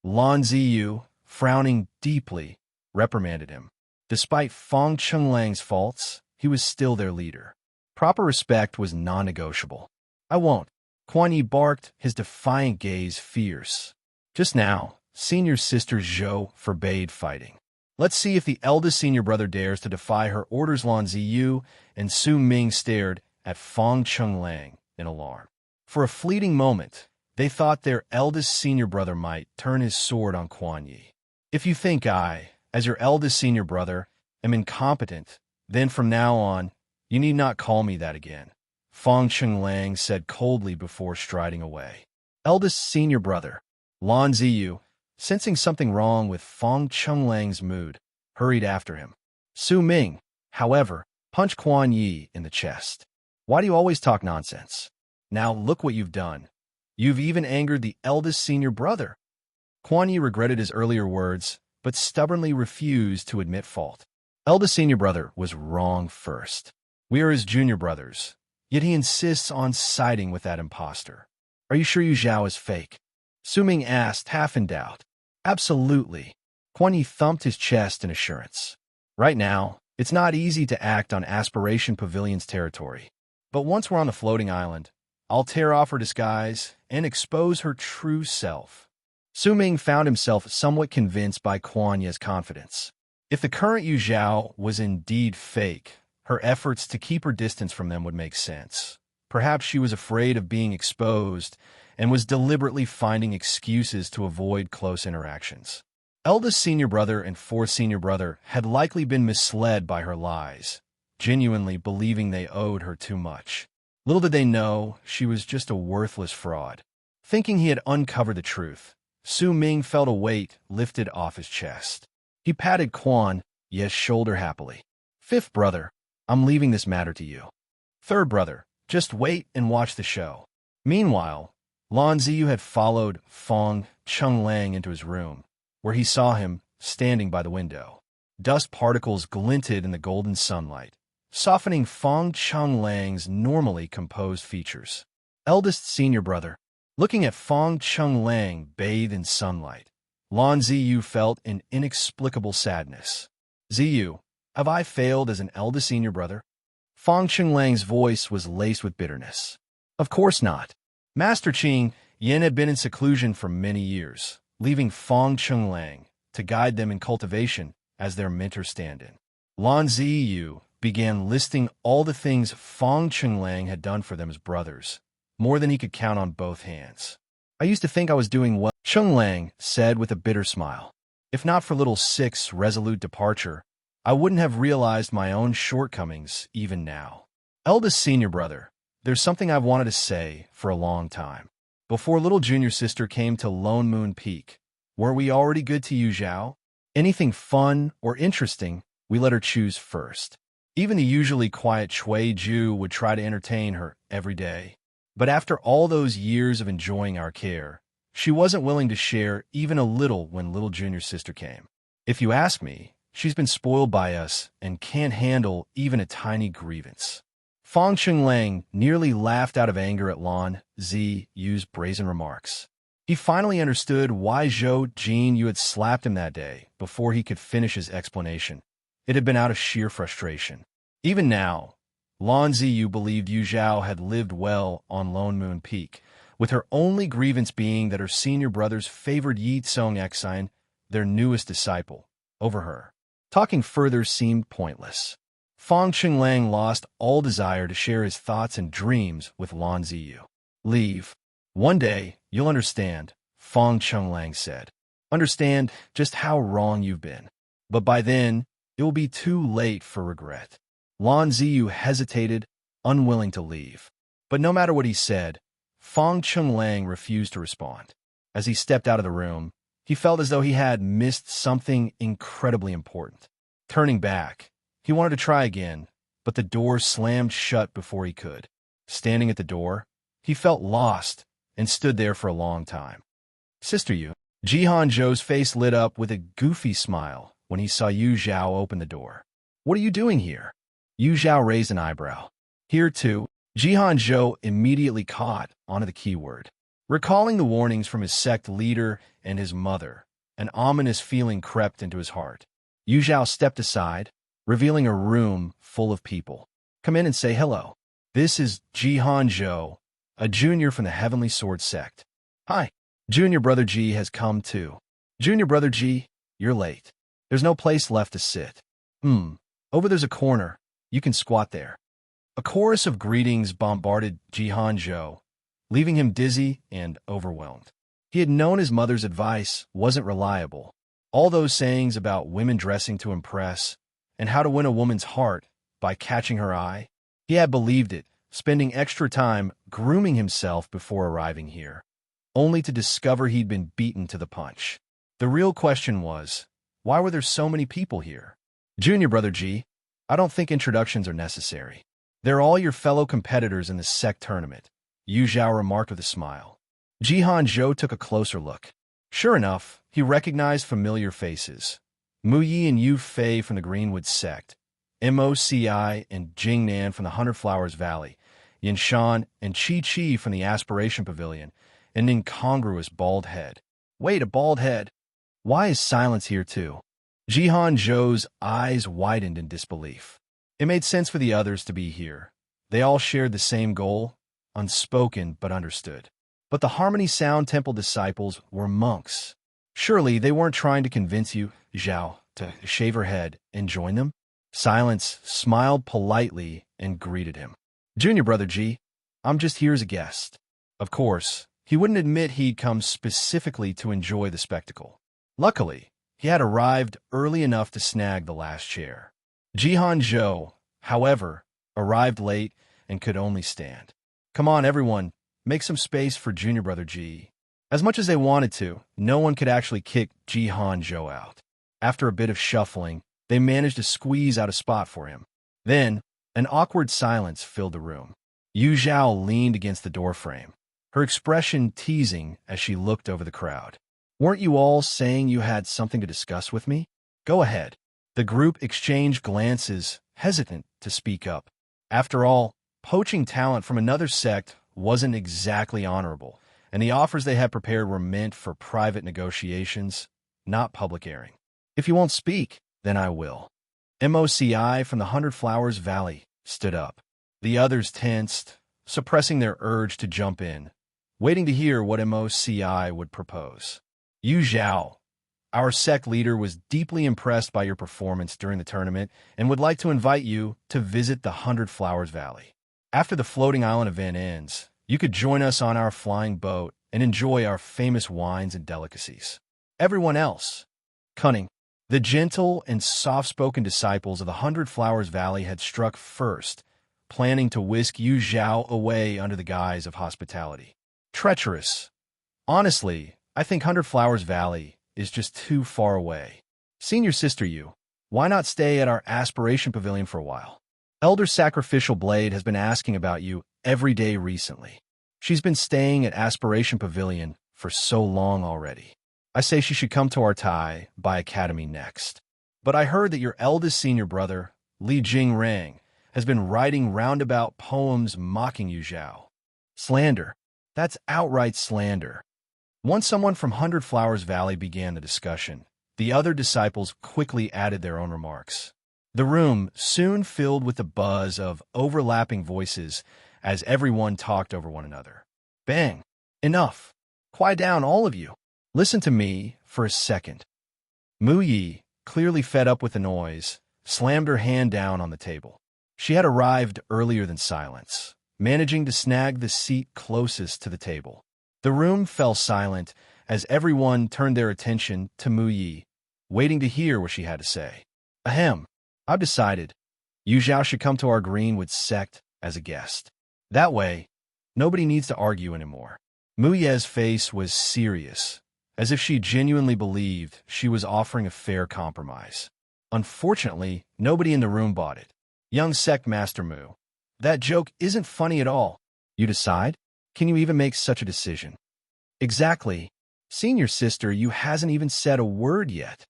Lan Ziyu, frowning deeply, reprimanded him. Despite Feng Chenglang's faults, he was still their leader. Proper respect was non-negotiable. I won't. Quan Yi barked, his defiant gaze fierce. Just now, senior sister Zhou forbade fighting. Let's see if the eldest senior brother dares to defy her orders. Lan Ziyu and Su Ming stared at Feng Chenglang in alarm. For a fleeting moment, they thought their eldest senior brother might turn his sword on Quan Yi. If you think I, as your eldest senior brother, am incompetent, then from now on, you need not call me that again, Feng Chenglang said coldly before striding away. Eldest senior brother, Lan Ziyu, sensing something wrong with Feng Chenglang's mood, hurried after him. Su Ming, however, punched Quan Yi in the chest. Why do you always talk nonsense? Now look what you've done. You've even angered the eldest senior brother. Quan Yi regretted his earlier words, but stubbornly refused to admit fault. Eldest senior brother was wrong first. We are his junior brothers, yet he insists on siding with that imposter. Are you sure Yu Zhao is fake? Su Ming asked, half in doubt. Absolutely. Quan Yi thumped his chest in assurance. Right now, it's not easy to act on Aspiration Pavilion's territory. But once we're on the floating island, I'll tear off her disguise and expose her true self. Su Ming found himself somewhat convinced by Quan Yi's confidence. If the current Yu Zhao was indeed fake, her efforts to keep her distance from them would make sense. Perhaps she was afraid of being exposed and was deliberately finding excuses to avoid close interactions. Eldest senior brother and fourth senior brother had likely been misled by her lies, genuinely believing they owed her too much. Little did they know she was just a worthless fraud. Thinking he had uncovered the truth, Su Ming felt a weight lifted off his chest. He patted Quan Yi's shoulder happily. Fifth brother, I'm leaving this matter to you. Third brother, just wait and watch the show. Meanwhile, Lan Ziyu had followed Feng Chenglang into his room, where he saw him standing by the window. Dust particles glinted in the golden sunlight, softening Feng Chenglang's normally composed features. Eldest senior brother, looking at Feng Chenglang bathed in sunlight, Lan Ziyu felt an inexplicable sadness. Ziyu, have I failed as an eldest senior brother? Feng Chenglang's voice was laced with bitterness. Of course not. Master Qing Yin had been in seclusion for many years, leaving Feng Chenglang to guide them in cultivation as their mentor stand-in. Lan Ziyu began listing all the things Feng Chenglang had done for them as brothers, more than he could count on both hands. I used to think I was doing well, Chenglang said with a bitter smile. If not for little Six's resolute departure, I wouldn't have realized my own shortcomings even now. Eldest senior brother, there's something I've wanted to say for a long time. Before little junior sister came to Lone Moon Peak, were we already good to Yu Zhao? Anything fun or interesting, we let her choose first. Even the usually quiet Chui Ju would try to entertain her every day. But after all those years of enjoying our care, she wasn't willing to share even a little when little junior sister came. If you ask me, she's been spoiled by us and can't handle even a tiny grievance. Feng Chenglang nearly laughed out of anger at Lan Ziyu's brazen remarks. He finally understood why Zhou Jin had slapped him that day before he could finish his explanation. It had been out of sheer frustration. Even now, Lan Ziyu believed Yu Zhao had lived well on Lone Moon Peak, with her only grievance being that her senior brothers favored Ye Cong Xin, their newest disciple, over her. Talking further seemed pointless. Feng Chenglang lost all desire to share his thoughts and dreams with Lan Ziyu. Leave. One day, you'll understand, Feng Chenglang said. Understand just how wrong you've been. But by then, it will be too late for regret. Lan Ziyu hesitated, unwilling to leave. But no matter what he said, Feng Chenglang refused to respond. As he stepped out of the room, he felt as though he had missed something incredibly important. Turning back, he wanted to try again, but the door slammed shut before he could. Standing at the door, he felt lost and stood there for a long time. Sister Yu. Jihan Zhou's face lit up with a goofy smile when he saw Yu Zhao open the door. What are you doing here? Yu Zhao raised an eyebrow. Here too, Jihan Zhou immediately caught onto the keyword. Recalling the warnings from his sect leader and his mother, an ominous feeling crept into his heart. Yu Zhao stepped aside, revealing a room full of people. Come in and say hello. This is Jihan Zhou, a junior from the Heavenly Sword sect. Hi. Junior Brother Ji has come too. Junior Brother Ji, you're late. There's no place left to sit. Over there's a corner. You can squat there. A chorus of greetings bombarded Jihan Zhou, leaving him dizzy and overwhelmed. He had known his mother's advice wasn't reliable. All those sayings about women dressing to impress and how to win a woman's heart by catching her eye, he had believed it, spending extra time grooming himself before arriving here, only to discover he'd been beaten to the punch. The real question was, why were there so many people here? Junior Brother Ji, I don't think introductions are necessary. They're all your fellow competitors in the sect tournament, Yu Zhao remarked with a smile. Jihan Zhou took a closer look. Sure enough, he recognized familiar faces. Mu Yi and Yu Fei from the Greenwood sect, Moci and Jingnan from the Hundred Flowers Valley, Yin Shan and Chi Chi from the Aspiration Pavilion, an incongruous bald head. Wait, a bald head? Why is silence here too? Jihan Zhou's eyes widened in disbelief. It made sense for the others to be here. They all shared the same goal, unspoken but understood. But the Harmony Sound Temple disciples were monks. Surely they weren't trying to convince you, Zhao, to shave her head and join them? Silence smiled politely and greeted him. Junior Brother Ji, I'm just here as a guest. Of course, he wouldn't admit he'd come specifically to enjoy the spectacle. Luckily, he had arrived early enough to snag the last chair. Jihan Zhou, however, arrived late and could only stand. Come on, everyone, make some space for Junior Brother Ji. As much as they wanted to, no one could actually kick Jihan Zhou out. After a bit of shuffling, they managed to squeeze out a spot for him. Then, an awkward silence filled the room. Yu Zhao leaned against the doorframe, her expression teasing as she looked over the crowd. Weren't you all saying you had something to discuss with me? Go ahead. The group exchanged glances, hesitant to speak up. After all, poaching talent from another sect wasn't exactly honorable, and the offers they had prepared were meant for private negotiations, not public airing. If you won't speak, then I will. Moci from the Hundred Flowers Valley stood up. The others tensed, suppressing their urge to jump in, waiting to hear what Moci would propose. Yu Zhao, our sect leader, was deeply impressed by your performance during the tournament and would like to invite you to visit the Hundred Flowers Valley. After the floating island event ends, you could join us on our flying boat and enjoy our famous wines and delicacies. Everyone else, cunning. The gentle and soft-spoken disciples of the Hundred Flowers Valley had struck first, planning to whisk Yu Zhao away under the guise of hospitality. Treacherous. Honestly, I think Hundred Flowers Valley is just too far away. Senior Sister Yu, why not stay at our Aspiration Pavilion for a while? Elder Sacrificial Blade has been asking about you every day recently. She's been staying at Aspiration Pavilion for so long already. I say she should come to our Tai Bai Academy next. But I heard that your eldest senior brother, Li Jingrang, has been writing roundabout poems mocking Yu Zhao. Slander. That's outright slander. Once someone from Hundred Flowers Valley began the discussion, the other disciples quickly added their own remarks. The room soon filled with the buzz of overlapping voices as everyone talked over one another. Bang! Enough! Quiet down, all of you! Listen to me for a second. Mu Yi, clearly fed up with the noise, slammed her hand down on the table. She had arrived earlier than Silence, managing to snag the seat closest to the table. The room fell silent as everyone turned their attention to Mu Yi, waiting to hear what she had to say. Ahem, I've decided. Yu Zhao should come to our Greenwood sect as a guest. That way, nobody needs to argue anymore. Mu Ye's face was serious, as if she genuinely believed she was offering a fair compromise. Unfortunately, nobody in the room bought it. Young Sect Master Mu, that joke isn't funny at all. You decide? Can you even make such a decision? Exactly. Senior Sister, you hasn't even said a word yet.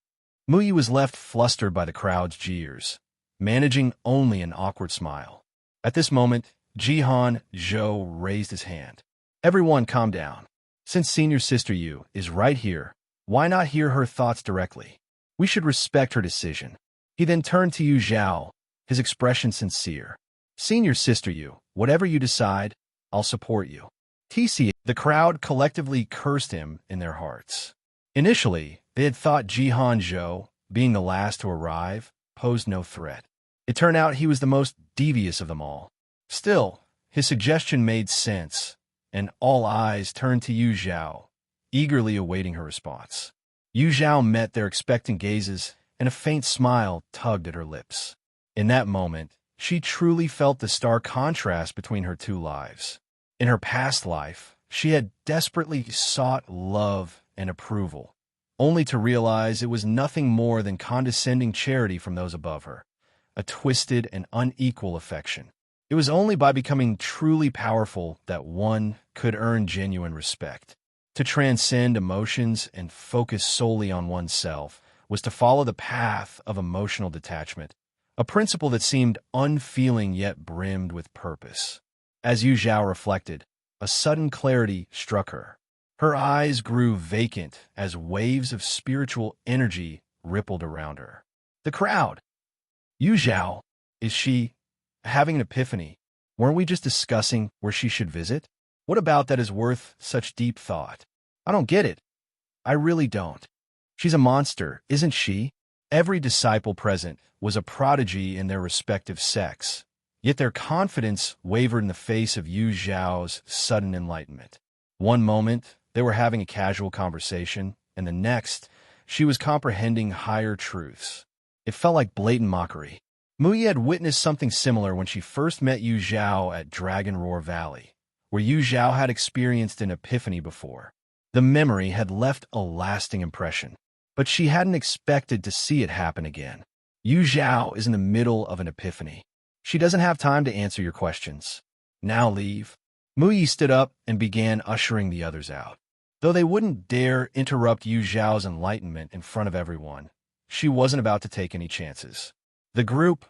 Mu Yi was left flustered by the crowd's jeers, managing only an awkward smile. At this moment, Jihan Zhou raised his hand. Everyone calm down. Since Senior Sister Yu is right here, why not hear her thoughts directly? We should respect her decision. He then turned to Yu Zhao, his expression sincere. Senior Sister Yu, whatever you decide, I'll support you. TC, the crowd collectively cursed him in their hearts. Initially, they had thought Jihan Zhou, being the last to arrive, posed no threat. It turned out he was the most devious of them all. Still, his suggestion made sense, and all eyes turned to Yu Zhao, eagerly awaiting her response. Yu Zhao met their expectant gazes, and a faint smile tugged at her lips. In that moment, she truly felt the stark contrast between her two lives. In her past life, she had desperately sought love and approval, only to realize it was nothing more than condescending charity from those above her, a twisted and unequal affection. It was only by becoming truly powerful that one could earn genuine respect. To transcend emotions and focus solely on oneself was to follow the path of emotional detachment, a principle that seemed unfeeling yet brimmed with purpose. As Yu Zhao reflected, a sudden clarity struck her. Her eyes grew vacant as waves of spiritual energy rippled around her. The crowd. Yu Zhao, is she having an epiphany? Weren't we just discussing where she should visit? What about that is worth such deep thought? I don't get it. I really don't. She's a monster, isn't she? Every disciple present was a prodigy in their respective sects, yet their confidence wavered in the face of Yu Zhao's sudden enlightenment. One moment, they were having a casual conversation, and the next, she was comprehending higher truths. It felt like blatant mockery. Muyi had witnessed something similar when she first met Yu Zhao at Dragon Roar Valley, where Yu Zhao had experienced an epiphany before. The memory had left a lasting impression, but she hadn't expected to see it happen again. Yu Zhao is in the middle of an epiphany. She doesn't have time to answer your questions. Now leave. Muyi stood up and began ushering the others out. Though they wouldn't dare interrupt Yu Zhao's enlightenment in front of everyone, she wasn't about to take any chances. The group,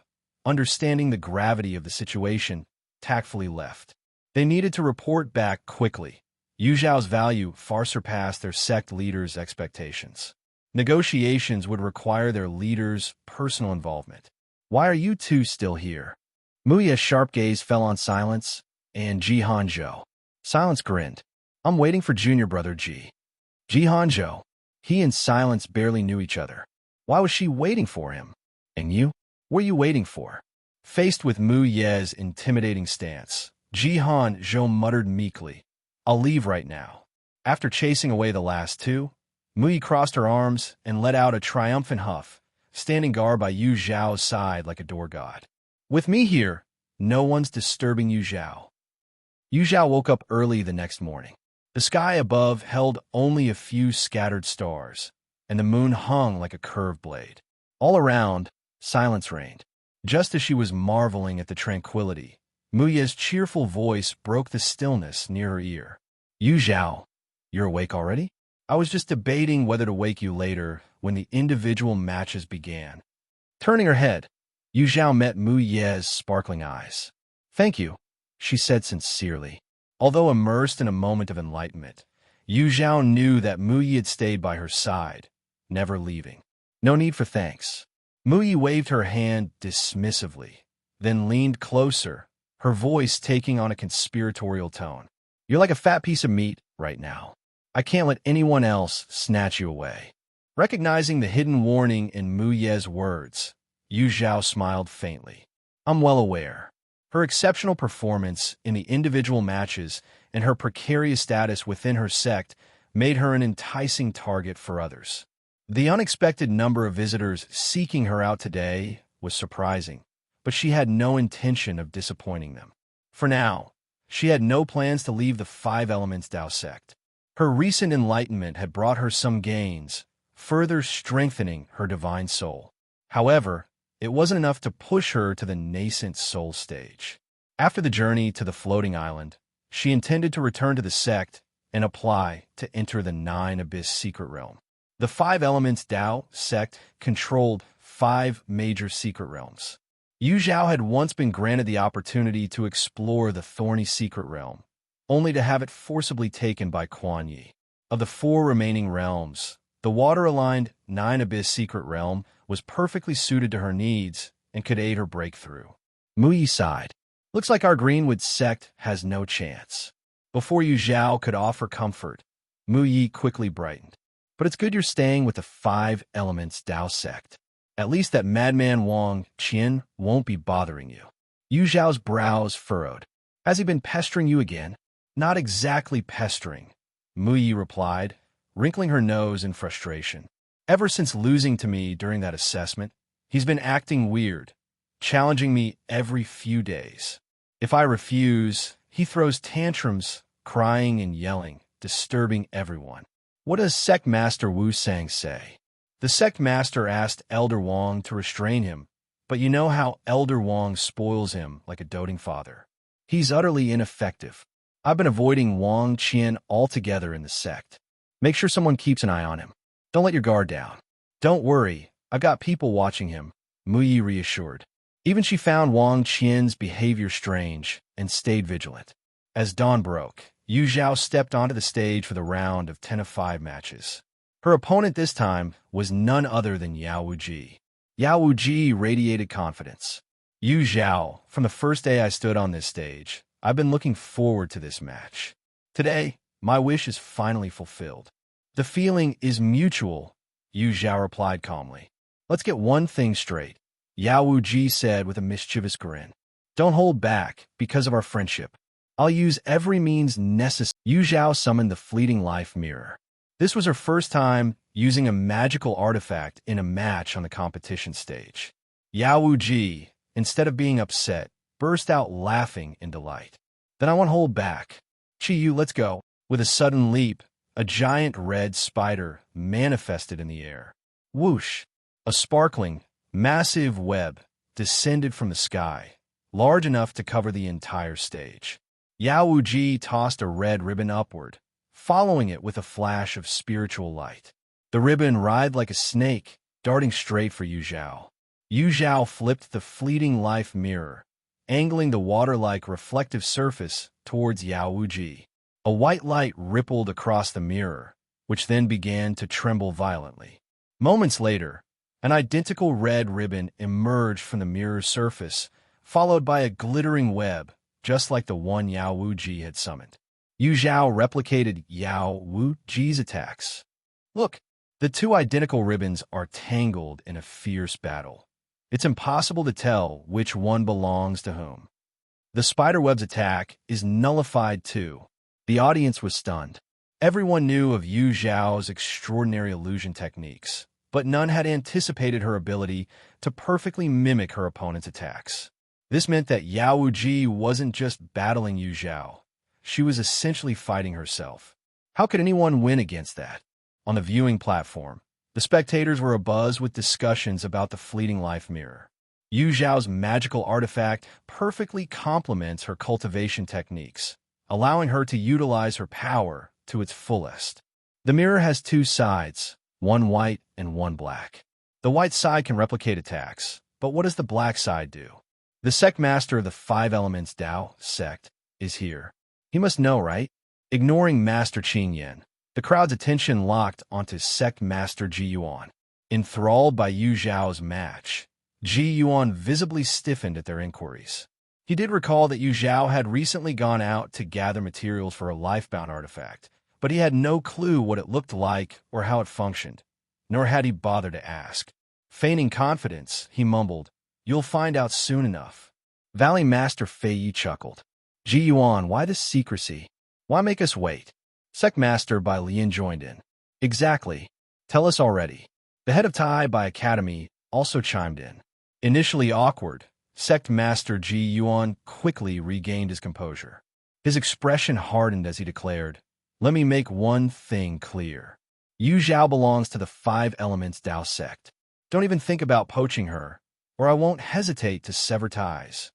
understanding the gravity of the situation, tactfully left. They needed to report back quickly. Yu Zhao's value far surpassed their sect leaders' expectations. Negotiations would require their leaders' personal involvement. Why are you two still here? Muyi's sharp gaze fell on Silence and Zhao. Silence grinned. I'm waiting for junior brother Ji. Zhao. He and Silence barely knew each other. Why was she waiting for him? And you? What are you waiting for? Faced with Mu Ye's intimidating stance, Zhao muttered meekly, I'll leave right now. After chasing away the last two, Mu crossed her arms and let out a triumphant huff, standing guard by Yu Zhao's side like a door god. With me here, no one's disturbing Yu Zhao. Yu Zhao woke up early the next morning. The sky above held only a few scattered stars, and the moon hung like a curved blade. All around, silence reigned. Just as she was marveling at the tranquility, Muye's cheerful voice broke the stillness near her ear. Yu Zhao, you're awake already? I was just debating whether to wake you later when the individual matches began. Turning her head, Yu Zhao met Muye's sparkling eyes. Thank you, she said sincerely. Although immersed in a moment of enlightenment, Yu Zhao knew that Muyi had stayed by her side, never leaving. No need for thanks. Muyi waved her hand dismissively, then leaned closer, her voice taking on a conspiratorial tone. You're like a fat piece of meat right now. I can't let anyone else snatch you away. Recognizing the hidden warning in Muye's words, Yu Zhao smiled faintly. I'm well aware. Her exceptional performance in the individual matches and her precarious status within her sect made her an enticing target for others. The unexpected number of visitors seeking her out today was surprising, but she had no intention of disappointing them. For now, she had no plans to leave the Five Elements Dao sect. Her recent enlightenment had brought her some gains, further strengthening her divine soul. However, it wasn't enough to push her to the nascent soul stage. After the journey to the floating island, she intended to return to the sect and apply to enter the Nine Abyss secret realm. The Five Elements Dao sect controlled 5 major secret realms. Yu Zhao had once been granted the opportunity to explore the thorny secret realm, only to have it forcibly taken by Quan Yi. Of the 4 remaining realms, the water-aligned Nine Abyss secret realm was perfectly suited to her needs and could aid her breakthrough. Muyi sighed. Looks like our Greenwood sect has no chance. Before Yu Zhao could offer comfort, Muyi quickly brightened. But it's good you're staying with the Five Elements Tao sect. At least that madman Wang Qian won't be bothering you. Yu Zhao's brows furrowed. Has he been pestering you again? Not exactly pestering, Mu Yi replied, wrinkling her nose in frustration. Ever since losing to me during that assessment, he's been acting weird, challenging me every few days. If I refuse, he throws tantrums, crying and yelling, disturbing everyone. What does Sect Master Wu Sang say? The Sect Master asked Elder Wang to restrain him, but you know how Elder Wang spoils him like a doting father. He's utterly ineffective. I've been avoiding Wang Qian altogether in the sect. Make sure someone keeps an eye on him. Don't let your guard down. Don't worry, I've got people watching him, Mu Yi reassured. Even she found Wang Qian's behavior strange and stayed vigilant. As dawn broke, Yu Zhao stepped onto the stage for the round of 10-5 matches. Her opponent this time was none other than Yao Wuji. Yao Wuji radiated confidence. Yu Zhao, from the first day I stood on this stage, I've been looking forward to this match. Today, my wish is finally fulfilled. The feeling is mutual, Yu Zhao replied calmly. Let's get one thing straight, Yao Wuji said with a mischievous grin. Don't hold back because of our friendship. I'll use every means necessary. Yu Zhao summoned the fleeting life mirror. This was her first time using a magical artifact in a match on the competition stage. Yao Wuji, instead of being upset, burst out laughing in delight. Then I won't hold back. Chi Yu, let's go. With a sudden leap, a giant red spider manifested in the air. Whoosh! A sparkling, massive web descended from the sky, large enough to cover the entire stage. Yao Wuji tossed a red ribbon upward, following it with a flash of spiritual light. The ribbon writhed like a snake, darting straight for Yu Zhao. Yu Zhao flipped the fleeting life mirror, angling the water-like reflective surface towards Yao Wuji. A white light rippled across the mirror, which then began to tremble violently. Moments later, an identical red ribbon emerged from the mirror's surface, followed by a glittering web, just like the one Yao Wuji had summoned. Yu Zhao replicated Yao Wuji's attacks. Look, the two identical ribbons are tangled in a fierce battle. It's impossible to tell which one belongs to whom. The spiderweb's attack is nullified too. The audience was stunned. Everyone knew of Yu Zhao's extraordinary illusion techniques, but none had anticipated her ability to perfectly mimic her opponent's attacks. This meant that Yao Wuji wasn't just battling Yu Zhao. She was essentially fighting herself. How could anyone win against that? On the viewing platform, the spectators were abuzz with discussions about the fleeting life mirror. Yu Zhao's magical artifact perfectly complements her cultivation techniques, allowing her to utilize her power to its fullest. The mirror has two sides, one white and one black. The white side can replicate attacks, but what does the black side do? The sect master of the Five Elements Tao sect is here. He must know, right? Ignoring Master Qing Yan, the crowd's attention locked onto Sect Master Ji Yuan. Enthralled by Yu Zhao's match, Ji Yuan visibly stiffened at their inquiries. He did recall that Yu Zhao had recently gone out to gather materials for a lifebound artifact, but he had no clue what it looked like or how it functioned, nor had he bothered to ask. Feigning confidence, he mumbled, "You'll find out soon enough." Valley Master Fei Yi chuckled. Ji Yuan, why this secrecy? Why make us wait? Sect Master Bai Lian joined in. Exactly. Tell us already. The head of Tai Bai Academy also chimed in. Initially awkward, Sect Master Ji Yuan quickly regained his composure. His expression hardened as he declared, "Let me make one thing clear. Yu Zhao belongs to the Five Elements Tao sect. Don't even think about poaching her, or I won't hesitate to sever ties."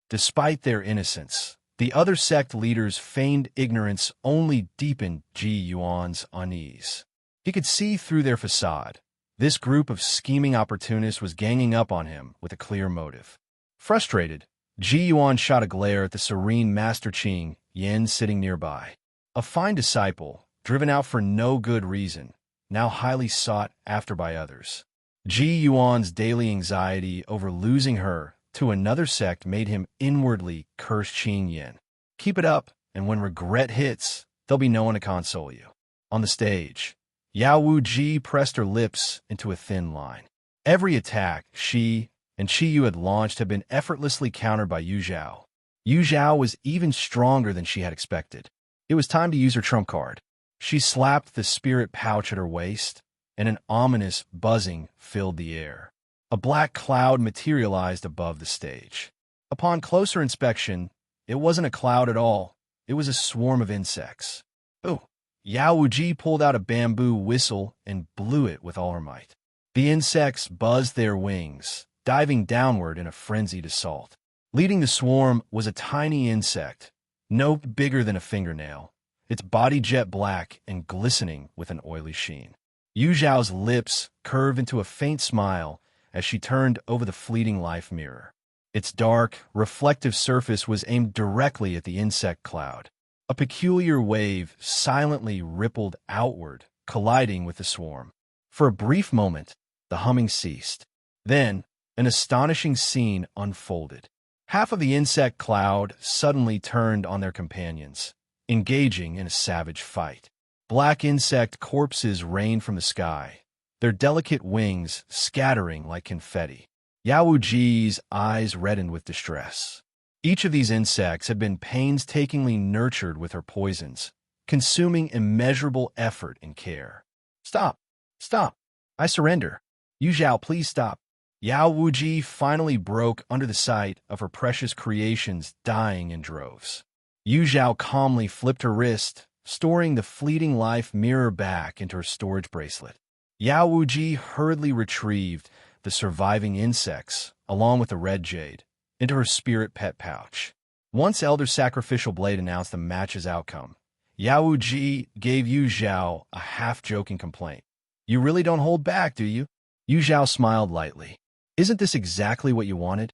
Despite their innocence, the other sect leaders' feigned ignorance only deepened Ji Yuan's unease. He could see through their facade. This group of scheming opportunists was ganging up on him with a clear motive. Frustrated, Ji Yuan shot a glare at the serene Master Qing Yan sitting nearby. A fine disciple, driven out for no good reason, now highly sought after by others. Ji Yuan's daily anxiety over losing her to another sect made him inwardly curse Qing Yan. Keep it up, and when regret hits, there'll be no one to console you. On the stage, Yao Wuji pressed her lips into a thin line. Every attack she and Yu had launched had been effortlessly countered by Yu Zhao. Yu Zhao was even stronger than she had expected. It was time to use her trump card. She slapped the spirit pouch at her waist, and an ominous buzzing filled the air. A black cloud materialized above the stage. Upon closer inspection, it wasn't a cloud at all. It was a swarm of insects. Oh! Yao Wuji pulled out a bamboo whistle and blew it with all her might. The insects buzzed their wings, diving downward in a frenzied assault. Leading the swarm was a tiny insect, no bigger than a fingernail, its body jet black and glistening with an oily sheen. Yu Zhao's lips curved into a faint smile as she turned over the fleeting life mirror. Its dark, reflective surface was aimed directly at the insect cloud. A peculiar wave silently rippled outward, colliding with the swarm. For a brief moment, the humming ceased. Then, an astonishing scene unfolded. Half of the insect cloud suddenly turned on their companions, engaging in a savage fight. Black insect corpses rained from the sky, their delicate wings scattering like confetti. Yao Wuji's eyes reddened with distress. Each of these insects had been painstakingly nurtured with her poisons, consuming immeasurable effort and care. Stop! Stop! I surrender. Yu Zhao, please stop. Yao Wuji finally broke under the sight of her precious creations dying in droves. Yu Zhao calmly flipped her wrist, storing the fleeting life mirror back into her storage bracelet. Yao Wuji hurriedly retrieved the surviving insects, along with the red jade, into her spirit pet pouch. Once Elder Sacrificial Blade announced the match's outcome, Yao Wuji gave Yu Zhao a half-joking complaint. You really don't hold back, do you? Yu Zhao smiled lightly. Isn't this exactly what you wanted?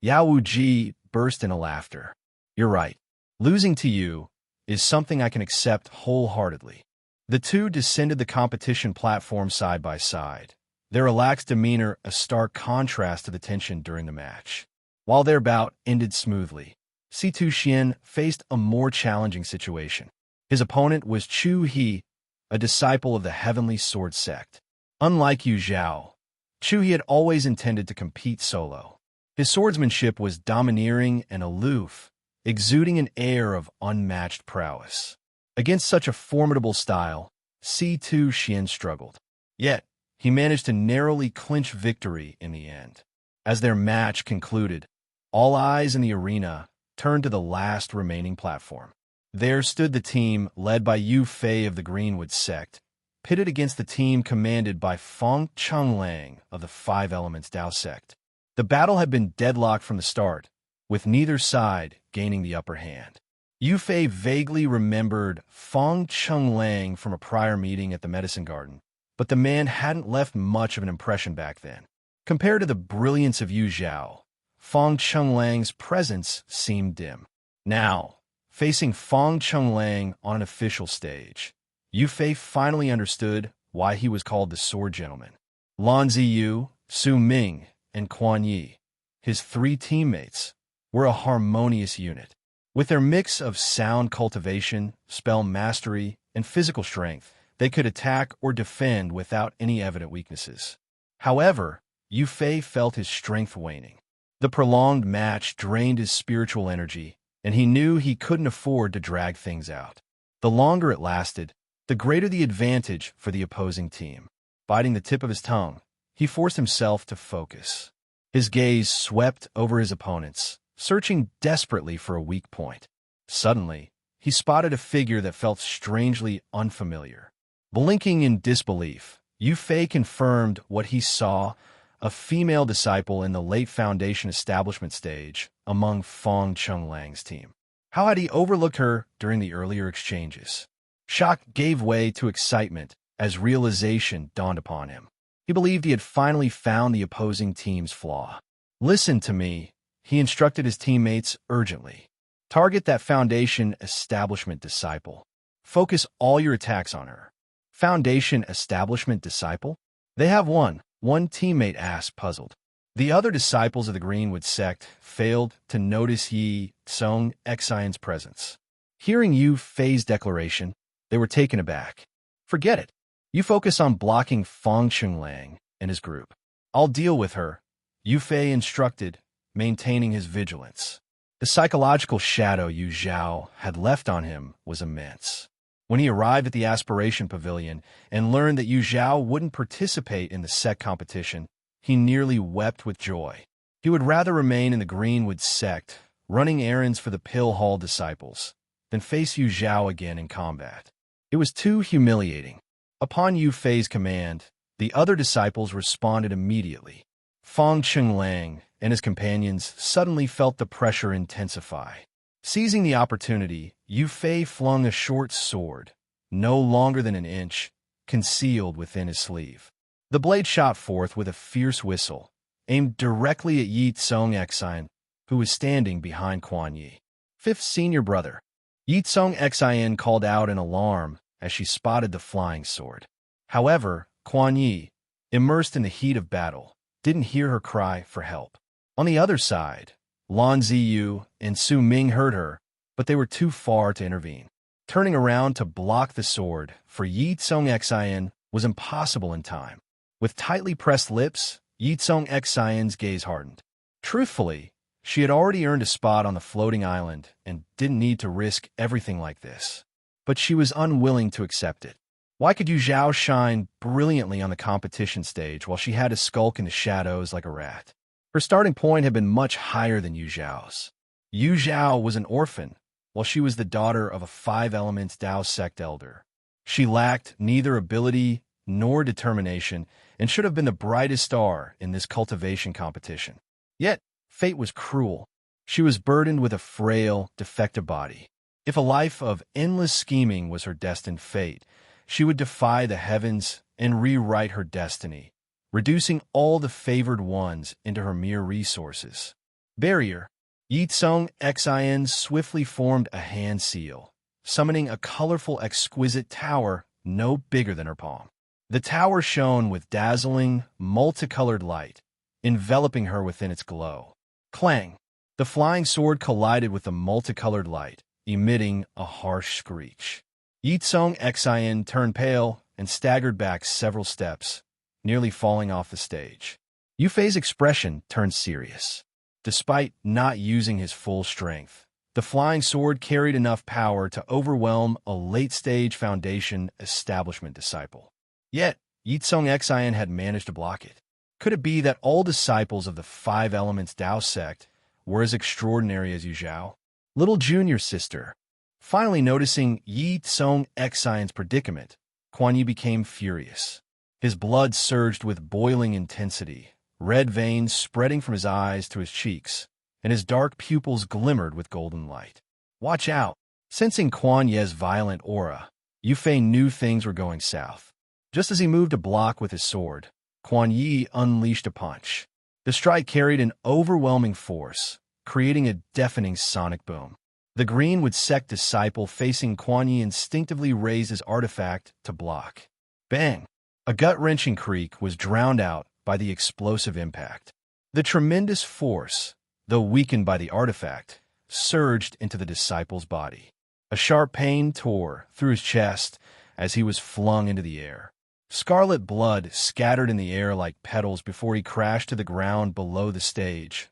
Yao Wuji burst into laughter. You're right. Losing to you is something I can accept wholeheartedly. The two descended the competition platform side by side, their relaxed demeanor a stark contrast to the tension during the match. While their bout ended smoothly, Situ Xian faced a more challenging situation. His opponent was Chu He, a disciple of the Heavenly Sword Sect. Unlike Yu Zhao, Chu He had always intended to compete solo. His swordsmanship was domineering and aloof, exuding an air of unmatched prowess. Against such a formidable style, Situ Xian struggled. Yet, he managed to narrowly clinch victory in the end. As their match concluded, all eyes in the arena turned to the last remaining platform. There stood the team led by Yu Fei of the Greenwood Sect, pitted against the team commanded by Feng Chenglang of the Five Elements Dao Sect. The battle had been deadlocked from the start, with neither side gaining the upper hand. Yu Fei vaguely remembered Feng Chenglang from a prior meeting at the Medicine Garden, but the man hadn't left much of an impression back then. Compared to the brilliance of Yu Zhao, Feng Chenglang's presence seemed dim. Now, facing Feng Chenglang on an official stage, Yu Fei finally understood why he was called the Sword Gentleman. Lan Ziyu, Su Ming, and Quan Yi, his three teammates, were a harmonious unit. With their mix of sound cultivation, spell mastery, and physical strength, they could attack or defend without any evident weaknesses. However, Yu Fei felt his strength waning. The prolonged match drained his spiritual energy, and he knew he couldn't afford to drag things out. The longer it lasted, the greater the advantage for the opposing team. Biting the tip of his tongue, he forced himself to focus. His gaze swept over his opponents, searching desperately for a weak point. Suddenly, he spotted a figure that felt strangely unfamiliar. Blinking in disbelief, Yu Fei confirmed what he saw: a female disciple in the late Foundation establishment stage among Feng Chenglang's team. How had he overlooked her during the earlier exchanges? Shock gave way to excitement as realization dawned upon him. He believed he had finally found the opposing team's flaw. Listen to me, he instructed his teammates urgently. Target that Foundation establishment disciple. Focus all your attacks on her. Foundation establishment disciple? They have one teammate asked, puzzled. The other disciples of the Greenwood sect failed to notice Ye Cong Xin's presence. Hearing Yu Fei's declaration, they were taken aback. Forget it. You focus on blocking Fang Chenglang and his group. I'll deal with her, Yu Fei instructed, maintaining his vigilance. The psychological shadow Yu Zhao had left on him was immense. When he arrived at the Aspiration Pavilion and learned that Yu Zhao wouldn't participate in the sect competition, he nearly wept with joy. He would rather remain in the Greenwood sect, running errands for the Pill Hall disciples, than face Yu Zhao again in combat. It was too humiliating. Upon Yu Fei's command, the other disciples responded immediately. Fang Chenglang and his companions suddenly felt the pressure intensify. Seizing the opportunity, Yu Fei flung a short sword, no longer than an inch, concealed within his sleeve. The blade shot forth with a fierce whistle, aimed directly at Ye Cong Xin, who was standing behind Quan Yi. Fifth senior brother. Ye Cong Xin called out in alarm as she spotted the flying sword. However, Quan Yi, immersed in the heat of battle, didn't hear her cry for help. On the other side, Lan Ziyu and Su Ming heard her, but they were too far to intervene. Turning around to block the sword for Ye Cong Xin was impossible in time. With tightly pressed lips, Ye Cong Xin's gaze hardened. Truthfully, she had already earned a spot on the floating island and didn't need to risk everything like this. But she was unwilling to accept it. Why could Yu Zhao shine brilliantly on the competition stage while she had to skulk in the shadows like a rat? Her starting point had been much higher than Yu Zhao's. Yu Zhao was an orphan, while she was the daughter of a Five Elements Dao sect elder. She lacked neither ability nor determination and should have been the brightest star in this cultivation competition. Yet, fate was cruel. She was burdened with a frail, defective body. If a life of endless scheming was her destined fate, she would defy the heavens and rewrite her destiny, reducing all the favored ones into her mere resources. Barrier. Ye Cong Xin swiftly formed a hand seal, summoning a colorful, exquisite tower no bigger than her palm. The tower shone with dazzling, multicolored light, enveloping her within its glow. Clang! The flying sword collided with the multicolored light, emitting a harsh screech. Ye Cong Xin turned pale and staggered back several steps, nearly falling off the stage. Yu Fei's expression turned serious. Despite not using his full strength, the flying sword carried enough power to overwhelm a late-stage Foundation establishment disciple. Yet, Ye Cong Xin had managed to block it. Could it be that all disciples of the Five Elements Dao sect were as extraordinary as Yu Zhao? Little junior sister. Finally noticing Ye Cong Xin's predicament, Quan Yi became furious. His blood surged with boiling intensity, red veins spreading from his eyes to his cheeks, and his dark pupils glimmered with golden light. Watch out! Sensing Quan Yi's violent aura, Yu Fei knew things were going south. Just as he moved to block with his sword, Quan Yi unleashed a punch. The strike carried an overwhelming force, creating a deafening sonic boom. The Greenwood sect disciple facing Quan Yi instinctively raised his artifact to block. Bang! A gut-wrenching creak was drowned out by the explosive impact. The tremendous force, though weakened by the artifact, surged into the disciple's body. A sharp pain tore through his chest as he was flung into the air. Scarlet blood scattered in the air like petals before he crashed to the ground below the stage.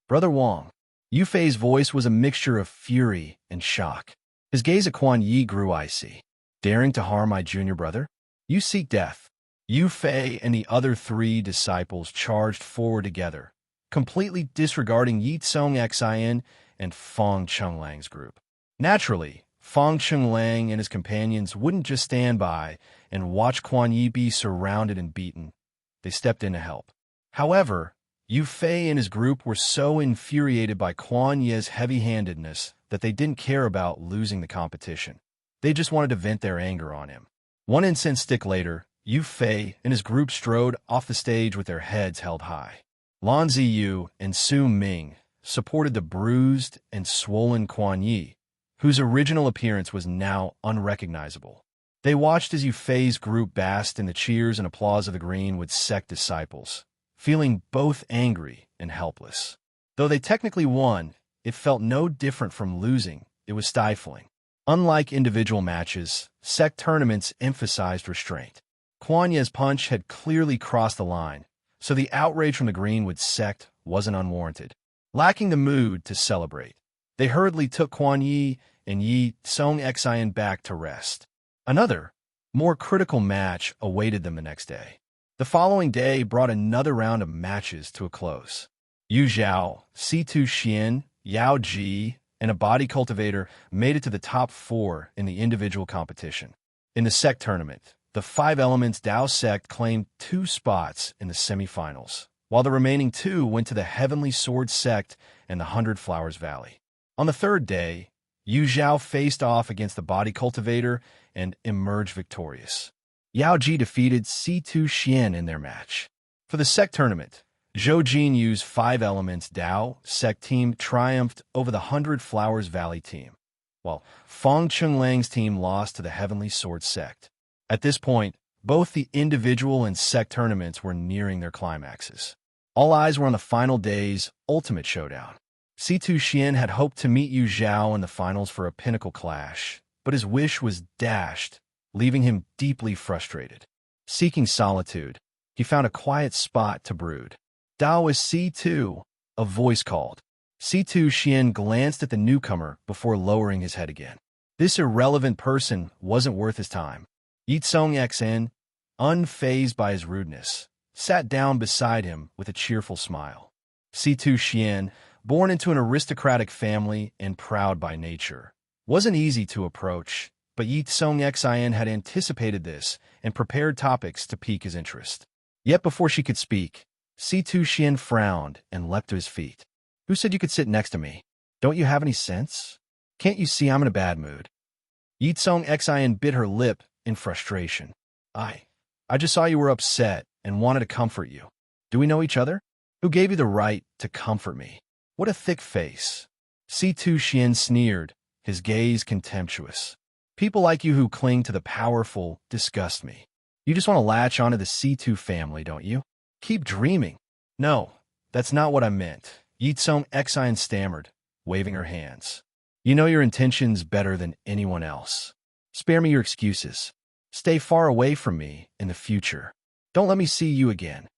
Brother Wang. Yu Fei's voice was a mixture of fury and shock. His gaze at Quan Yi grew icy. Daring to harm my junior brother? You seek death. Yu Fei and the other three disciples charged forward together, completely disregarding Ye Cong Xin and Fang Chenglang's group. Naturally, Fang Chenglang and his companions wouldn't just stand by and watch Quan Yi be surrounded and beaten. They stepped in to help. However, Yu Fei and his group were so infuriated by Quan Yi's heavy-handedness that they didn't care about losing the competition. They just wanted to vent their anger on him. One incense stick later, Yu Fei and his group strode off the stage with their heads held high. Lan Ziyu and Su Ming supported the bruised and swollen Quan Yi, whose original appearance was now unrecognizable. They watched as Yu Fei's group basked in the cheers and applause of the Greenwood sect disciples, feeling both angry and helpless. Though they technically won, it felt no different from losing. It was stifling. Unlike individual matches, sect tournaments emphasized restraint. Kuan Ye's punch had clearly crossed the line, so the outrage from the green wood sect wasn't unwarranted. Lacking the mood to celebrate, they hurriedly took Kuan Yi and Ye Cong Xin back to rest. Another, more critical match awaited them the next day. The following day brought another round of matches to a close. Yu Zhao, C2 Xian, Yao Ji, and a body cultivator made it to the top 4 in the individual competition. In the sect tournament, the 5 Elements Dao sect claimed 2 spots in the semifinals, while the remaining 2 went to the Heavenly Sword sect and the 100 Flowers Valley. On the third day, Yu Zhao faced off against the body cultivator and emerged victorious. Yao Ji defeated C2 Xian in their match. For the sect tournament, Zhou Jinyu's 5 Elements Dao sect team triumphed over the 100 Flowers Valley team, while Feng Chunglang's team lost to the Heavenly Sword sect. At this point, both the individual and sect tournaments were nearing their climaxes. All eyes were on the final day's ultimate showdown. C2 Xian had hoped to meet Yu Zhao in the finals for a pinnacle clash, but his wish was dashed, leaving him deeply frustrated. Seeking solitude, he found a quiet spot to brood. Dao is C2, a voice called. C2 Xian glanced at the newcomer before lowering his head again. This irrelevant person wasn't worth his time. Ye Cong Xin, unfazed by his rudeness, sat down beside him with a cheerful smile. C2 Xian, born into an aristocratic family and proud by nature, wasn't easy to approach, but Ye Cong Xin had anticipated this and prepared topics to pique his interest. Yet before she could speak, C2 Xian frowned and leapt to his feet. Who said you could sit next to me? Don't you have any sense? Can't you see I'm in a bad mood? Ye Cong Xin bit her lip in frustration. I just saw you were upset and wanted to comfort you. Do we know each other? Who gave you the right to comfort me? What a thick face. C2 Xian sneered, his gaze contemptuous. People like you who cling to the powerful disgust me. You just want to latch onto the C2 family, don't you? Keep dreaming. No, that's not what I meant. Ye Cong Xin stammered, waving her hands. You know your intentions better than anyone else. Spare me your excuses. Stay far away from me in the future. Don't let me see you again.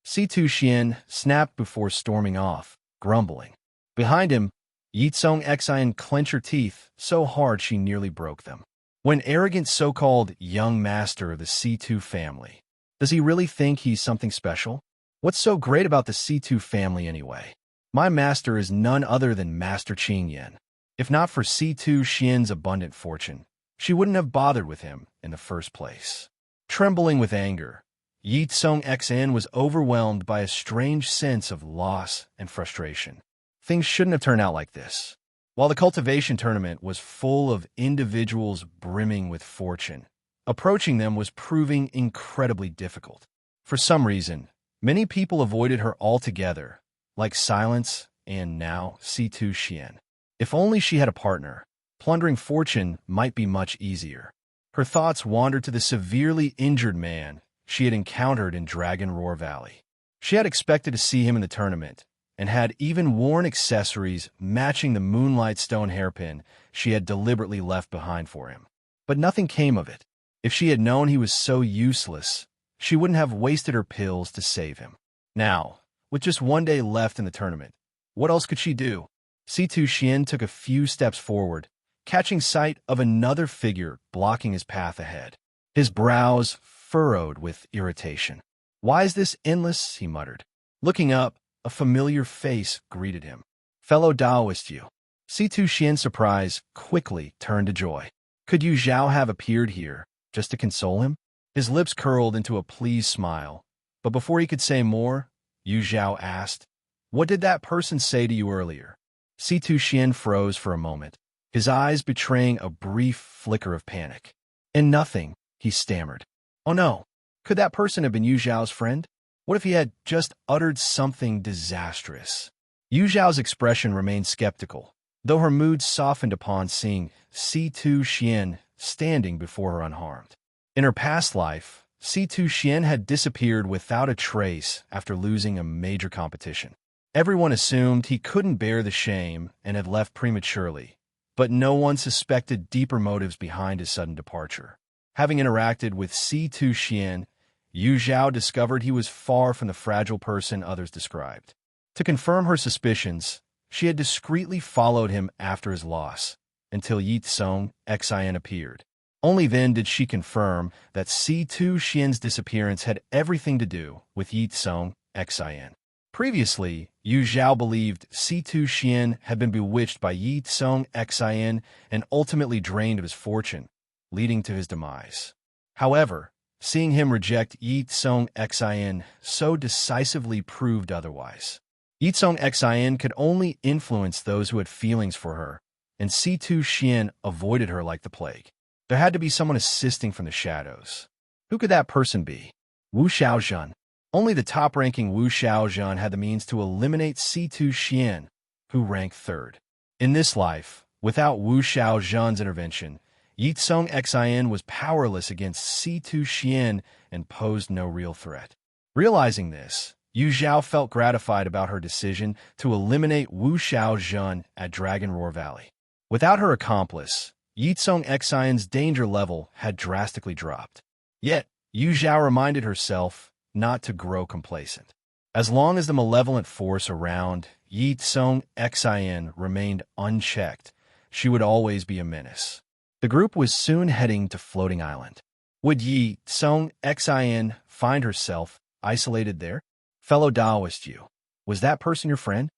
C2 Xian snapped before storming off, grumbling. Behind him, Ye Cong Xin clenched her teeth so hard she nearly broke them. When arrogant so-called young master of the C2 family, does he really think he's something special? What's so great about the C2 family anyway? My master is none other than Master Qing Yan. If not for C2 Xian's abundant fortune, she wouldn't have bothered with him in the first place. Trembling with anger, Ye Cong Xin was overwhelmed by a strange sense of loss and frustration. Things shouldn't have turned out like this. While the cultivation tournament was full of individuals brimming with fortune, approaching them was proving incredibly difficult. For some reason, many people avoided her altogether, like Silence and now C2 Xian. If only she had a partner, plundering fortune might be much easier. Her thoughts wandered to the severely injured man she had encountered in Dragon Roar Valley. She had expected to see him in the tournament, and had even worn accessories matching the Moonlight Stone hairpin she had deliberately left behind for him. But nothing came of it. If she had known he was so useless, she wouldn't have wasted her pills to save him. Now, with just one day left in the tournament, what else could she do? C2 Xian took a few steps forward, catching sight of another figure blocking his path ahead. His brows furrowed with irritation. Why is this endless? He muttered. Looking up, a familiar face greeted him. Fellow Taoist Yu. C2 Xian's surprise quickly turned to joy. Could Yu Zhao have appeared here just to console him? His lips curled into a pleased smile, but before he could say more, Yu Zhao asked, What did that person say to you earlier? C2 Xian froze for a moment, his eyes betraying a brief flicker of panic. And nothing, he stammered. Oh no, could that person have been Yu Zhao's friend? What if he had just uttered something disastrous? Yu Zhao's expression remained skeptical, though her mood softened upon seeing C2 Xian standing before her unharmed. In her past life, C2 Xian had disappeared without a trace after losing a major competition. Everyone assumed he couldn't bear the shame and had left prematurely, but no one suspected deeper motives behind his sudden departure. Having interacted with C2 Xian, Yu Zhao discovered he was far from the fragile person others described. To confirm her suspicions, she had discreetly followed him after his loss, until Ye Cong Xin appeared. Only then did she confirm that C2 Xian's disappearance had everything to do with Ye Cong Xin. Previously, Yu Zhao believed C2 Xian had been bewitched by Ye Cong Xin and ultimately drained of his fortune, leading to his demise. However, seeing him reject Ye Cong Xin so decisively proved otherwise. Ye Cong Xin could only influence those who had feelings for her, and C2 Xian avoided her like the plague. There had to be someone assisting from the shadows. Who could that person be? Wu Xiaozhen. Only the top-ranking Wu Xiaozhen had the means to eliminate C2 Xian, who ranked third. In this life, without Wu Xiaozhen's intervention, Ye Cong Xin was powerless against C2 Xian and posed no real threat. Realizing this, Yu Zhao felt gratified about her decision to eliminate Wu Xiaozhen at Dragon Roar Valley. Without her accomplice, Ye Cong Xin's danger level had drastically dropped. Yet, Yu Zhao reminded herself not to grow complacent. As long as the malevolent force around Ye Cong Xin remained unchecked, she would always be a menace. The group was soon heading to Floating Island. Would Ye Cong Xin find herself isolated there? Fellow Taoist Yu, was that person your friend?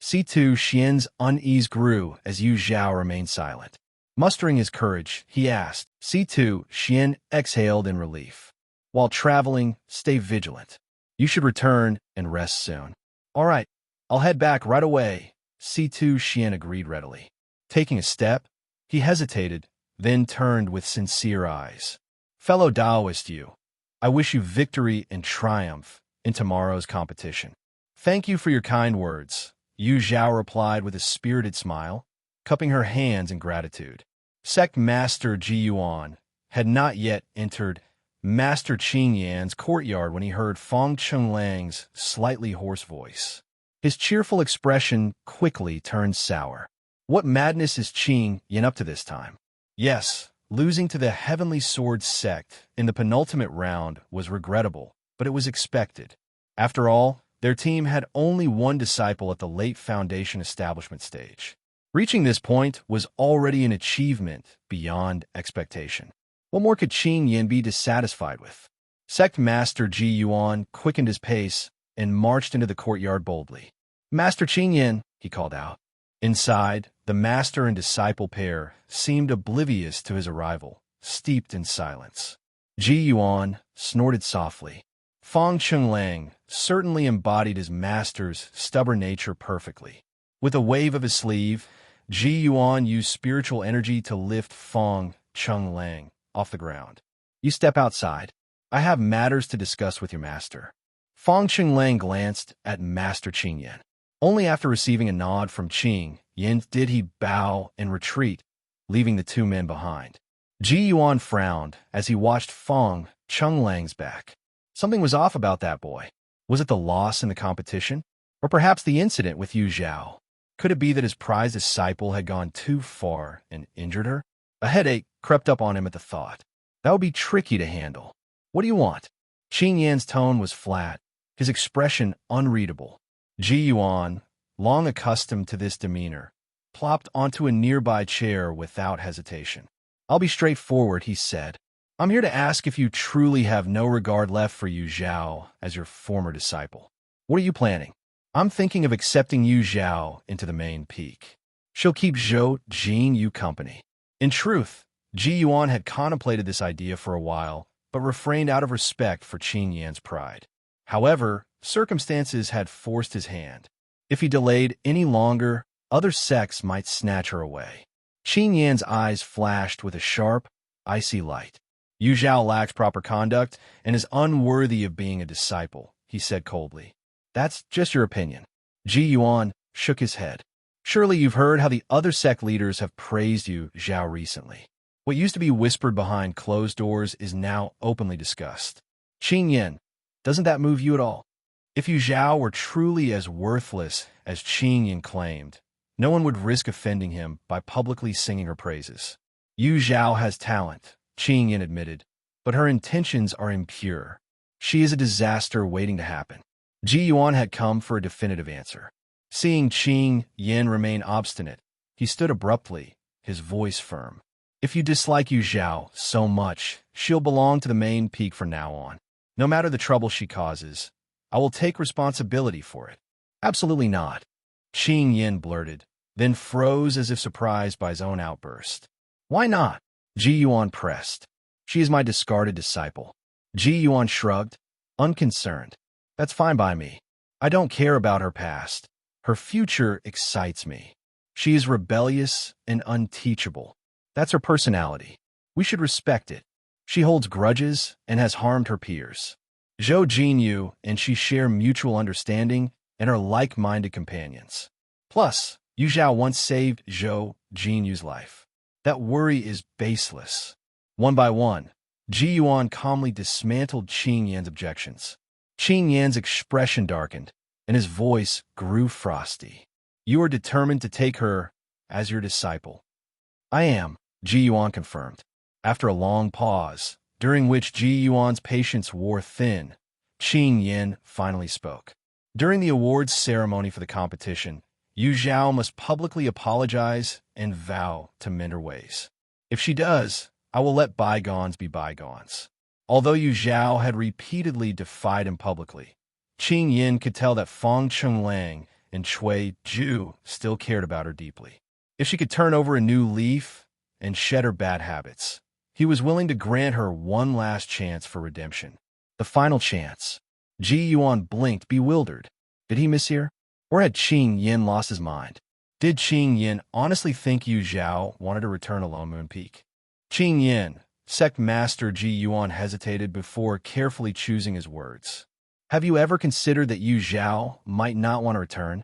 C2 Xian's unease grew as Yu Zhao remained silent. Mustering his courage, he asked. C2 Xian exhaled in relief. While traveling, stay vigilant. You should return and rest soon. All right, I'll head back right away, C2 Xian agreed readily. Taking a step, he hesitated, then turned with sincere eyes. Fellow Taoist Yu, I wish you victory and triumph in tomorrow's competition. Thank you for your kind words, Yu Zhao replied with a spirited smile, cupping her hands in gratitude. Sect Master Ji Yuan had not yet entered Master Qing Yan's courtyard when he heard Feng Chunlang's slightly hoarse voice. His cheerful expression quickly turned sour. What madness is Qing Yan up to this time? Yes, losing to the Heavenly Sword sect in the penultimate round was regrettable, but it was expected. After all, their team had only one disciple at the late Foundation establishment stage. Reaching this point was already an achievement beyond expectation. What more could Qing Yan be dissatisfied with? Sect Master Ji Yuan quickened his pace and marched into the courtyard boldly. Master Qing Yan, he called out. Inside, the master and disciple pair seemed oblivious to his arrival, steeped in silence. Ji Yuan snorted softly. Feng Chunlang certainly embodied his master's stubborn nature perfectly. With a wave of his sleeve, Ji Yuan used spiritual energy to lift Feng Chunlang off the ground. You step outside. I have matters to discuss with your master. Feng Chunlang glanced at Master Qing Yan. Only after receiving a nod from Qing Yan did he bow and retreat, leaving the two men behind. Ji Yuan frowned as he watched Feng Chunlang's back. Something was off about that boy. Was it the loss in the competition? Or perhaps the incident with Yu Zhao? Could it be that his prized disciple had gone too far and injured her? A headache crept up on him at the thought. That would be tricky to handle. What do you want? Qing Yan's tone was flat, his expression unreadable. Ji Yuan, long accustomed to this demeanor, plopped onto a nearby chair without hesitation. I'll be straightforward, he said. I'm here to ask if you truly have no regard left for Yu Zhao as your former disciple. What are you planning? I'm thinking of accepting Yu Zhao into the main peak. She'll keep Zhou Jin Yu company. In truth, Ji Yuan had contemplated this idea for a while, but refrained out of respect for Qing Yan's pride. However, circumstances had forced his hand. If he delayed any longer, other sects might snatch her away. Qing Yan's eyes flashed with a sharp, icy light. Yu Zhao lacks proper conduct and is unworthy of being a disciple, he said coldly. That's just your opinion. Ji Yuan shook his head. Surely you've heard how the other sect leaders have praised Yu Zhao recently. What used to be whispered behind closed doors is now openly discussed. Qing Yan, doesn't that move you at all? If Yu Zhao were truly as worthless as Qing Yan claimed, no one would risk offending him by publicly singing her praises. Yu Zhao has talent, Qing Yin admitted, but her intentions are impure. She is a disaster waiting to happen. Ji Yuan had come for a definitive answer. Seeing Qing Yin remain obstinate, he stood abruptly, his voice firm. If you dislike Yu Zhao so much, she'll belong to the main peak from now on. No matter the trouble she causes, I will take responsibility for it. Absolutely not. Qing Yin blurted, then froze as if surprised by his own outburst. Why not? Ji Yuan pressed. She is my discarded disciple. Ji Yuan shrugged, unconcerned. That's fine by me. I don't care about her past. Her future excites me. She is rebellious and unteachable. That's her personality. We should respect it. She holds grudges and has harmed her peers. Zhou Jinyu and she share mutual understanding and are like-minded companions. Plus, Yu Zhao once saved Zhou Jinyu's life. That worry is baseless. One by one, Ji Yuan calmly dismantled Qing Yan's objections. Qing Yan's expression darkened, and his voice grew frosty. You are determined to take her as your disciple. I am, Ji Yuan confirmed. After a long pause, during which Ji Yuan's patience wore thin, Qing Yin finally spoke. During the awards ceremony for the competition, Yu Zhao must publicly apologize and vow to mend her ways. If she does, I will let bygones be bygones. Although Yu Zhao had repeatedly defied him publicly, Qing Yin could tell that Feng Chenglang and Cui Zhu still cared about her deeply. If she could turn over a new leaf and shed her bad habits, he was willing to grant her one last chance for redemption. The final chance. Ji Yuan blinked, bewildered. Did he mishear? Or had Qing Yin lost his mind? Did Qing Yin honestly think Yu Zhao wanted to return to Lone Moon Peak? Qing Yin, Sect Master Ji Yuan hesitated before carefully choosing his words. Have you ever considered that Yu Zhao might not want to return?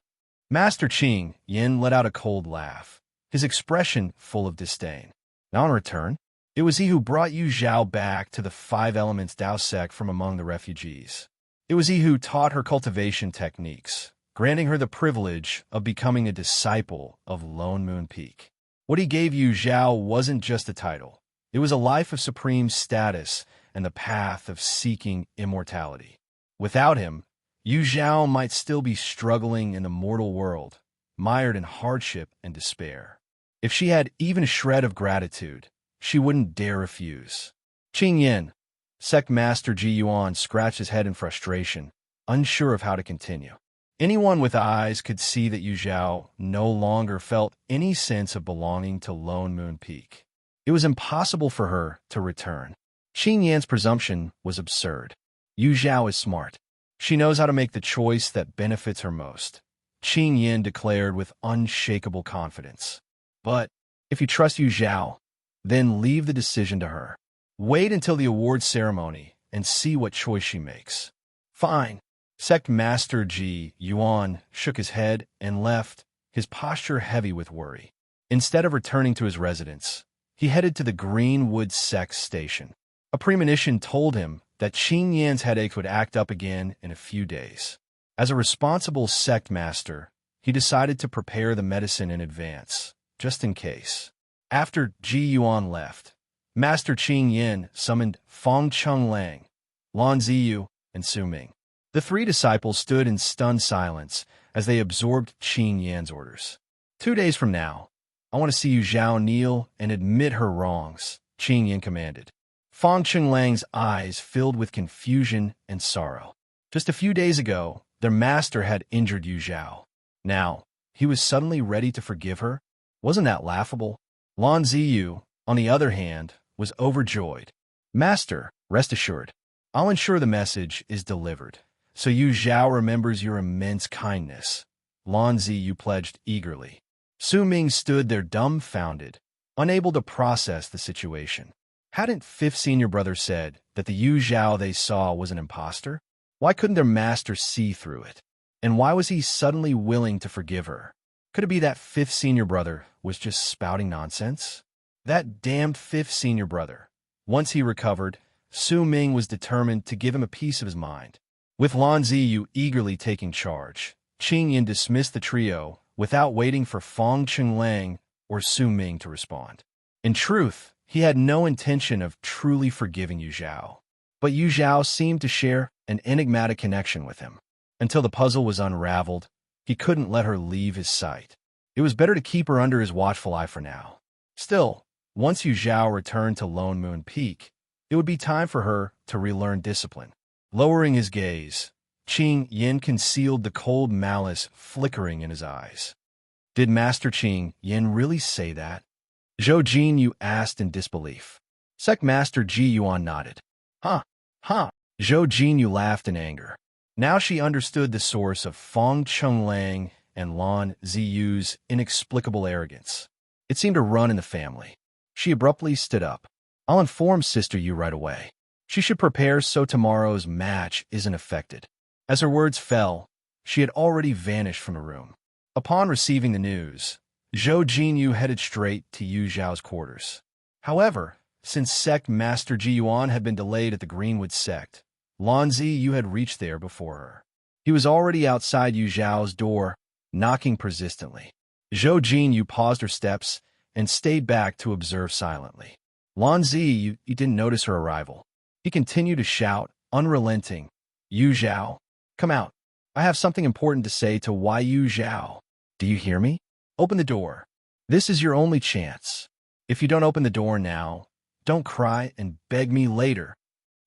Master Qing Yin let out a cold laugh, his expression full of disdain. Not on return. It was he who brought Yu Zhao back to the Five Elements Dao sect from among the refugees. It was he who taught her cultivation techniques, granting her the privilege of becoming a disciple of Lone Moon Peak. What he gave Yu Zhao wasn't just a title. It was a life of supreme status and the path of seeking immortality. Without him, Yu Zhao might still be struggling in the mortal world, mired in hardship and despair. If she had even a shred of gratitude, she wouldn't dare refuse. Qing Yin, Sect Master Ji Yuan scratched his head in frustration, unsure of how to continue. Anyone with eyes could see that Yu Zhao no longer felt any sense of belonging to Lone Moon Peak. It was impossible for her to return. Qing Yan's presumption was absurd. Yu Zhao is smart. She knows how to make the choice that benefits her most, Qing Yin declared with unshakable confidence. But if you trust Yu Zhao, then leave the decision to her. Wait until the awards ceremony and see what choice she makes. Fine. Sect Master Ji Yuan shook his head and left, his posture heavy with worry. Instead of returning to his residence, he headed to the Greenwood Sect station. A premonition told him that Qing Yan's headache would act up again in a few days. As a responsible sect master, he decided to prepare the medicine in advance, just in case. After Ji Yuan left, Master Qing Yin summoned Feng Chenglang, Lan Ziyu, and Su Ming. The three disciples stood in stunned silence as they absorbed Qing Yan's orders. 2 days from now, I want to see Yu Zhao kneel and admit her wrongs, Qing Yin commanded. Feng Chenglang's eyes filled with confusion and sorrow. Just a few days ago, their master had injured Yu Zhao. Now, he was suddenly ready to forgive her? Wasn't that laughable? Lan Ziyu, on the other hand, was overjoyed. Master, rest assured, I'll ensure the message is delivered, so Yu Zhao remembers your immense kindness. Lan Ziyu pledged eagerly. Su Ming stood there dumbfounded, unable to process the situation. Hadn't fifth senior brother said that the Yu Zhao they saw was an imposter? Why couldn't their master see through it? And why was he suddenly willing to forgive her? Could it be that fifth senior brother was just spouting nonsense? That damned fifth senior brother. Once he recovered, Su Ming was determined to give him a piece of his mind. With Lan Ziyu eagerly taking charge, Qing Yin dismissed the trio without waiting for Feng Chenglang or Su Ming to respond. In truth, He had no intention of truly forgiving Yu Zhao, but Yu Zhao seemed to share an enigmatic connection with him. Until the puzzle was unraveled, he couldn't let her leave his sight. It was better to keep her under his watchful eye for now. Still, once Yu Zhao returned to Lone Moon Peak, it would be time for her to relearn discipline. Lowering his gaze, Qing Yin concealed the cold malice flickering in his eyes. Did Master Qing Yin really say that? Zhou Jinyu asked in disbelief. Sect Master Ji Yuan nodded. Huh. Zhou Jinyu laughed in anger. Now she understood the source of Feng Chenglang and Lan Ziyu's inexplicable arrogance. It seemed to run in the family. She abruptly stood up. I'll inform Sister Yu right away. She should prepare so tomorrow's match isn't affected. As her words fell, she had already vanished from the room. Upon receiving the news, Zhou Jinyu headed straight to Yu Zhao's quarters. However, since Sect Master Ji Yuan had been delayed at the Greenwood Sect, Lan Ziyu had reached there before her. He was already outside Yu Zhao's door, knocking persistently. Zhou Jinyu paused her steps and stayed back to observe silently. Lan Ziyu didn't notice her arrival. He continued to shout, unrelenting, Yu Zhao, come out. I have something important to say to Yu Zhao. Do you hear me? Open the door. This is your only chance. If you don't open the door now, don't cry and beg me later.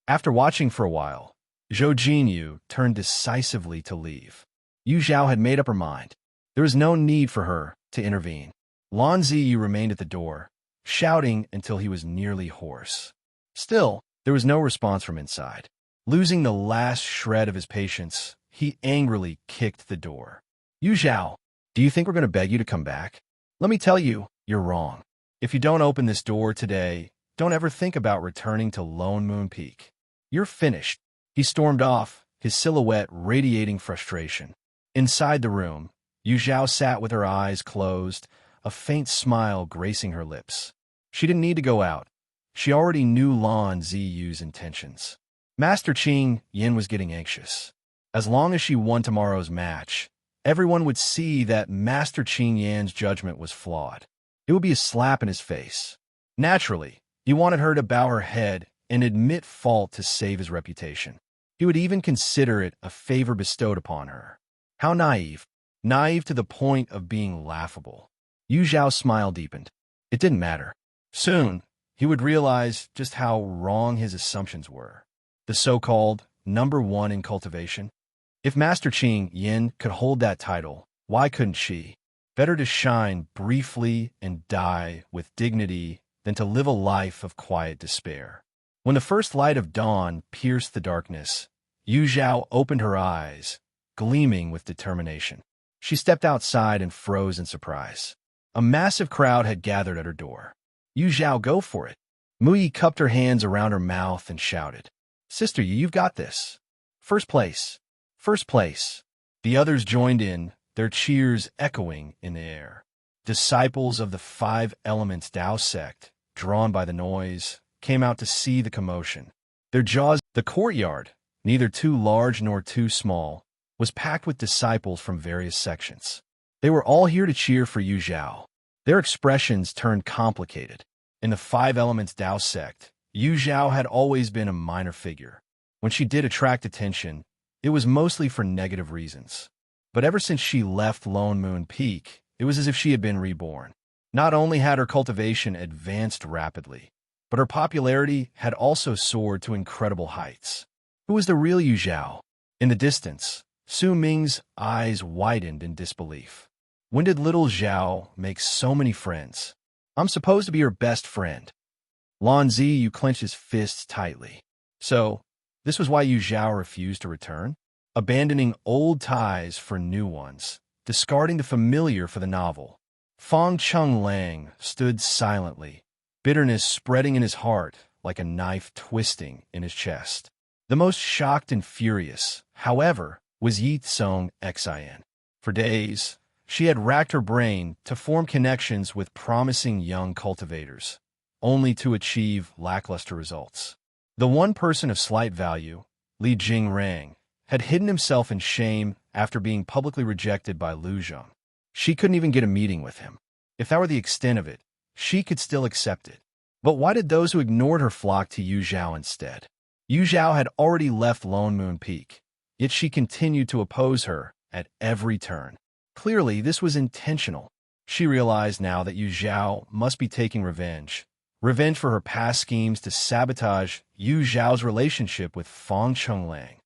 After watching for a while, Zhou Jinyu turned decisively to leave. Yu Zhao had made up her mind. There was no need for her to intervene. Lan Ziyu remained at the door, shouting until he was nearly hoarse. Still, there was no response from inside. Losing the last shred of his patience, he angrily kicked the door. Yu Zhao, do you think we're going to beg you to come back? Let me tell you, you're wrong. If you don't open this door today, don't ever think about returning to Lone Moon Peak. You're finished. He stormed off, his silhouette radiating frustration. Inside the room, Yu Zhao sat with her eyes closed, a faint smile gracing her lips. She didn't need to go out. She already knew Lan Ziyu's intentions. Master Qing Yin was getting anxious. As long as she won tomorrow's match, everyone would see that Master Qing Yan's judgment was flawed. It would be a slap in his face. Naturally, he wanted her to bow her head and admit fault to save his reputation. He would even consider it a favor bestowed upon her. How naive. Naive to the point of being laughable. Yu Zhao's smile deepened. It didn't matter. Soon, he would realize just how wrong his assumptions were. The so-called number one in cultivation. If Master Qing Yin could hold that title, why couldn't she? Better to shine briefly and die with dignity than to live a life of quiet despair. When the first light of dawn pierced the darkness, Yu Zhao opened her eyes, gleaming with determination. She stepped outside and froze in surprise. A massive crowd had gathered at her door. Yu Zhao, go for it. Muyi cupped her hands around her mouth and shouted, Sister Yu, you've got this. First place. First place. The others joined in, their cheers echoing in the air. Disciples of the Five Elements Tao sect, drawn by the noise, came out to see the commotion. Their jaws, the courtyard, neither too large nor too small, was packed with disciples from various sections. They were all here to cheer for Yu Zhao. Their expressions turned complicated. In the Five Elements Tao sect, Yu Zhao had always been a minor figure. When she did attract attention, it was mostly for negative reasons. But ever since she left Lone Moon Peak, it was as if she had been reborn. Not only had her cultivation advanced rapidly, but her popularity had also soared to incredible heights. Who was the real Yu Zhao? In the distance, Su Ming's eyes widened in disbelief. When did little Zhao make so many friends? I'm supposed to be her best friend. Lan Ziyu clenched his fists tightly. So, this was why Yu Zhao refused to return? Abandoning old ties for new ones, discarding the familiar for the novel. Feng Chenglang stood silently, bitterness spreading in his heart like a knife twisting in his chest. The most shocked and furious, however, was Ye Cong Xin. For days, she had racked her brain to form connections with promising young cultivators, only to achieve lackluster results. The one person of slight value, Li Jingrang, had hidden himself in shame after being publicly rejected by Lu Zheng. She couldn't even get a meeting with him. If that were the extent of it, she could still accept it. But why did those who ignored her flock to Yu Zhao instead? Yu Zhao had already left Lone Moon Peak, yet she continued to oppose her at every turn. Clearly, this was intentional. She realized now that Yu Zhao must be taking revenge. Revenge for her past schemes to sabotage Yu Zhao's relationship with Feng Chenglang.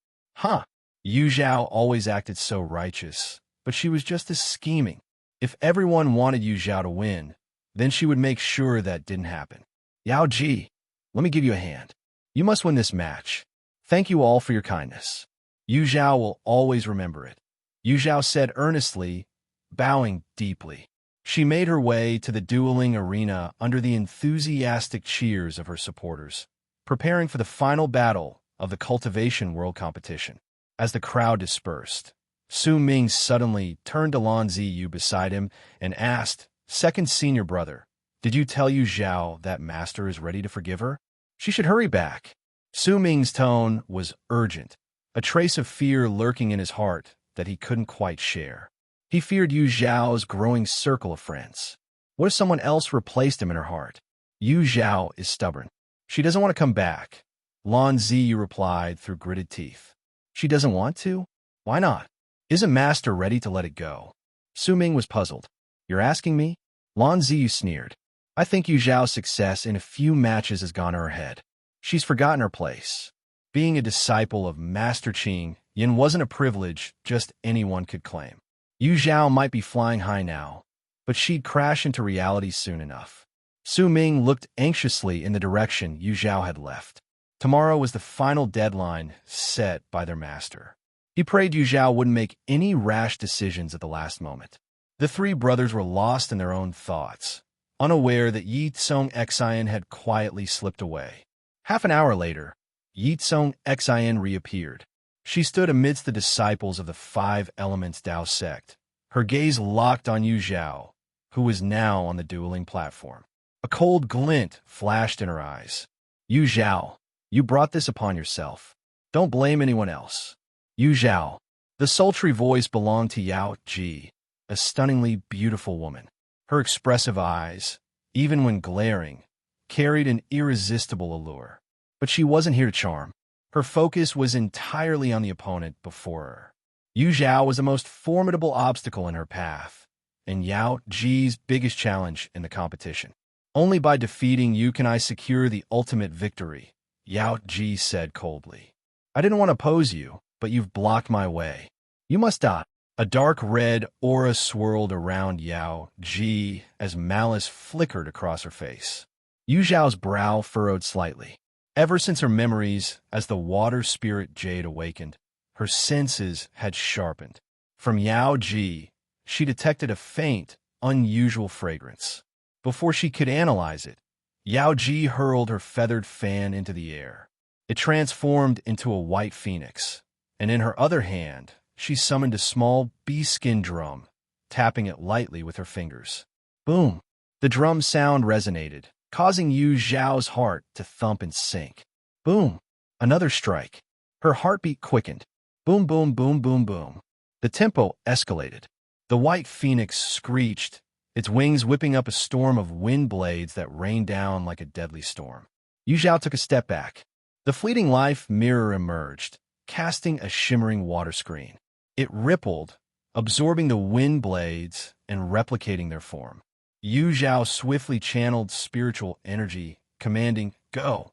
Yu Zhao always acted so righteous, but she was just as scheming. If everyone wanted Yu Zhao to win, then she would make sure that didn't happen. Yao Ji, let me give you a hand. You must win this match. Thank you all for your kindness. Yu Zhao will always remember it. Yu Zhao said earnestly, bowing deeply. She made her way to the dueling arena under the enthusiastic cheers of her supporters, preparing for the final battle of the Cultivation World Competition. As the crowd dispersed, Su Ming suddenly turned to Lan Ziyu beside him and asked, "Second senior brother, did you tell Yu Zhao that master is ready to forgive her? She should hurry back." Su Ming's tone was urgent, a trace of fear lurking in his heart that he couldn't quite share. He feared Yu Zhao's growing circle of friends. What if someone else replaced him in her heart? Yu Zhao is stubborn. She doesn't want to come back. Lan Ziyu replied through gritted teeth. She doesn't want to? Why not? Isn't master ready to let it go? Su Ming was puzzled. You're asking me? Lan Ziyu sneered. I think Yu Zhao's success in a few matches has gone to her head. She's forgotten her place. Being a disciple of Master Qing Yin wasn't a privilege just anyone could claim. Yu Zhao might be flying high now, but she'd crash into reality soon enough. Su Ming looked anxiously in the direction Yu Zhao had left. Tomorrow was the final deadline set by their master. He prayed Yu Zhao wouldn't make any rash decisions at the last moment. The three brothers were lost in their own thoughts, unaware that Ye Cong Xin had quietly slipped away. Half an hour later, Ye Cong Xin reappeared. She stood amidst the disciples of the Five Elements Dao sect, her gaze locked on Yu Zhao, who was now on the dueling platform. A cold glint flashed in her eyes. Yu Zhao, you brought this upon yourself. Don't blame anyone else. Yu Zhao. The sultry voice belonged to Yao Ji, a stunningly beautiful woman. Her expressive eyes, even when glaring, carried an irresistible allure. But she wasn't here to charm. Her focus was entirely on the opponent before her. Yu Zhao was the most formidable obstacle in her path, and Yao Ji's biggest challenge in the competition. Only by defeating you can I secure the ultimate victory, Yao Ji said coldly. I didn't want to oppose you, but you've blocked my way. You must die. A dark red aura swirled around Yao Ji as malice flickered across her face. Yu Zhao's brow furrowed slightly. Ever since her memories as the water spirit Jade awakened, her senses had sharpened. From Yao Ji, she detected a faint, unusual fragrance. Before she could analyze it, Yao Ji hurled her feathered fan into the air. It transformed into a white phoenix, and in her other hand, she summoned a small bee-skin drum, tapping it lightly with her fingers. Boom! The drum sound resonated, causing Yu Zhao's heart to thump and sink. Boom! Another strike. Her heartbeat quickened. Boom, boom, boom, boom, boom. The tempo escalated. The white phoenix screeched, its wings whipping up a storm of wind blades that rained down like a deadly storm. Yu Zhao took a step back. The fleeting life mirror emerged, casting a shimmering water screen. It rippled, absorbing the wind blades and replicating their form. Yu Zhao swiftly channeled spiritual energy, commanding, "Go!"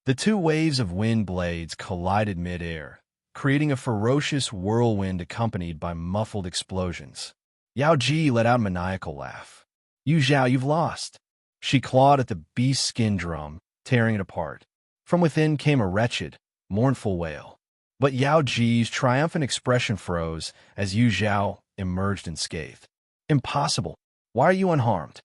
The two waves of wind blades collided mid-air, creating a ferocious whirlwind accompanied by muffled explosions. Yao Ji let out a maniacal laugh. Yu Zhao, you've lost. She clawed at the beast skin drum, tearing it apart. From within came a wretched, mournful wail. But Yao Ji's triumphant expression froze as Yu Zhao emerged unscathed. Impossible. Why are you unharmed?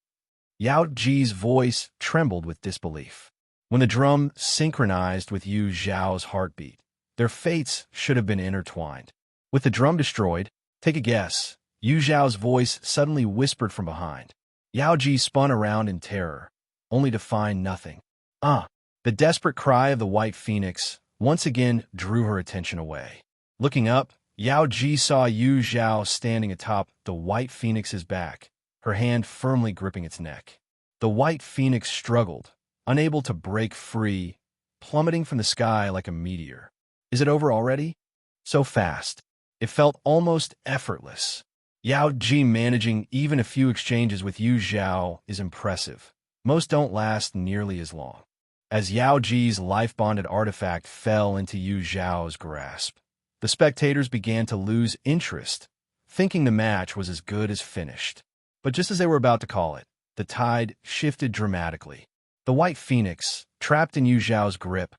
Yao Ji's voice trembled with disbelief. When the drum synchronized with Yu Zhao's heartbeat, their fates should have been intertwined. With the drum destroyed, take a guess. Yu Zhao's voice suddenly whispered from behind. Yao Ji spun around in terror, only to find nothing. The desperate cry of the white phoenix once again drew her attention away. Looking up, Yao Ji saw Yu Zhao standing atop the white phoenix's back, her hand firmly gripping its neck. The white phoenix struggled, unable to break free, plummeting from the sky like a meteor. Is it over already? So fast. It felt almost effortless. Yao Ji managing even a few exchanges with Yu Zhao is impressive. Most don't last nearly as long. As Yao Ji's life-bonded artifact fell into Yu Zhao's grasp, the spectators began to lose interest, thinking the match was as good as finished. But just as they were about to call it, the tide shifted dramatically. The white phoenix, trapped in Yu Zhao's grip,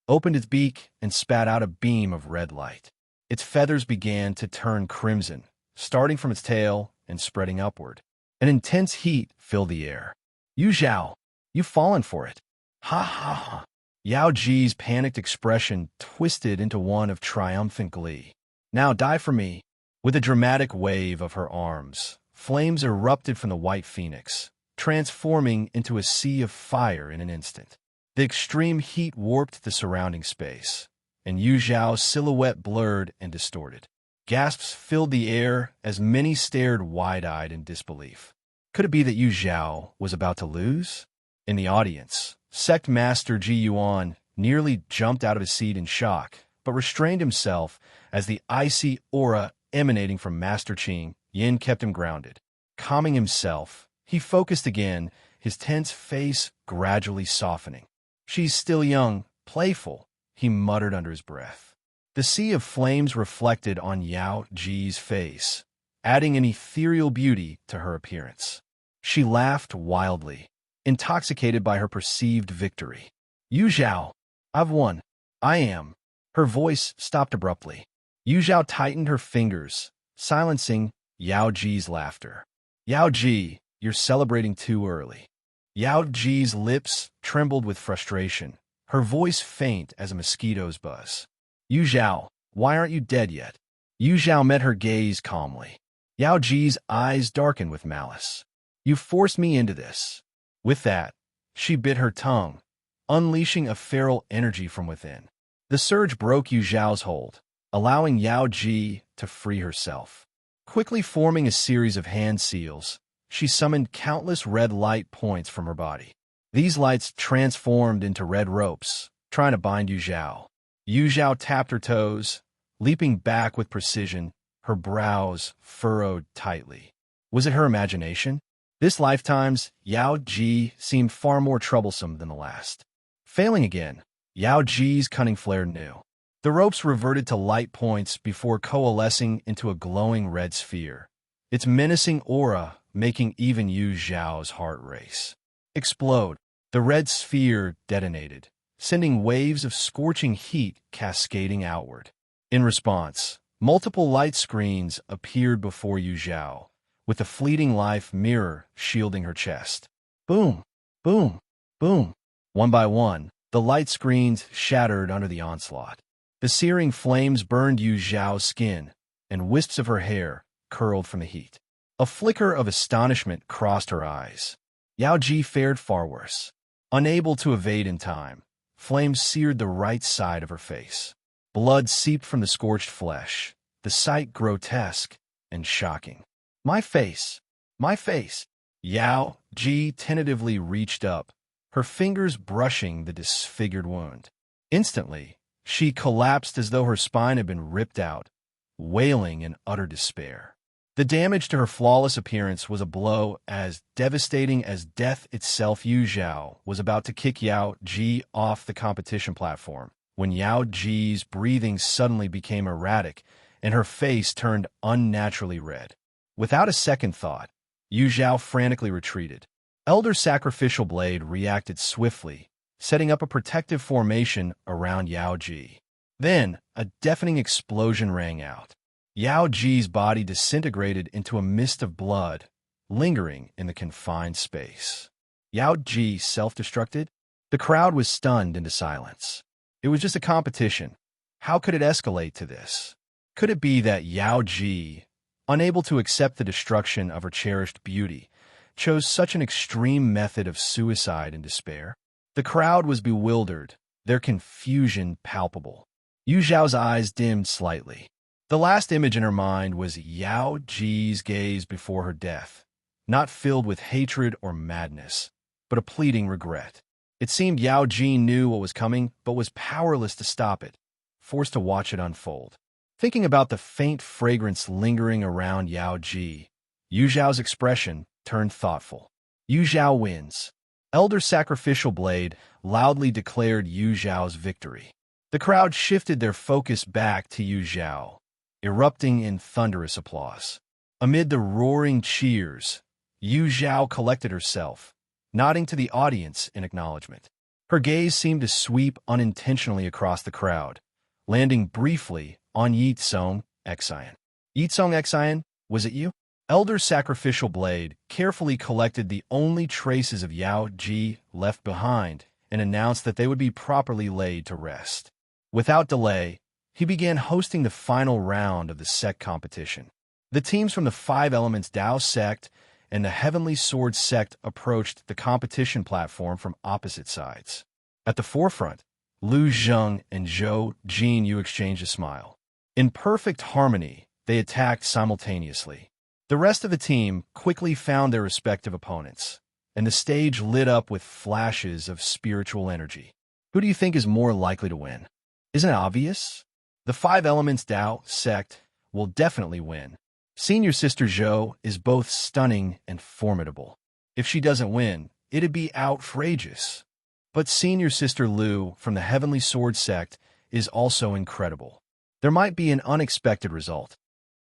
opened its beak and spat out a beam of red light. Its feathers began to turn crimson, starting from its tail and spreading upward. An intense heat filled the air. Yu Zhao, you've fallen for it. Ha ha ha. Yao Ji's panicked expression twisted into one of triumphant glee. Now die for me. With a dramatic wave of her arms, flames erupted from the white phoenix, transforming into a sea of fire in an instant. The extreme heat warped the surrounding space, and Yu Zhao's silhouette blurred and distorted. Gasps filled the air as many stared wide-eyed in disbelief. Could it be that Yu Zhao was about to lose? In the audience, Sect Master Ji Yuan nearly jumped out of his seat in shock, but restrained himself as the icy aura emanating from Master Qing Yin kept him grounded. Calming himself, he focused again, his tense face gradually softening. She's still young, playful, he muttered under his breath. The sea of flames reflected on Yao Ji's face, adding an ethereal beauty to her appearance. She laughed wildly, intoxicated by her perceived victory. Yu Zhao, I've won. I am. Her voice stopped abruptly. Yu Zhao tightened her fingers, silencing Yao Ji's laughter. Yao Ji, you're celebrating too early. Yao Ji's lips trembled with frustration, her voice faint as a mosquito's buzz. Yu Zhao, why aren't you dead yet? Yu Zhao met her gaze calmly. Yao Ji's eyes darkened with malice. You forced me into this. With that, she bit her tongue, unleashing a feral energy from within. The surge broke Yu Zhao's hold, allowing Yao Ji to free herself. Quickly forming a series of hand seals, she summoned countless red light points from her body. These lights transformed into red ropes, trying to bind Yu Zhao. Yu Zhao tapped her toes, leaping back with precision, her brows furrowed tightly. Was it her imagination? This lifetime's Yao Ji seemed far more troublesome than the last. Failing again, Yao Ji's cunning flared anew. The ropes reverted to light points before coalescing into a glowing red sphere, its menacing aura making even Yu Zhao's heart race. Explode. The red sphere detonated, sending waves of scorching heat cascading outward. In response, multiple light screens appeared before Yu Zhao, with the fleeting life mirror shielding her chest. Boom, boom, boom. One by one, the light screens shattered under the onslaught. The searing flames burned Yu Zhao's skin, and wisps of her hair curled from the heat. A flicker of astonishment crossed her eyes. Yao Ji fared far worse. Unable to evade in time, flames seared the right side of her face. Blood seeped from the scorched flesh, the sight grotesque and shocking. My face! My face! Yao Ji tentatively reached up, her fingers brushing the disfigured wound. Instantly, she collapsed as though her spine had been ripped out, wailing in utter despair. The damage to her flawless appearance was a blow as devastating as death itself. Yu Zhao was about to kick Yao Ji off the competition platform when Yao Ji's breathing suddenly became erratic and her face turned unnaturally red. Without a second thought, Yu Zhao frantically retreated. Elder Sacrificial Blade reacted swiftly, setting up a protective formation around Yao Ji. Then, a deafening explosion rang out. Yao Ji's body disintegrated into a mist of blood, lingering in the confined space. Yao Ji self-destructed? The crowd was stunned into silence. It was just a competition. How could it escalate to this? Could it be that Yao Ji, unable to accept the destruction of her cherished beauty, chose such an extreme method of suicide and despair? The crowd was bewildered, their confusion palpable. Yu Zhao's eyes dimmed slightly. The last image in her mind was Yao Ji's gaze before her death, not filled with hatred or madness, but a pleading regret. It seemed Yao Jin knew what was coming, but was powerless to stop it, forced to watch it unfold. Thinking about the faint fragrance lingering around Yao Ji, Yu Zhao's expression turned thoughtful. Yu Zhao wins. Elder Sacrificial Blade loudly declared Yu Zhao's victory. The crowd shifted their focus back to Yu Zhao, erupting in thunderous applause. Amid the roaring cheers, Yu Zhao collected herself, nodding to the audience in acknowledgement. Her gaze seemed to sweep unintentionally across the crowd, landing briefly on Ye Cong Xin. Ye Cong Xin, was it you? Elder Sacrificial Blade carefully collected the only traces of Yao Ji left behind and announced that they would be properly laid to rest. Without delay, he began hosting the final round of the sect competition. The teams from the Five Elements Dao sect and the Heavenly Sword sect approached the competition platform from opposite sides. At the forefront, Lu Zheng and Zhou Jinyu exchanged a smile. In perfect harmony, they attacked simultaneously. The rest of the team quickly found their respective opponents, and the stage lit up with flashes of spiritual energy. Who do you think is more likely to win? Isn't it obvious? The Five Elements Dao sect will definitely win. Senior Sister Zhou is both stunning and formidable. If she doesn't win, it'd be outrageous. But Senior Sister Lu from the Heavenly Sword sect is also incredible. There might be an unexpected result.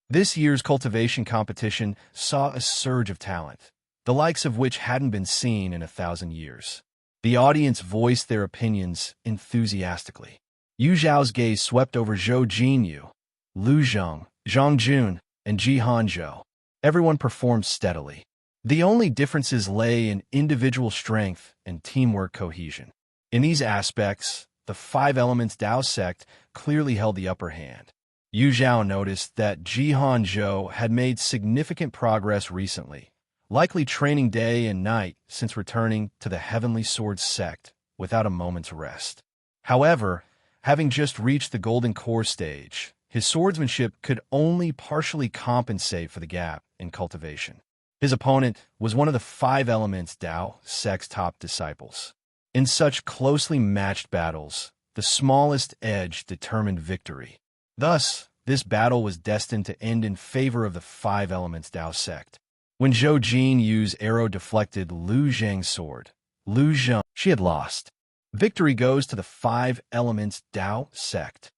This year's cultivation competition saw a surge of talent, the likes of which hadn't been seen in 1,000 years. The audience voiced their opinions enthusiastically. Yu Zhao's gaze swept over Zhou Jinyu, Lu Zheng, Zhang Jun, and Ji Hanzhou. Everyone performed steadily. The only differences lay in individual strength and teamwork cohesion. In these aspects, the Five Elements Dao sect clearly held the upper hand. Yu Zhao noticed that Ji Hanzhou had made significant progress recently, likely training day and night since returning to the Heavenly Sword sect without a moment's rest. However, having just reached the Golden Core stage, his swordsmanship could only partially compensate for the gap in cultivation. His opponent was one of the Five Elements Dao sect's top disciples. In such closely matched battles, the smallest edge determined victory. Thus, this battle was destined to end in favor of the Five Elements Dao sect. When Zhou Jinyu's arrow deflected Lu Zheng's sword, Lu Zheng, she had lost. Victory goes to the Five Elements Dao sect.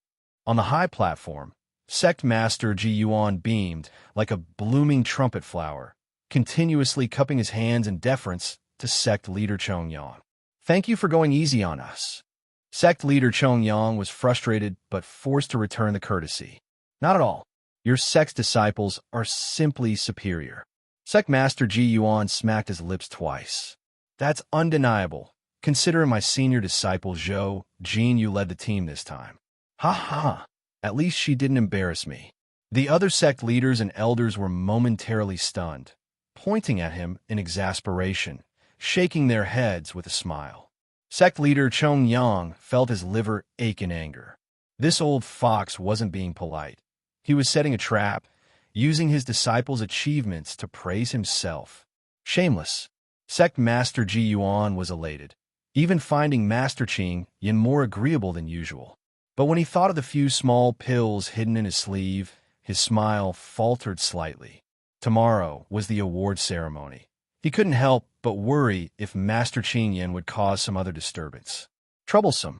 On the high platform, Sect Master Ji Yuan beamed like a blooming trumpet flower, continuously cupping his hands in deference to Sect Leader Chongyang. Thank you for going easy on us. Sect Leader Chongyang was frustrated but forced to return the courtesy. Not at all. Your sect's disciples are simply superior. Sect Master Ji Yuan smacked his lips twice. That's undeniable, considering my senior disciple Zhou Jinyu led the team this time. Ha ha, at least she didn't embarrass me. The other sect leaders and elders were momentarily stunned, pointing at him in exasperation, shaking their heads with a smile. Sect leader Chongyang felt his liver ache in anger. This old fox wasn't being polite. He was setting a trap, using his disciples' achievements to praise himself. Shameless. Sect Master Ji Yuan was elated, even finding Master Qing Yin more agreeable than usual. But when he thought of the few small pills hidden in his sleeve, his smile faltered slightly. Tomorrow was the award ceremony. He couldn't help but worry if Master Qing Yin would cause some other disturbance. Troublesome.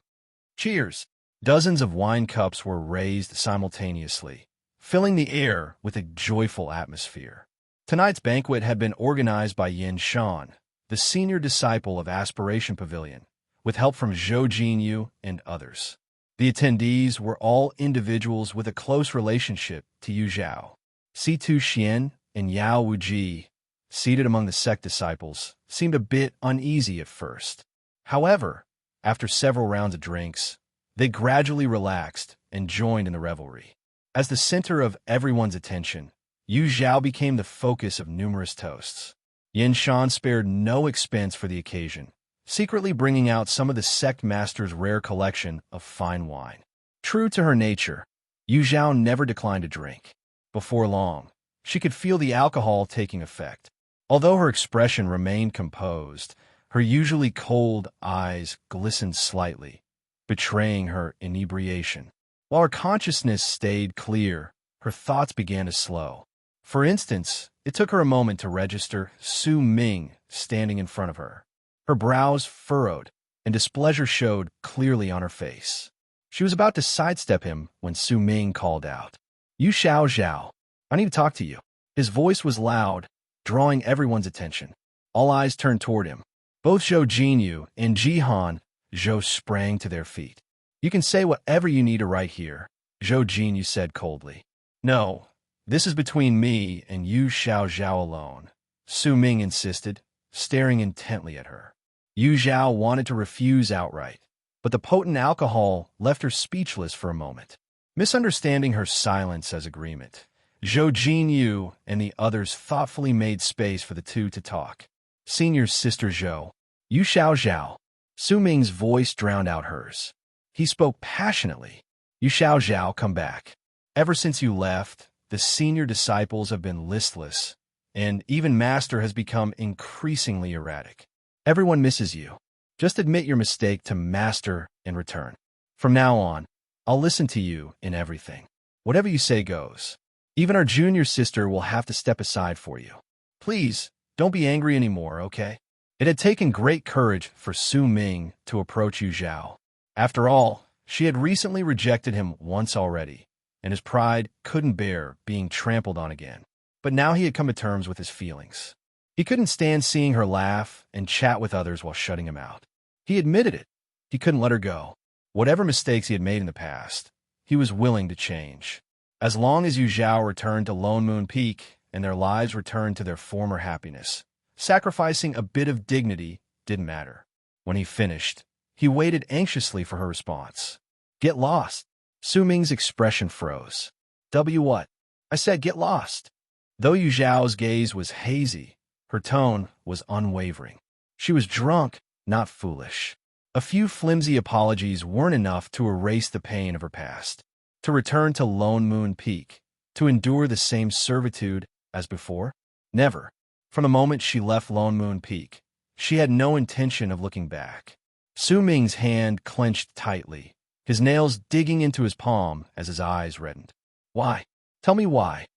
Cheers! Dozens of wine cups were raised simultaneously, filling the air with a joyful atmosphere. Tonight's banquet had been organized by Yin Shan, the senior disciple of Aspiration Pavilion, with help from Zhou Jinyu and others. The attendees were all individuals with a close relationship to Yu Zhao. Situ Xian and Yao Wuji, seated among the sect disciples, seemed a bit uneasy at first. However, after several rounds of drinks, they gradually relaxed and joined in the revelry. As the center of everyone's attention, Yu Zhao became the focus of numerous toasts. Yin Shan spared no expense for the occasion, secretly bringing out some of the sect master's rare collection of fine wine. True to her nature, Yu Zhao never declined a drink. Before long, she could feel the alcohol taking effect. Although her expression remained composed, Her usually cold eyes glistened slightly, betraying her inebriation. While her consciousness stayed clear, her thoughts began to slow. For instance, it took her a moment to register Su Ming standing in front of her. Her brows furrowed, and displeasure showed clearly on her face. She was about to sidestep him when Su Ming called out, "You Zhao, I need to talk to you." His voice was loud, drawing everyone's attention. All eyes turned toward him. Both Zhou Jinyu and Jihan Zhou sprang to their feet. "You can say whatever you need to right here," Zhou Jinyu said coldly. "No, this is between me and Yu Zhao alone," Su Ming insisted, staring intently at her. Yu Zhao wanted to refuse outright, but the potent alcohol left her speechless for a moment. Misunderstanding her silence as agreement, Zhou Jinyu and the others thoughtfully made space for the two to talk. "Senior Sister Zhou, Yu Zhao." Su Ming's voice drowned out hers. He spoke passionately. "Yu Zhao, come back. Ever since you left, the senior disciples have been listless, and even Master has become increasingly erratic. Everyone misses you. Just admit your mistake to Master and return. From now on, I'll listen to you in everything. Whatever you say goes. Even our junior sister will have to step aside for you. Please, don't be angry anymore, okay?" It had taken great courage for Su Ming to approach Yu Zhao. After all, she had recently rejected him once already, and his pride couldn't bear being trampled on again. But now he had come to terms with his feelings. He couldn't stand seeing her laugh and chat with others while shutting him out. He admitted it. He couldn't let her go. Whatever mistakes he had made in the past, he was willing to change. As long as Yu Zhao returned to Lone Moon Peak and their lives returned to their former happiness, sacrificing a bit of dignity didn't matter. When he finished, he waited anxiously for her response. "Get lost." Su Ming's expression froze. What? I said get lost." Though Yu Zhao's gaze was hazy, her tone was unwavering. She was drunk, not foolish. A few flimsy apologies weren't enough to erase the pain of her past. To return to Lone Moon Peak, to endure the same servitude as before? Never. From the moment she left Lone Moon Peak, she had no intention of looking back. Su Ming's hand clenched tightly, his nails digging into his palm as his eyes reddened. "Why? Tell me why."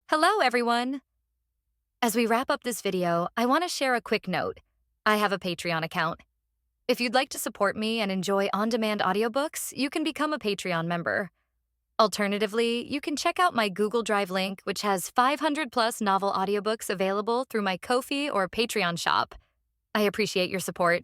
Hello, everyone. As we wrap up this video, I want to share a quick note. I have a Patreon account. If you'd like to support me and enjoy on-demand audiobooks, you can become a Patreon member. Alternatively, you can check out my Google Drive link, which has 500-plus novel audiobooks available through my Ko-fi or Patreon shop. I appreciate your support.